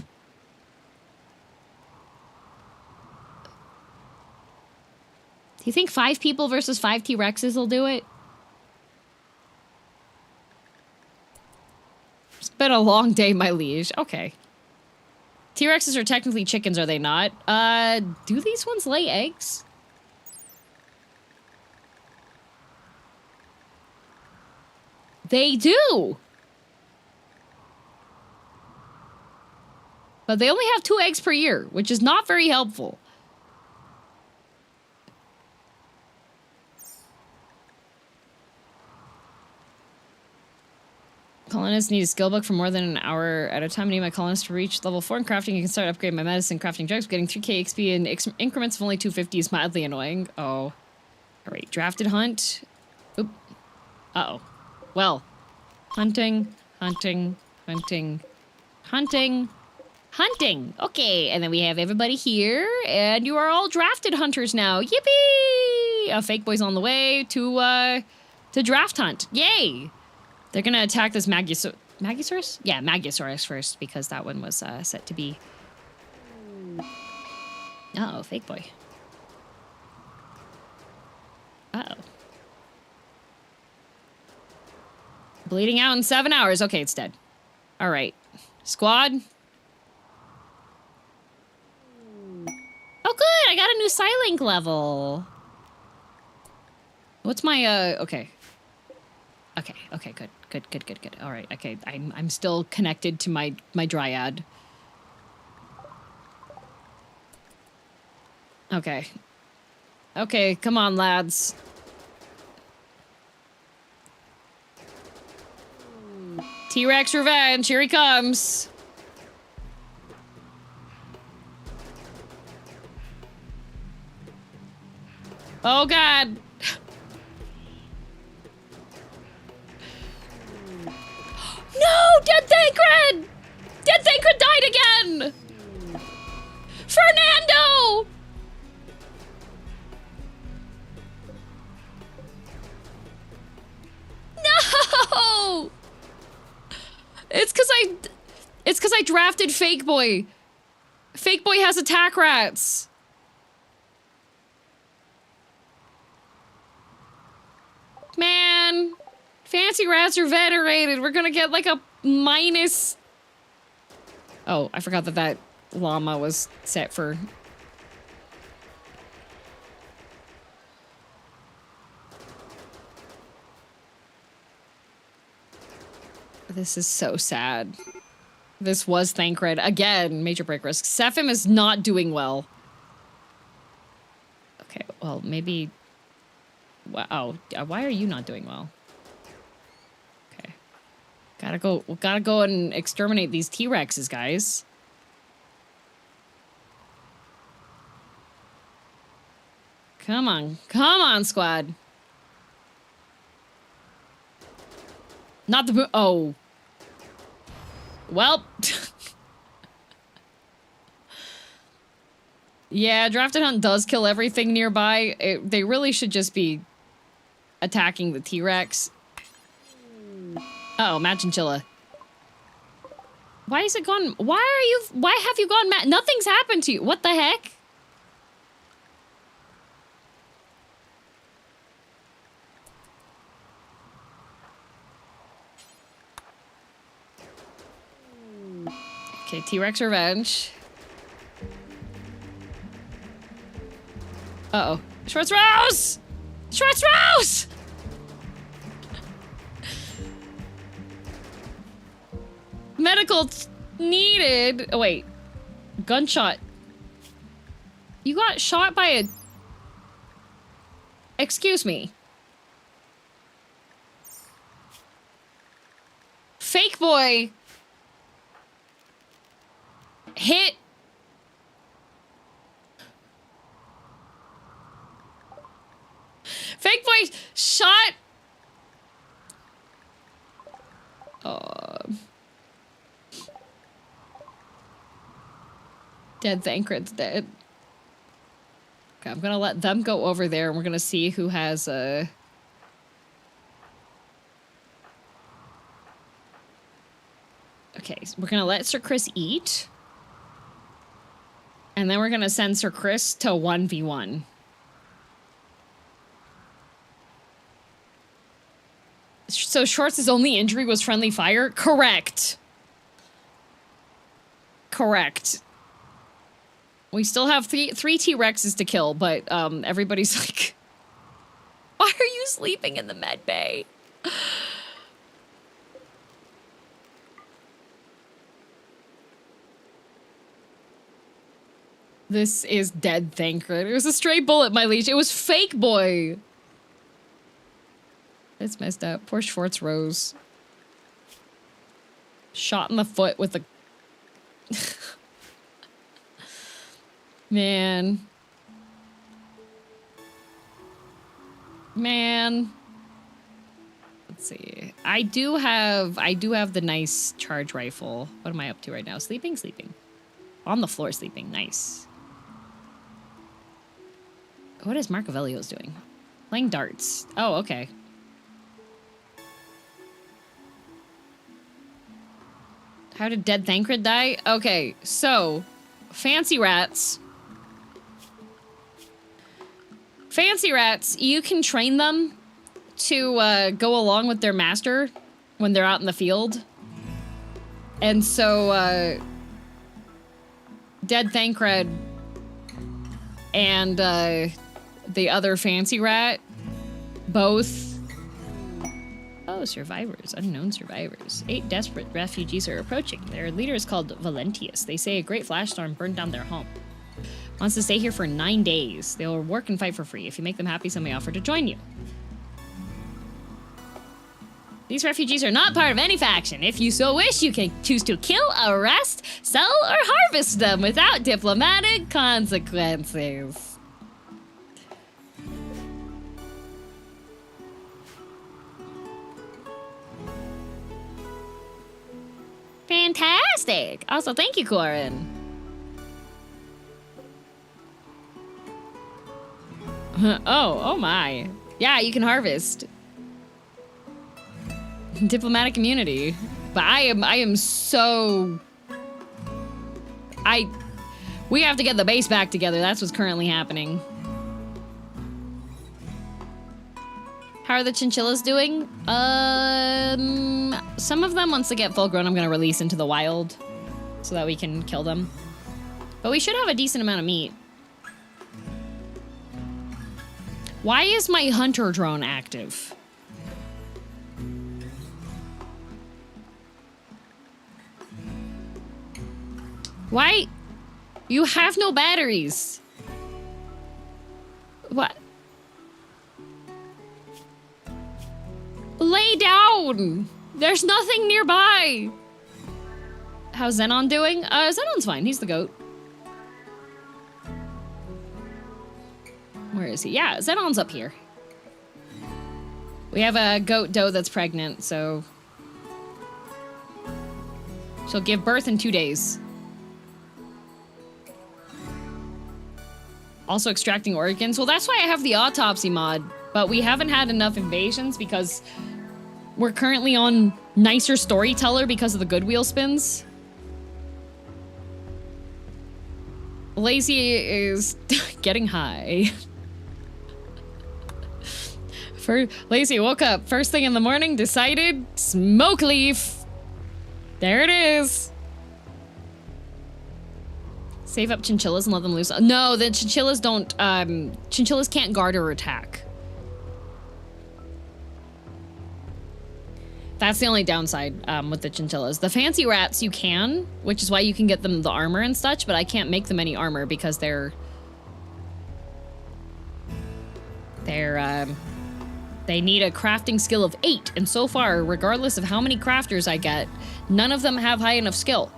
Do you think 5 people versus 5 T-Rexes will do it? It's been a long day, my liege. Okay. T-Rexes are technically chickens, are they not? Do these ones lay eggs? They do! But they only have 2 eggs per year, which is not very helpful. Colonists need a skill book for more than an hour at a time. I need my colonists to reach level 4 in crafting. You can start upgrading my medicine crafting drugs. Getting 3k XP in increments of only 250 is mildly annoying. Oh. Alright, drafted hunt. Oop. Uh-oh. Well. Hunting, hunting, hunting, hunting, hunting. Okay, and then we have everybody here, and you are all drafted hunters now. Yippee! Fake Boy's on the way to draft hunt. Yay! They're gonna attack this Magusaurus? Yeah, Magusaurus first, because that one was set to be... Uh-oh, Fake Boy. Uh-oh. Bleeding out in 7 hours. Okay, it's dead. All right. Squad. Oh, good. I got a new Psylink level. What's my, okay. Okay, okay, good. Good, good, good, good. All right, okay. I'm still connected to my Dryad. Okay. Okay, come on, lads. T-Rex revenge, here he comes. Oh god. No, Dead Thancred! Dead Thancred died again! Fernando! No! It's cause I drafted Fake Boy. Fake Boy has attack rats. Man, fancy rats are venerated. We're gonna get like a minus. Oh, I forgot that llama was set for. This is so sad. This was Thancred. Again, major break risk. Sephim is not doing well. Okay, well, maybe... Wow, why are you not doing well? Okay. Gotta go and exterminate these T-Rexes, guys. Come on, squad. Not the oh. Well. Yeah, Drafted Hunt does kill everything nearby. They really should just be attacking the T-Rex. Uh-oh, Mad Chinchilla. Why is it gone? Why have you gone mad? Nothing's happened to you. What the heck? Okay, T-Rex revenge. Uh-oh. Schwartz Rose! Schwartz Rose! Medical needed. Oh, wait. Gunshot. You got shot by a... Excuse me. Fake boy. Hit. Fake boy shot. Dead Thancred's dead. Okay, I'm gonna let them go over there and we're gonna see who has a... Okay, so we're gonna let Sir Chris eat. And then we're gonna send Sir Chris to 1v1. So Schwartz's only injury was friendly fire? Correct. Correct. We still have three T-Rexes to kill, but everybody's like, why are you sleeping in the med bay? This is dead, Thancred. It was a stray bullet, my liege. It was fake boy. It's messed up. Poor Schwartz Rose. Shot in the foot with a... Man. Let's see. I do have the nice charge rifle. What am I up to right now? Sleeping? On the floor sleeping. Nice. What is Marcovelio's doing? Playing darts. Oh, okay. How did dead Thancred die? Okay, so fancy rats. Fancy rats, you can train them to go along with their master when they're out in the field. And so dead Thancred and the other fancy rat both... Oh, survivors. Unknown survivors. 8 desperate refugees are approaching. Their leader is called Valentius. They say a great flash storm burned down their home. Wants to stay here for 9 days. They will work and fight for free. If you make them happy, some may offer to join you. These refugees are not part of any faction. If you so wish, you can choose to kill, arrest, sell, or harvest them without diplomatic consequences. Fantastic! Also, thank you, Corin. Oh my. Yeah, you can harvest. Diplomatic immunity. But I am so... We have to get the base back together. That's what's currently happening. How are the chinchillas doing? Some of them, once they get full grown, I'm gonna release into the wild so that we can kill them. But we should have a decent amount of meat. Why is my hunter drone active? Why? You have no batteries. What? Lay down! There's nothing nearby! How's Xenon doing? Xenon's fine. He's the goat. Where is he? Yeah, Xenon's up here. We have a goat doe that's pregnant, so... she'll give birth in 2 days. Also extracting organs. Well, that's why I have the autopsy mod. But we haven't had enough invasions because we're currently on nicer storyteller because of the good wheel spins. Lacey is getting high. Lacey woke up first thing in the morning, decided smoke leaf. There it is. Save up chinchillas and let them loose. No, the chinchillas don't, chinchillas can't guard or attack. That's the only downside with the chinchillas. The fancy rats you can, which is why you can get them the armor and such, but I can't make them any armor because they need a crafting skill of 8, and so far, regardless of how many crafters I get, none of them have high enough skill.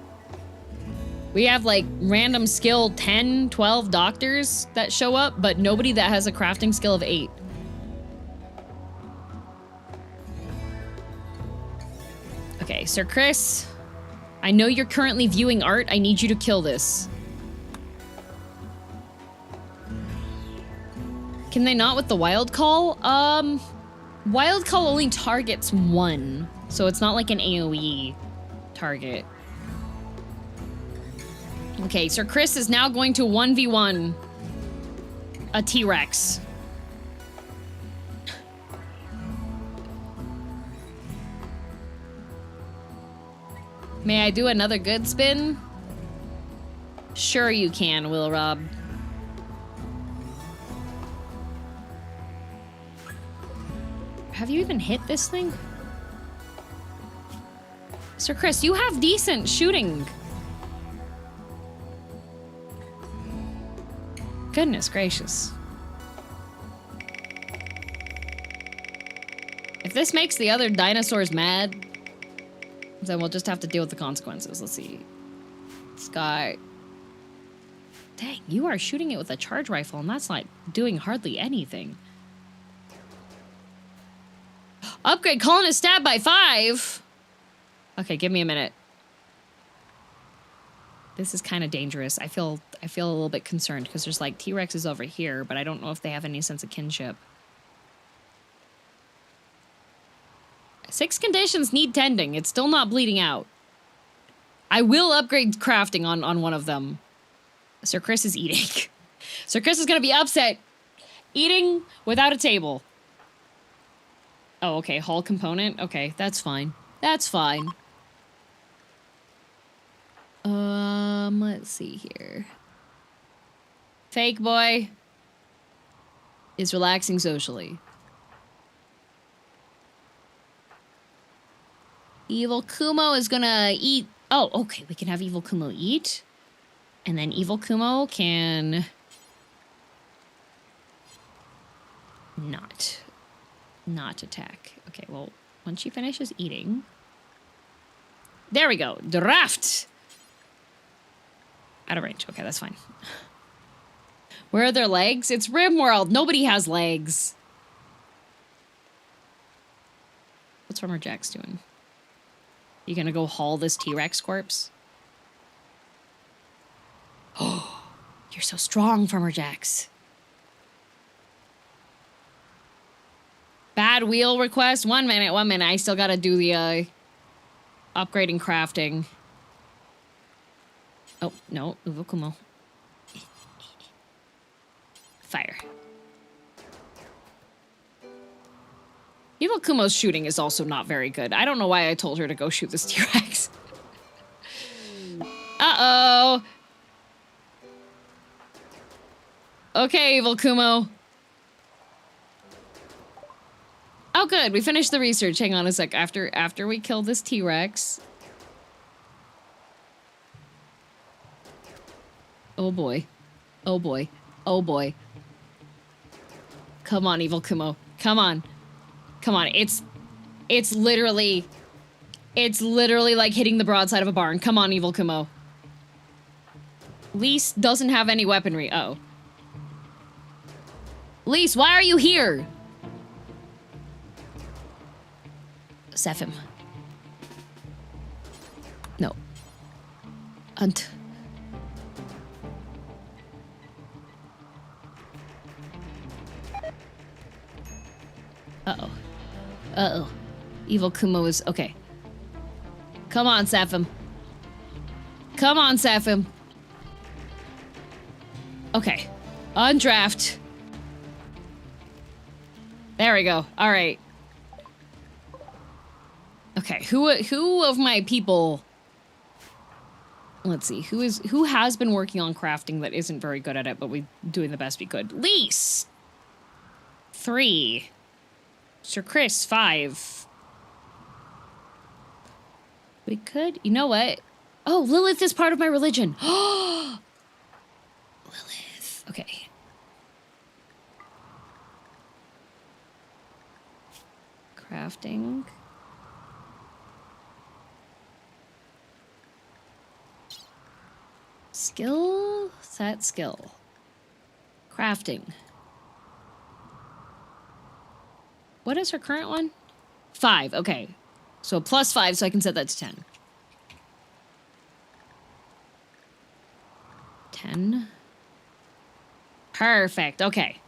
We have like random skill 10, 12 doctors that show up, but nobody that has a crafting skill of 8. Okay, Sir Chris, I know you're currently viewing art. I need you to kill this. Can they not with the wild call? Wild call only targets 1, so it's not like an AoE target. Okay, Sir Chris is now going to 1v1 a T-Rex. May I do another good spin? Sure you can, Will Rob. Have you even hit this thing? Sir Chris, you have decent shooting. Goodness gracious. If this makes the other dinosaurs mad, then we'll just have to deal with the consequences. Let's see. Sky. Dang, you are shooting it with a charge rifle, and that's not doing hardly anything. Upgrade colonist stab by 5. Okay, give me a minute. This is kind of dangerous. I feel a little bit concerned because there's like T-Rexes over here, but I don't know if they have any sense of kinship. 6 conditions need tending. It's still not bleeding out. I will upgrade crafting on one of them. Sir Chris is eating. Sir Chris is gonna be upset. Eating without a table. Oh, okay, hull component. Okay, that's fine. That's fine. Let's see here. Fake boy is relaxing socially. Evil Kumo is gonna eat. Oh, okay, we can have Evil Kumo eat. And then Evil Kumo can not attack. Okay, well, once she finishes eating. There we go. Draft! Out of range. Okay, that's fine. Where are their legs? It's Rimworld. Nobody has legs. What's Farmer Jack's doing? You gonna go haul this T-Rex corpse? Oh, you're so strong, Farmer Jax. Bad wheel request? 1 minute, 1 minute. I still gotta do the, upgrading crafting. Oh, no. Uvo Kumo. Fire. Evil Kumo's shooting is also not very good. I don't know why I told her to go shoot this T-Rex. Uh-oh. Okay, Evil Kumo. Oh, good. We finished the research. Hang on a sec. After we kill this T-Rex. Oh, boy. Oh, boy. Oh, boy. Come on, Evil Kumo. Come on. Come on. It's literally like hitting the broadside of a barn. Come on, Evil Kumo. Lise doesn't have any weaponry. Uh-oh. Lise, why are you here? Seth him. No. Hunt. Uh-oh. Uh-oh. Evil Kumo is... Okay. Come on, Saphim. Come on, Saphim. Okay. Undraft. There we go. All right. Okay, who of my people... Let's see, who has been working on crafting that isn't very good at it, but we're doing the best we could? Lise! 3. Sir Chris, 5. We could... You know what? Oh, Lilith is part of my religion. Lilith. Okay. Crafting. Skill? Set skill. Crafting. What is her current one? 5, okay. So +5, so I can set that to 10. 10. Perfect, okay.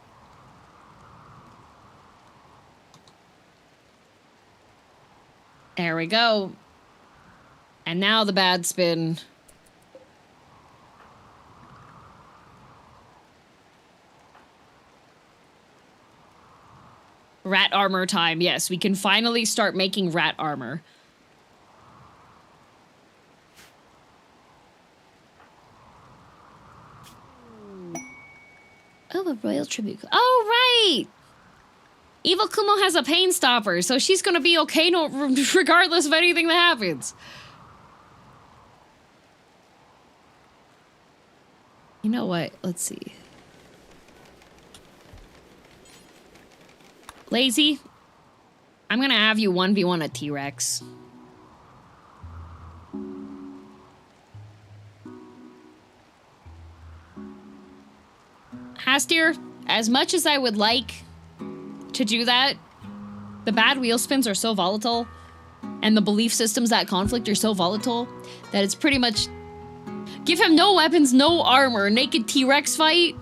There we go. And now the bad spin. Rat armor time. Yes, we can finally start making rat armor. Oh, a royal tribute. Oh, right! Evil Kumo has a pain stopper, so she's gonna be okay regardless of anything that happens. You know what? Let's see. Lazy, I'm gonna have you 1v1 a T-Rex. Hastier, as much as I would like to do that, the bad wheel spins are so volatile, and the belief systems that conflict are so volatile, that it's pretty much... Give him no weapons, no armor, naked T-Rex fight.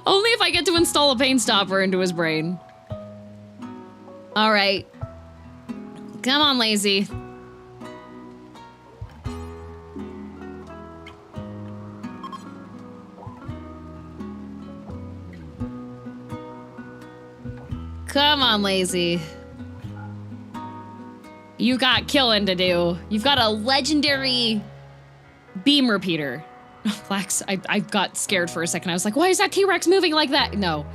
Only if I get to install a pain stopper into his brain. Alright. Come on, Lazy. Come on, Lazy. You got killing to do. You've got a legendary beam repeater. Flax, I got scared for a second. I was like, why is that T-Rex moving like that? No.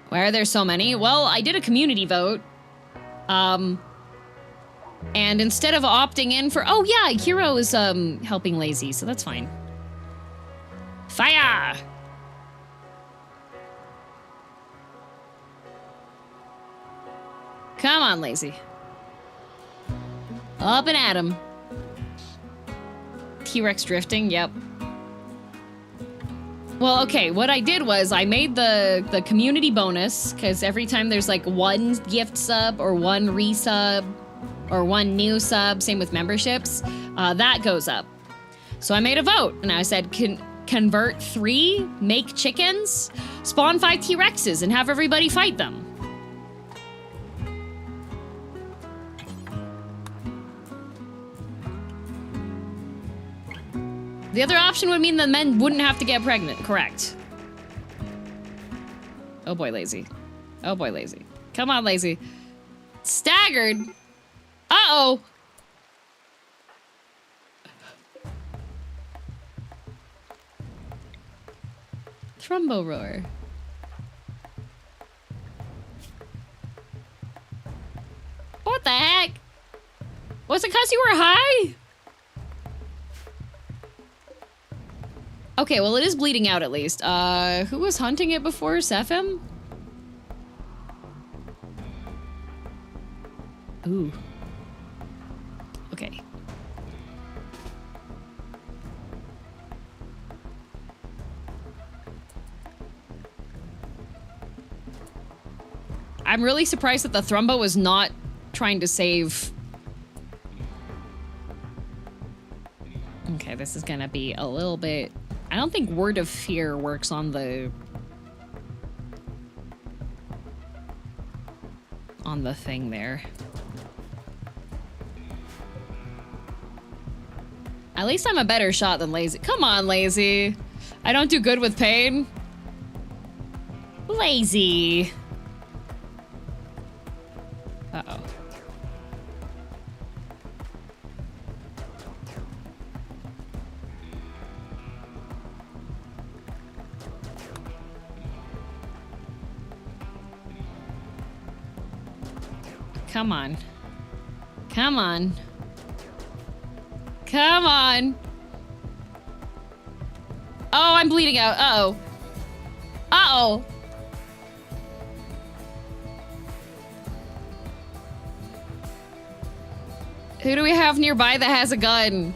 Why are there so many? Well, I did a community vote. And instead of opting in for... Oh, yeah, Hero is helping Lazy, so that's fine. Fire! Come on, Lazy. Up and at him. T-Rex drifting, yep. Well, okay, what I did was I made the community bonus, because every time there's like one gift sub or one resub or one new sub, same with memberships, that goes up. So I made a vote, and I said, convert 3, make chickens, spawn 5 T-Rexes, and have everybody fight them. The other option would mean that men wouldn't have to get pregnant, correct. Oh boy, Lazy. Oh boy, Lazy. Come on, Lazy. Staggered. Uh-oh. Trumbo roar. What the heck? Was it 'cause you were high? Okay, well, it is bleeding out at least. Who was hunting it before? Sephim? Ooh. Okay. I'm really surprised that the Thrumbo was not trying to save... Okay, this is gonna be a little bit... I don't think Word of Fear works on the thing there. At least I'm a better shot than Lazy. Come on, Lazy. I don't do good with pain. Lazy. Uh-oh. Come on. Come on. Come on. Oh, I'm bleeding out. Uh-oh. Uh-oh. Who do we have nearby that has a gun?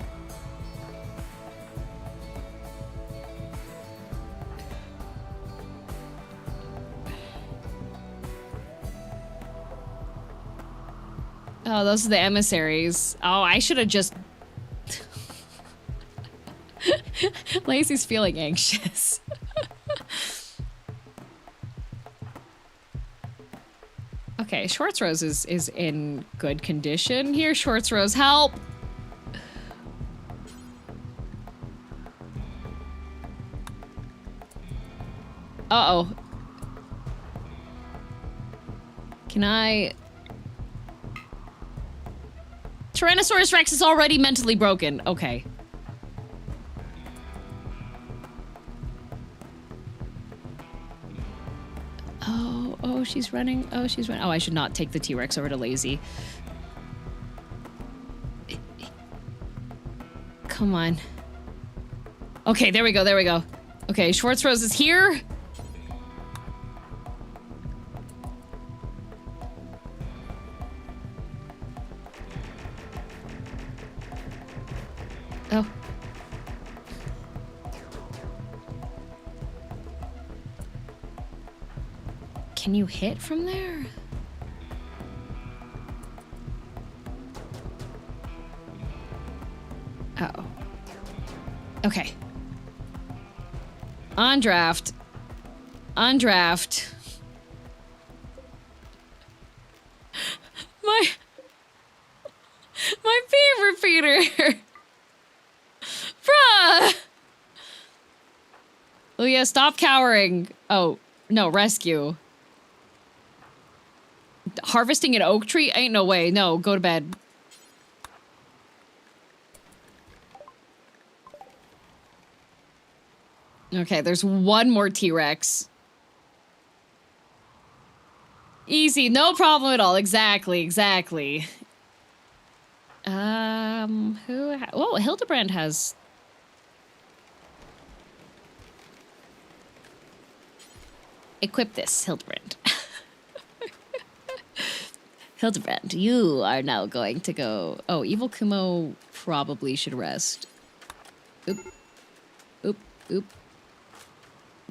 Oh, those are the emissaries. Oh, I should have just... Lazy's feeling anxious. Okay, Schwartz Rose is in good condition here. Schwartz Rose, help! Uh-oh. Can I... Tyrannosaurus Rex is already mentally broken. Okay. Oh, she's running. Oh, she's running. Oh, I should not take the T-Rex over to Lazy. Come on. Okay, there we go, there we go. Okay, Schwartz Rose is here. Oh. Can you hit from there? Uh-oh. Okay. On draft. On draft. My favorite Peter. Bruh. Oh yeah, stop cowering. Oh, no, rescue. Harvesting an oak tree? Ain't no way. No, go to bed. Okay, there's one more T-Rex. Easy, no problem at all. Exactly, exactly. Oh, Hildebrand has... Equip this, Hildebrand. Hildebrand, you are now going to go... Oh, Evil Kumo probably should rest. Oop. Oop. Oop.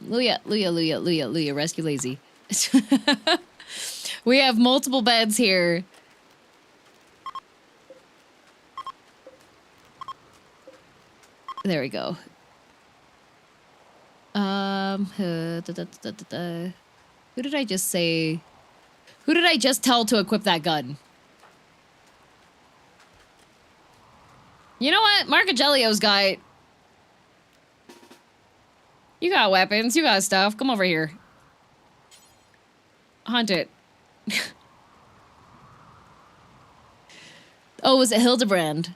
Luya, Luya, Luya, Luya, Luya, rescue Lazy. We have multiple beds here. There we go. Who did I just say... Who did I just tell to equip that gun? You know what? Marcagelio's got... You got weapons, you got stuff. Come over here. Hunt it. Oh, was it Hildebrand?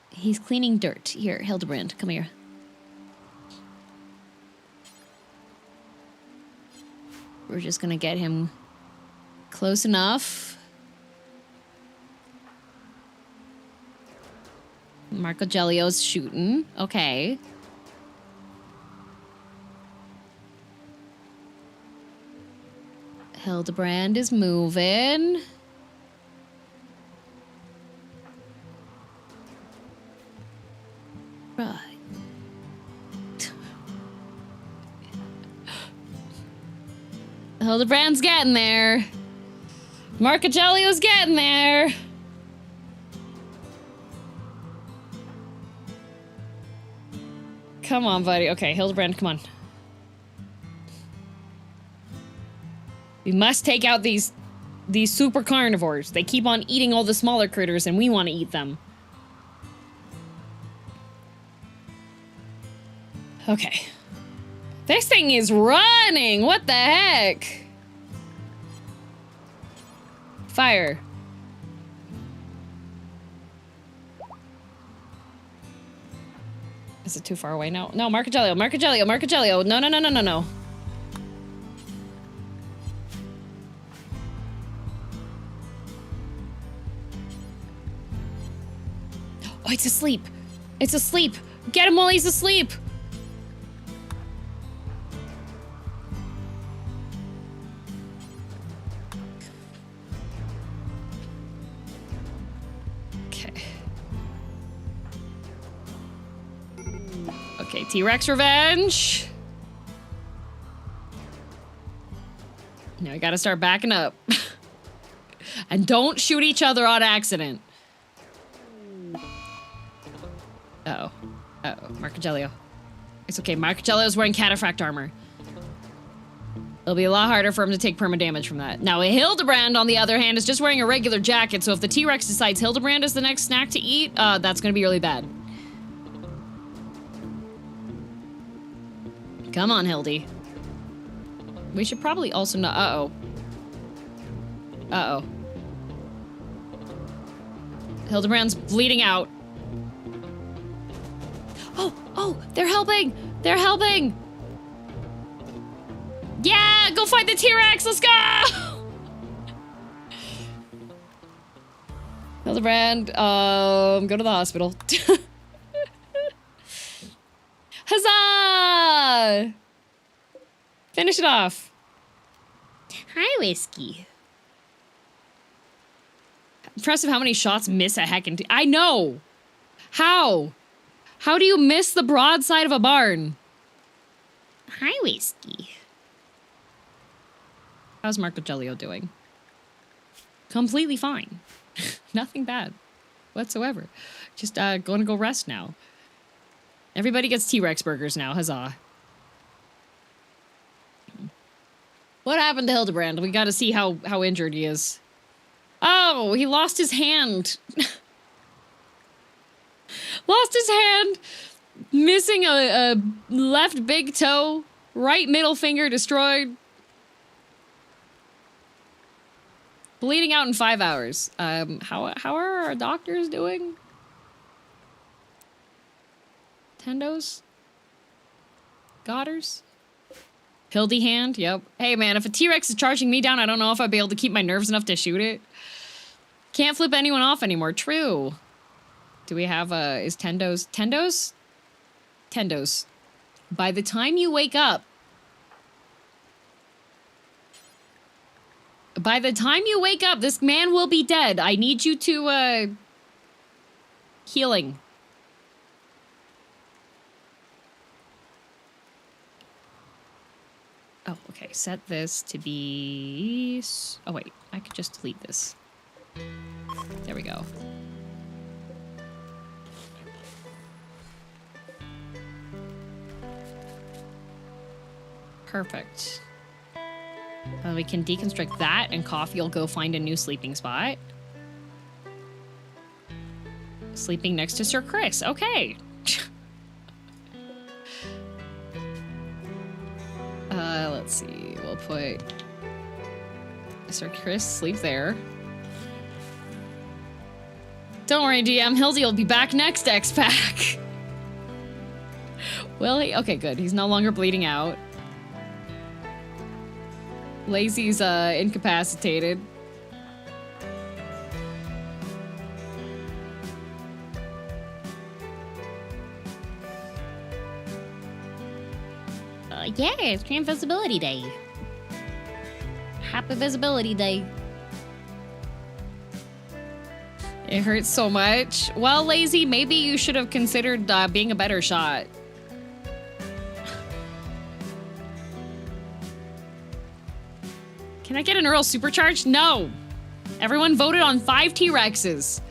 He's cleaning dirt. Here, Hildebrand, come here. We're just gonna get him close enough. Marcagelio's shooting. Okay. Hildebrand is moving. Right. Hildebrand's getting there. Marcagelio's getting there. Come on, buddy. Okay, Hildebrand, come on. We must take out these These super carnivores. They keep on eating all the smaller critters and we want to eat them. Okay. This thing is running! What the heck? Fire. Is it too far away now? No, Marcagelio, Marcagelio, Marcagelio. No, no, no, no, no, no. Oh, it's asleep. It's asleep. Get him while he's asleep. Okay, T-Rex revenge. Now I gotta start backing up. And don't shoot each other on accident. Uh-oh. Uh-oh. Marcagelio. It's okay. Marcagelio's wearing cataphract armor. It'll be a lot harder for him to take perma damage from that. Now, Hildebrand, on the other hand, is just wearing a regular jacket, so if the T-Rex decides Hildebrand is the next snack to eat, that's gonna be really bad. Come on, Hildy. We should probably also know. Uh-oh. Uh-oh. Hildebrand's bleeding out. Oh, oh, they're helping! They're helping! Yeah, go fight the T-Rex, let's go! Hildebrand, go to the hospital. Huzzah! Finish it off. Hi, Whiskey. Impressive how many shots miss a heckin' I know! How? How do you miss the broadside of a barn? Hi, Whiskey. How's Marcagelio doing? Completely fine. Nothing bad whatsoever. Just gonna go rest now. Everybody gets T-Rex burgers now, huzzah. What happened to Hildebrand? We gotta see how injured he is. Oh, he lost his hand. Lost his hand. Missing a left big toe. Right middle finger destroyed. Bleeding out in 5 hours. How are our doctors doing? Tendos? Godders? Hildy hand? Yep. Hey man, if a T-Rex is charging me down, I don't know if I'd be able to keep my nerves enough to shoot it. Can't flip anyone off anymore. True. Do we have, is Tendos? Tendos? Tendos. By the time you wake up, this man will be dead. I need you to, healing. Oh, okay. Set this to be... Oh, wait. I could just delete this. There we go. Perfect. We can deconstruct that, and Coffee will go find a new sleeping spot. Sleeping next to Sir Chris. Okay. Let's see. We'll put Sir Chris sleep there. Don't worry, DM. Hildy will be back next X-Pack. Will he? Okay, good. He's no longer bleeding out. Lazy's incapacitated. Yeah, it's Grand Visibility Day. Happy Visibility Day. It hurts so much. Well, Lazy, maybe you should have considered being a better shot. Can I get an Earl supercharged? No. Everyone voted on 5 T-Rexes.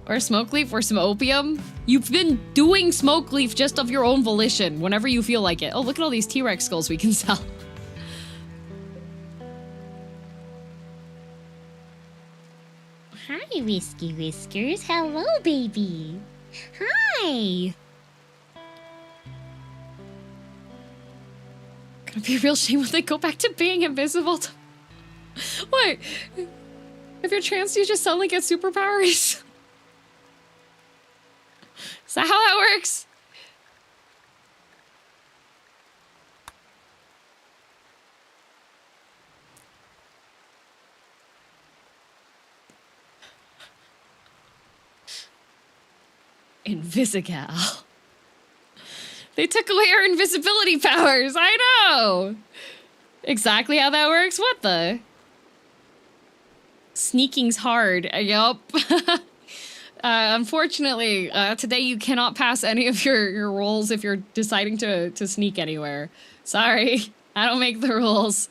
Or a smoke leaf or some opium. You've been doing smoke leaf just of your own volition, whenever you feel like it. Oh, look at all these T-Rex skulls we can sell. Hi, Whiskey Whiskers. Hello, baby. Hi. Gonna be a real shame when they go back to being invisible. Wait, if you're trans, you just suddenly get superpowers? Is that how that works? Invisigal. They took away our invisibility powers. I know. Exactly how that works. What the? Sneaking's hard. Yup. Unfortunately, today you cannot pass any of your rolls if you're deciding to sneak anywhere. Sorry, I don't make the rules.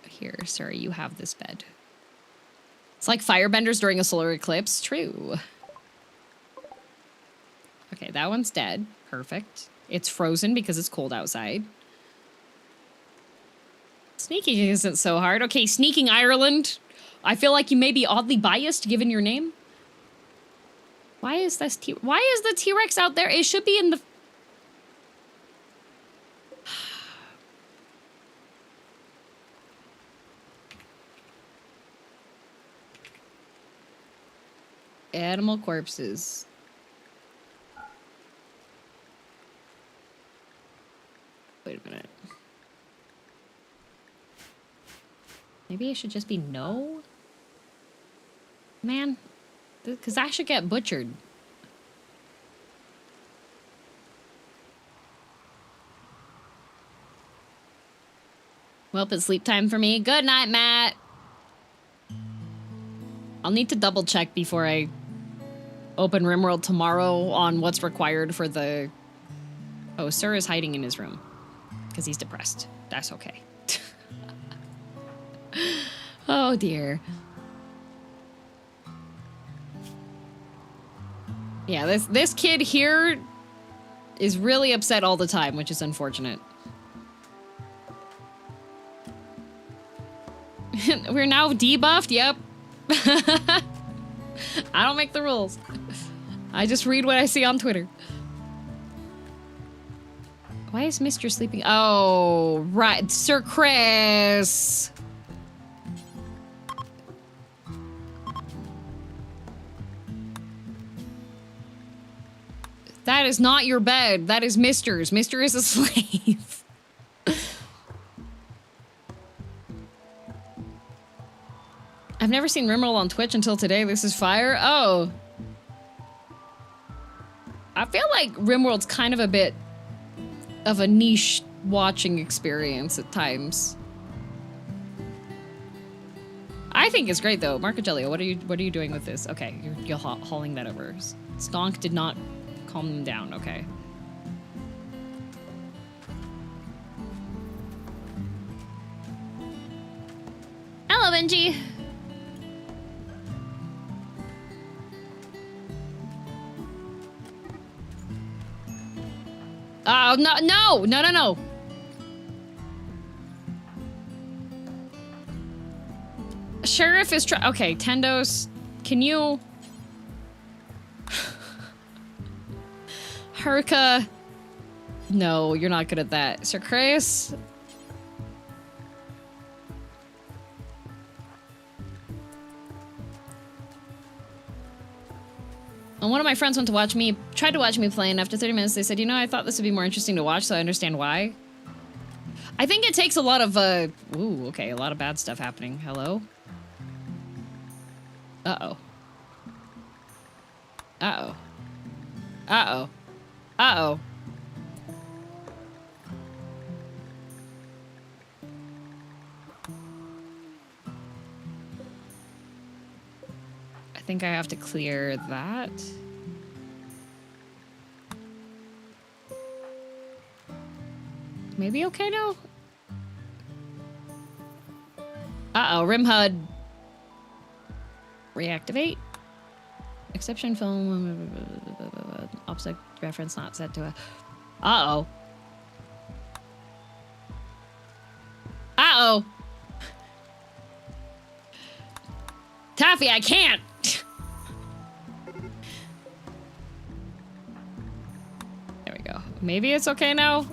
Here, sir, you have this bed. It's like firebenders during a solar eclipse. True. Okay, that one's dead. Perfect. It's frozen because it's cold outside. Sneaking isn't so hard. Okay, Sneaking Ireland. I feel like you may be oddly biased given your name. Why is this why is the T-Rex out there? It should be in the... Animal corpses. Wait a minute. Maybe it should just be no? Man, because I should get butchered. Well, it's sleep time for me. Good night, Matt. I'll need to double check before I open Rimworld tomorrow on what's required for the... Oh, Sir is hiding in his room because he's depressed. That's okay. Oh dear. Yeah, this kid here is really upset all the time, which is unfortunate. We're now debuffed? Yep. I don't make the rules. I just read what I see on Twitter. Why is Mr. sleeping? Oh, right. Sir Chris. That is not your bed. That is Mister's. Mister is a slave. I've never seen Rimworld on Twitch until today. This is fire. Oh. I feel like Rimworld's kind of a bit of a niche watching experience at times. I think it's great though. Marcagelio, what are you doing with this? Okay, you're hauling that over. Stonk did not calm them down. Okay. Hello, Benji. Oh, no. Sheriff is okay, Tendos, can you... Haruka... No, you're not good at that. Sir Chris... And one of my friends went to watch me, tried to watch me play, and after 30 minutes they said, you know, I thought this would be more interesting to watch, so I understand why. I think it takes a lot of, ooh, okay, a lot of bad stuff happening. Hello? Uh-oh. Uh-oh. Uh-oh. Uh-oh. I think I have to clear that. Maybe okay now? Uh-oh, Rim HUD. Reactivate. Exception film. Object reference not set to a... Uh-oh. Uh-oh. Taffy, I can't! There we go. Maybe it's okay now?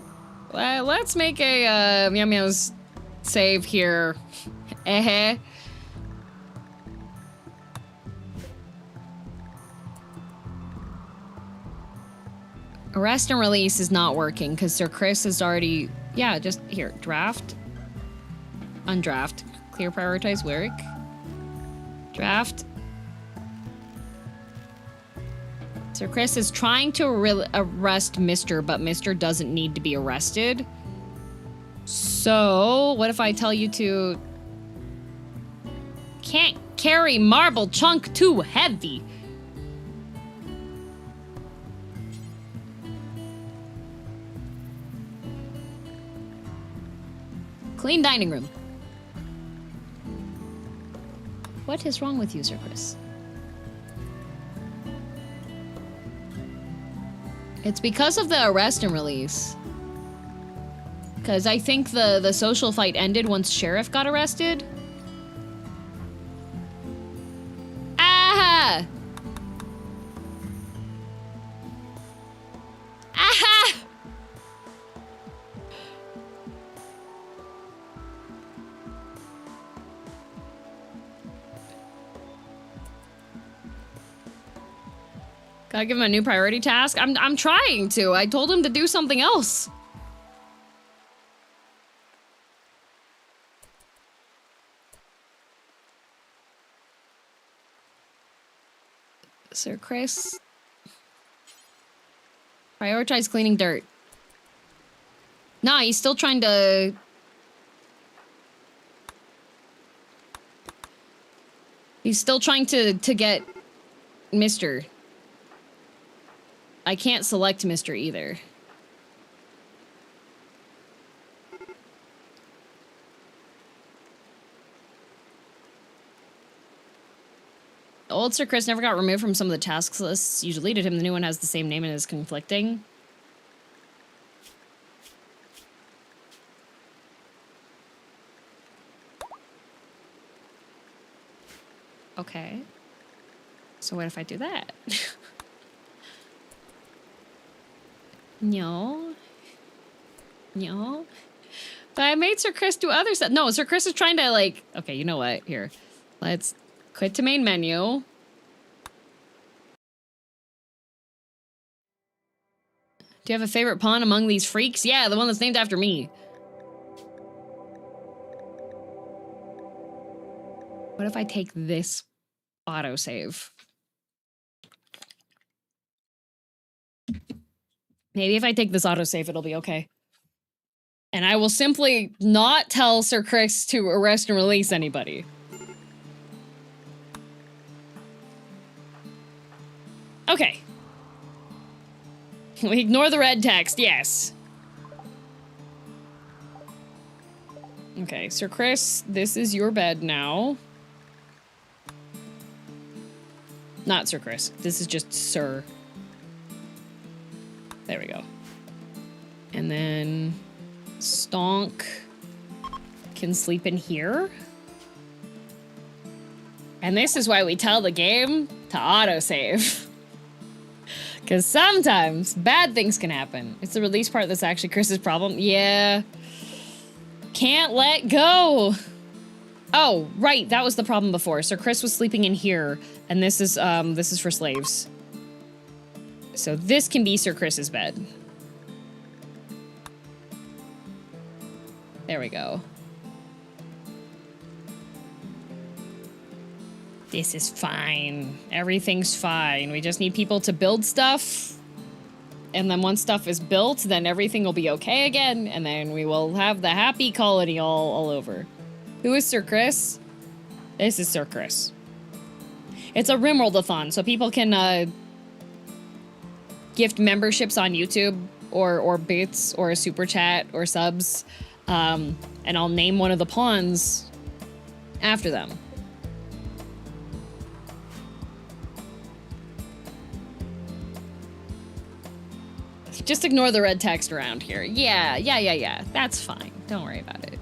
Let's make a, Meow Meow's save here. Arrest and release is not working because Sir Chris is already... Yeah, just here. Draft. Undraft. Clear prioritize work. Draft. Sir Chris is trying to arrest Mr., but Mr. doesn't need to be arrested. So, what if I tell you to... Can't carry marble chunk too heavy. Clean dining room. What is wrong with you, Sir Chris? It's because of the arrest and release. Because I think the social fight ended once Sheriff got arrested. Ah! Aha! Gotta give him a new priority task? I'm trying to. I told him to do something else. Sir Chris. Prioritize cleaning dirt. Nah, he's still trying to... He's still trying to get Mr. I can't select Mr. either. Old Sir Chris never got removed from some of the tasks lists. You deleted him. The new one has the same name and is conflicting. Okay. So what if I do that? No. No. But I made Sir Chris do other stuff. No, Sir Chris is trying to, like... Okay, you know what? Here. Let's quit to main menu. Do you have a favorite pawn among these freaks? Yeah, the one that's named after me. What if I take this autosave? Maybe if I take this autosave, it'll be okay. And I will simply not tell Sir Chris to arrest and release anybody. Okay. We ignore the red text, yes. Okay, Sir Chris, this is your bed now. Not Sir Chris. This is just Sir. There we go. And then Stonk can sleep in here. And this is why we tell the game to autosave. Because sometimes bad things can happen. It's the release part that's actually Chris's problem. Yeah. Can't let go. Oh, right. That was the problem before. So Chris was sleeping in here, and this is for slaves. So this can be Sir Chris's bed. There we go. This is fine. Everything's fine. We just need people to build stuff. And then once stuff is built, then everything will be okay again. And then we will have the happy colony all over. Who is Sir Chris? This is Sir Chris. It's a Rimworld-a-thon, so people can gift memberships on YouTube or bits or a super chat or subs. And I'll name one of the pawns. After them. Just ignore the red text around here. Yeah. That's fine. Don't worry about it.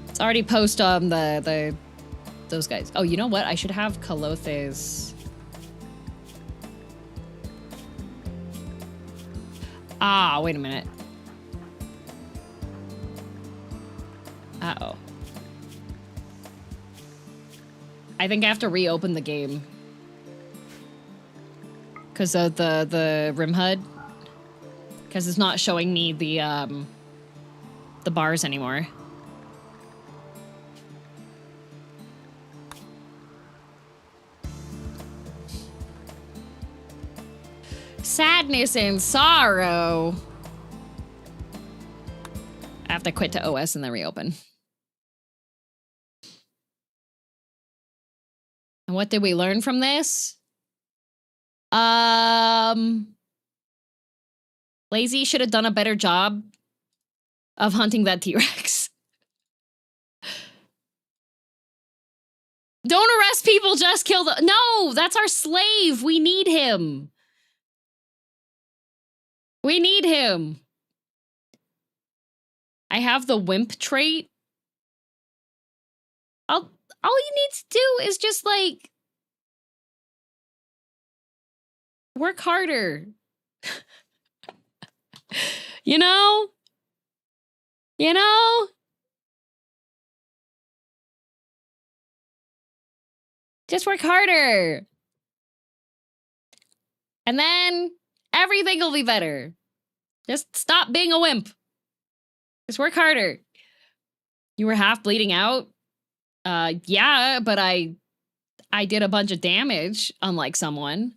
It's already post on those guys. Oh, you know what? I should have Kalothe's. Ah, wait a minute. Uh-oh. I think I have to reopen the game. Because of the Rim HUD. Because it's not showing me the bars anymore. Sadness and sorrow. I have to quit to OS and then reopen. And what did we learn from this? Lazy should have done a better job of hunting that T-Rex. Don't arrest people, just kill the— No, that's our slave. We need him. We need him. I have the wimp trait. All you need to do is just, like, work harder. You know? You know? Just work harder. And then everything will be better. Just stop being a wimp. Just work harder. You were half bleeding out? Yeah, but I did a bunch of damage, unlike someone.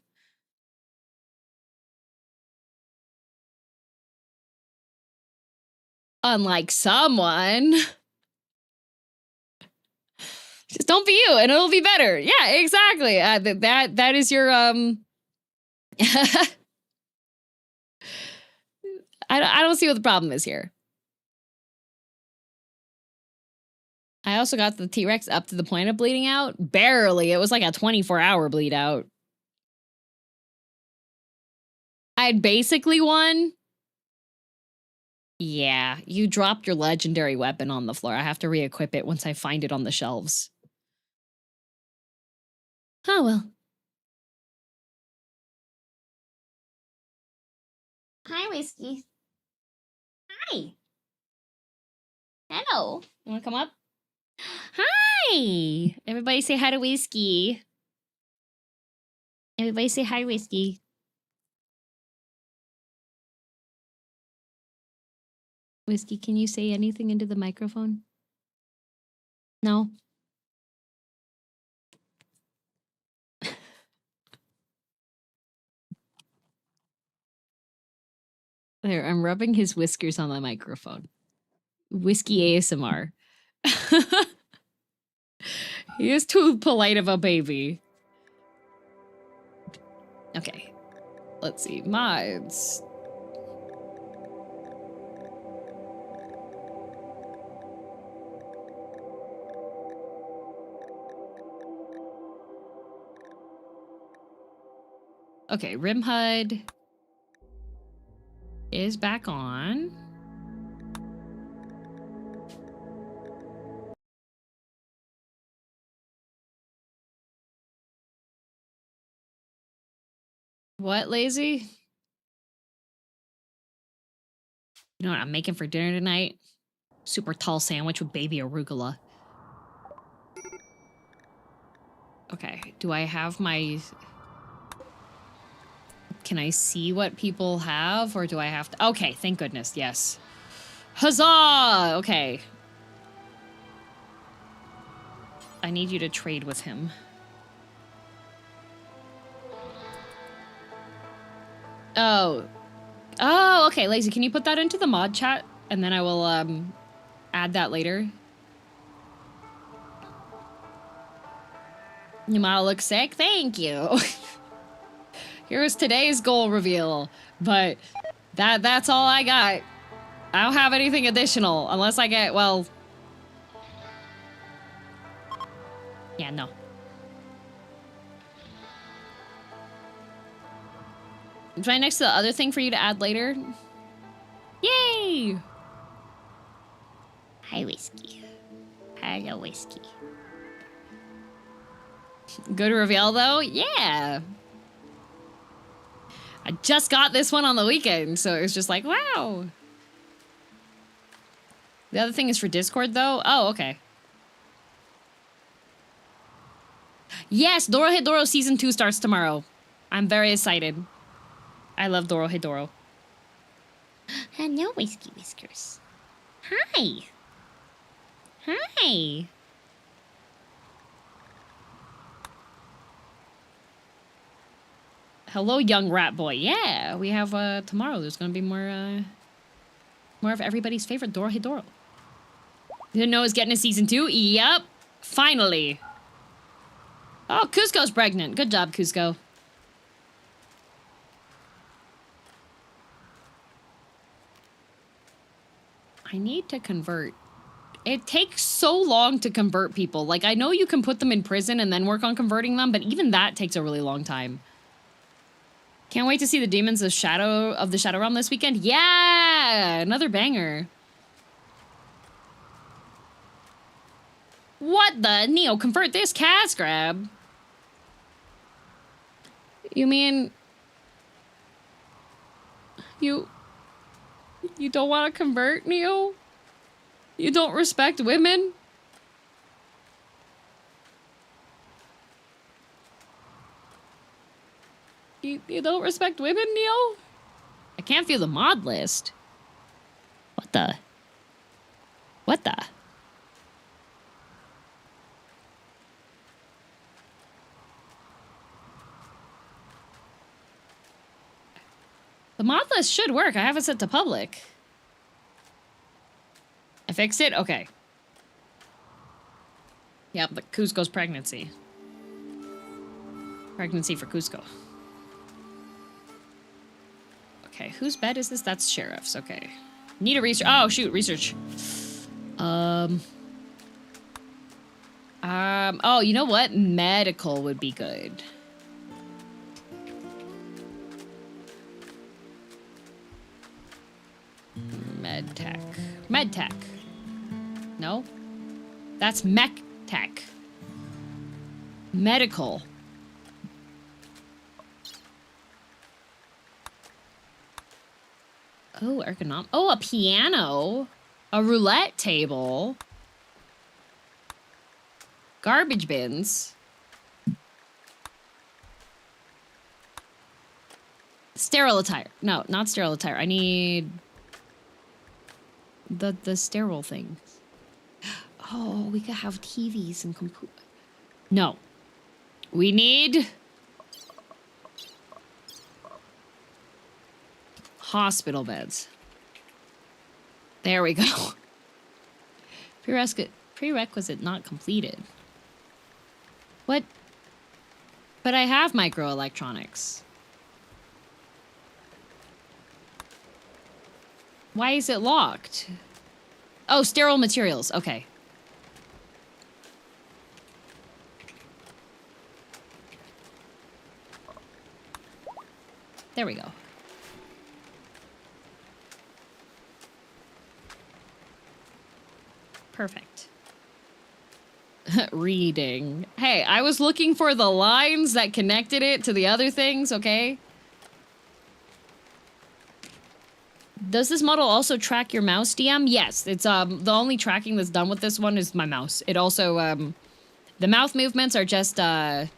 Unlike someone. Just don't be you, and it'll be better. Yeah, exactly. That is your I don't see what the problem is here. I also got the T-Rex up to the point of bleeding out. Barely. It was like a 24-hour bleed out. I had basically won. Yeah, you dropped your legendary weapon on the floor. I have to re-equip it once I find it on the shelves. Oh, well. Hi, Whiskey. Hi. Hello. You want to come up? Hi. Everybody say hi to Whiskey. Everybody say hi, Whiskey. Whiskey, can you say anything into the microphone? No? There, I'm rubbing his whiskers on the microphone. Whiskey ASMR. He is too polite of a baby. Okay. Let's see. Mods. Okay, Rim HUD is back on. What, Lazy? You know what I'm making for dinner tonight? Super tall sandwich with baby arugula. Okay, do I have my... Can I see what people have, or do I have to... Okay, thank goodness, yes. Huzzah! Okay. I need you to trade with him. Oh. Oh, okay, Lazy, can you put that into the mod chat? And then I will, add that later. You might look sick? Thank you. Here's today's goal reveal, but that's all I got. I don't have anything additional, unless I get, well... Yeah, no. Right next to the other thing for you to add later. Yay! Hi, Whiskey. Hello, Whiskey. Go to reveal though? Yeah. I just got this one on the weekend, so it was just like, wow. The other thing is for Discord though? Oh, okay. Yes, Dorohedoro Season 2 starts tomorrow. I'm very excited. I love Dorohedoro. Hello, Whiskey Whiskers. Hi. Hi. Hello, young rat boy. Yeah, we have tomorrow. There's gonna be more of everybody's favorite Dorohedoro. Didn't know it's getting a season 2. Yep, finally. Oh, Cusco's pregnant. Good job, Cusco. I need to convert. It takes so long to convert people. Like, I know you can put them in prison and then work on converting them, but even that takes a really long time. Can't wait to see the Demons of the Shadow Realm this weekend. Yeah! Another banger. What the? Neo, convert this cash grab. You mean... You don't want to convert, Neo? You don't respect women? You don't respect women, Neo? I can't feel the mod list. What the? What the? The mod list should work. I have it set to public. I fixed it? Okay. Yep, the Cusco's pregnancy. Pregnancy for Cusco. Okay, whose bed is this? That's Sheriff's, okay. Need a research. Oh, shoot, research. Oh, you know what? Medical would be good. Medtech. Medtech. No? That's mech tech. Medical. Oh, ergonomic. Oh, a piano. A roulette table. Garbage bins. Sterile attire. No, not sterile attire. I need the sterile things. Oh, we could have TVs and computer. No. We need hospital beds. There we go. Prerequisite not completed. What? But I have microelectronics. Why is it locked? Oh, sterile materials. Okay. There we go. Perfect. Reading. Hey, I was looking for the lines that connected it to the other things, okay? Does this model also track your mouse, DM? Yes, it's the only tracking that's done with this one is my mouse. It also the mouth movements are just audio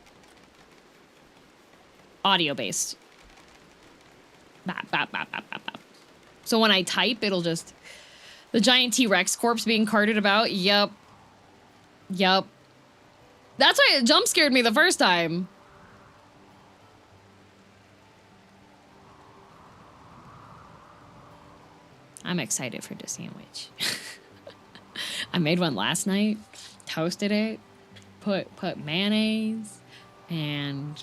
based. Bop, bop, bop, bop, bop, bop. So when I type, it'll just the giant T-Rex corpse being carted about. Yup. Yup. That's why it jump scared me the first time. I'm excited for the sandwich. I made one last night, toasted it, put mayonnaise, and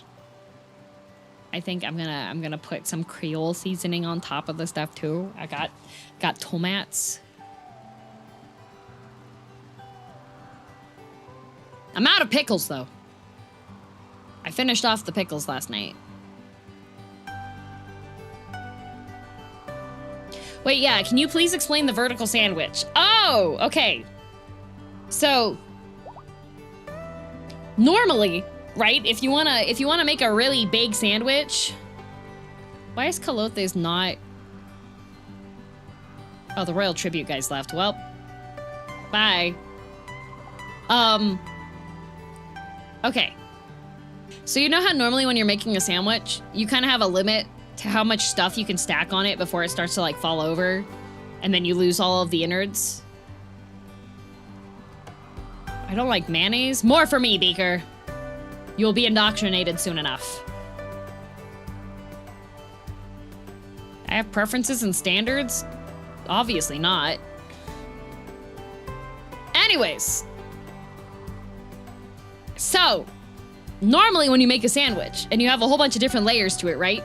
I think I'm gonna put some Creole seasoning on top of the stuff too. I got tomats. I'm out of pickles, though. I finished off the pickles last night. Wait, yeah, can you please explain the vertical sandwich? Oh, okay. So, normally, right, if you wanna make a really big sandwich, why is Calotes not... Oh, the Royal Tribute guys left. Well, bye. Okay. So you know how normally when you're making a sandwich, you kind of have a limit to how much stuff you can stack on it before it starts to like fall over, and then you lose all of the innards? I don't like mayonnaise. More for me, Beaker. You'll be indoctrinated soon enough. I have preferences and standards? Obviously not. Anyways. So, normally when you make a sandwich, and you have a whole bunch of different layers to it, right?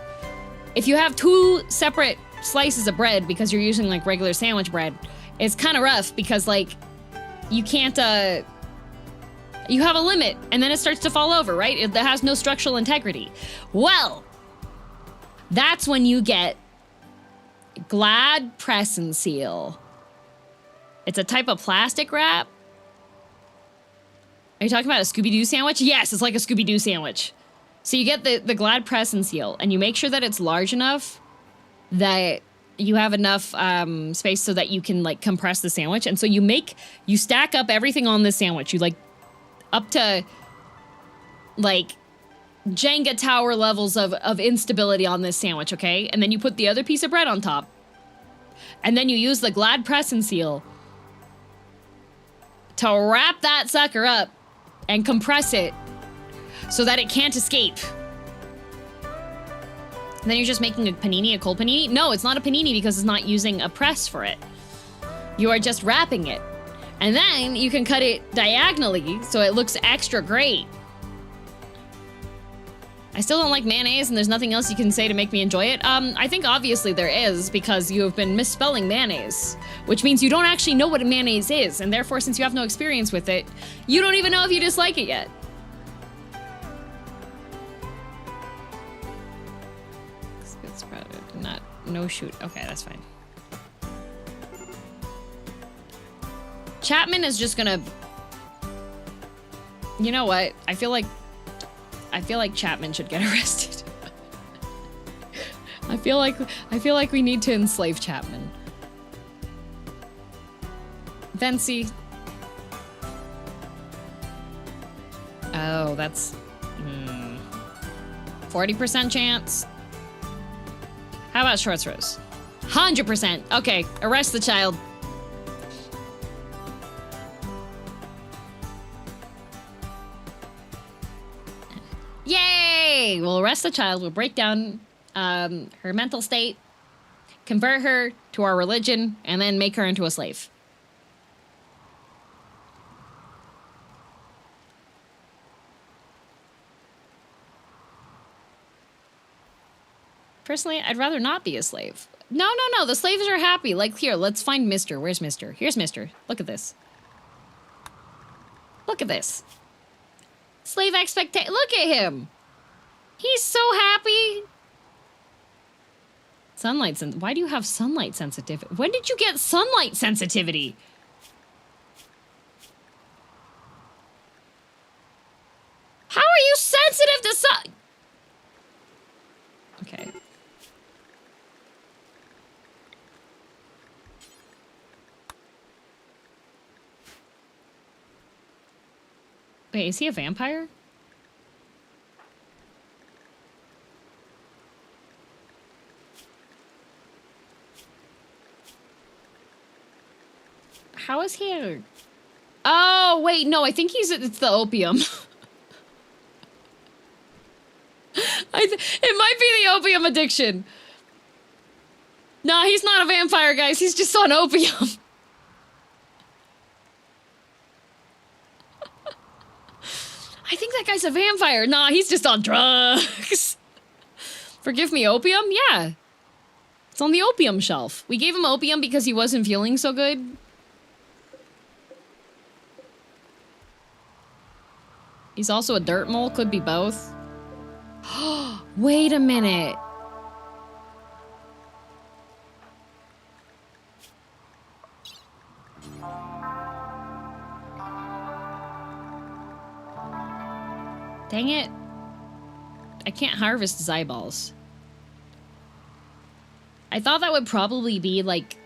If you have 2 separate slices of bread because you're using like regular sandwich bread, it's kind of rough because like, you can't, you have a limit, and then it starts to fall over, right? It has no structural integrity. Well, that's when you get Glad Press and Seal. It's a type of plastic wrap. Are you talking about a Scooby-Doo sandwich? Yes, it's like a Scooby-Doo sandwich. So you get the Glad Press and Seal, and you make sure that it's large enough that you have enough space so that you can like compress the sandwich. And so you stack up everything on this sandwich. You like up to like Jenga tower levels of instability on this sandwich, okay? And then you put the other piece of bread on top. And then you use the Glad Press and Seal to wrap that sucker up and compress it so that it can't escape. And then you're just making a panini, a cold panini? No, it's not a panini because it's not using a press for it. You are just wrapping it. And then you can cut it diagonally so it looks extra great. I still don't like mayonnaise, and there's nothing else you can say to make me enjoy it. I think obviously there is, because you have been misspelling mayonnaise, which means you don't actually know what a mayonnaise is, and therefore, since you have no experience with it, you don't even know if you dislike it yet. It's probably not, no shoot. Okay, that's fine. Chapman is just gonna... You know what? I feel like Chapman should get arrested. I feel like we need to enslave Chapman. Vency. Oh, that's 40% chance. How about shorts rows? 100%. Okay, arrest the child. Yay! We'll arrest the child. We'll break down her mental state, convert her to our religion, and then make her into a slave. Personally, I'd rather not be a slave. No. The slaves are happy. Like, here, let's find Mister. Where's Mister? Here's Mister. Look at this. Look at this. Slave expectation. Look at him. He's so happy. Sunlight why do you have sunlight sensitivity? When did you get sunlight sensitivity? How are you sensitive to sun? Okay. Wait, is he a vampire? How is he a... Oh, wait, no, I think it's the opium. It might be the opium addiction. Nah, he's not a vampire, guys. He's just on opium. I think that guy's a vampire. Nah, he's just on drugs. Forgive me, opium? Yeah. It's on the opium shelf. We gave him opium because he wasn't feeling so good. He's also a dirt mole, could be both. Wait a minute. Dang it. I can't harvest his eyeballs. I thought that would probably be, like,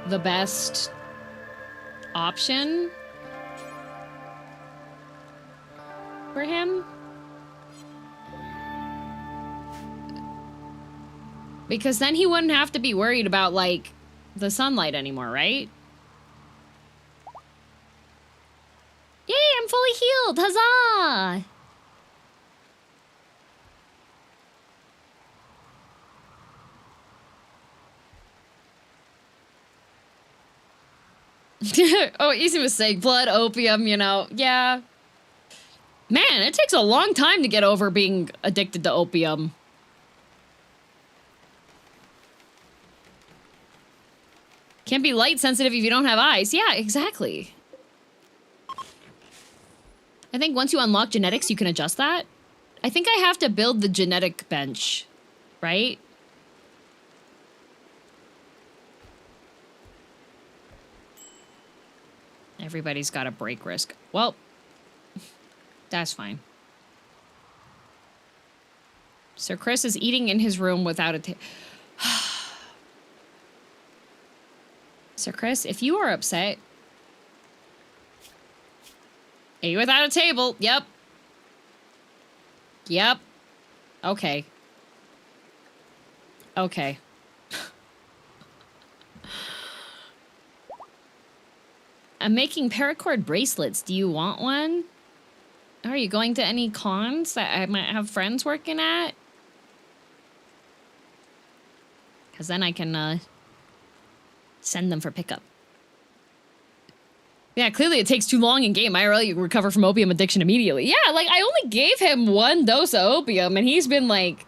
the best option for him. Because then he wouldn't have to be worried about, like, the sunlight anymore, right? Yay, I'm fully healed! Huzzah! Oh, easy mistake. Blood, opium, you know. Yeah. Man, it takes a long time to get over being addicted to opium. Can't be light sensitive if you don't have eyes. Yeah, exactly. I think once you unlock genetics, you can adjust that. I think I have to build the genetic bench, right? Everybody's got a break risk. Well, that's fine. Sir Chris is eating in his room without a Sir Chris, if you are upset... Eat without a table. Yep. Yep. Okay. Okay. I'm making paracord bracelets. Do you want one? Are you going to any cons that I might have friends working at? Because then I can, send them for pickup. Yeah, clearly it takes too long in game. IRL, you recover from opium addiction immediately. Yeah, like, I only gave him 1 dose of opium, and he's been, like...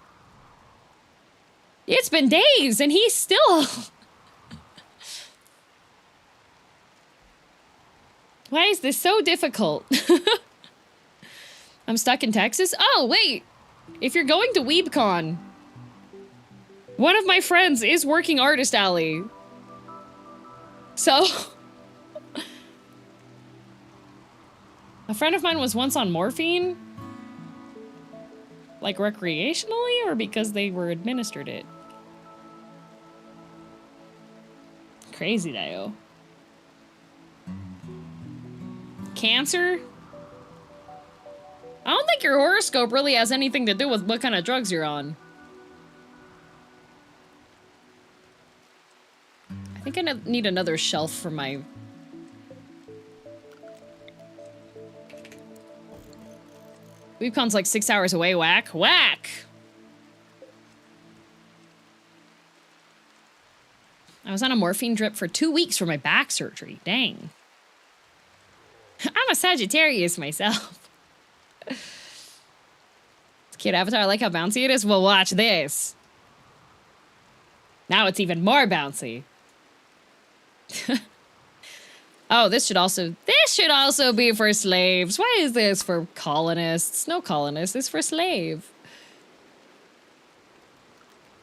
It's been days, and he's still... Why is this so difficult? I'm stuck in Texas? Oh, wait! If you're going to WeebCon, one of my friends is working Artist Alley. So... A friend of mine was once on morphine? Like recreationally, or because they were administered it? Crazy, Dio. Cancer? I don't think your horoscope really has anything to do with what kind of drugs you're on. I think I need another shelf for my... WeebCon's like 6 hours away, whack. Whack! I was on a morphine drip for 2 weeks for my back surgery. Dang. I'm a Sagittarius myself. Cute avatar, I like how bouncy it is. Well, watch this. Now it's even more bouncy. Oh, this should also be for slaves. Why is this for colonists? No colonists, it's for slave.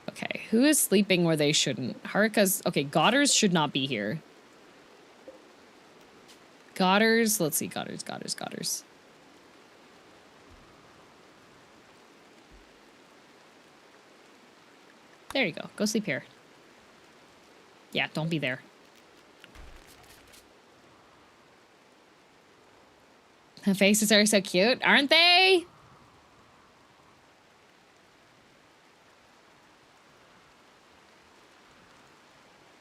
Okay, who is sleeping where they shouldn't? Haruka's, okay, Godders should not be here. Godders, let's see, Godders. There you go, go sleep here. Yeah, don't be there. The faces are so cute, aren't they?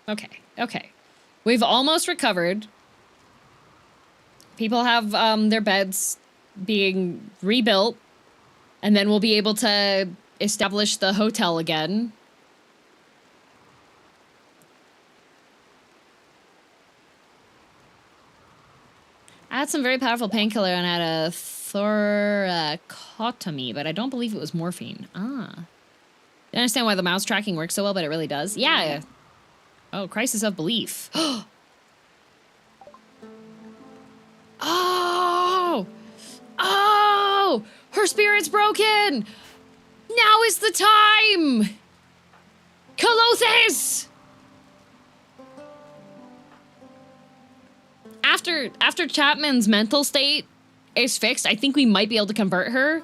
Okay, okay. We've almost recovered. People have their beds being rebuilt, and then we'll be able to establish the hotel again. I had some very powerful painkiller and had a thoracotomy, but I don't believe it was morphine. Ah. I understand why the mouse tracking works so well, but it really does. Yeah. Oh, crisis of belief. Oh! Oh! Her spirit's broken! Now is the time! Colothes! After Chapman's mental state is fixed, I think we might be able to convert her.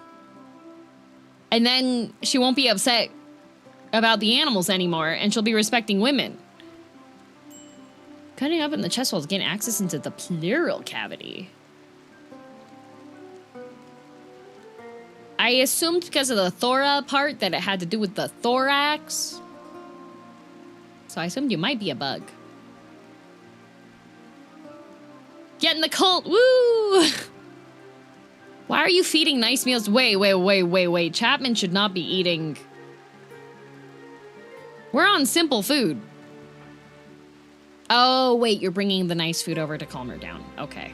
And then she won't be upset about the animals anymore, and she'll be respecting women. Cutting up in the chest walls, gain access into the pleural cavity. I assumed because of the thora part that it had to do with the thorax. So I assumed you might be a bug. Get in the cult, woo! Why are you feeding nice meals? Wait. Chapman should not be eating. We're on simple food. Oh, wait, you're bringing the nice food over to calm her down. Okay.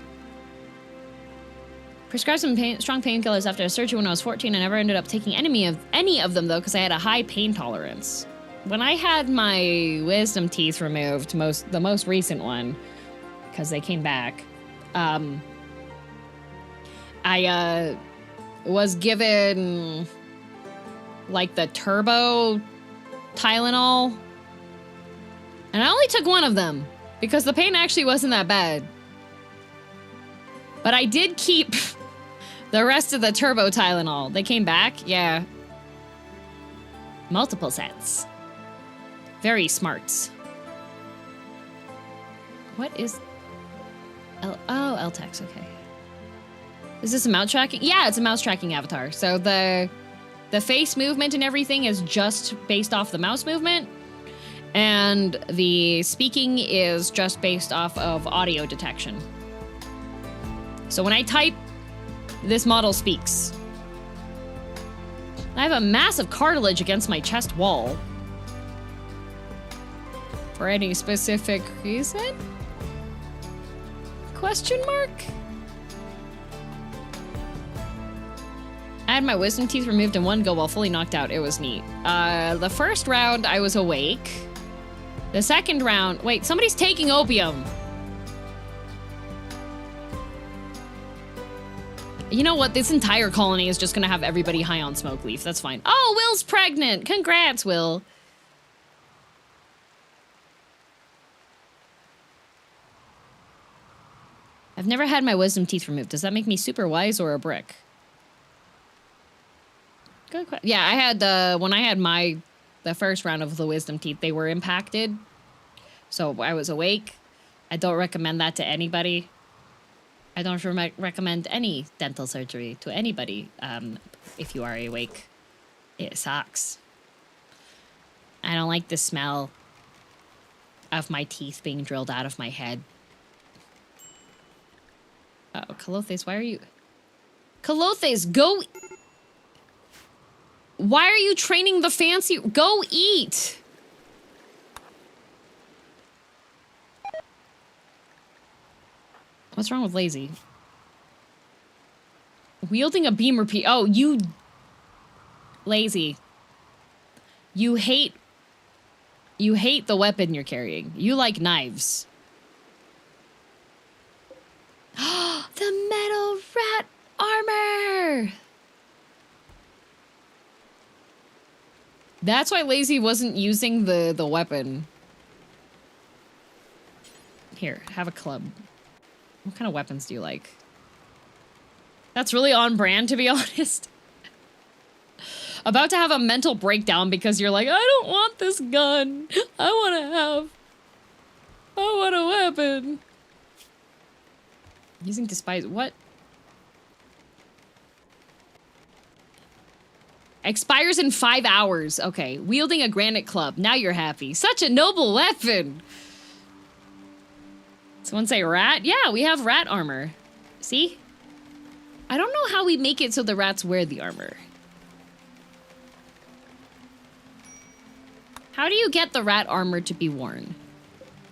Prescribed some strong painkillers after a surgery when I was 14. I never ended up taking any of them, though, because I had a high pain tolerance. When I had my wisdom teeth removed, the most recent one, because they came back, I was given, like, the turbo Tylenol. And I only took one of them, because the pain actually wasn't that bad. But I did keep the rest of the turbo Tylenol. They came back, yeah. Multiple sets. Very smarts. What is... oh, LTEX, okay. Is this a mouse tracking? Yeah, it's a mouse tracking avatar. So the face movement and everything is just based off the mouse movement. And the speaking is just based off of audio detection. So when I type, this model speaks. I have a massive cartilage against my chest wall. For any specific reason? Question mark? I had my wisdom teeth removed in one go while fully knocked out. It was neat. The first round, I was awake. The second round... wait, somebody's taking opium. You know what? This entire colony is just gonna have everybody high on smoke leaf. That's fine. Oh, Will's pregnant! Congrats, Will. I've never had my wisdom teeth removed. Does that make me super wise or a brick? Good question. Yeah, I had, when I had the first round of the wisdom teeth, they were impacted. So I was awake. I don't recommend that to anybody. I don't recommend any dental surgery to anybody if you are awake. It sucks. I don't like the smell of my teeth being drilled out of my head. Uh-oh, Colothes, why are you... Colothes, go... Why are you training the fancy... Go eat! What's wrong with lazy? Wielding a beam repeat. Oh, you... Lazy. You hate the weapon you're carrying. You like knives. The metal rat armor! That's why Lazy wasn't using the weapon. Here, have a club. What kind of weapons do you like? That's really on brand, to be honest. About to have a mental breakdown because you're like, I don't want this gun. I want a weapon. Using despise, what? Expires in 5 hours. Okay, wielding a granite club. Now you're happy. Such a noble weapon. Someone say rat? Yeah, we have rat armor. See? I don't know how we make it so the rats wear the armor. How do you get the rat armor to be worn?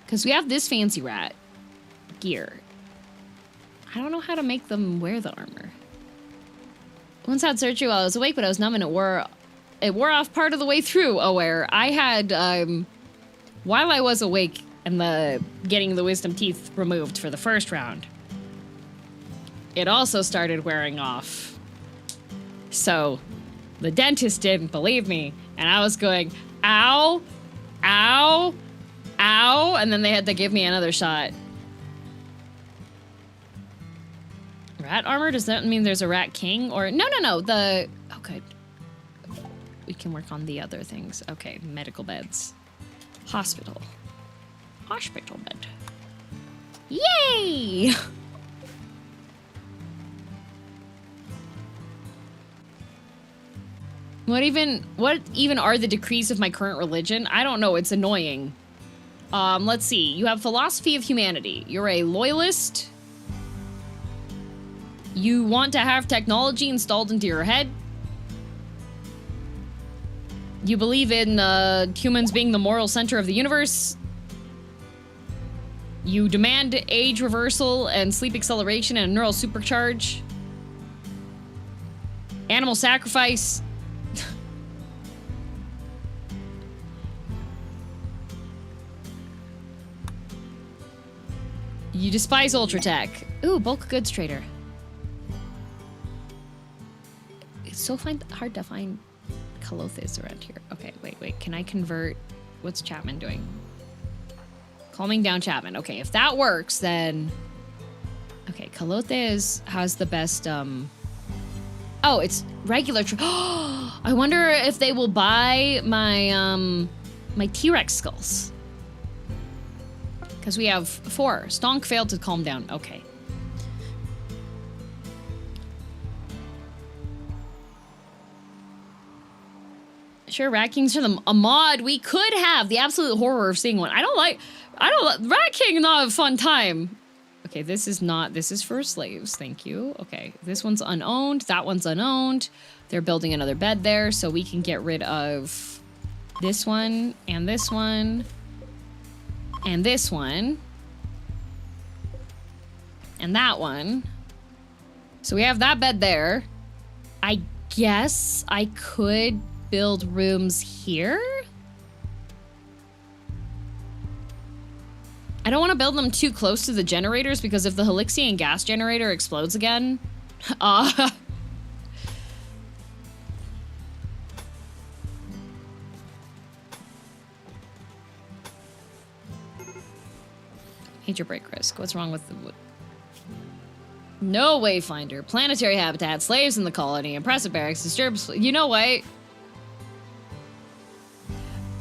Because we have this fancy rat gear. I don't know how to make them wear the armor. Once had surgery while I was awake, but I was numb and it wore off part of the way through. Aware. I had, while I was awake and getting the wisdom teeth removed for the first round, it also started wearing off. So the dentist didn't believe me, and I was going, ow, ow, ow, and then they had to give me another shot. Rat armor? Does that mean there's a rat king? Or no, oh good. We can work on the other things. Okay, medical beds. Hospital bed. Yay! What even are the decrees of my current religion? I don't know, it's annoying. Let's see. You have philosophy of humanity. You're a loyalist. You want to have technology installed into your head. You believe in humans being the moral center of the universe. You demand age reversal and sleep acceleration and a neural supercharge. Animal sacrifice. You despise ultra tech. Ooh, bulk goods trader. It's so hard to find Clothes around here. Okay, wait. Can I convert? What's Chapman doing? Calming down Chapman. Okay, if that works, then... Okay, Clothes has the best, Oh, it's regular... I wonder if they will buy my, my T-Rex skulls. Because we have 4. Stonk failed to calm down. Okay. Sure, Rat King's a mod we could have. The absolute horror of seeing one. Rat King, not a fun time. Okay, this is for slaves, thank you. Okay, this one's unowned, that one's unowned. They're building another bed there, so we can get rid of this one, and this one, and this one, and that one. So we have that bed there. I guess I could build rooms here? I don't want to build them too close to the generators because if the Helixian gas generator explodes again... Major break risk. What's wrong with the... No wayfinder. Planetary habitat. Slaves in the colony. Impressive barracks. Disturbs... You know what?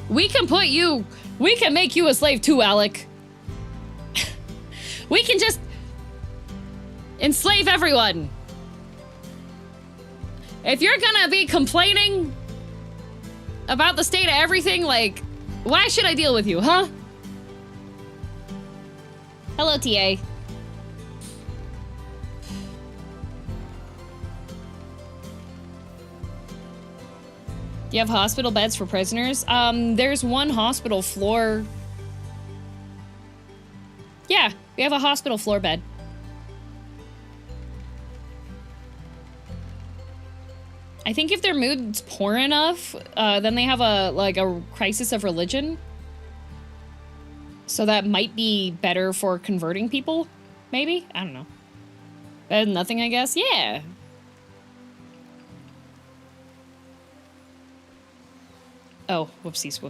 We can make you a slave too, Alec. We can just enslave everyone. If you're gonna be complaining about the state of everything, like, why should I deal with you, huh? Hello, TA. Do you have hospital beds for prisoners? There's one hospital floor. Yeah, we have a hospital floor bed. I think if their mood's poor enough, then they have a crisis of religion. So that might be better for converting people, maybe? I don't know. Better than nothing, I guess? Yeah. Oh, whoopsies.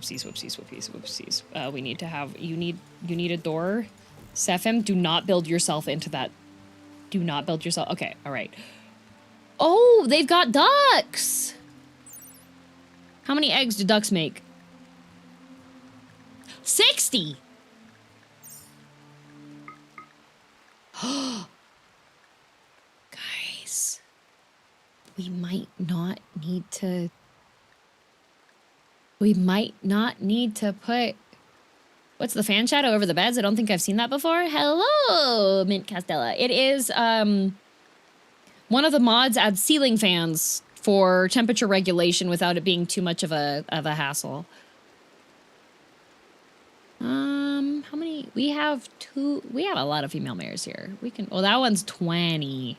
We need to have... You need a door. Sephim, do not build yourself into that. Do not build yourself... Okay, alright. Oh, they've got ducks! How many eggs do ducks make? 60! Guys. We might not need to... We might not need to put... What's the fan shadow over the beds? I don't think I've seen that before. Hello, Mint Castella. It is, one of the mods adds ceiling fans for temperature regulation without it being too much of a hassle. How many? We have a lot of female mares here. We can... Oh, that one's 20.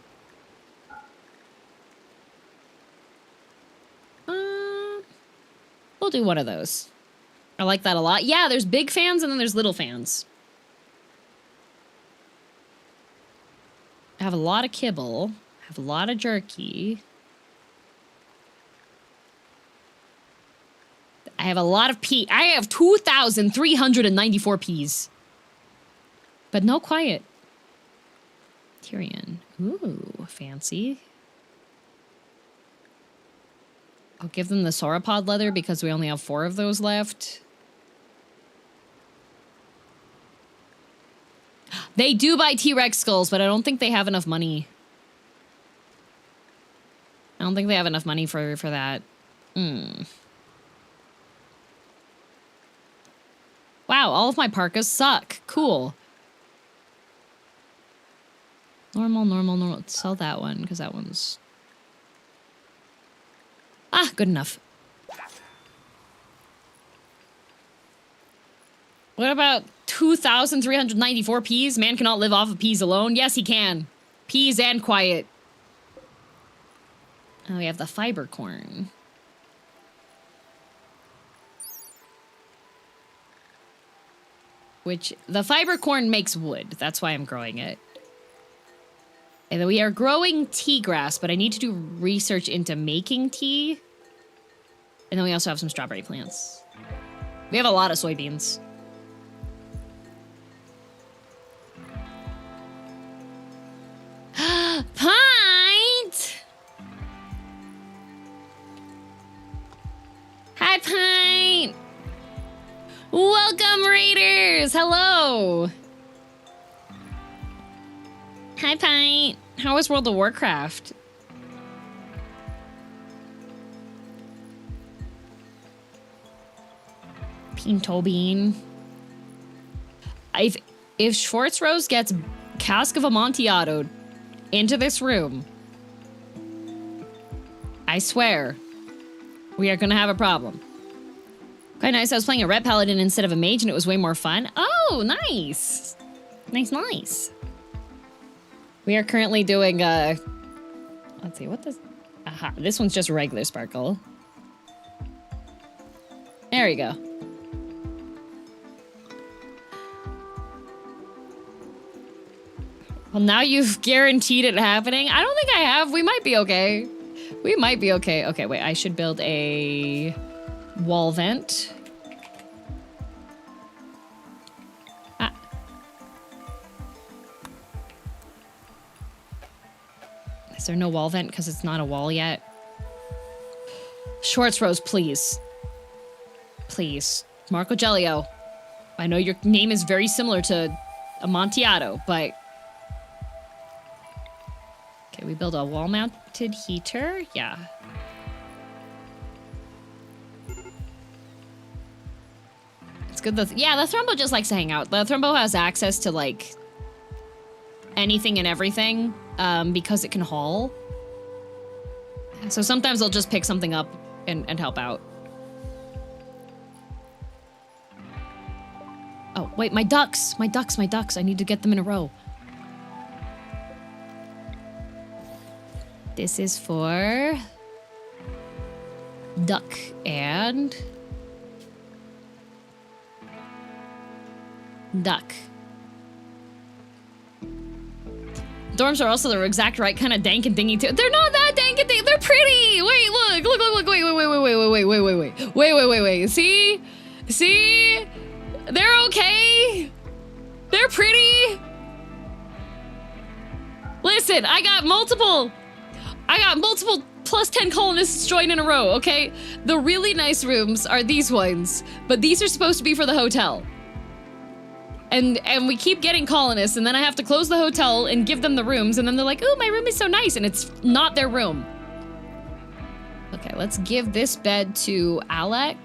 We'll do one of those. I like that a lot. Yeah, there's big fans and then there's little fans. have a lot of kibble. I have a lot of jerky. I have a lot of pea. I have 2,394 peas. But no quiet. Tyrion. Ooh, fancy. I'll give them the sauropod leather because we only have 4 of those left. They do buy T-Rex skulls, but I don't think they have enough money. I don't think they have enough money for that. Wow, all of my parkas suck. Cool. Normal. Sell that one, because that one's... Ah, good enough. What about 2,394 peas? Man cannot live off of peas alone. Yes, he can. Peas and quiet. Oh, we have the fiber corn. Which, the fiber corn makes wood. That's why I'm growing it. And then we are growing tea grass, but I need to do research into making tea. And then we also have some strawberry plants. We have a lot of soybeans. Pint! Hi, Pint! Welcome, Raiders! Hello! Hi, Pint. How was World of Warcraft? Pinto Bean. If Schwarzrose gets Cask of Amontillado into this room, I swear, we are gonna have a problem. Quite nice. I was playing a Ret Paladin instead of a mage and it was way more fun. Oh, nice. Nice. We are currently doing, let's see, what does... Aha, this one's just regular sparkle. There we go. Well, now you've guaranteed it happening. I don't think I have. We might be okay. We might be okay. Okay, wait, I should build a wall vent. Is there no wall vent because it's not a wall yet? Schwarzrose, please. Please. Marco Gelio. I know your name is very similar to Amontillado, but... Okay, we build a wall-mounted heater. Yeah. It's good. Yeah, the Thrumbo just likes to hang out. The Thrumbo has access to, like, anything and everything. Because it can haul. So sometimes I'll just pick something up and help out. Oh, wait, my ducks! My ducks. I need to get them in a row. This is for... duck and... duck. Dorms are also the exact right kind of dank and dingy too. They're not that dank and dingy. They're pretty. Wait, look. Wait. See? They're okay. They're pretty. Listen, I got multiple plus 10 colonists join in a row, okay? The really nice rooms are these ones, but these are supposed to be for the hotel. And we keep getting colonists, and then I have to close the hotel and give them the rooms, and then they're like, "Oh, my room is so nice," and it's not their room. Okay, let's give this bed to Alec.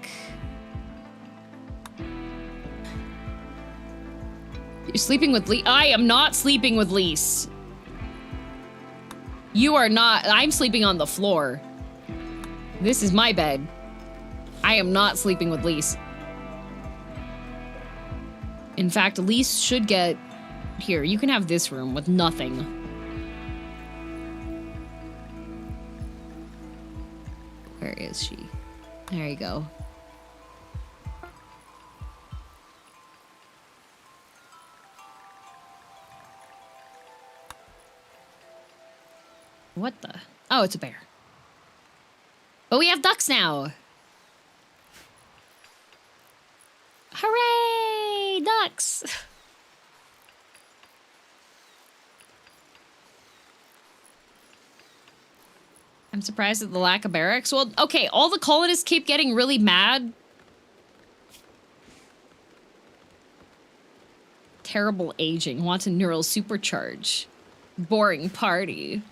You're sleeping with Lise? I am not sleeping with Lise. You are not. I'm sleeping on the floor. This is my bed. I am not sleeping with Lise. In fact, Lise should get... Here, you can have this room with nothing. Where is she? There you go. what the? Oh, it's a bear. But we have ducks now. Hooray! Ducks! I'm surprised at the lack of barracks. Well, okay, all the colonists keep getting really mad. Terrible aging. Wants a neural supercharge. Boring party.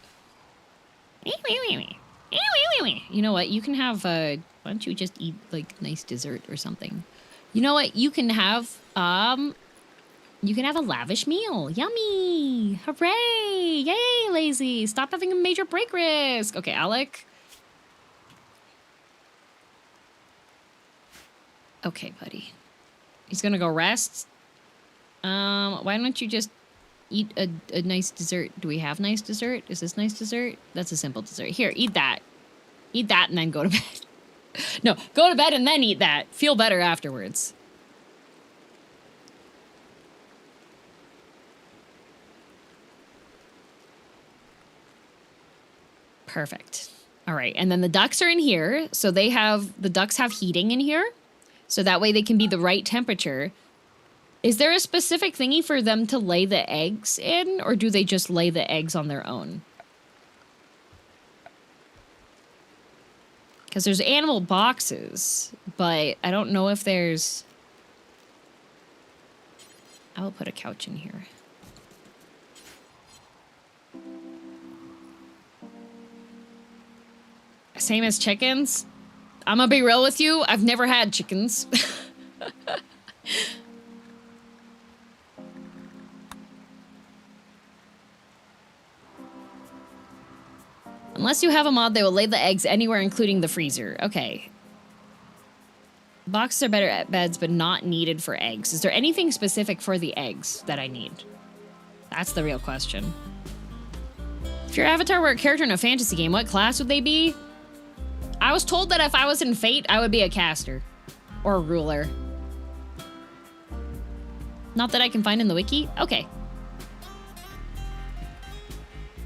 You know what? You can have, why don't you just eat, like, nice dessert or something? You know what? You can have a lavish meal. Yummy! Hooray! Yay, lazy! Stop having a major break risk! Okay, Alec. Okay, buddy. He's gonna go rest. Why don't you just eat a nice dessert? Do we have nice dessert? Is this nice dessert? That's a simple dessert. Here, eat that. Eat that and then go to bed. No, go to bed and then eat that. Feel better afterwards. Perfect. All right, and then the ducks are in here. So the ducks have heating in here. So that way they can be the right temperature. Is there a specific thingy for them to lay the eggs in, or do they just lay the eggs on their own? Because there's animal boxes, but I don't know if there's... I will put a couch in here. Same as chickens? I'm gonna be real with you, I've never had chickens. Unless you have a mod, they will lay the eggs anywhere, including the freezer. Okay. Boxes are better at beds, but not needed for eggs. Is there anything specific for the eggs that I need? That's the real question. If your avatar were a character in a fantasy game, what class would they be? I was told that if I was in Fate, I would be a caster. Or a ruler. Not that I can find in the wiki? Okay.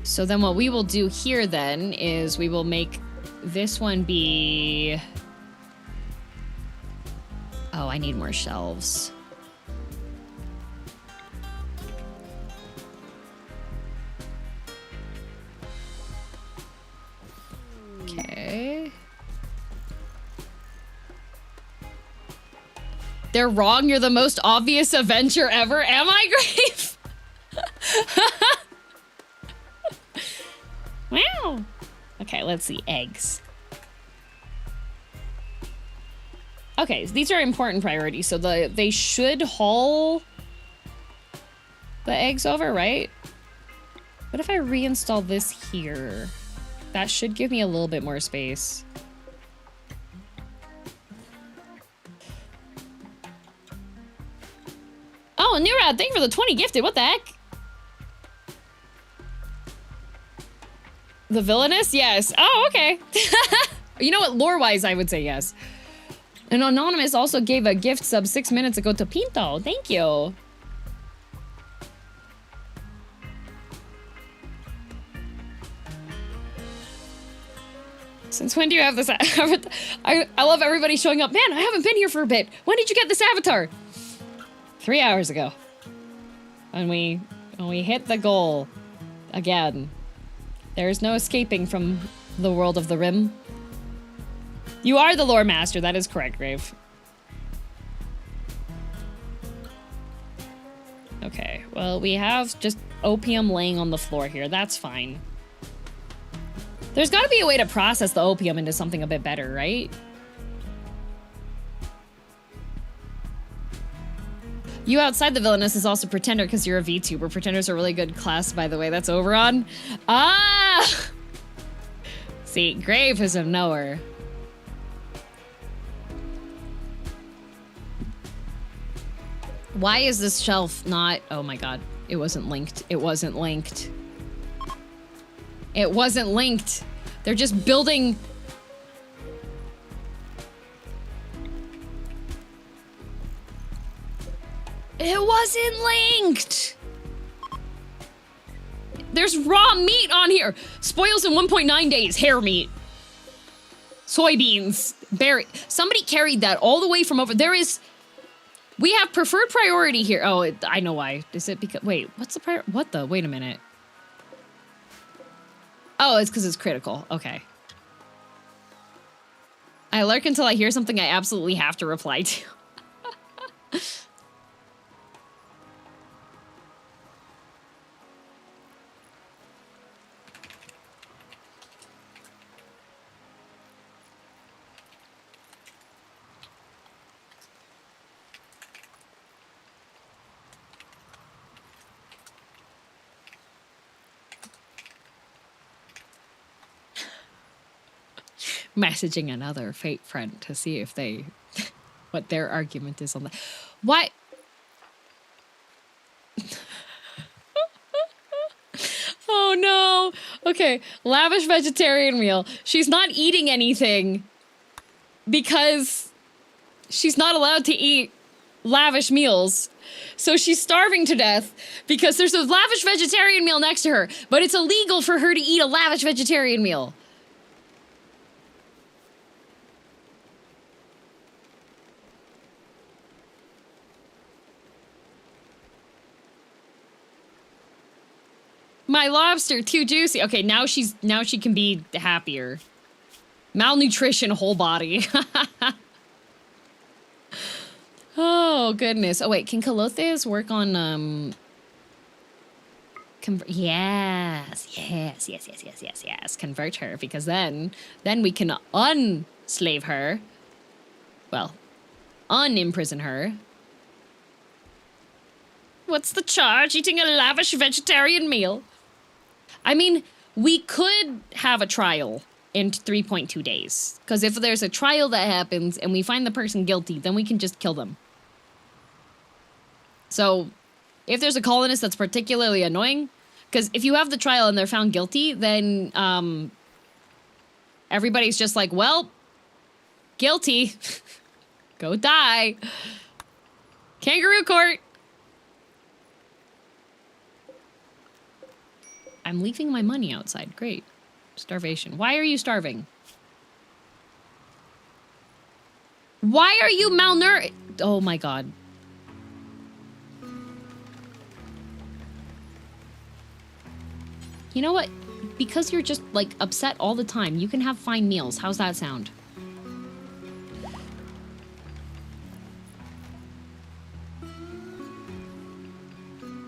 So then what we will do here then is we will make this one be... Oh, I need more shelves. Okay. They're wrong. You're the most obvious Avenger ever. Am I, Grave? Wow. Okay, let's see. Eggs. Okay, so these are important priorities. So they should haul the eggs over, right? What if I reinstall this here? That should give me a little bit more space. Oh, Nurad, thank you for the 20 gifted. What the heck? The villainous? Yes. Oh, okay. You know what? Lore-wise, I would say yes. And Anonymous also gave a gift sub 6 minutes ago to Pinto. Thank you. Since when do you have this avatar? I love everybody showing up. Man, I haven't been here for a bit. When did you get this avatar? 3 hours ago. When we hit the goal again. There's no escaping from the world of the Rim. You are the lore master, that is correct, Grave. Okay, well, we have just opium laying on the floor here. That's fine. There's gotta be a way to process the opium into something a bit better, right? You outside the villainous is also Pretender because you're a VTuber. Pretender's a really good class, by the way. That's Oberon. Ah! See, Grave is a knower. Why is this shelf not... Oh my god. It wasn't linked. It wasn't linked. It wasn't linked. They're just building... It wasn't linked! There's raw meat on here. Spoils in 1.9 days. Hair meat. Soybeans. Berry. Somebody carried that all the way from over. We have preferred priority here. Oh, I know why. Is it because... Wait, what's the prior... What the... Wait a minute. Oh, it's because it's critical. Okay. I lurk until I hear something I absolutely have to reply to. Messaging another fake friend to see if they... what their argument is on that. What? Oh no. Okay, lavish vegetarian meal. She's not eating anything because she's not allowed to eat lavish meals. So she's starving to death because there's a lavish vegetarian meal next to her, but it's illegal for her to eat a lavish vegetarian meal. My lobster, too juicy. Okay, now she can be happier. Malnutrition, whole body. Oh, goodness. Oh, wait, can Kalothes work on, yes. Convert her, because then we can unslave her. Well, unimprison her. What's the charge? Eating a lavish vegetarian meal? I mean, we could have a trial in 3.2 days. Because if there's a trial that happens and we find the person guilty, then we can just kill them. So, if there's a colonist that's particularly annoying, because if you have the trial and they're found guilty, then everybody's just like, well, guilty. Go die. Kangaroo court. I'm leaving my money outside. Great. Starvation. Why are you starving? Why are you malnourished? Oh my god. You know what? Because you're just, like, upset all the time, you can have fine meals. How's that sound?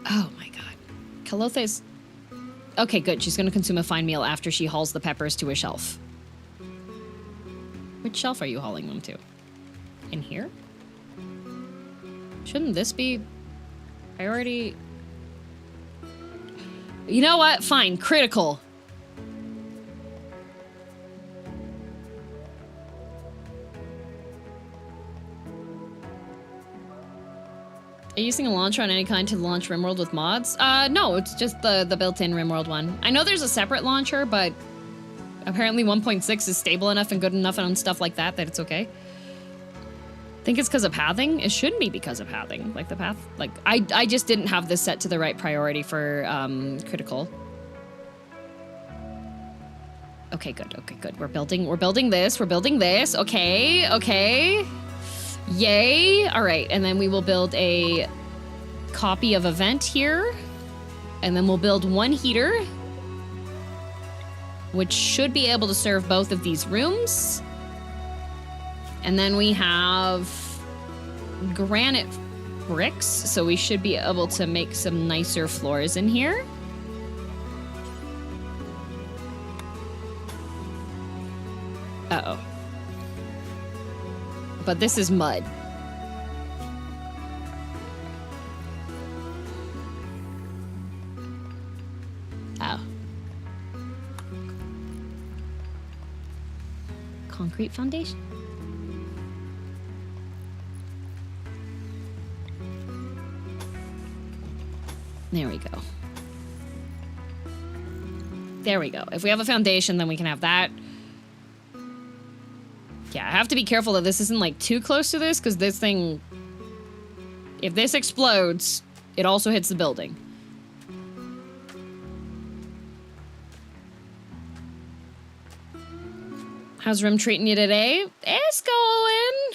Oh my god. Kalothes... Okay, good. She's gonna consume a fine meal after she hauls the peppers to a shelf. Which shelf are you hauling them to? In here? Shouldn't this be priority? You know what? Fine. Critical. Are you using a launcher on any kind to launch Rimworld with mods? No, it's just the built-in Rimworld one. I know there's a separate launcher, but apparently 1.6 is stable enough and good enough on stuff like that it's okay. Think it's because of pathing? It shouldn't be because of pathing. Like the path, like I just didn't have this set to the right priority for critical. Okay, good. Okay, good. We're building this. We're building this. Okay, okay. Yay. All right, and then we will build a copy of event here. And then we'll build one heater, which should be able to serve both of these rooms. And then we have granite bricks, so we should be able to make some nicer floors in here. Uh-oh. But this is mud. Oh. Concrete foundation? There we go. There we go. If we have a foundation, then we can have that. Yeah, I have to be careful that this isn't, like, too close to this, because this thing... If this explodes, it also hits the building. How's Rim treating you today? It's going.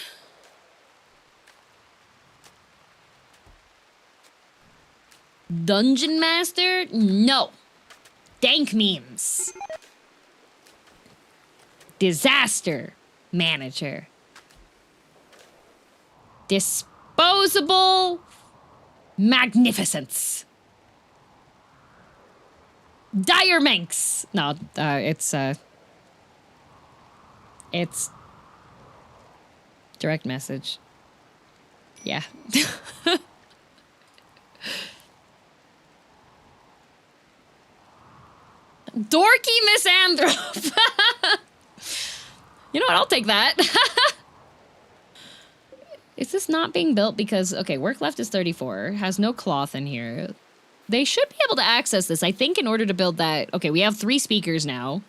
Dungeon Master? No. Dank memes. Disaster Manager. Disposable Magnificence. Dire Manx. No, it's direct message. Yeah. Dorky Misanthrop. You know what? I'll take that. Is this not being built because, okay, work left is 34, has no cloth in here. They should be able to access this. I think in order to build that, okay, we have 3 speakers now.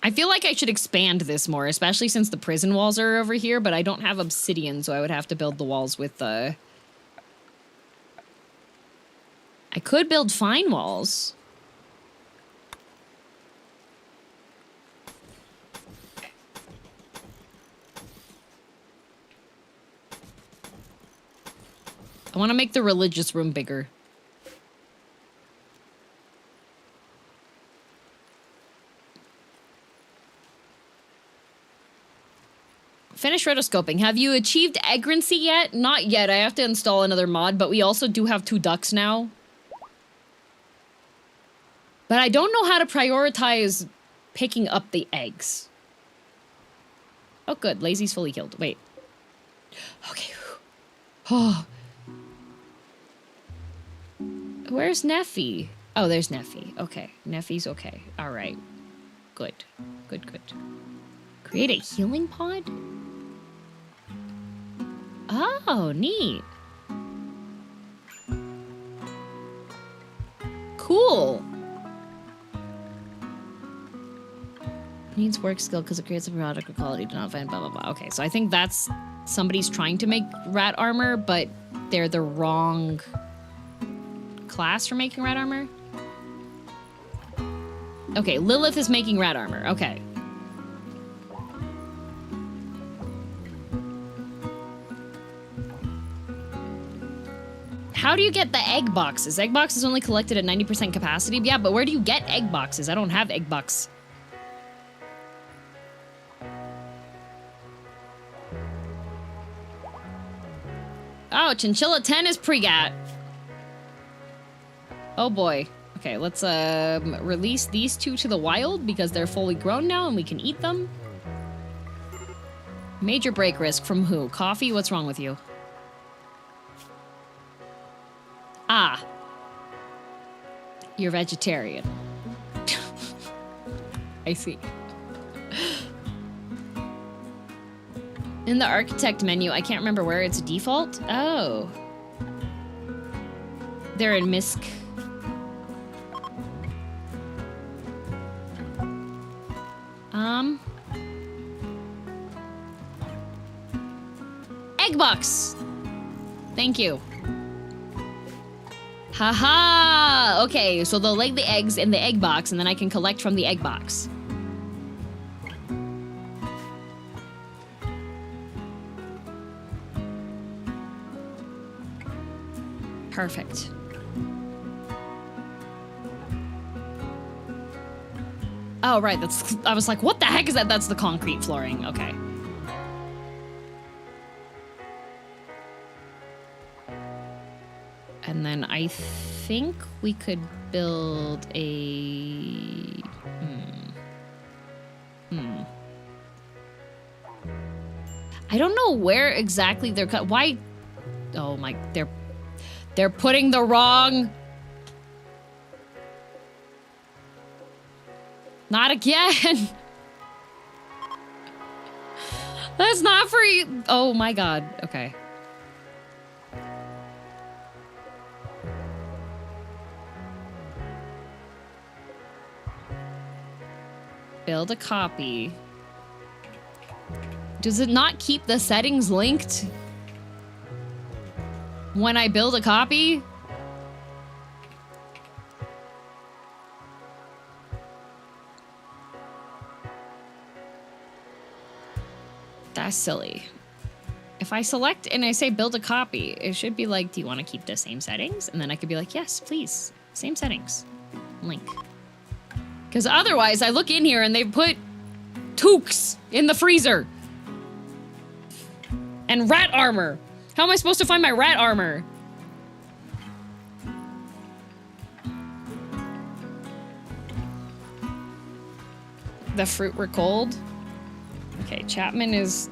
I feel like I should expand this more, especially since the prison walls are over here, but I don't have obsidian, so I would have to build the walls with the... I could build fine walls. I want to make the religious room bigger. Finish rotoscoping. Have you achieved egrancy yet? Not yet. I have to install another mod, but we also do have 2 ducks now. But I don't know how to prioritize picking up the eggs. Oh, good. Lazy's fully killed. Wait. Okay. Oh. Where's Neffy? Oh, there's Neffy. Okay. Neffy's okay. All right. Good. Good, good. Create a healing pod? Oh, neat. Cool. Needs work skill because it creates a product of quality. Do not find blah, blah, blah. Okay, so I think that's somebody's trying to make rat armor, but they're the wrong class for making rat armor. Okay, Lilith is making rat armor. Okay. How do you get the egg boxes? Egg boxes only collected at 90% capacity. Yeah, but where do you get egg boxes? I don't have egg box. Oh, Chinchilla 10 is pre-gat. Oh boy. Okay, let's release these 2 to the wild because they're fully grown now and we can eat them. Major break risk from who? Coffee? What's wrong with you? Ah. You're vegetarian. I see. In the architect menu, I can't remember where it's default. Oh. They're in MISC. Egg box. Thank you. Haha! Okay, so they'll lay the eggs in the egg box, and then I can collect from the egg box. Perfect. Oh, right, that's... I was like, what the heck is that? That's the concrete flooring. Okay. And then I think we could build a... I don't know where exactly they're cut. Why? Oh my, they're putting the wrong... Not again. That's not for you. Oh my god. Okay. Build a copy. Does it not keep the settings linked when I build a copy? That's silly. If I select and I say build a copy, it should be like, do you want to keep the same settings? And then I could be like, yes, please. Same settings. Link. Because otherwise, I look in here and they've put toques in the freezer. And rat armor. How am I supposed to find my rat armor? The fruit were cold. Okay, Chapman's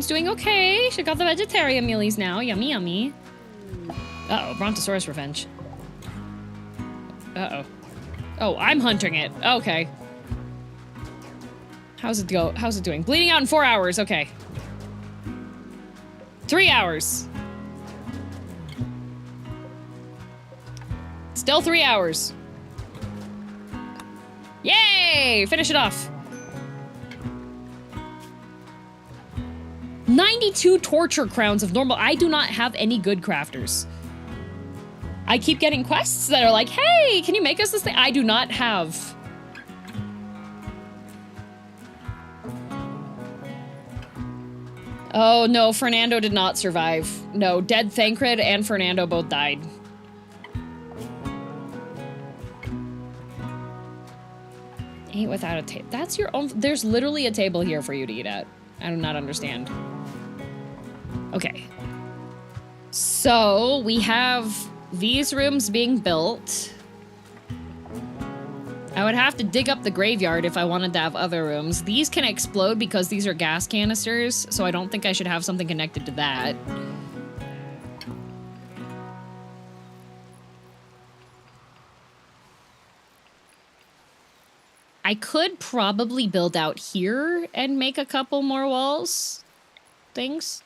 doing okay. She got the vegetarian mealies now. Yummy, yummy. Uh-oh, Brontosaurus revenge. Uh-oh. Oh, I'm hunting it. Okay. How's it go? How's it doing? Bleeding out in 4 hours. Okay. 3 hours. Still 3 hours. Yay! Finish it off. 92 torture crowns of normal. I do not have any good crafters. I keep getting quests that are like, hey, can you make us this thing? I do not have. Oh no, Fernando did not survive. No, Dead Thancred and Fernando both died. Eat without a table. That's your own. There's literally a table here for you to eat at. I do not understand. Okay. So we have these rooms being built. I would have to dig up the graveyard if I wanted to have other rooms. These can explode because these are gas canisters, so I don't think I should have something connected to that. I could probably build out here and make a couple more walls. Things.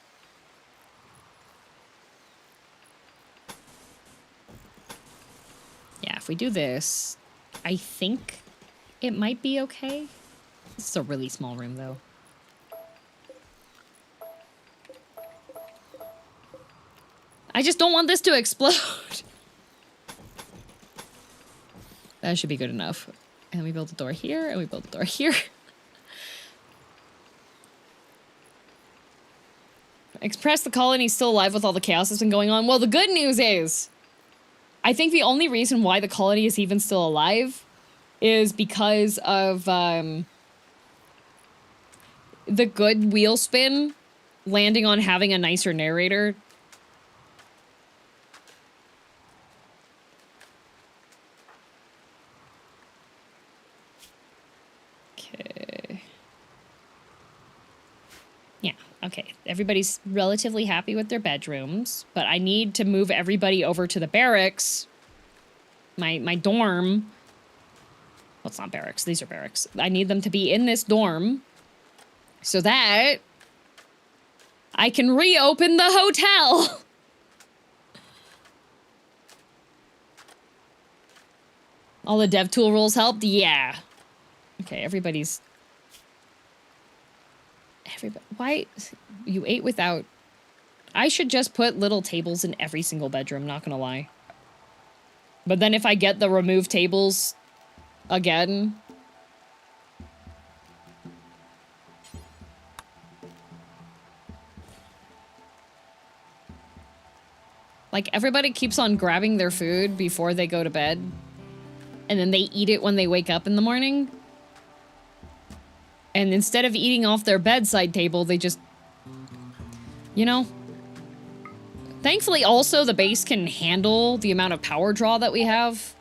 Yeah, if we do this, I think it might be okay. This is a really small room, though. I just don't want this to explode. That should be good enough. And we build a door here, and we build a door here. Express the colony's still alive with all the chaos that's been going on. Well, the good news is, I think the only reason why the colony is even still alive is because of the good wheel spin landing on having a nicer narrator. Okay. Yeah, okay. Everybody's relatively happy with their bedrooms, but I need to move everybody over to the barracks. My dorm. Well, it's not barracks. These are barracks. I need them to be in this dorm so that I can reopen the hotel. All the dev tool rules helped? Yeah. Okay, everybody's... Why? You ate without... I should just put little tables in every single bedroom, not gonna lie. But then if I get the remove tables again... Like, everybody keeps on grabbing their food before they go to bed. And then they eat it when they wake up in the morning. And instead of eating off their bedside table, they just... You know? Thankfully, also, the base can handle the amount of power draw that we have.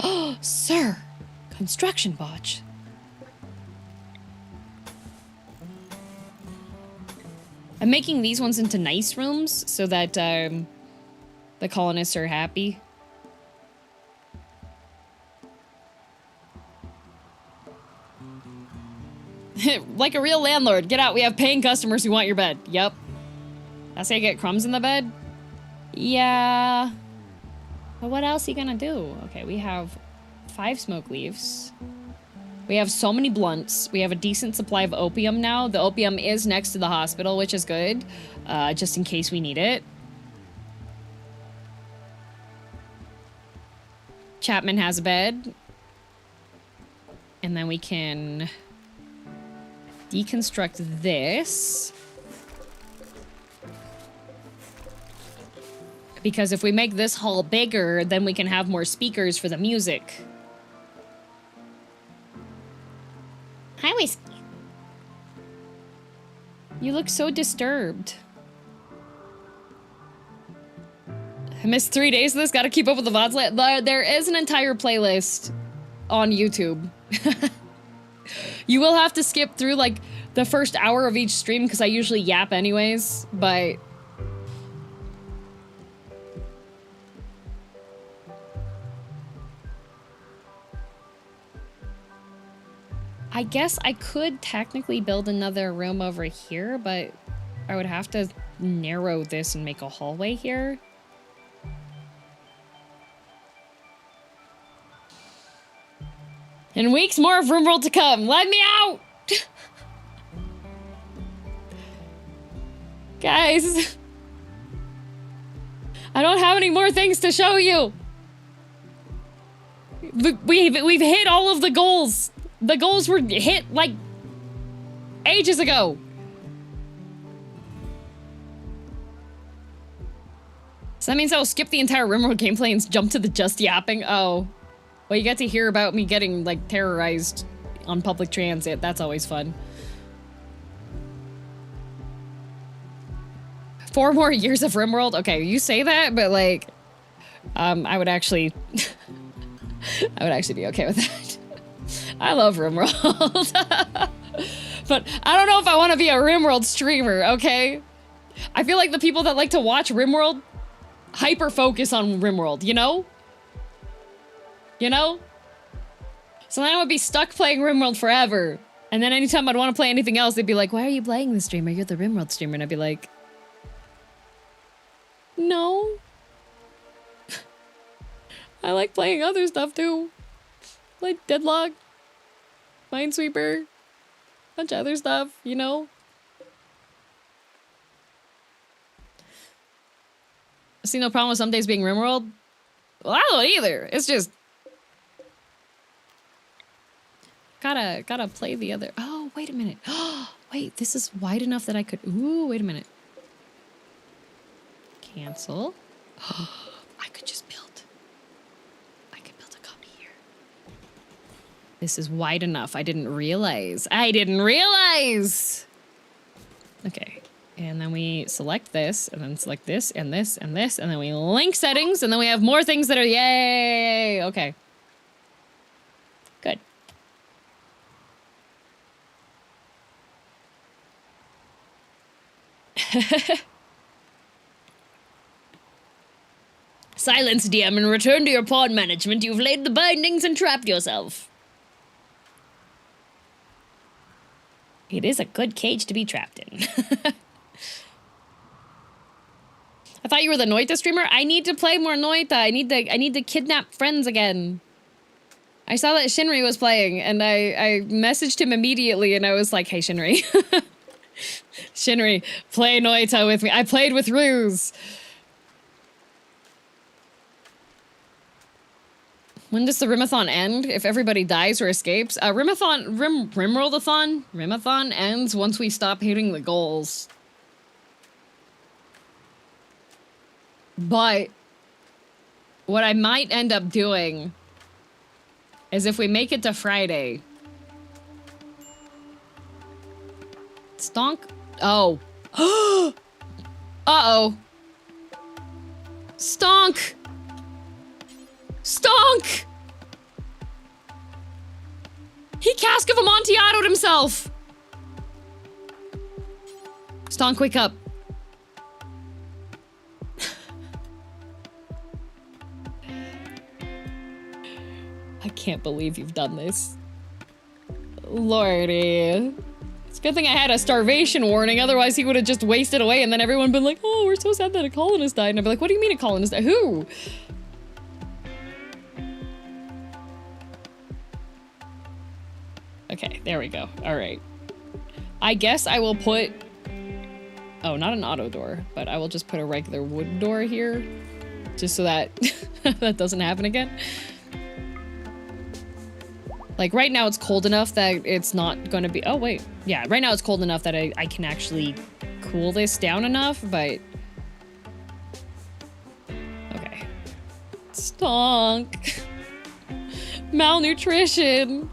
Oh, sir! Construction botch. I'm making these ones into nice rooms so that, the colonists are happy. Like a real landlord. Get out, we have paying customers who want your bed. Yep. That's how you get crumbs in the bed? Yeah. But what else are you gonna do? Okay, we have 5 smoke leaves. We have so many blunts. We have a decent supply of opium now. The opium is next to the hospital, which is good. Just in case we need it. Chapman has a bed. And then we can... deconstruct this. Because if we make this hall bigger, then we can have more speakers for the music. Hi, Whiskey. You look so disturbed. I missed 3 days of this, gotta keep up with the VODs. There is an entire playlist on YouTube. You will have to skip through, like, the first hour of each stream, because I usually yap anyways, but... I guess I could technically build another room over here, but I would have to narrow this and make a hallway here. In weeks more of Rimworld to come. Let me out! Guys. I don't have any more things to show you. We've hit all of the goals. The goals were hit, like, ages ago. So that means I'll skip the entire Rimworld gameplay and jump to the just yapping? Oh. Well, you get to hear about me getting, like, terrorized on public transit. That's always fun. 4 more years of Rimworld? Okay, you say that, but, like, I would actually... I would actually be okay with that. I love Rimworld. But I don't know if I want to be a Rimworld streamer, okay? I feel like the people that like to watch Rimworld hyper-focus on Rimworld, you know? You know? So then I would be stuck playing Rimworld forever. And then anytime I'd want to play anything else, they'd be like, why are you playing this streamer? You're the Rimworld streamer. And I'd be like, no. I like playing other stuff too. Like Deadlock, Minesweeper, bunch of other stuff, you know? I see no problem with some days being Rimworld. Well, I don't either. It's just... Gotta play the other... Oh, wait a minute. Wait, this is wide enough that I could... Ooh, wait a minute. Cancel. I could just build. I could build a copy here. This is wide enough. I didn't realize. I didn't realize! Okay. And then we select this, and then select this, and this, and this, and then we link settings, and then we have more things that are... Yay! Okay. Good. Silence, DM, and return to your pawn management. You've laid the bindings and trapped yourself. It is a good cage to be trapped in. I thought you were the Noita streamer. I need to play more Noita. I need to kidnap friends again. I saw that Shinri was playing, and I messaged him immediately, and I was like, hey, Shinri. Shinri, play Noita with me. I played with Ruse. When does the Rimathon end? If everybody dies or escapes? Rimworld-a-thon ends once we stop hitting the goals. But what I might end up doing is if we make it to Friday. Stonk. Oh. Uh-oh. Stonk. Stonk! He Cask of Amontillato'd himself! Stonk, wake up. I can't believe you've done this. Lordy. It's a good thing I had a starvation warning, otherwise he would have just wasted away and then everyone been like, oh, we're so sad that a colonist died. And I'd be like, what do you mean a colonist died? Who? Okay, there we go. All right. I guess I will put... Oh, not an auto door, but I will just put a regular wood door here. Just so that that doesn't happen again. Like, right now it's cold enough that it's not gonna be... Oh, wait. Yeah, right now it's cold enough that I can actually cool this down enough, but... Okay. Stonk. Malnutrition.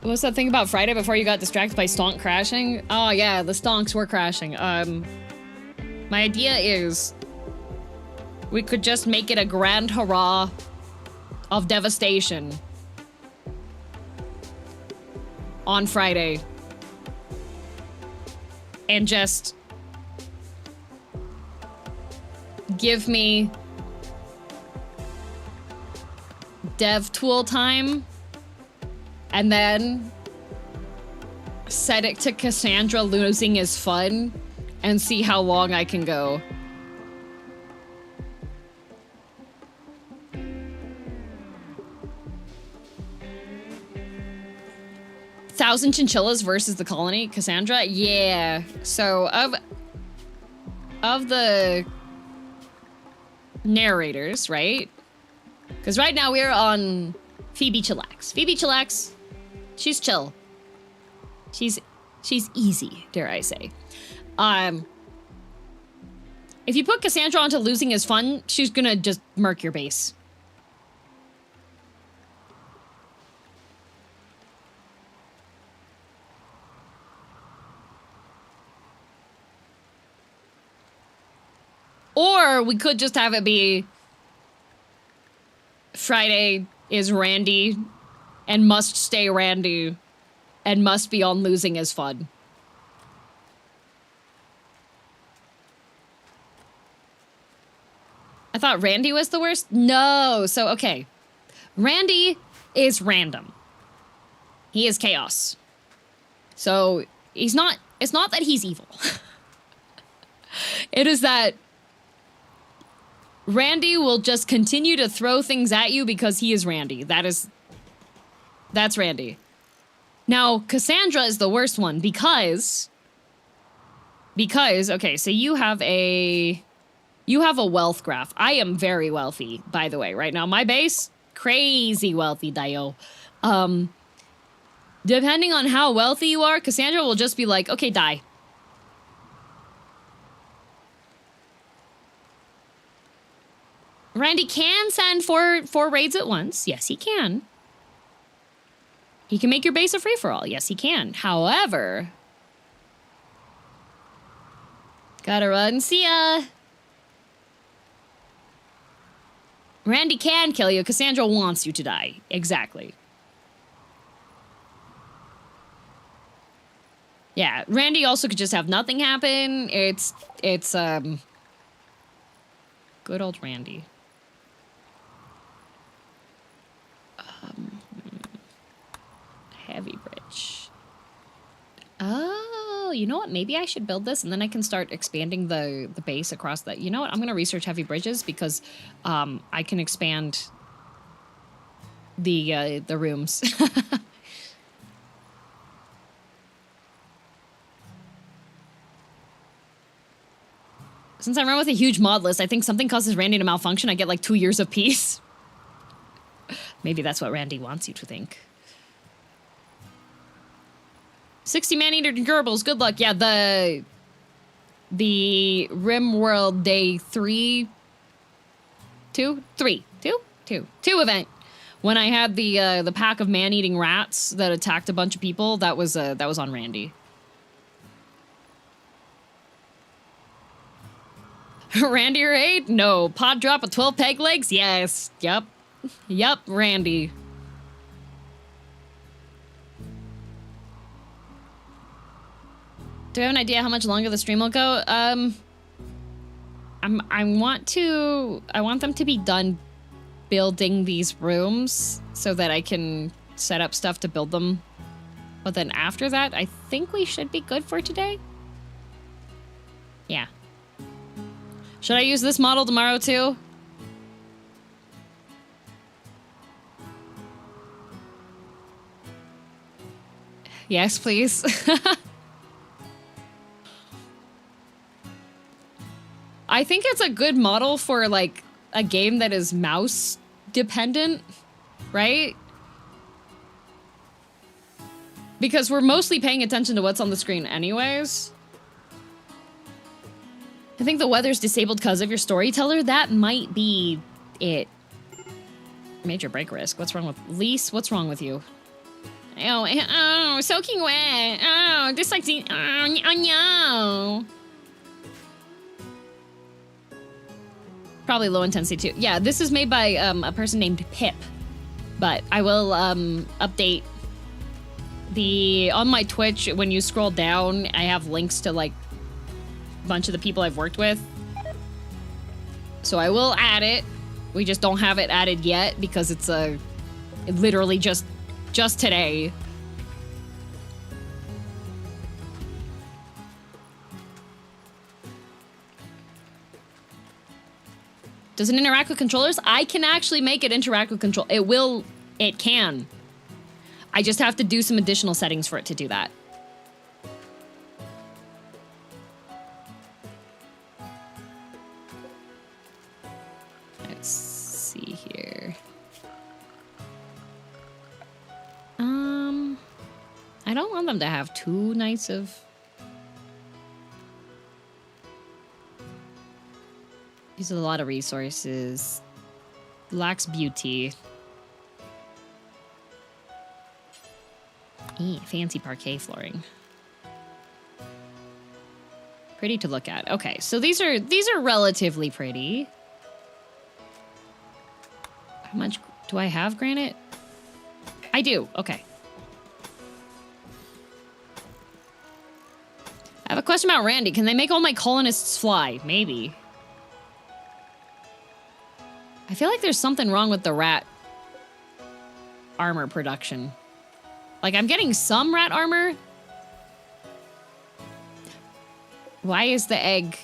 What's that thing about Friday before you got distracted by stonk crashing? Oh, yeah, the stonks were crashing. My idea is... we could just make it a grand hurrah of devastation on Friday. And just give me dev tool time and then set it to Cassandra losing is fun and see how long I can go. Thousand chinchillas versus the colony, Cassandra? Yeah. So of the narrators, right? Because right now we're on Phoebe Chillax. Phoebe Chillax, she's chill. She's easy, dare I say. If you put Cassandra onto losing is fun, she's gonna just murk your base. Or we could just have it be Friday is Randy and must stay Randy and must be on losing is fun. I thought Randy was the worst? No. So, okay. Randy is random. He is chaos. So, it's not that he's evil. It is that Randy will just continue to throw things at you because he is Randy. That's Randy. Now, Cassandra is the worst one because, okay, so you have a wealth graph. I am very wealthy, by the way, right now. My base, crazy wealthy, Dio. Depending on how wealthy you are, Cassandra will just be like, okay, die. Randy can send four raids at once. Yes, he can. He can make your base a free-for-all. Yes, he can. However... gotta run. See ya! Randy can kill you. Cassandra wants you to die. Exactly. Yeah, Randy also could just have nothing happen. It's good old Randy. Heavy bridge. Oh, you know what? Maybe I should build this and then I can start expanding the base across that. You know what? I'm gonna research heavy bridges because I can expand the rooms. Since I run with a huge mod list, I think something causes Randy to malfunction. I get like 2 years of peace. Maybe that's what Randy wants you to think. 60 man-eater Gerbils, good luck. Yeah, the Rimworld Day 3 event. When I had the pack of man-eating rats that attacked a bunch of people, that was on Randy. Randy raid? No. Pod drop of 12 peg legs? Yes. Yup. Yup, Randy. Do I have an idea how much longer the stream will go? I want them to be done building these rooms so that I can set up stuff to build them. But then after that, I think we should be good for today. Yeah. Should I use this model tomorrow too? Yes, please. I think it's a good model for like a game that is mouse dependent, right? Because we're mostly paying attention to what's on the screen anyways. I think the weather's disabled because of your storyteller. That might be it. Major break risk. What's wrong with Lise? What's wrong with you? Oh, soaking wet. Oh, dyslexia. Oh, no. Probably low intensity too. Yeah, this is made by a person named Pip. But I will update on my Twitch. When you scroll down, I have links to like a bunch of the people I've worked with. So I will add it. We just don't have it added yet because it's literally just today. Does it interact with controllers? I can actually make it interact with control. It can. I just have to do some additional settings for it to do that. Let's see here. I don't want them to have 2 nights of... Uses a lot of resources. Lacks beauty. Fancy parquet flooring. Pretty to look at. Okay, so these are relatively pretty. How much do I have granite? I do. Okay. I have a question about Randy. Can they make all my colonists fly? Maybe. I feel like there's something wrong with the rat armor production. Like, I'm getting some rat armor. Why is the egg...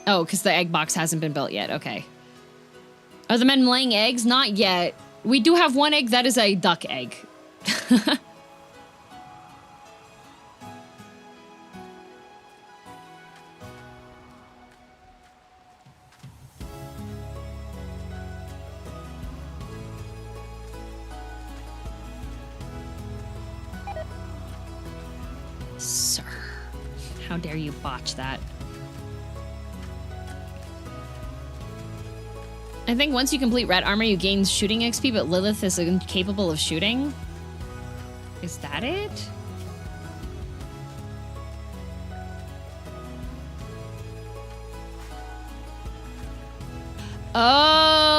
Oh, because the egg box hasn't been built yet. Okay. Are the men laying eggs? Not yet. We do have 1 egg. That is a duck egg. Sir, how dare you botch that? I think once you complete rat armor, you gain shooting XP, but Lilith is incapable of shooting. Is that it? Oh.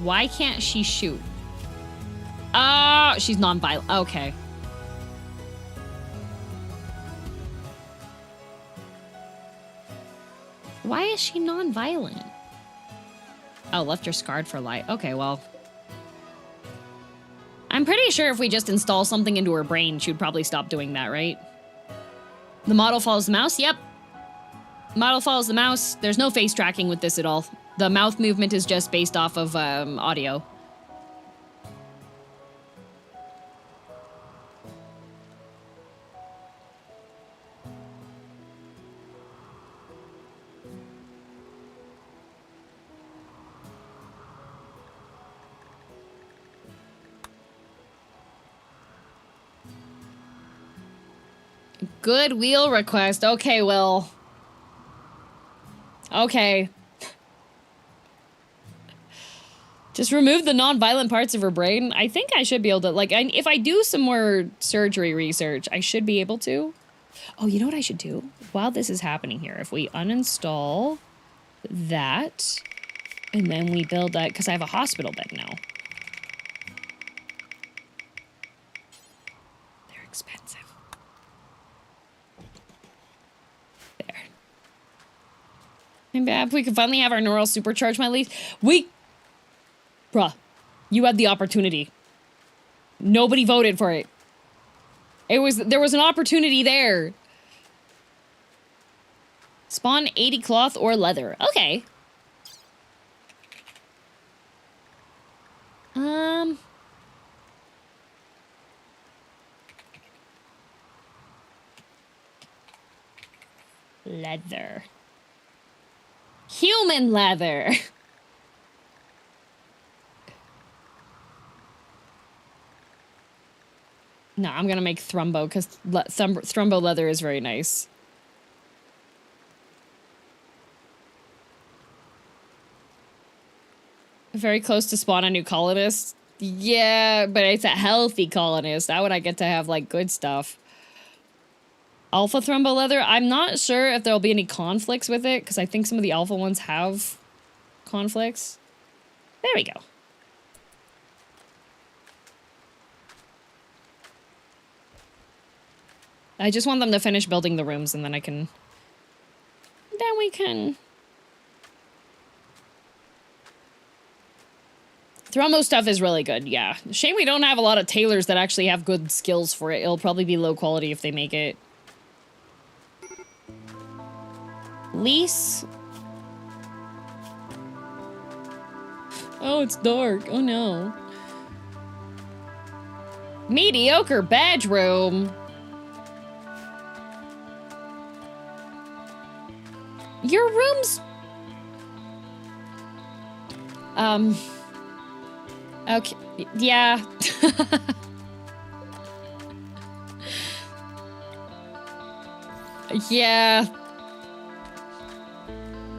Why can't she shoot? Oh, she's non-violent. Okay. Why is she non-violent? Oh, left her scarred for life. Okay, well. I'm pretty sure if we just install something into her brain, she'd probably stop doing that, right? The model follows the mouse? Yep. Model follows the mouse. There's no face tracking with this at all. The mouth movement is just based off of audio. Good wheel request. Okay, Will. Okay. Just remove the non-violent parts of her brain. I think I should be able to, like, if I do some more surgery research, I should be able to. Oh, you know what I should do? While this is happening here, if we uninstall that, and then we build that, because I have a hospital bed now. They're expensive. There. Maybe if we could finally have our neural supercharge my leaf. Bruh, you had the opportunity. Nobody voted for it. There was an opportunity there. Spawn 80 cloth or leather. Okay. Leather. Human leather. No, I'm gonna make Thrumbo because Thrumbo leather is very nice. Very close to spawn a new colonist. Yeah, but it's a healthy colonist. How would I get to have, like, good stuff? Alpha Thrumbo leather? I'm not sure if there'll be any conflicts with it, because I think some of the alpha ones have conflicts. There we go. I just want them to finish building the rooms, and then I can... Then we can... Thrumbo stuff is really good, yeah. Shame we don't have a lot of tailors that actually have good skills for it. It'll probably be low quality if they make it. Lease. Oh, it's dark. Oh no. Mediocre bedroom. Your room's... Okay, yeah. Yeah.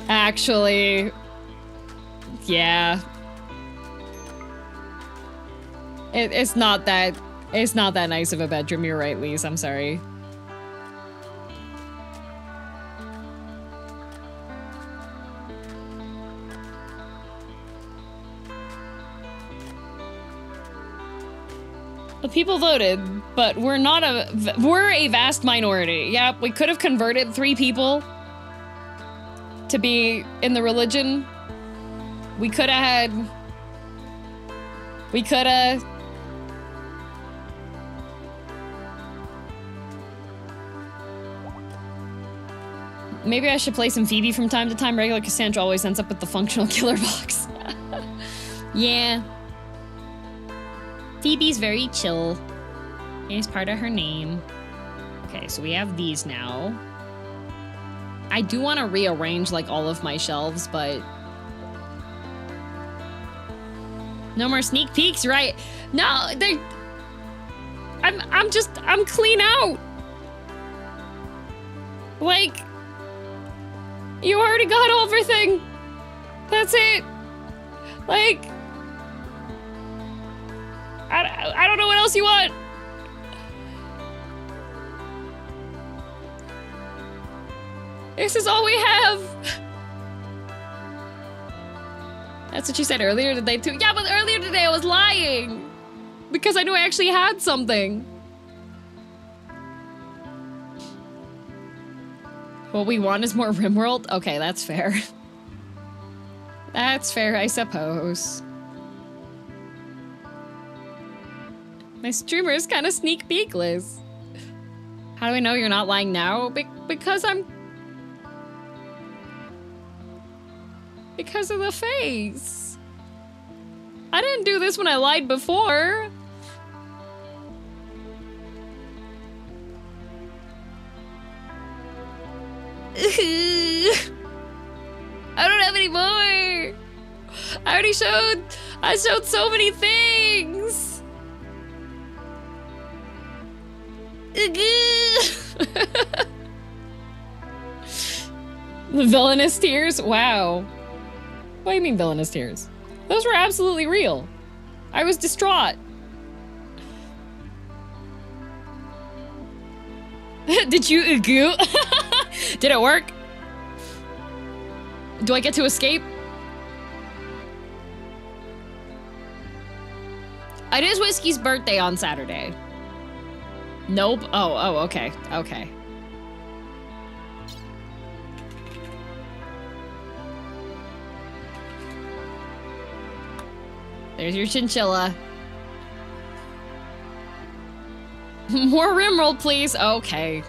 Actually, yeah. It's not that nice of a bedroom, you're right, Lise, I'm sorry. The people voted, but we're a vast minority. Yep, we could have converted 3 people to be in the religion. We could have had... We could have... Maybe I should play some Phoebe from time to time. Regular Cassandra always ends up with the functional killer box. Yeah. Phoebe's very chill. It's part of her name. Okay, so we have these now. I do want to rearrange, like, all of my shelves, but... No more sneak peeks, right? No, they're... I'm clean out! Like... You already got everything! That's it! Like... I don't know what else you want. This is all we have. That's what you said earlier today too. Yeah, but earlier today I was lying. Because I knew I actually had something. What we want is more Rimworld? Okay, that's fair. That's fair, I suppose. My streamer is kind of sneak peekless. How do I know you're not lying now? Because I'm... Because of the face. I didn't do this when I lied before. I don't have any more. I showed so many things. The villainous tears? Wow. What do you mean villainous tears? Those were absolutely real. I was distraught. Did you goo? Did it work? Do I get to escape? It is Whiskey's birthday on Saturday. Nope. Oh, okay. Okay. There's your chinchilla. More Rimworld, please. Okay.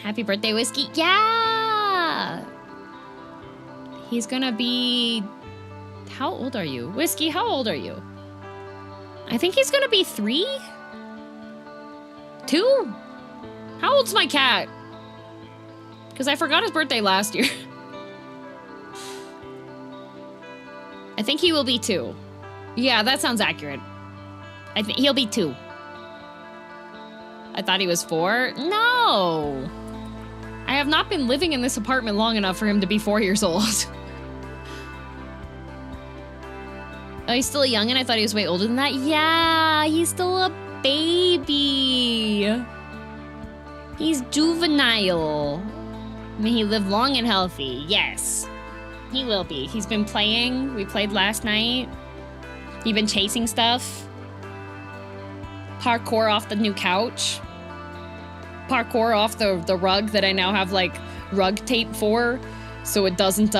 Happy birthday, Whiskey. Yeah! He's gonna be... How old are you? Whiskey, how old are you? I think he's gonna be 3? 2? How old's my cat? Because I forgot his birthday last year. I think he will be 2. Yeah, that sounds accurate. I think he'll be 2. I thought he was 4. No! I have not been living in this apartment long enough for him to be 4 years old. Oh, he's still young and I thought he was way older than that? Yeah, he's still a baby. He's juvenile. May he live long and healthy. Yes, he will be. He's been playing. We played last night. He's been chasing stuff. Parkour off the new couch. Parkour off the rug that I now have, like, rug tape for, so it doesn't,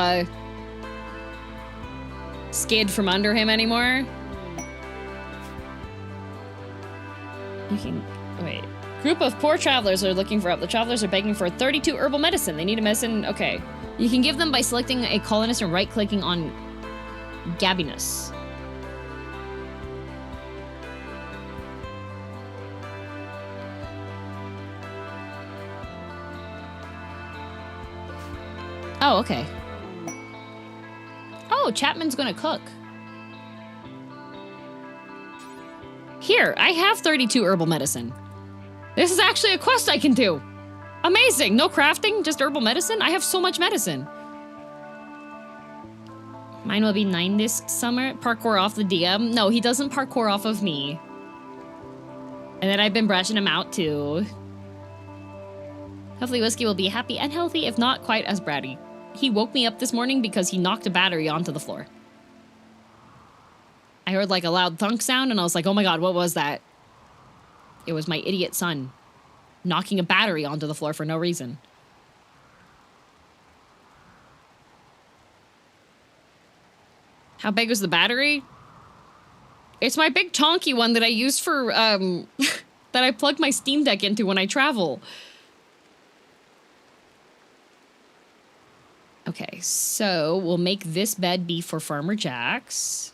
skid from under him anymore. You can... wait. Group of poor travelers are looking for help. The travelers are begging for 32 herbal medicine. They need a medicine... okay. You can give them by selecting a colonist and right-clicking on Gabbiness. Oh, okay. Oh, Chapman's gonna cook. Here, I have 32 herbal medicine. This is actually a quest I can do. Amazing. No crafting, just herbal medicine. I have so much medicine. Mine will be 9 this summer. Parkour off the DM. No, he doesn't parkour off of me. And then I've been brushing him out too. Hopefully Whiskey will be happy and healthy, if not quite as bratty. He woke me up this morning because he knocked a battery onto the floor. I heard like a loud thunk sound and I was like, oh my god, what was that? It was my idiot son knocking a battery onto the floor for no reason. How big was the battery? It's my big chonky one that I use for, that I plug my Steam Deck into when I travel. Okay, so we'll make this bed be for Farmer Jack's.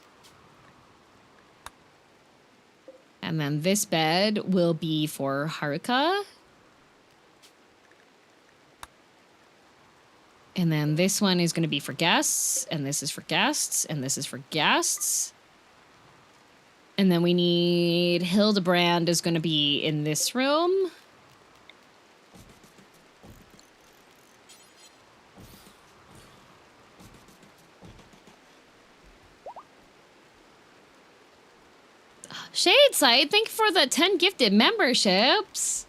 And then this bed will be for Haruka. And then this one is going to be for guests, and this is for guests, and this is for guests. And then we need Hildebrand is going to be in this room. Shadeside, thank you for the 10 gifted memberships.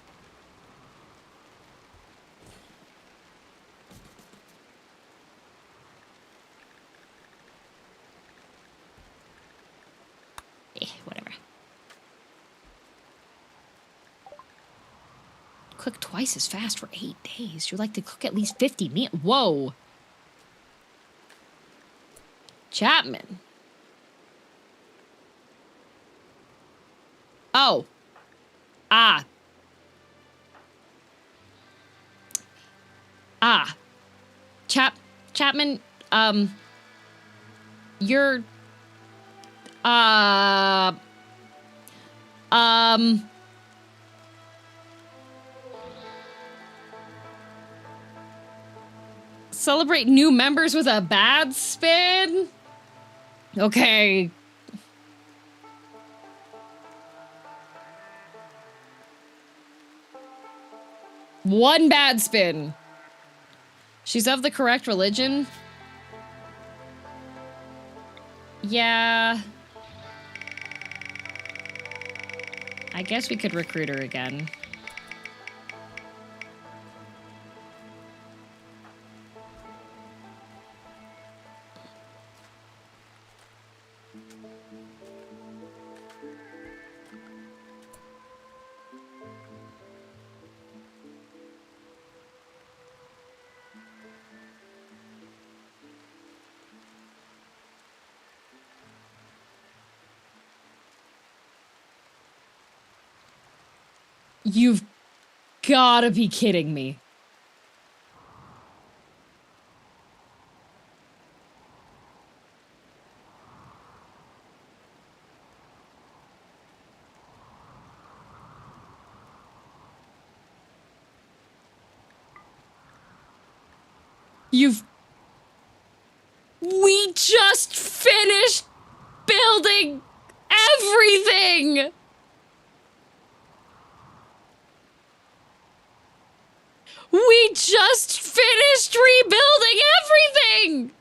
Whatever. Cook twice as fast for 8 days. You like to cook at least 50 meals. Whoa. Chapman. Oh. Ah. Ah. Chapman, you're... Celebrate new members with a bad spin? Okay. One bad spin. She's of the correct religion. Yeah. I guess we could recruit her again. You've gotta be kidding me. We just finished building everything! We just finished rebuilding everything!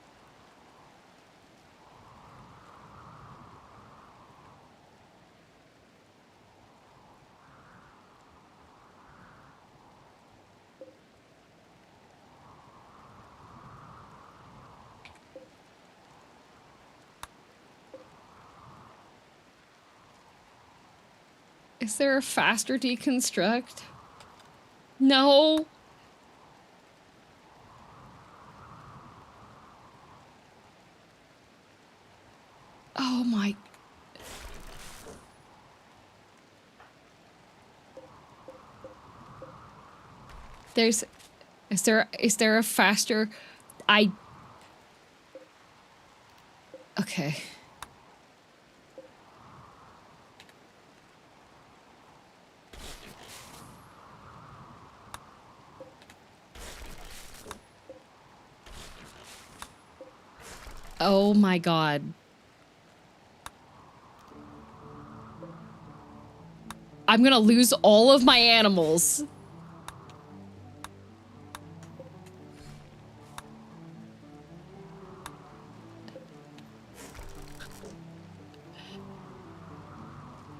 Is there a faster deconstruct? No. Oh my. Is there a faster? Okay. Oh my god. I'm gonna lose all of my animals.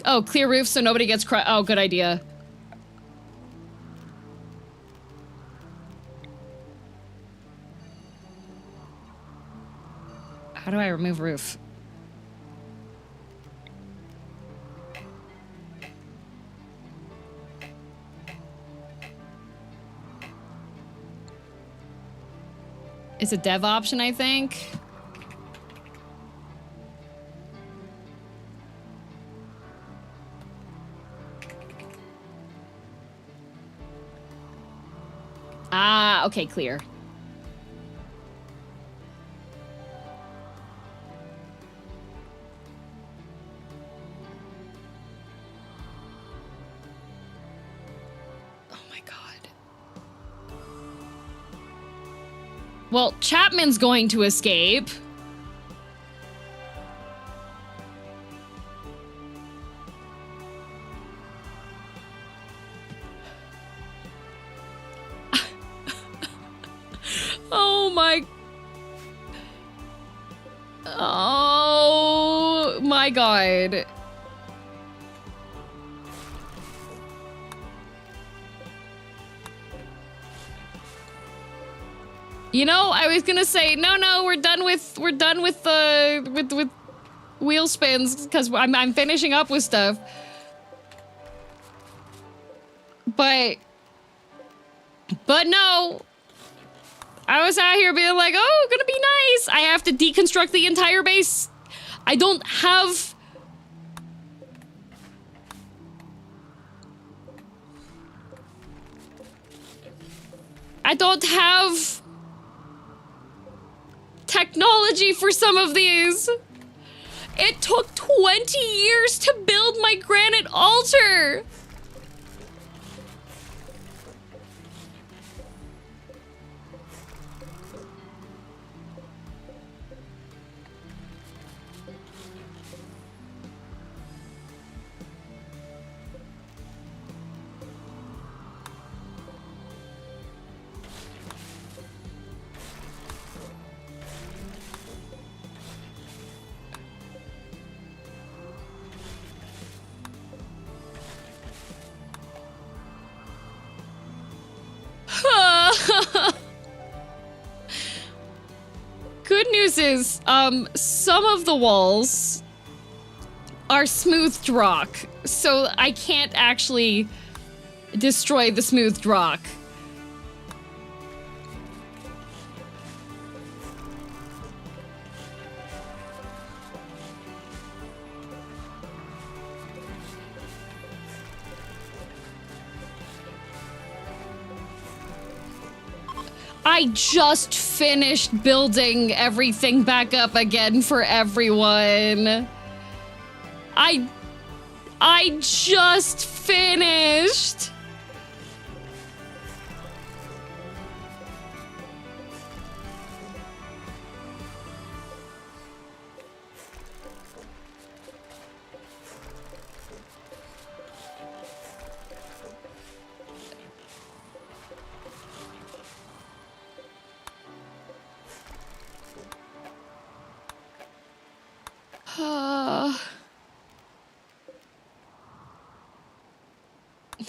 Oh, clear roof so nobody gets oh, good idea. How do I remove roof? It's a dev option, I think. Ah, okay, clear. Well, Chapman's going to escape. Oh my... Oh my god. You know, I was gonna say, no, we're done with wheel spins, because I'm finishing up with stuff. But no. I was out here being like, oh, gonna be nice. I have to deconstruct the entire base. I don't have... technology for some of these. It took 20 years to build my granite altar. Good news is, some of the walls are smoothed rock, so I can't actually destroy the smoothed rock. I just finished building everything back up again for everyone. I just finished.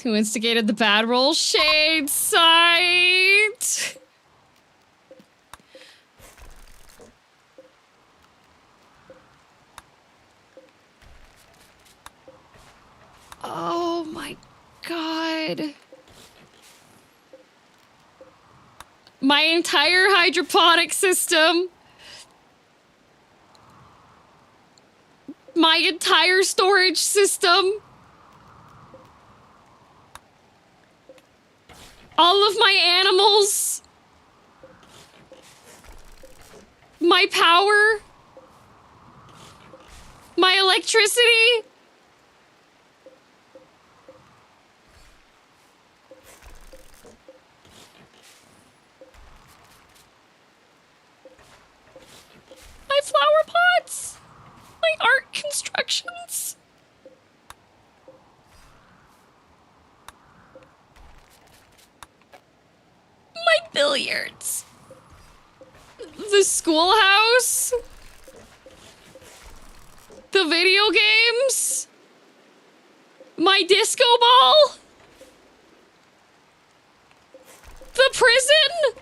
Who instigated the bad roll? Shade Sight! Oh my god. My entire hydroponic system. My entire storage system. All of my animals. My power. My electricity. My flower pots. My art constructions. My billiards. The schoolhouse. The video games. My disco ball. The prison.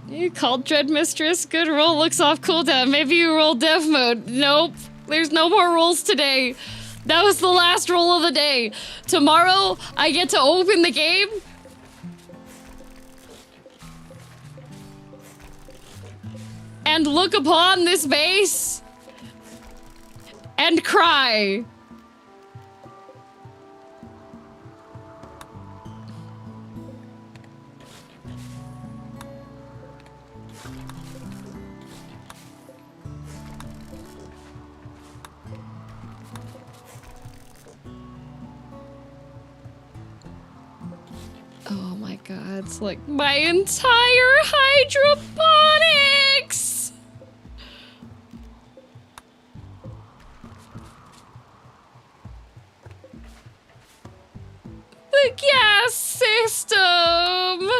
You called Dread Mistress. Good roll. Looks off cooldown. Maybe you roll dev mode. Nope. There's no more rolls today. That was the last roll of the day. Tomorrow, I get to open the game. And look upon this base. And cry. Oh my god, it's like my entire hydroponics! The gas system!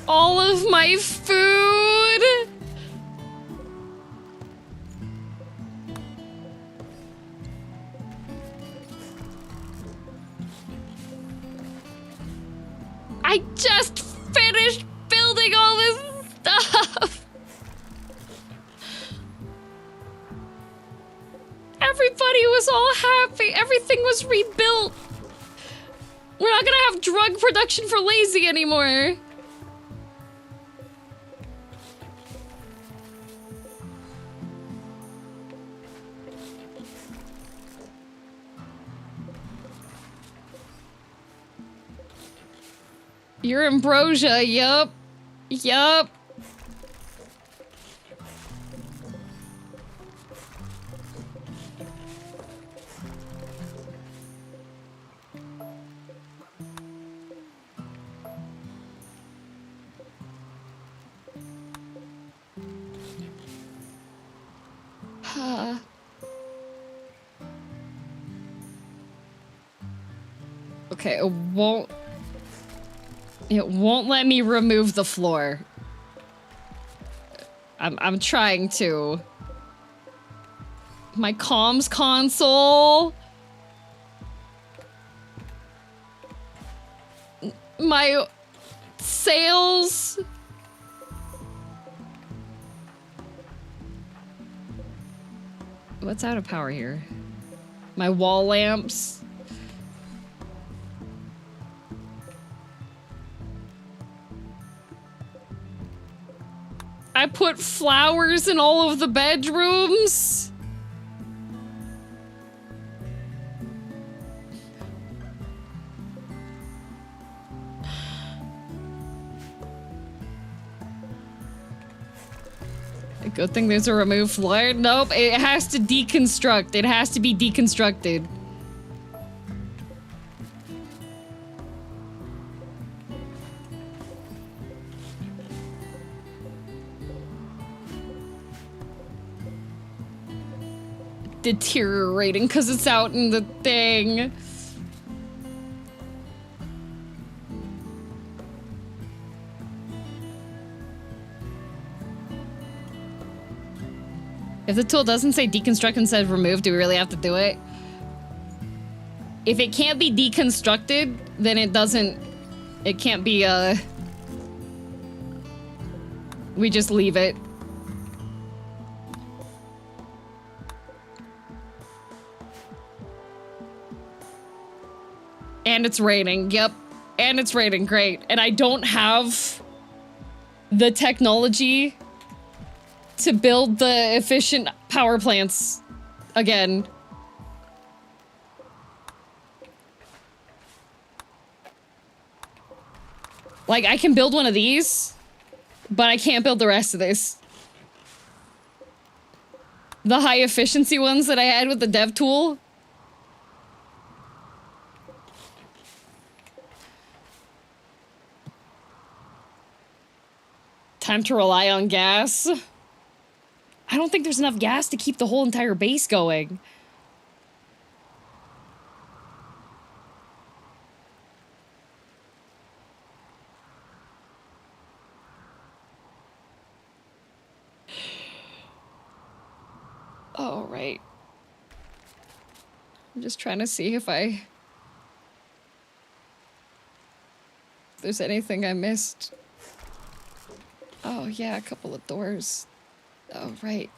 All of my food! I just finished building all this stuff! Everybody was all happy. Everything was rebuilt. We're not gonna have drug production for lazy anymore. Your ambrosia, yup. Yup. Okay, it won't let me remove the floor. I'm trying to. My comms console. My sails. What's out of power here? My wall lamps. I put flowers in all of the bedrooms. Good thing there's a remove floor. Nope, it has to deconstruct. It has to be deconstructed. Deteriorating because it's out in the thing. If the tool doesn't say deconstruct and says remove, do we really have to do it? If it can't be deconstructed, then it can't be, we just leave it. And it's raining, yep. And it's raining, great. And I don't have the technology to build the efficient power plants again. Like, I can build one of these, but I can't build the rest of this. The high efficiency ones that I had with the dev tool. Time to rely on gas. I don't think there's enough gas to keep the whole entire base going. Oh, right. I'm just trying to see if there's anything I missed. Oh, yeah, a couple of doors. Oh, right.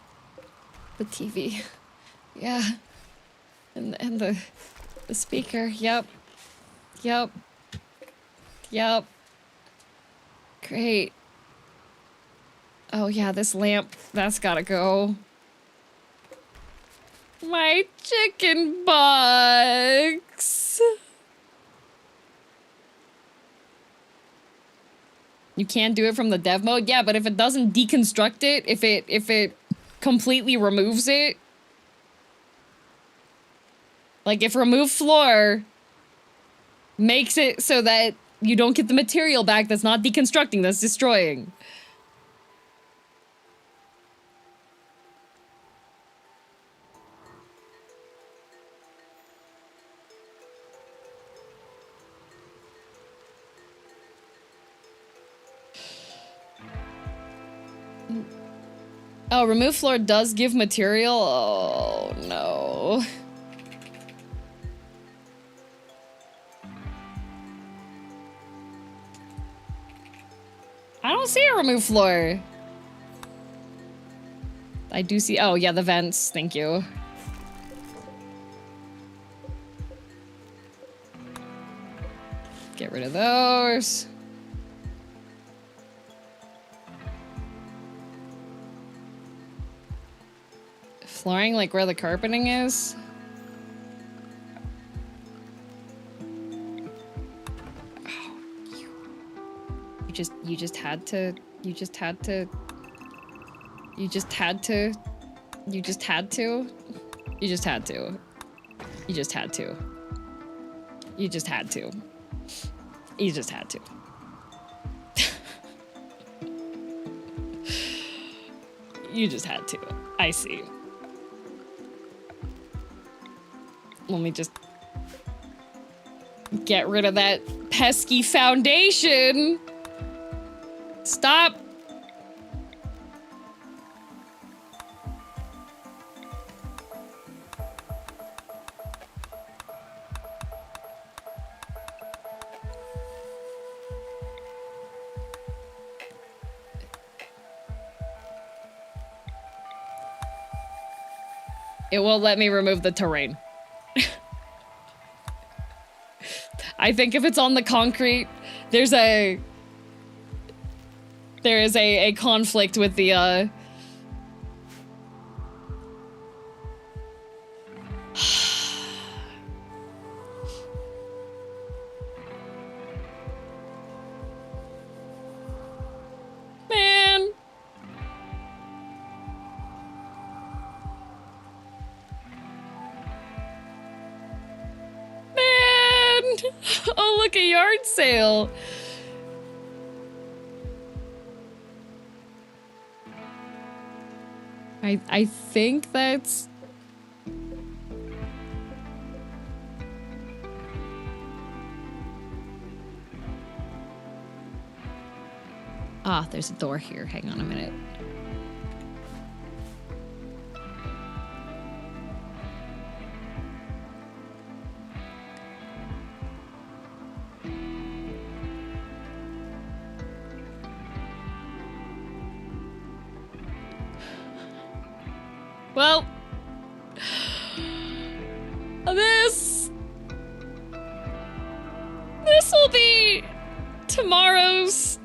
The TV. Yeah. And the speaker. Yep. Yep. Yep. Great. Oh, yeah, this lamp. That's gotta go. My chicken bugs. You can't do it from the dev mode? Yeah, but if it doesn't deconstruct it, if it completely removes it, like if remove floor makes it so that you don't get the material back, that's not deconstructing, that's destroying. Oh, remove floor does give material? Oh, no. I don't see a remove floor. I do see- oh, yeah, the vents. Thank you. Get rid of those. Flooring, like where the carpeting is? Oh, you just had to. You just had to. You just had to. You just had to. You just had to. You just had to. You just had to. You just had to. You just had to. I see. Let me just get rid of that pesky foundation. Stop. It won't let me remove the terrain. I think if it's on the concrete, there's a there is a conflict with the, Man. Man. Oh, look, a yard sale. I think that's... Ah, there's a door here. Hang on a minute. Well, this will be tomorrow's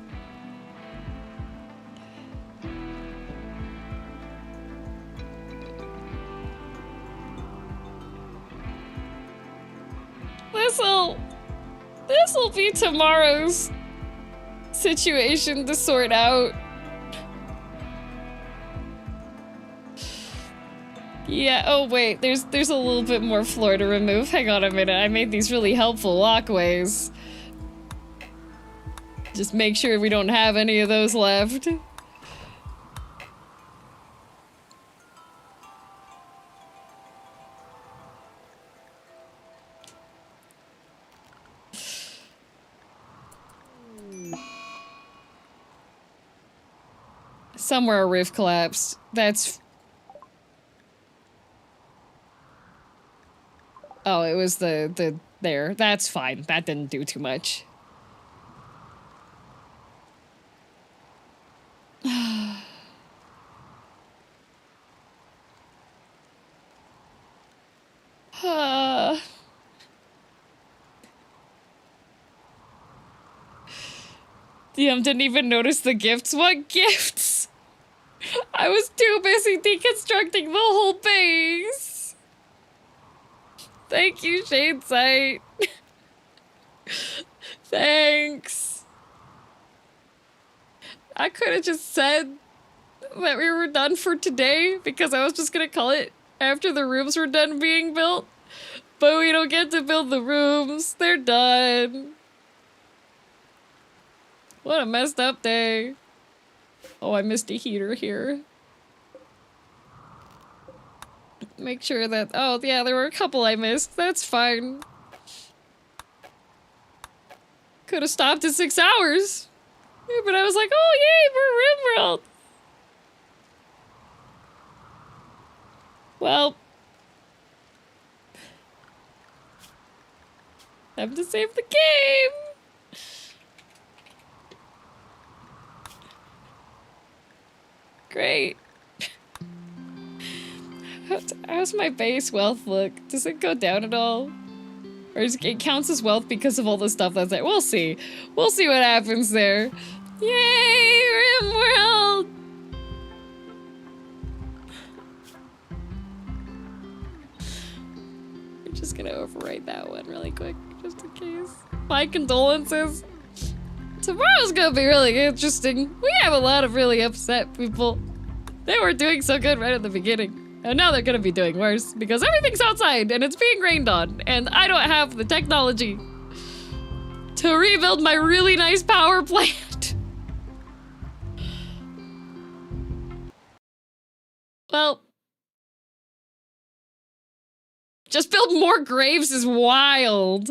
this'll be tomorrow's situation to sort out. Yeah, oh wait, there's a little bit more floor to remove. Hang on a minute, I made these really helpful walkways. Just make sure we don't have any of those left. Somewhere a roof collapsed. That's... Oh, it was the there. That's fine. That didn't do too much. DM didn't even notice the gifts. What gifts? I was too busy deconstructing the whole base. Thank you, Shade Sight. Thanks. I could have just said that we were done for today because I was just gonna call it after the rooms were done being built. But we don't get to build the rooms. They're done. What a messed up day. Oh, I missed a heater here. Make sure that... Oh, yeah, there were a couple I missed. That's fine. Could have stopped at 6 hours. Yeah, but I was like, oh, yay, we're Rimworld. Well. Time to save the game. Great. How's my base wealth look? Does it go down at all? Or it counts as wealth because of all the stuff that's there? We'll see. We'll see what happens there. Yay, Rimworld! I'm just gonna overwrite that one really quick, just in case. My condolences. Tomorrow's gonna be really interesting. We have a lot of really upset people. They were doing so good right at the beginning. And now they're gonna be doing worse because everything's outside and it's being rained on. And I don't have the technology to rebuild my really nice power plant. Well, just build more graves is wild.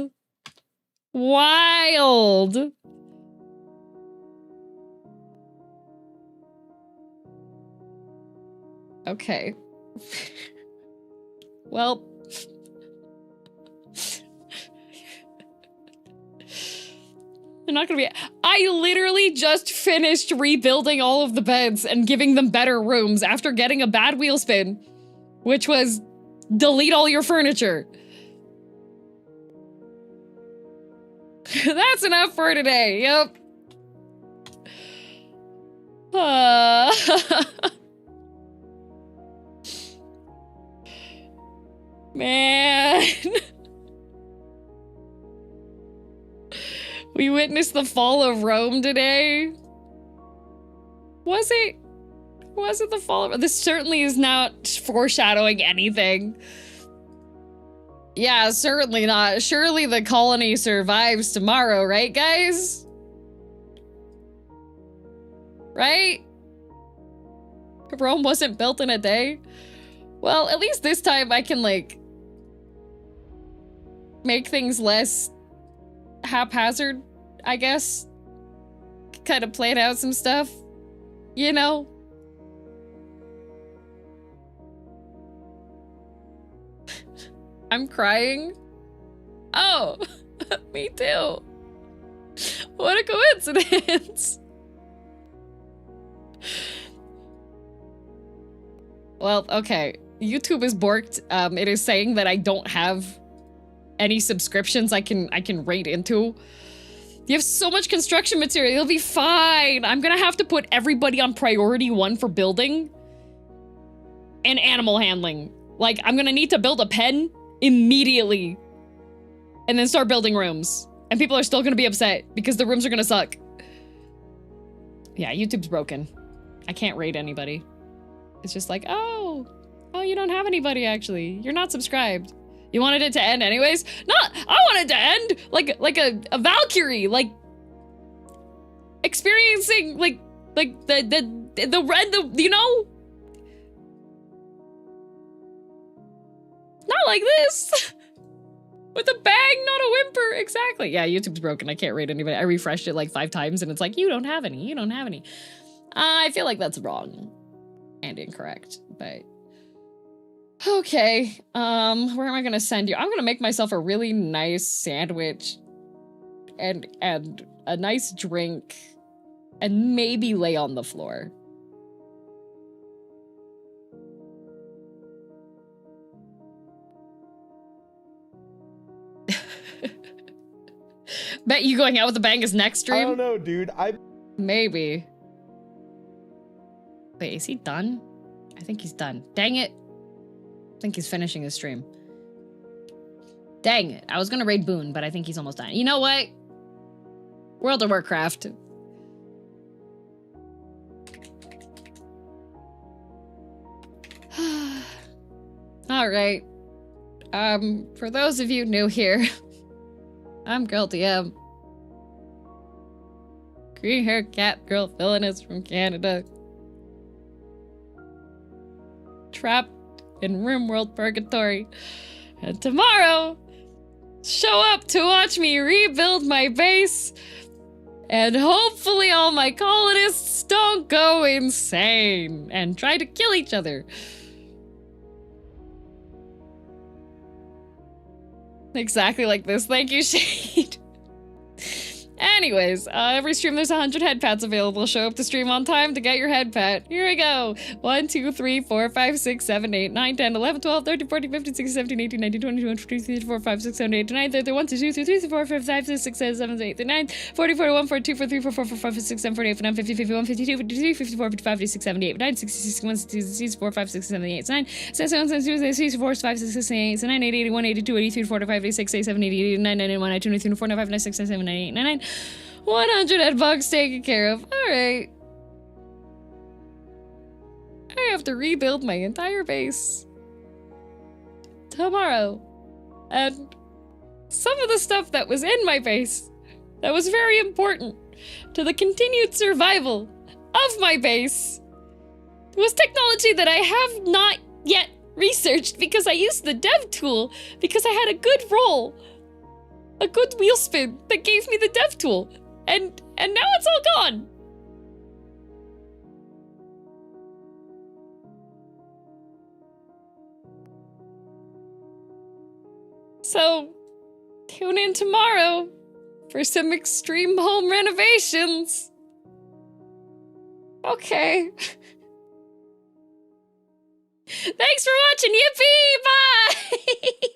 Wild. Okay. Well. They're not gonna be- I literally just finished rebuilding all of the beds and giving them better rooms after getting a bad wheel spin, which was delete all your furniture. That's enough for today, yep. Man. We witnessed the fall of Rome today. Was it? Was it the fall of... This certainly is not foreshadowing anything. Yeah, certainly not. Surely the colony survives tomorrow, right, guys? Right? Rome wasn't built in a day. Well, at least this time I can, like, make things less haphazard, I guess. Kind of plan out some stuff, you know? I'm crying. Oh, me too. What a coincidence. Well, okay. YouTube is borked. It is saying that I don't have any subscriptions I can raid into. You have so much construction material, you'll be fine. I'm gonna have to put everybody on priority 1 for building and animal handling. Like, I'm gonna need to build a pen immediately and then start building rooms. And people are still gonna be upset because the rooms are gonna suck. Yeah, YouTube's broken. I can't raid anybody. It's just like, oh, you don't have anybody actually. You're not subscribed. You wanted it to end anyways? Not, I wanted to end like a Valkyrie, like experiencing like the you know? Not like this. With a bang, not a whimper. Exactly. Yeah, YouTube's broken. I can't rate anybody. I refreshed it like 5 times and it's like, you don't have any. You don't have any. I feel like that's wrong and incorrect, but okay. Where am I gonna send you? I'm gonna make myself a really nice sandwich and a nice drink and maybe lay on the floor. Bet you going out with a bang is next stream? I don't know, dude. Maybe. Wait, is he done? I think he's done. Dang it. I think he's finishing his stream. Dang it. I was gonna raid Boone, but I think he's almost done. You know what? World of Warcraft. Alright. For those of you new here, I'm girldm. Green hair cat girl villainess from Canada. Trapped in Rimworld purgatory. And tomorrow, show up to watch me rebuild my base. And hopefully all my colonists don't go insane and try to kill each other. Exactly like this. Thank you, Shade. Anyways, every stream there's 100 head pats available. Show up to stream on time to get your head pat. Here we go. 1, 2, 3, 4, 5, 6, 7, 8, 9, 10, 11, 12, 13, 14, 15, 16, 17, 18, 19, 20, 21, 22, 23, 24, 25, 26, 27, 28, 29, 30, 31, 32, 33, 34, 35, 36, 37, 38, 39, 40, 41, 42, 43, 44, 45, 46, 47, 48, 49, 50, 51, 52, 53, 54, 55, 56, 58, 59, 60, 61, 62, 64, 5, 6, 7, 8, 9, 7, 7, 6, 64, 5, 6, 6, 8, 9, 8, 81, 82, 83, 45, 86, 87, 88, 89, 91, 92, 93, 94, 95, 96, 97, 98, 99, 100 head bugs taken care of. Alright. I have to rebuild my entire base tomorrow. And some of the stuff that was in my base that was very important to the continued survival of my base was technology that I have not yet researched because I used the dev tool because I had a good roll. A good wheel spin that gave me the dev tool. And now it's all gone. So, tune in tomorrow for some extreme home renovations. Okay. Thanks for watching. Yippee! Bye!